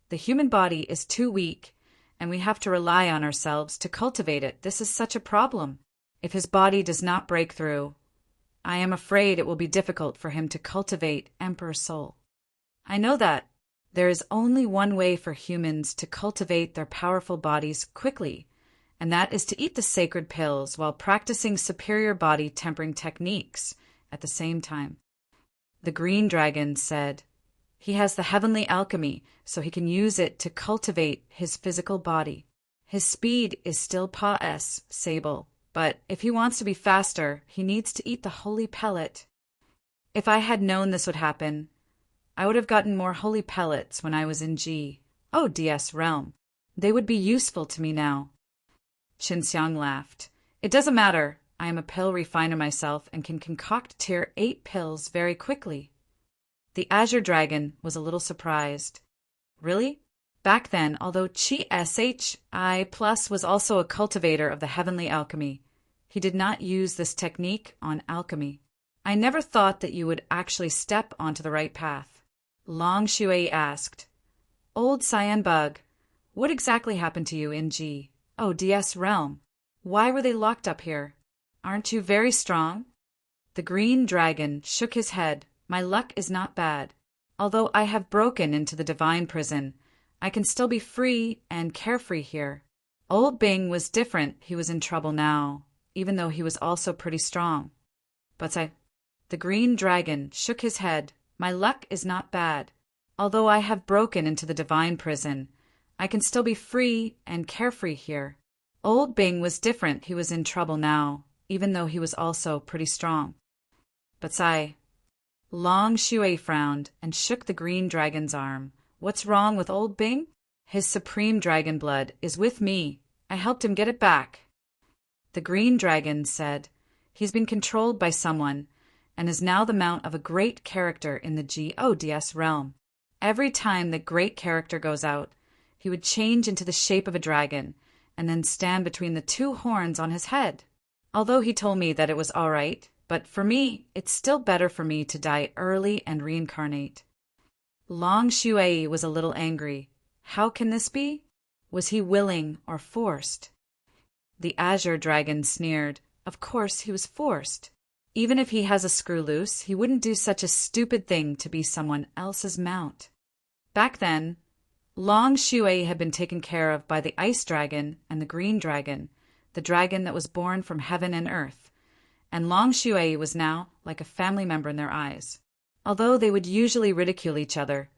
"The human body is too weak, and we have to rely on ourselves to cultivate it. This is such a problem. If his body does not break through, I am afraid it will be difficult for him to cultivate Emperor Soul." "I know that. There is only one way for humans to cultivate their powerful bodies quickly, and that is to eat the sacred pills while practicing superior body tempering techniques at the same time." The Green Dragon said, "He has the heavenly alchemy, so he can use it to cultivate his physical body. His speed is still sable, but if he wants to be faster, he needs to eat the holy pellet. If I had known this would happen, I would have gotten more holy pellets when I was in DS realm. They would be useful to me now." Qin Xiang laughed. "It doesn't matter. I am a pill refiner myself and can concoct tier 8 pills very quickly." The Azure Dragon was a little surprised. "Really?" Back then, although Chi Plus was also a cultivator of the heavenly alchemy, he did not use this technique on alchemy. "I never thought that you would actually step onto the right path." Long Shui asked, "Old cyan bug, what exactly happened to you in DS realm? Why were they locked up here? Aren't you very strong?" The green dragon shook his head. My luck is not bad. Although I have broken into the divine prison, I can still be free and carefree here. Old Bing was different. He was in trouble now, even though he was also pretty strong. The green dragon shook his head. My luck is not bad. Although I have broken into the divine prison, I can still be free and carefree here. Old Bing was different. He was in trouble now, even though he was also pretty strong. Long Shui frowned and shook the green dragon's arm. What's wrong with Old Bing? His supreme dragon blood is with me. I helped him get it back. The green dragon said, he's been controlled by someone and is now the mount of a great character in the GODS realm. Every time the great character goes out, he would change into the shape of a dragon and then stand between the two horns on his head. Although he told me that it was all right, but for me, it's still better for me to die early and reincarnate. Long Shui was a little angry. How can this be? Was he willing or forced? The azure dragon sneered. Of course he was forced. Even if he has a screw loose, he wouldn't do such a stupid thing to be someone else's mount. Back then, Long Shui had been taken care of by the ice dragon and the green dragon, the dragon that was born from heaven and earth, and Long Shui was now like a family member in their eyes. Although they would usually ridicule each other,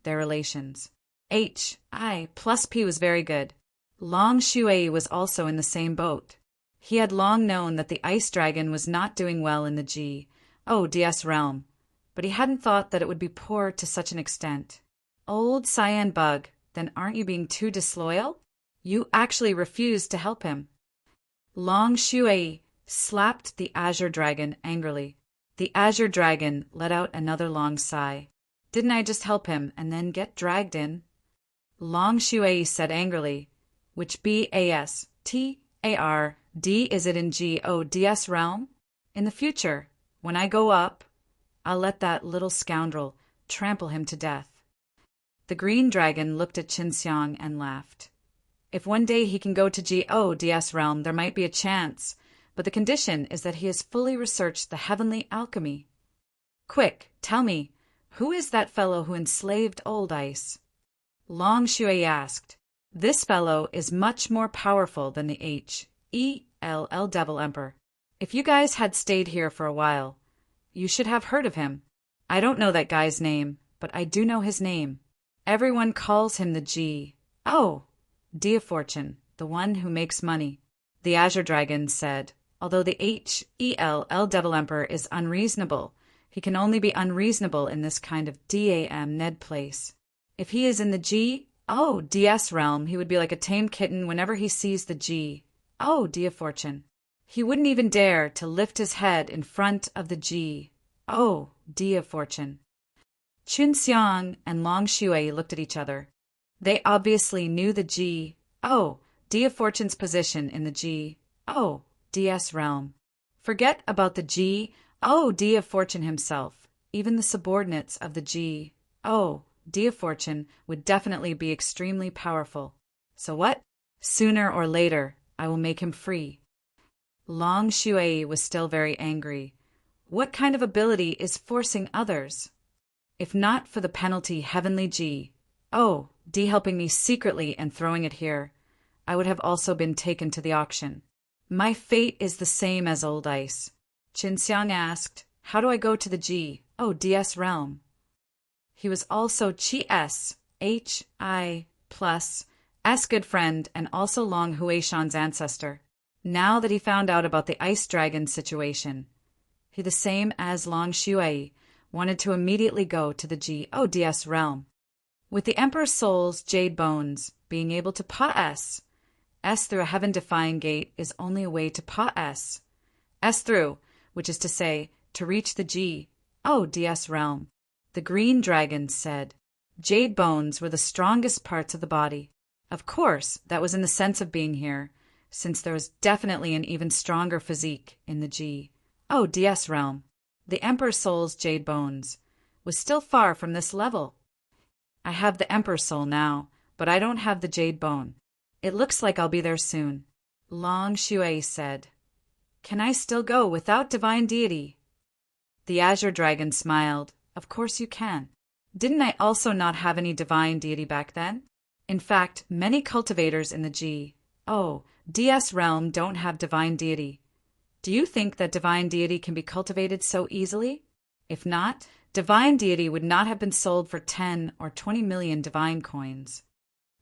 their relations. HI plus P was very good. Long Shui was also in the same boat. He had long known that the ice dragon was not doing well in the GODS realm, but he hadn't thought that it would be poor to such an extent. Old Cyan Bug, then aren't you being too disloyal? You actually refused to help him. Long Shui slapped the azure dragon angrily. The azure dragon let out another long sigh. Didn't I just help him and then get dragged in? Long Shui said angrily, which BASTARD is it in GODS realm? In the future, when I go up, I'll let that little scoundrel trample him to death. The green dragon looked at Qinxiang and laughed. If one day he can go to GODS realm, there might be a chance, but the condition is that he has fully researched the heavenly alchemy. Quick, tell me, who is that fellow who enslaved Old Ice? Long Shui asked. This fellow is much more powerful than the HELL Devil Emperor. If you guys had stayed here for a while, you should have heard of him. I don't know that guy's name, but I do know his name. Everyone calls him the D of Fortune, the one who makes money. The Azure Dragon said, although the HELL Devil Emperor is unreasonable, he can only be unreasonable in this kind of DAM Ned place. If he is in the GODS realm, he would be like a tame kitten whenever he sees the D of Fortune. He wouldn't even dare to lift his head in front of the D of Fortune. Qinxiang and Long Shui looked at each other. They obviously knew the D of Fortune's position in the GODS realm. Forget about the GOD of Fortune himself. Even the subordinates of the GOD of Fortune would definitely be extremely powerful. So what? Sooner or later, I will make him free. Long Shui was still very angry. What kind of ability is forcing others? If not for the penalty heavenly GOD helping me secretly and throwing it here, I would have also been taken to the auction. My fate is the same as Old Ice. Qinxiang asked, how do I go to the GODS realm? He was also HI plus S good friend and also Long Huishan's ancestor. Now that he found out about the ice dragon situation, he the same as Long Shui wanted to immediately go to the GODS realm. With the Emperor's Soul's jade bones, being able to pass S through a heaven-defying gate is only a way to pass S through, which is to say, to reach the GODS realm. The green dragon said, jade bones were the strongest parts of the body. Of course, that was in the sense of being here, since there was definitely an even stronger physique in the GODS realm. The Emperor's Soul's jade bones was still far from this level. I have the Emperor's Soul now, but I don't have the jade bone. It looks like I'll be there soon. Long Shui said, can I still go without divine deity? The Azure Dragon smiled. Of course you can. Didn't I also not have any divine deity back then? In fact, many cultivators in the DS realm don't have divine deity. Do you think that divine deity can be cultivated so easily? If not, divine deity would not have been sold for 10 or 20 million divine coins.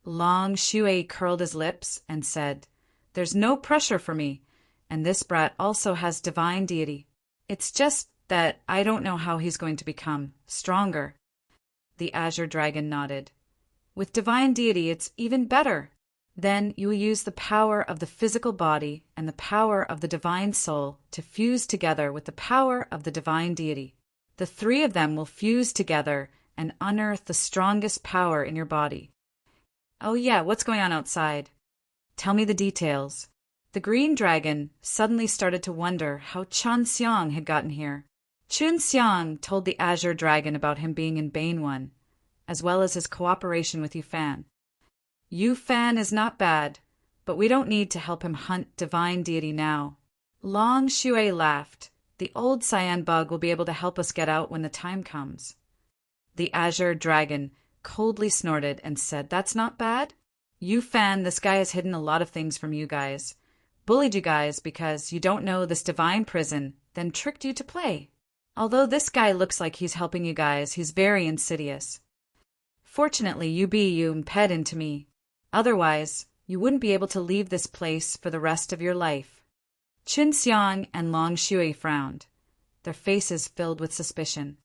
Long Shui curled his lips and said, There's no pressure for me, and this brat also has divine deity. It's just that I don't know how he's going to become stronger. The Azure Dragon nodded. With divine deity, it's even better. Then you will use the power of the physical body and the power of the divine soul to fuse together with the power of the divine deity. The three of them will fuse together and unearth the strongest power in your body. Oh yeah, what's going on outside? Tell me the details. The green dragon suddenly started to wonder how Chun Xiang had gotten here. Chun Xiang told the Azure Dragon about him being in Bane One, as well as his cooperation with Yufan. Yufan is not bad, but we don't need to help him hunt divine deity now. Long Shui laughed. The old cyan bug will be able to help us get out when the time comes. The Azure Dragon coldly snorted and said, That's not bad? Yufan, this guy has hidden a lot of things from you guys. Bullied you guys because you don't know this divine prison, then tricked you to play. Although this guy looks like he's helping you guys, he's very insidious. Fortunately, you imped into me. Otherwise, you wouldn't be able to leave this place for the rest of your life. Chun Xiang and Long Shui frowned, their faces filled with suspicion.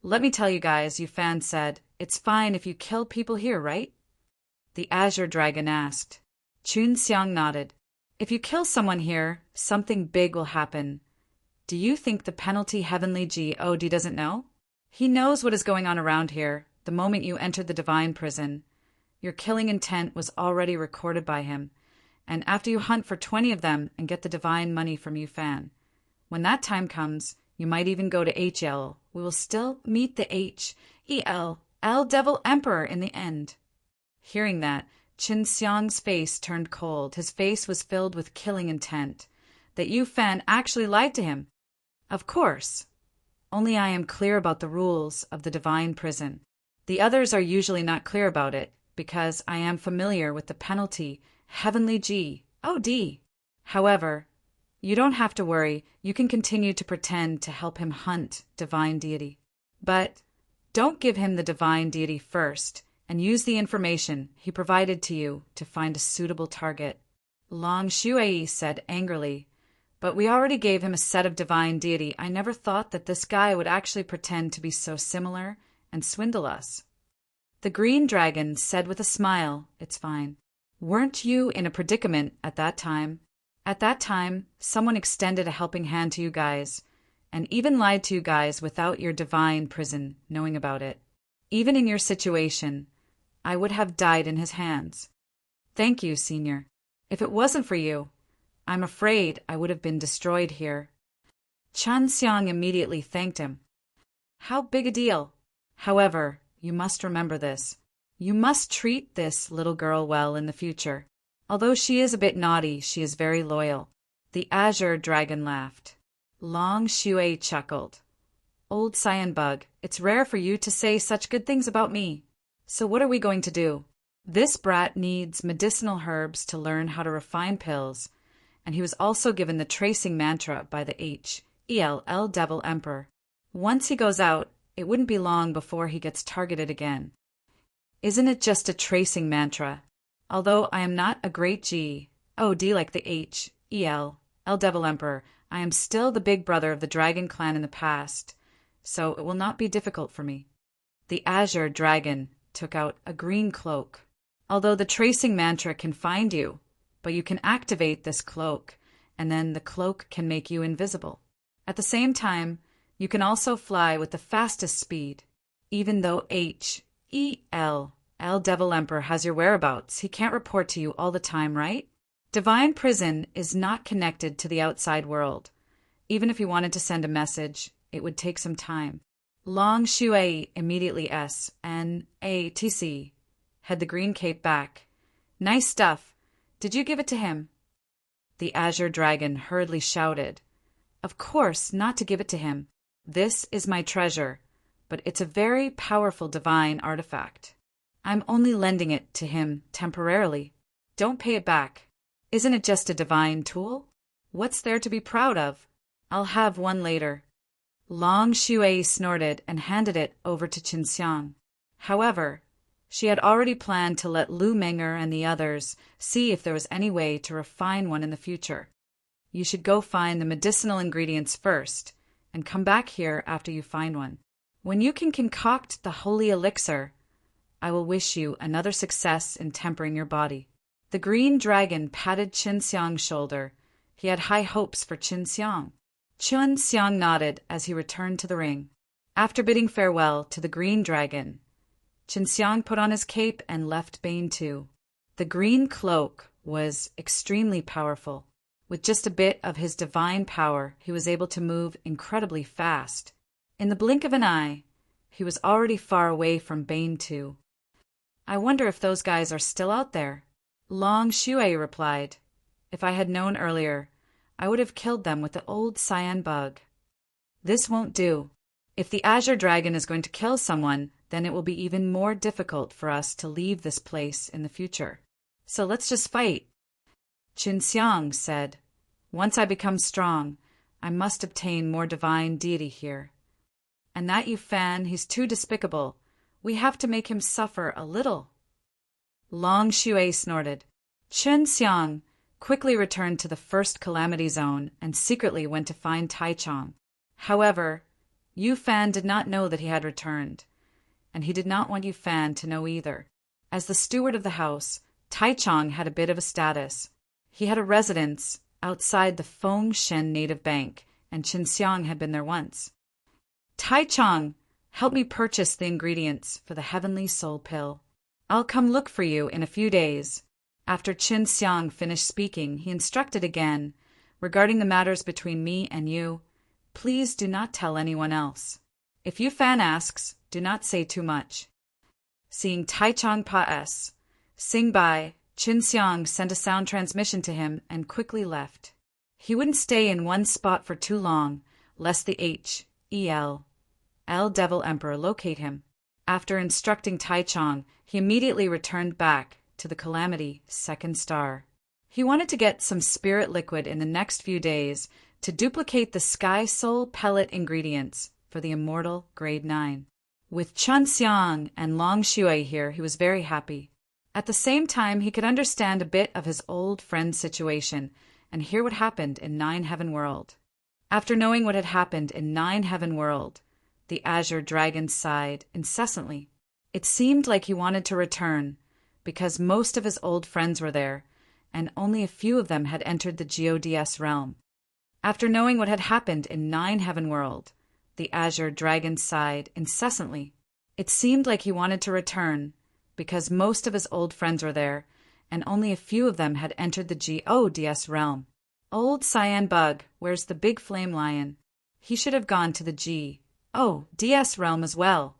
Let me tell you guys, Yufan said, it's fine if you kill people here, right? The Azure Dragon asked. Chun Xiang nodded. If you kill someone here, something big will happen. Do you think the penalty Heavenly God doesn't know? He knows what is going on around here the moment you entered the divine prison. Your killing intent was already recorded by him, and after you hunt for 20 of them and get the divine money from Yufan, when that time comes, you might even go to HL. We will still meet the L Devil Emperor in the end. Hearing that, Chun Xiang's face turned cold. His face was filled with killing intent. That Yufan actually lied to him. Of course. Only I am clear about the rules of the divine prison. The others are usually not clear about it, because I am familiar with the penalty Heavenly God. However, you don't have to worry. You can continue to pretend to help him hunt divine deity. But don't give him the divine deity first, and use the information he provided to you to find a suitable target. Long Shui said angrily, But we already gave him a set of divine deity. I never thought that this guy would actually pretend to be so similar and swindle us. The green dragon said with a smile, It's fine. Weren't you in a predicament at that time? At that time, someone extended a helping hand to you guys, and even lied to you guys without your divine prison knowing about it. Even in your situation, I would have died in his hands. Thank you, Senior. If it wasn't for you, I'm afraid I would have been destroyed here. Chun Xiang immediately thanked him. How big a deal? However, you must remember this. You must treat this little girl well in the future. Although she is a bit naughty, she is very loyal. The Azure Dragon laughed. Long Shui chuckled. Old Cyan Bug, it's rare for you to say such good things about me. So what are we going to do? This brat needs medicinal herbs to learn how to refine pills, and he was also given the tracing mantra by the L Devil Emperor. Once he goes out, it wouldn't be long before he gets targeted again. Isn't it just a tracing mantra? Although I am not a great D like the L Devil Emperor, I am still the big brother of the Dragon Clan in the past, so it will not be difficult for me. The Azure Dragon took out a green cloak. Although the tracing mantra can find you, but you can activate this cloak, and then the cloak can make you invisible. At the same time, you can also fly with the fastest speed. Even though L Devil Emperor has your whereabouts, he can't report to you all the time, right? Divine Prison is not connected to the outside world. Even if you wanted to send a message, it would take some time. Long Shui immediately SNATC had the green cape back. Nice stuff. Did you give it to him? The Azure Dragon hurriedly shouted. Of course, not to give it to him. This is my treasure, but it's a very powerful divine artifact. I'm only lending it to him temporarily. Don't pay it back. Isn't it just a divine tool? What's there to be proud of? I'll have one later. Long Shui snorted and handed it over to Qinxiang. However, she had already planned to let Lu Menger and the others see if there was any way to refine one in the future. You should go find the medicinal ingredients first, and come back here after you find one. When you can concoct the holy elixir, I will wish you another success in tempering your body. The green dragon patted Qinxiang's shoulder. He had high hopes for Qinxiang. Qinxiang nodded as he returned to the ring. After bidding farewell to the green dragon, Qinxiang put on his cape and left Bane too. The green cloak was extremely powerful. With just a bit of his divine power, he was able to move incredibly fast. In the blink of an eye, he was already far away from Bane too. I wonder if those guys are still out there. Long Shui replied, If I had known earlier, I would have killed them with the old cyan bug. This won't do. If the Azure Dragon is going to kill someone, then it will be even more difficult for us to leave this place in the future. So let's just fight. Qinxiang said, Once I become strong, I must obtain more divine deity here. And that Yufan, he's too despicable. We have to make him suffer a little. Long Shui snorted. Qinxiang quickly returned to the first calamity zone and secretly went to find Taichung. However, Yufan did not know that he had returned, and he did not want Yufan to know either. As the steward of the house, Taichung had a bit of a status. He had a residence outside the Fengshen native bank, and Qinxiang had been there once. Taichung, help me purchase the ingredients for the heavenly soul pill. I'll come look for you in a few days. After Qinxiang finished speaking, he instructed again, Regarding the matters between me and you, please do not tell anyone else. If Yufan asks, do not say too much. Seeing Taichung Pa-S sing by, Qinxiang sent a sound transmission to him and quickly left. He wouldn't stay in one spot for too long, lest the H.E.L. Devil Emperor locate him. After instructing Taichung, he immediately returned back to the Calamity second star. He wanted to get some spirit liquid in the next few days to duplicate the Sky Soul pellet ingredients for the immortal Grade 9. With Qinxiang and Long Shui here, he was very happy. At the same time, he could understand a bit of his old friend's situation and hear what happened in Nine Heaven World. After knowing what had happened in Nine Heaven World, the Azure Dragon sighed incessantly. It seemed like he wanted to return, because most of his old friends were there, and only a few of them had entered the GODS realm. After knowing what had happened in Nine Heaven World, the Azure Dragon sighed incessantly. It seemed like he wanted to return, because most of his old friends were there, and only a few of them had entered the GODS realm. Old Cyan Bug, where's the big flame lion? He should have gone to the GODS realm as well.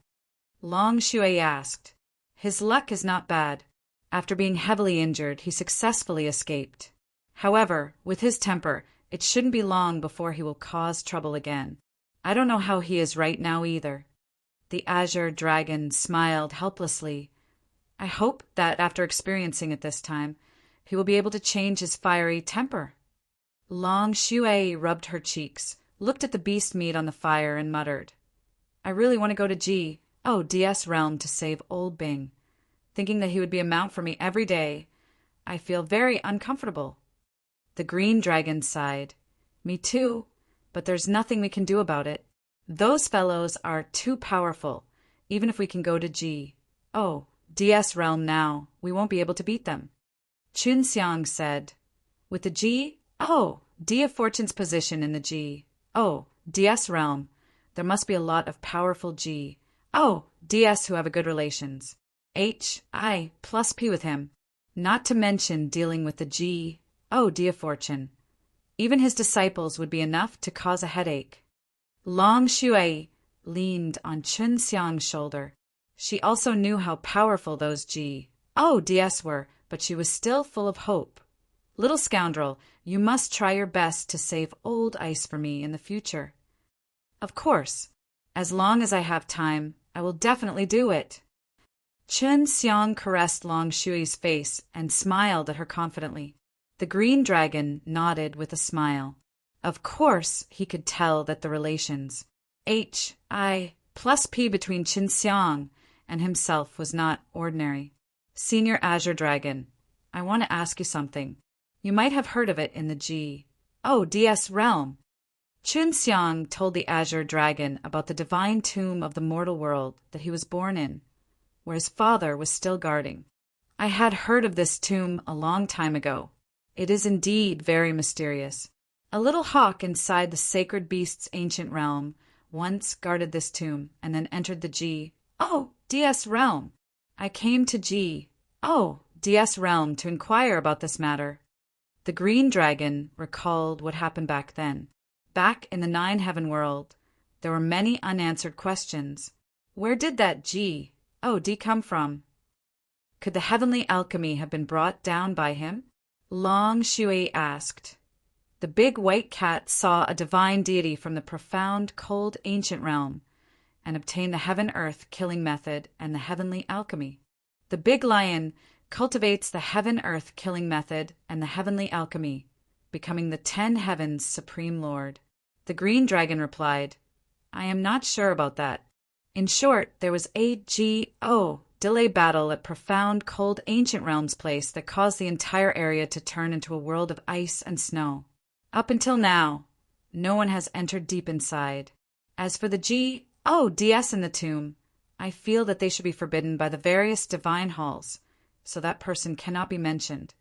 Long Shui asked. His luck is not bad. After being heavily injured, he successfully escaped. However, with his temper, it shouldn't be long before he will cause trouble again. I don't know how he is right now either. The Azure Dragon smiled helplessly. I hope that after experiencing it this time, he will be able to change his fiery temper. Long Shui rubbed her cheeks, looked at the beast meat on the fire, and muttered, I really want to go to GODS realm to save old Bing. Thinking that he would be a mount for me every day, I feel very uncomfortable. The green dragon sighed. Me too, but there's nothing we can do about it. Those fellows are too powerful. Even if we can go to GODS realm now, we won't be able to beat them. Qinxiang said, With the GOD of Fortune's position in the GODS realm, there must be a lot of powerful GODS who have a good relations. HI plus P with him, not to mention dealing with the GOD of Fortune. Even his disciples would be enough to cause a headache. Long Shui leaned on Qinxiang's shoulder. She also knew how powerful those GODS were, but she was still full of hope. Little scoundrel, you must try your best to save old ice for me in the future. Of course. As long as I have time, I will definitely do it. Chen Xiang caressed Long Shui's face and smiled at her confidently. The green dragon nodded with a smile. Of course, he could tell that the relations H.I. plus P between Chen Xiang and himself was not ordinary. Senior Azure Dragon, I want to ask you something. You might have heard of it in the DS realm. Chen Xiang told the Azure Dragon about the divine tomb of the mortal world that he was born in, where his father was still guarding. I had heard of this tomb a long time ago. It is indeed very mysterious. A little hawk inside the sacred beast's ancient realm once guarded this tomb and then entered the DS realm. I came to DS realm to inquire about this matter. The green dragon recalled what happened back then. Back in the Nine Heaven world, there were many unanswered questions. Where did that D come from? Could the heavenly alchemy have been brought down by him? Long Shui asked. The big white cat saw a divine deity from the profound, cold, ancient realm and obtained the heaven-earth killing method and the heavenly alchemy. The big lion cultivates the heaven-earth killing method and the heavenly alchemy, becoming the 10 heavens' supreme lord. The green dragon replied, I am not sure about that. In short, there was a delay battle at profound, cold, ancient realms place that caused the entire area to turn into a world of ice and snow. Up until now, no one has entered deep inside. As for the DS in the tomb, I feel that they should be forbidden by the various divine halls, so that person cannot be mentioned.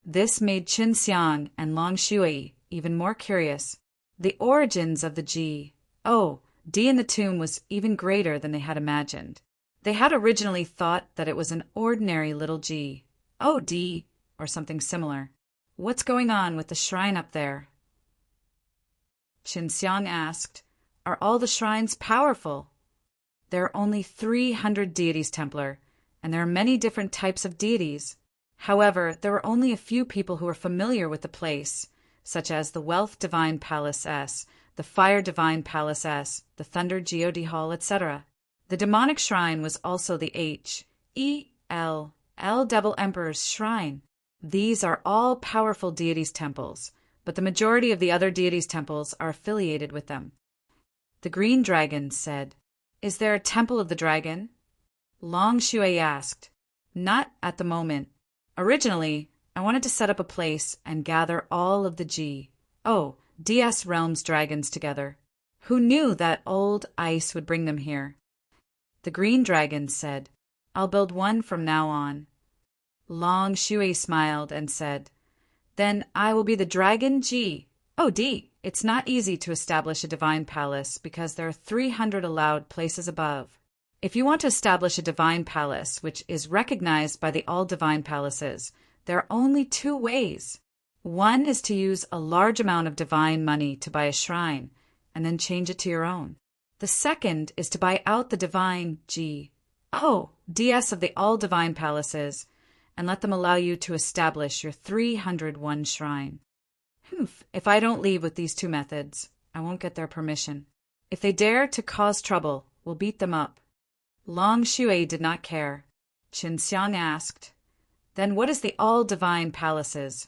This made Qin Xiang and Long Shui even more curious. The origins of the D in the tomb was even greater than they had imagined. They had originally thought that it was an ordinary little D, or something similar. What's going on with the shrine up there? Qin Xiang asked. Are all the shrines powerful? There are only 300 deities, Templar, and there are many different types of deities. However, there were only a few people who were familiar with the place, such as the Wealth Divine Palace S, the Fire Divine Palace S, the Thunder God Hall, etc. The demonic shrine was also the Devil Emperor's shrine. These are all powerful deities' temples, but the majority of the other deities' temples are affiliated with them. The green dragon said, Is there a temple of the dragon? Long Shui asked. Not at the moment. Originally, I wanted to set up a place and gather all of the DS realms dragons together. Who knew that old ice would bring them here? The green dragon said, I'll build one from now on. Long Shui smiled and said, Then I will be the dragon It's not easy to establish a divine palace because there are 300 allowed places above. If you want to establish a divine palace, which is recognized by the all divine palaces, there are only 2 ways. One is to use a large amount of divine money to buy a shrine, and then change it to your own. The second is to buy out the divine DS of the all divine palaces, and let them allow you to establish your 301 shrine. If I don't leave with these 2 methods, I won't get their permission. If they dare to cause trouble, we'll beat them up. Long Shui did not care. Qin Xiang asked, Then what is the all-divine palaces?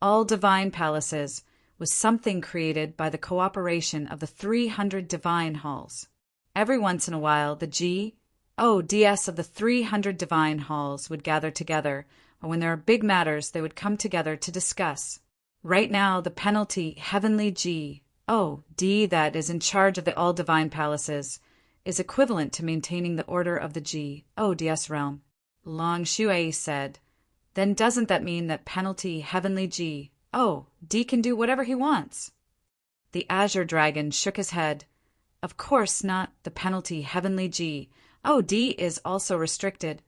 All-divine palaces was something created by the cooperation of the 300 divine halls. Every once in a while, the DS of the 300 divine halls would gather together, or when there are big matters, they would come together to discuss. Right now, the penalty heavenly that is in charge of the all-divine palaces is equivalent to maintaining the order of the DS realm. Long Shui said, Then doesn't that mean that penalty heavenly D can do whatever he wants? The Azure Dragon shook his head. Of course not. The penalty heavenly D is also restricted.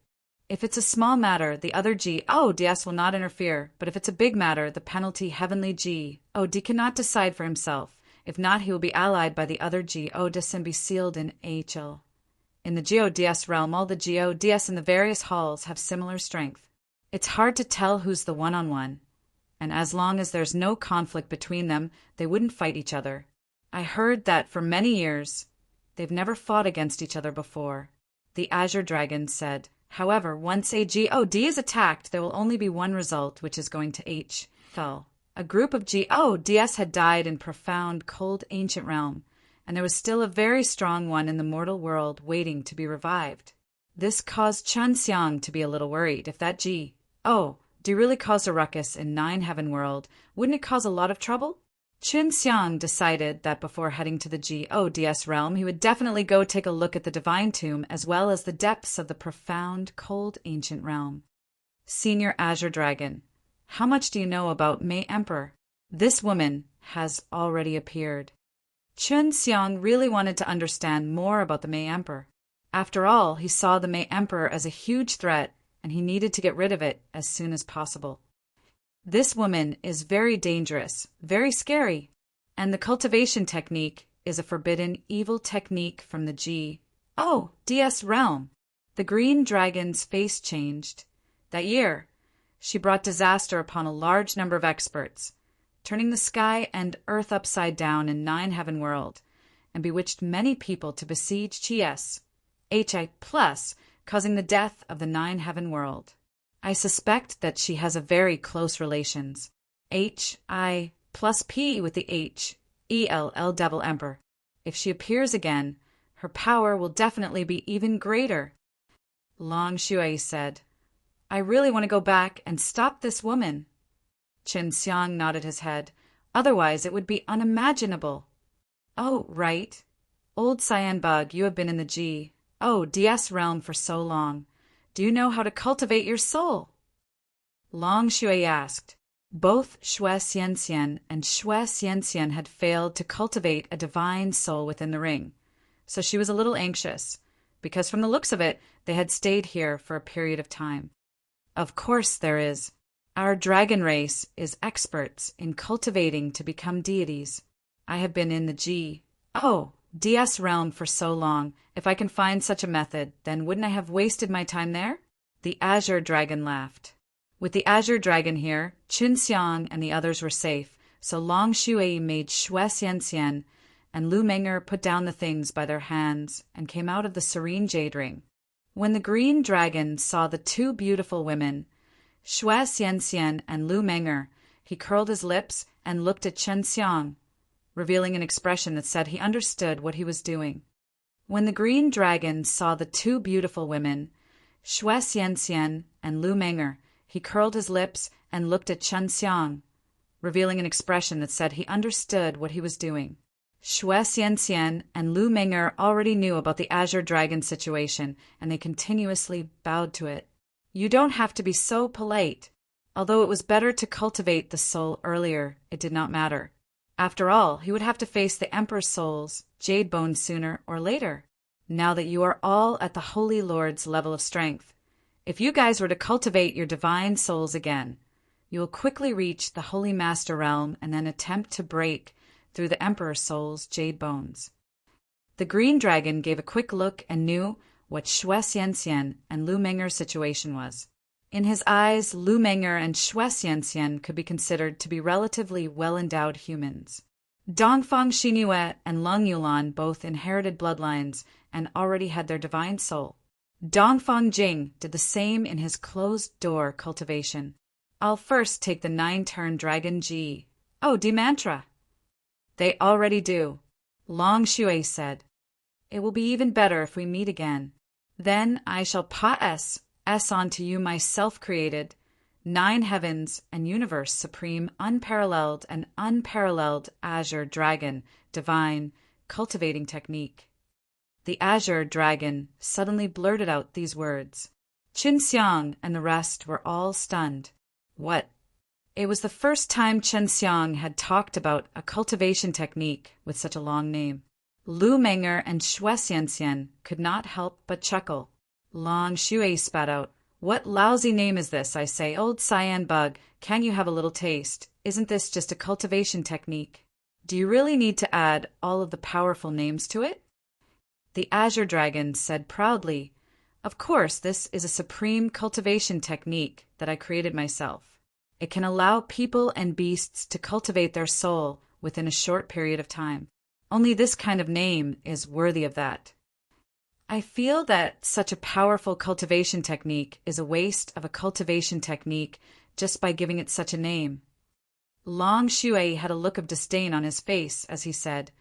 If it's a small matter, the other DS will not interfere, but if it's a big matter, the penalty heavenly D cannot decide for himself. If not, he will be allied by the other DS and be sealed in HL. In the DS realm, all the DS in the various halls have similar strength. It's hard to tell who's the one-on-one, and as long as there's no conflict between them, they wouldn't fight each other. I heard that for many years, they've never fought against each other before. The Azure Dragon said, however, once a God is attacked, there will only be one result, which is going to H. Fell. A group of Gods had died in profound, cold, ancient realm, and there was still a very strong one in the mortal world waiting to be revived. This caused Chen Xiang to be a little worried. If that do really cause a ruckus in Nine Heaven World, wouldn't it cause a lot of trouble? Chen Xiang decided that before heading to the Gods realm, he would definitely go take a look at the Divine Tomb as well as the depths of the profound, cold, ancient realm. Senior Azure Dragon, how much do you know about May Emperor? This woman has already appeared. Chen Xiang really wanted to understand more about the May Emperor. After all, he saw the May Emperor as a huge threat, and he needed to get rid of it as soon as possible. This woman is very dangerous, very scary, and the cultivation technique is a forbidden evil technique from the DS realm. The green dragon's face changed. That year, she brought disaster upon a large number of experts, turning the sky and earth upside down in Nine Heaven World, and bewitched many people to besiege HI+, causing the death of the Nine Heaven World. I suspect that she has a very close relations, HI plus P with the HELL Devil Emperor. If she appears again, her power will definitely be even greater. Long Shui said, I really want to go back and stop this woman. Chen Xiang nodded his head. Otherwise, it would be unimaginable. Oh, right. Old Cyan Bug, you have been in the DS realm for so long. Do you know how to cultivate your soul? Long Shui asked. Both Xue Xianxian and Xue Xianxian had failed to cultivate a divine soul within the ring, so she was a little anxious, because from the looks of it, they had stayed here for a period of time. Of course there is. Our dragon race is experts in cultivating to become deities. I have been in the DS realm for so long. If I can find such a method, then wouldn't I have wasted my time there? The Azure Dragon laughed. With the Azure Dragon here, Qin Xiang and the others were safe, so Long Shui made Xue Xianxian and Lu Menger put down the things by their hands and came out of the serene jade ring. When the green dragon saw the two beautiful women, Xue Xianxian and Lu Menger, he curled his lips and looked at Chen Xiang, revealing an expression that said he understood what he was doing. When the green dragon saw the two beautiful women, Xue Xianxian and Lu Menger, he curled his lips and looked at Chen Xiang, revealing an expression that said he understood what he was doing. Xue Xianxian and Lu Menger already knew about the Azure Dragon situation, and they continuously bowed to it. You don't have to be so polite. Although it was better to cultivate the soul earlier, it did not matter. After all, he would have to face the Emperor's souls, Jade Bones, sooner or later. Now that you are all at the Holy Lord's level of strength, if you guys were to cultivate your divine souls again, you will quickly reach the Holy Master Realm and then attempt to break through the Emperor's soul's Jade Bones. The green dragon gave a quick look and knew what Xue Xianxian and Lu Menger's situation was. In his eyes, Lu Menger and Xue Xianxian could be considered to be relatively well-endowed humans. Dongfang Xinyue and Leng Yulan both inherited bloodlines and already had their divine soul. Dongfang Jing did the same in his closed-door cultivation. I'll first take the 9-turn Dragon D mantra. They already do. Long Shui said. It will be even better if we meet again. Then I shall pass onto you my self-created, 9 heavens and universe supreme unparalleled Azure Dragon divine cultivating technique. The Azure Dragon suddenly blurted out these words. Qin Xiang and the rest were all stunned. What? It was the first time Chen Xiang had talked about a cultivation technique with such a long name. Lu Menger and Xue Xianxian could not help but chuckle. Long Shui spat out, What lousy name is this, I say, old Cyan Bug? Can you have a little taste? Isn't this just a cultivation technique? Do you really need to add all of the powerful names to it? The Azure Dragon said proudly, Of course, this is a supreme cultivation technique that I created myself. It can allow people and beasts to cultivate their soul within a short period of time. Only this kind of name is worthy of that. I feel that such a powerful cultivation technique is a waste of a cultivation technique just by giving it such a name. Long Shui had a look of disdain on his face as he said,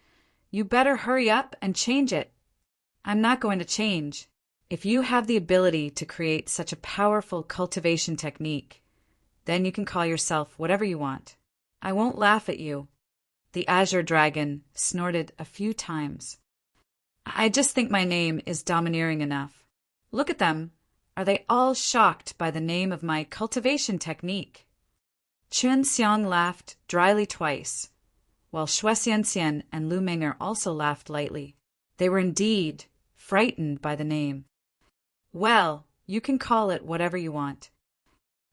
"You better hurry up and change it." "I'm not going to change. If you have the ability to create such a powerful cultivation technique, then you can call yourself whatever you want. I won't laugh at you." The Azure Dragon snorted a few times. "I just think my name is domineering enough. Look at them. Are they all shocked by the name of my cultivation technique?" Chun Xiang laughed dryly twice, while Xue Xianxian and Lu Meng'er also laughed lightly. They were indeed frightened by the name. "Well, you can call it whatever you want.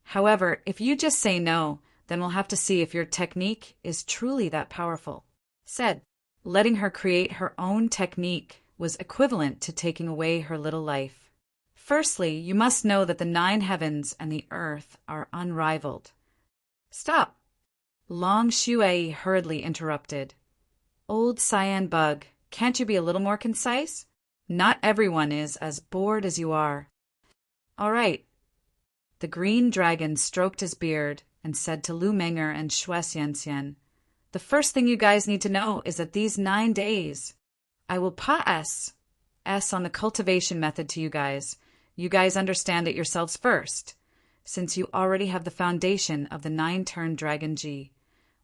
However, if you just say no, then we'll have to see if your technique is truly that powerful," said. Letting her create her own technique was equivalent to taking away her little life. "Firstly, you must know that the 9 heavens and the earth are unrivaled." "Stop!" Long Shui hurriedly interrupted. "Old Cyan Bug, can't you be a little more concise? Not everyone is as bored as you are." "All right." The green dragon stroked his beard and said to Lu Meng'er and Xue Xianxian, "The first thing you guys need to know is that these 9 days, I will pass on the cultivation method to you guys. You guys understand it yourselves first, since you already have the foundation of the 9-turn Dragon Ji.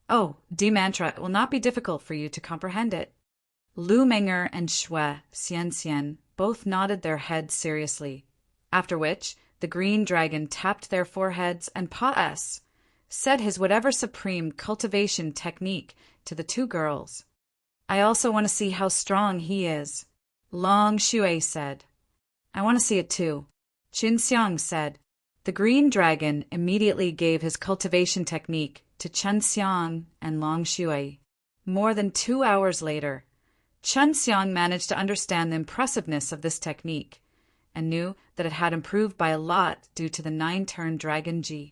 Oh, D mantra, it will not be difficult for you to comprehend it." Lu Meng'er and Xue Xianxian both nodded their heads seriously, after which the green dragon tapped their foreheads and said his whatever supreme cultivation technique to the 2 girls. "I also want to see how strong he is," Long Shui said. "I want to see it too," Qin Xiang said. The green dragon immediately gave his cultivation technique to Chun Xiang and Long Shui. More than 2 hours later, Chun Xiang managed to understand the impressiveness of this technique and knew that it had improved by a lot due to the 9-turn Dragon Ji.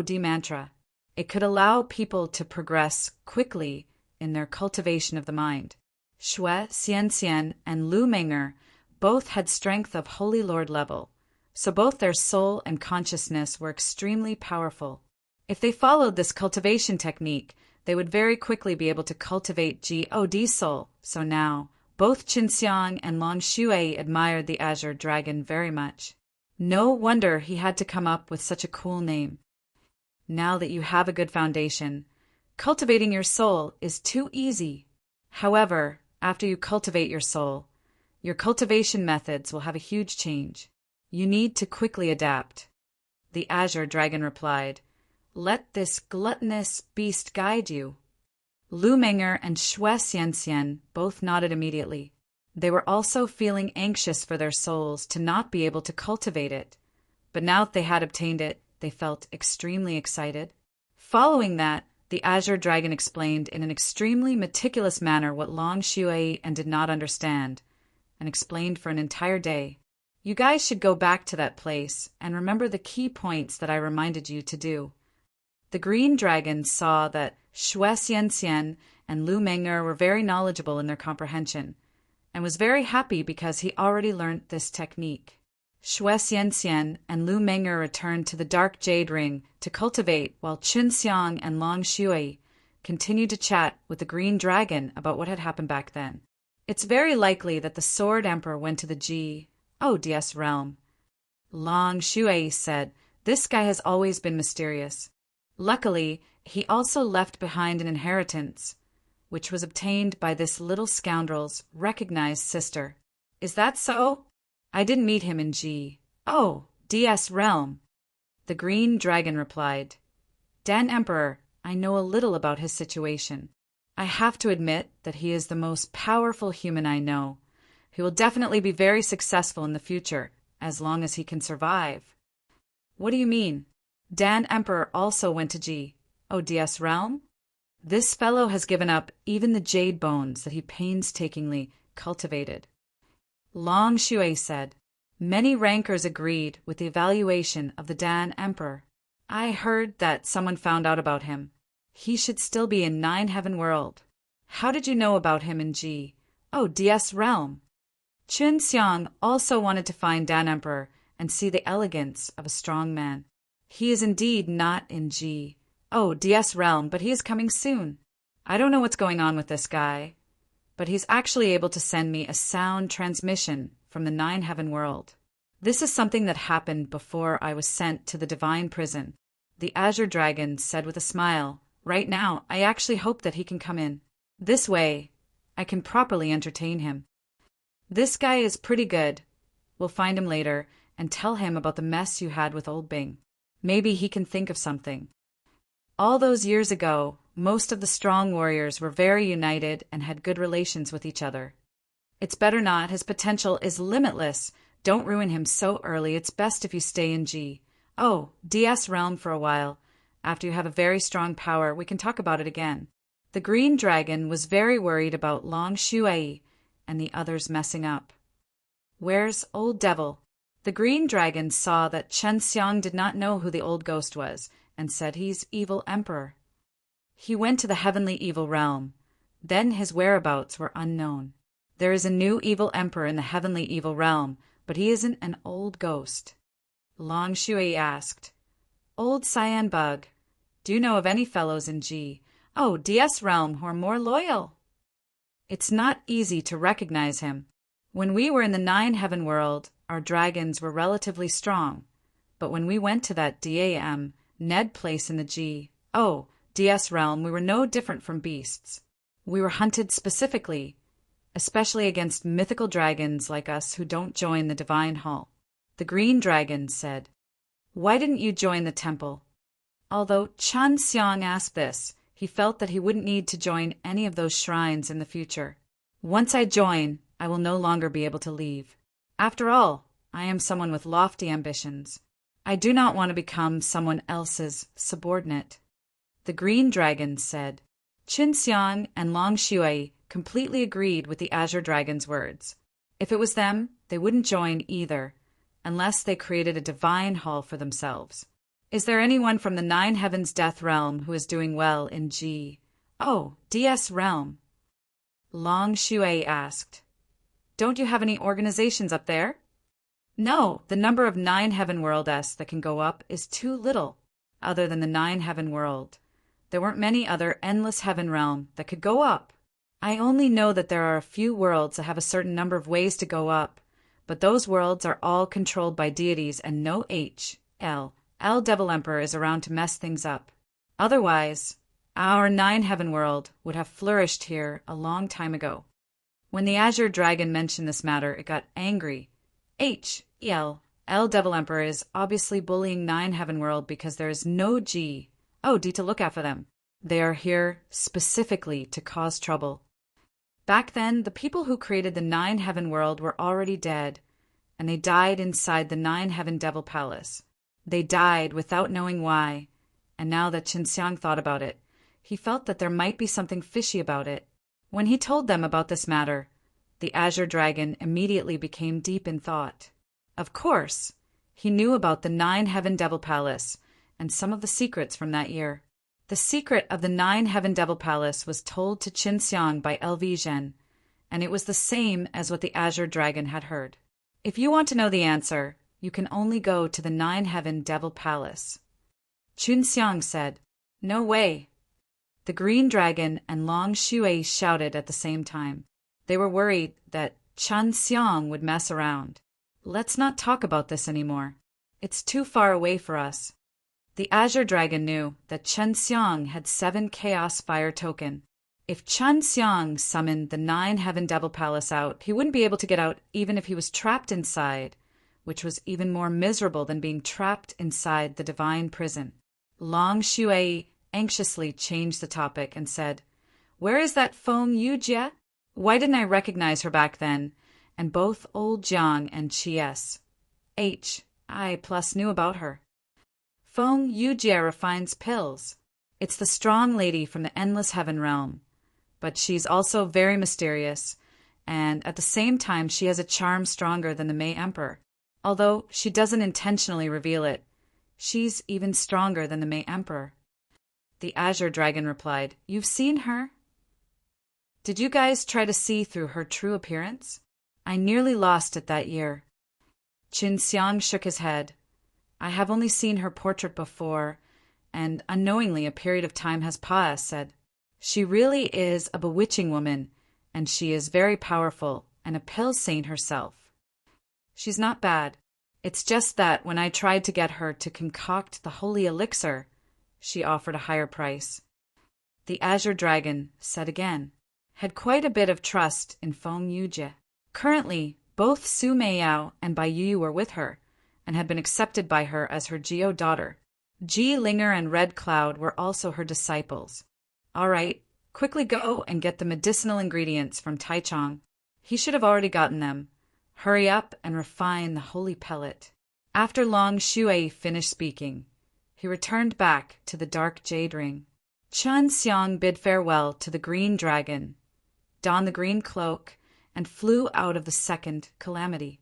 D mantra. It could allow people to progress quickly in their cultivation of the mind. Xue Xianxian and Lu Meng'er both had strength of Holy Lord level, so both their soul and consciousness were extremely powerful. If they followed this cultivation technique, they would very quickly be able to cultivate God soul. So now, both Qin Xiang and Long Shui admired the Azure Dragon very much. No wonder he had to come up with such a cool name. Now that you have a good foundation, cultivating your soul is too easy. However, after you cultivate your soul, your cultivation methods will have a huge change. You need to quickly adapt. The Azure Dragon replied, "Let this gluttonous beast guide you." Lu Meng'er and Xue Xianxian both nodded immediately. They were also feeling anxious for their souls to not be able to cultivate it, but now that they had obtained it, they felt extremely excited. Following that, the Azure Dragon explained in an extremely meticulous manner what Long Shui and did not understand, and explained for an entire day. You guys should go back to that place and remember the key points that I reminded you to do. The green dragon saw that Xue Xianxian and Lu Meng'er were very knowledgeable in their comprehension, and was very happy because he already learnt this technique. Xue Xianxian and Lu Meng'er returned to the dark jade ring to cultivate, while Qin Xiang and Long Shui continued to chat with the green dragon about what had happened back then. It's very likely that the Sword Emperor went to the GODS realm. Long Shui said, "This guy has always been mysterious." Luckily, he also left behind an inheritance, which was obtained by this little scoundrel's recognized sister. "Is that so?" "I didn't meet him in GODS realm," the green dragon replied. "Dan Emperor, I know a little about his situation. I have to admit that he is the most powerful human I know. He will definitely be very successful in the future, as long as he can survive." "What do you mean? Dan Emperor also went to GODS realm? This fellow has given up even the jade bones that he painstakingly cultivated." Long Shui said, "Many rankers agreed with the evaluation of the Dan Emperor. I heard that someone found out about him. He should still be in 9 Heaven World." How did you know about him in G? Oh, DS realm. Qin Xiang also wanted to find Dan Emperor and see the elegance of a strong man. He is indeed not in G. Oh, DS realm, but he is coming soon. I don't know what's going on with this guy, but he's actually able to send me a sound transmission from the 9 heaven world. This is something that happened before I was sent to the divine prison. The Azure Dragon said with a smile, right now, I actually hope that he can come in. This way, I can properly entertain him. This guy is pretty good. We'll find him later and tell him about the mess you had with old Bing. Maybe he can think of something. All those years ago, most of the strong warriors were very united and had good relations with each other. It's better not. His potential is limitless. Don't ruin him so early. It's best if you stay in G. Oh, DS realm for a while. After you have a very strong power, we can talk about it again. The green dragon was very worried about Long Shui and the others messing up. Where's old devil? The green dragon saw that Chen Xiang did not know who the old ghost was and said he's evil emperor. He went to the heavenly evil realm. Then his whereabouts were unknown. There is a new evil emperor in the heavenly evil realm, but he isn't an old ghost. Long Shui asked, Old Cyan Bug, do you know of any fellows in G? Oh, DS realm who are more loyal? It's not easy to recognize him. When we were in the 9 heaven world, our dragons were relatively strong. But when we went to that DAM, Ned place in the G, DS realm, we were no different from beasts. We were hunted specifically, especially against mythical dragons like us who don't join the divine hall. The green dragon said, Why didn't you join the temple? Although Chen Xiang asked this, he felt that he wouldn't need to join any of those shrines in the future. Once I join, I will no longer be able to leave. After all, I am someone with lofty ambitions. I do not want to become someone else's subordinate. The green dragon said. Qin Xiang and Long Shui completely agreed with the Azure Dragon's words. If it was them, they wouldn't join either, unless they created a divine hall for themselves. Is there anyone from the 9 heavens death realm who is doing well in G? Oh, DS realm. Long Shui asked. Don't you have any organizations up there? No, the number of 9 heaven worlds that can go up is too little. Other than the 9 heaven world, there weren't many other endless heaven realm that could go up. I only know that there are a few worlds that have a certain number of ways to go up, but those worlds are all controlled by deities and no L Devil Emperor is around to mess things up. Otherwise, our 9 heaven world would have flourished here a long time ago. When the Azure Dragon mentioned this matter, it got angry. L Devil Emperor is obviously bullying 9 heaven world because there is no D to look after them. They are here specifically to cause trouble. Back then, the people who created the 9 heaven world were already dead, and they died inside the 9 heaven devil palace. They died without knowing why, and now that Qin Xiang thought about it, he felt that there might be something fishy about it. When he told them about this matter, the Azure Dragon immediately became deep in thought. Of course, he knew about the 9 heaven devil palace and some of the secrets from that year. The secret of the 9 heaven devil palace was told to Qin Xiang by LV Zhen, and it was the same as what the Azure Dragon had heard. If you want to know the answer, you can only go to the 9 heaven devil palace. Qin Xiang said, No way. The green dragon and Long Shui shouted at the same time. They were worried that Qin Xiang would mess around. Let's not talk about this anymore. It's too far away for us. The Azure Dragon knew that Qin Xiang had 7 Chaos Fire token. If Qin Xiang summoned the 9 heaven devil palace out, he wouldn't be able to get out even if he was trapped inside, which was even more miserable than being trapped inside the divine prison. Long Shui anxiously changed the topic and said, Where is that Feng Yujie? Why didn't I recognize her back then? And both old Jiang and Chies I plus knew about her. Feng Yujie refines pills. It's the strong lady from the endless heaven realm. But she's also very mysterious, and at the same time she has a charm stronger than the Mei Emperor. Although she doesn't intentionally reveal it, she's even stronger than the Mei Emperor. The Azure Dragon replied, You've seen her? Did you guys try to see through her true appearance? I nearly lost it that year. Qin Xiang shook his head. I have only seen her portrait before, and unknowingly a period of time has passed. She really is a bewitching woman, and she is very powerful and a pill saint herself. She's not bad. It's just that when I tried to get her to concoct the holy elixir, she offered a higher price. The Azure Dragon said again, had quite a bit of trust in Feng Yujie. Currently, both Su Meiyao and Bai Yu were with her, and had been accepted by her as her Geo daughter. Ji Linger and Red Cloud were also her disciples. All right, quickly go and get the medicinal ingredients from Taichung. He should have already gotten them. Hurry up and refine the holy pellet. After Long Shui finished speaking, he returned back to the dark jade ring. Qin Xiang bid farewell to the green dragon, donned the green cloak, and flew out of the second calamity.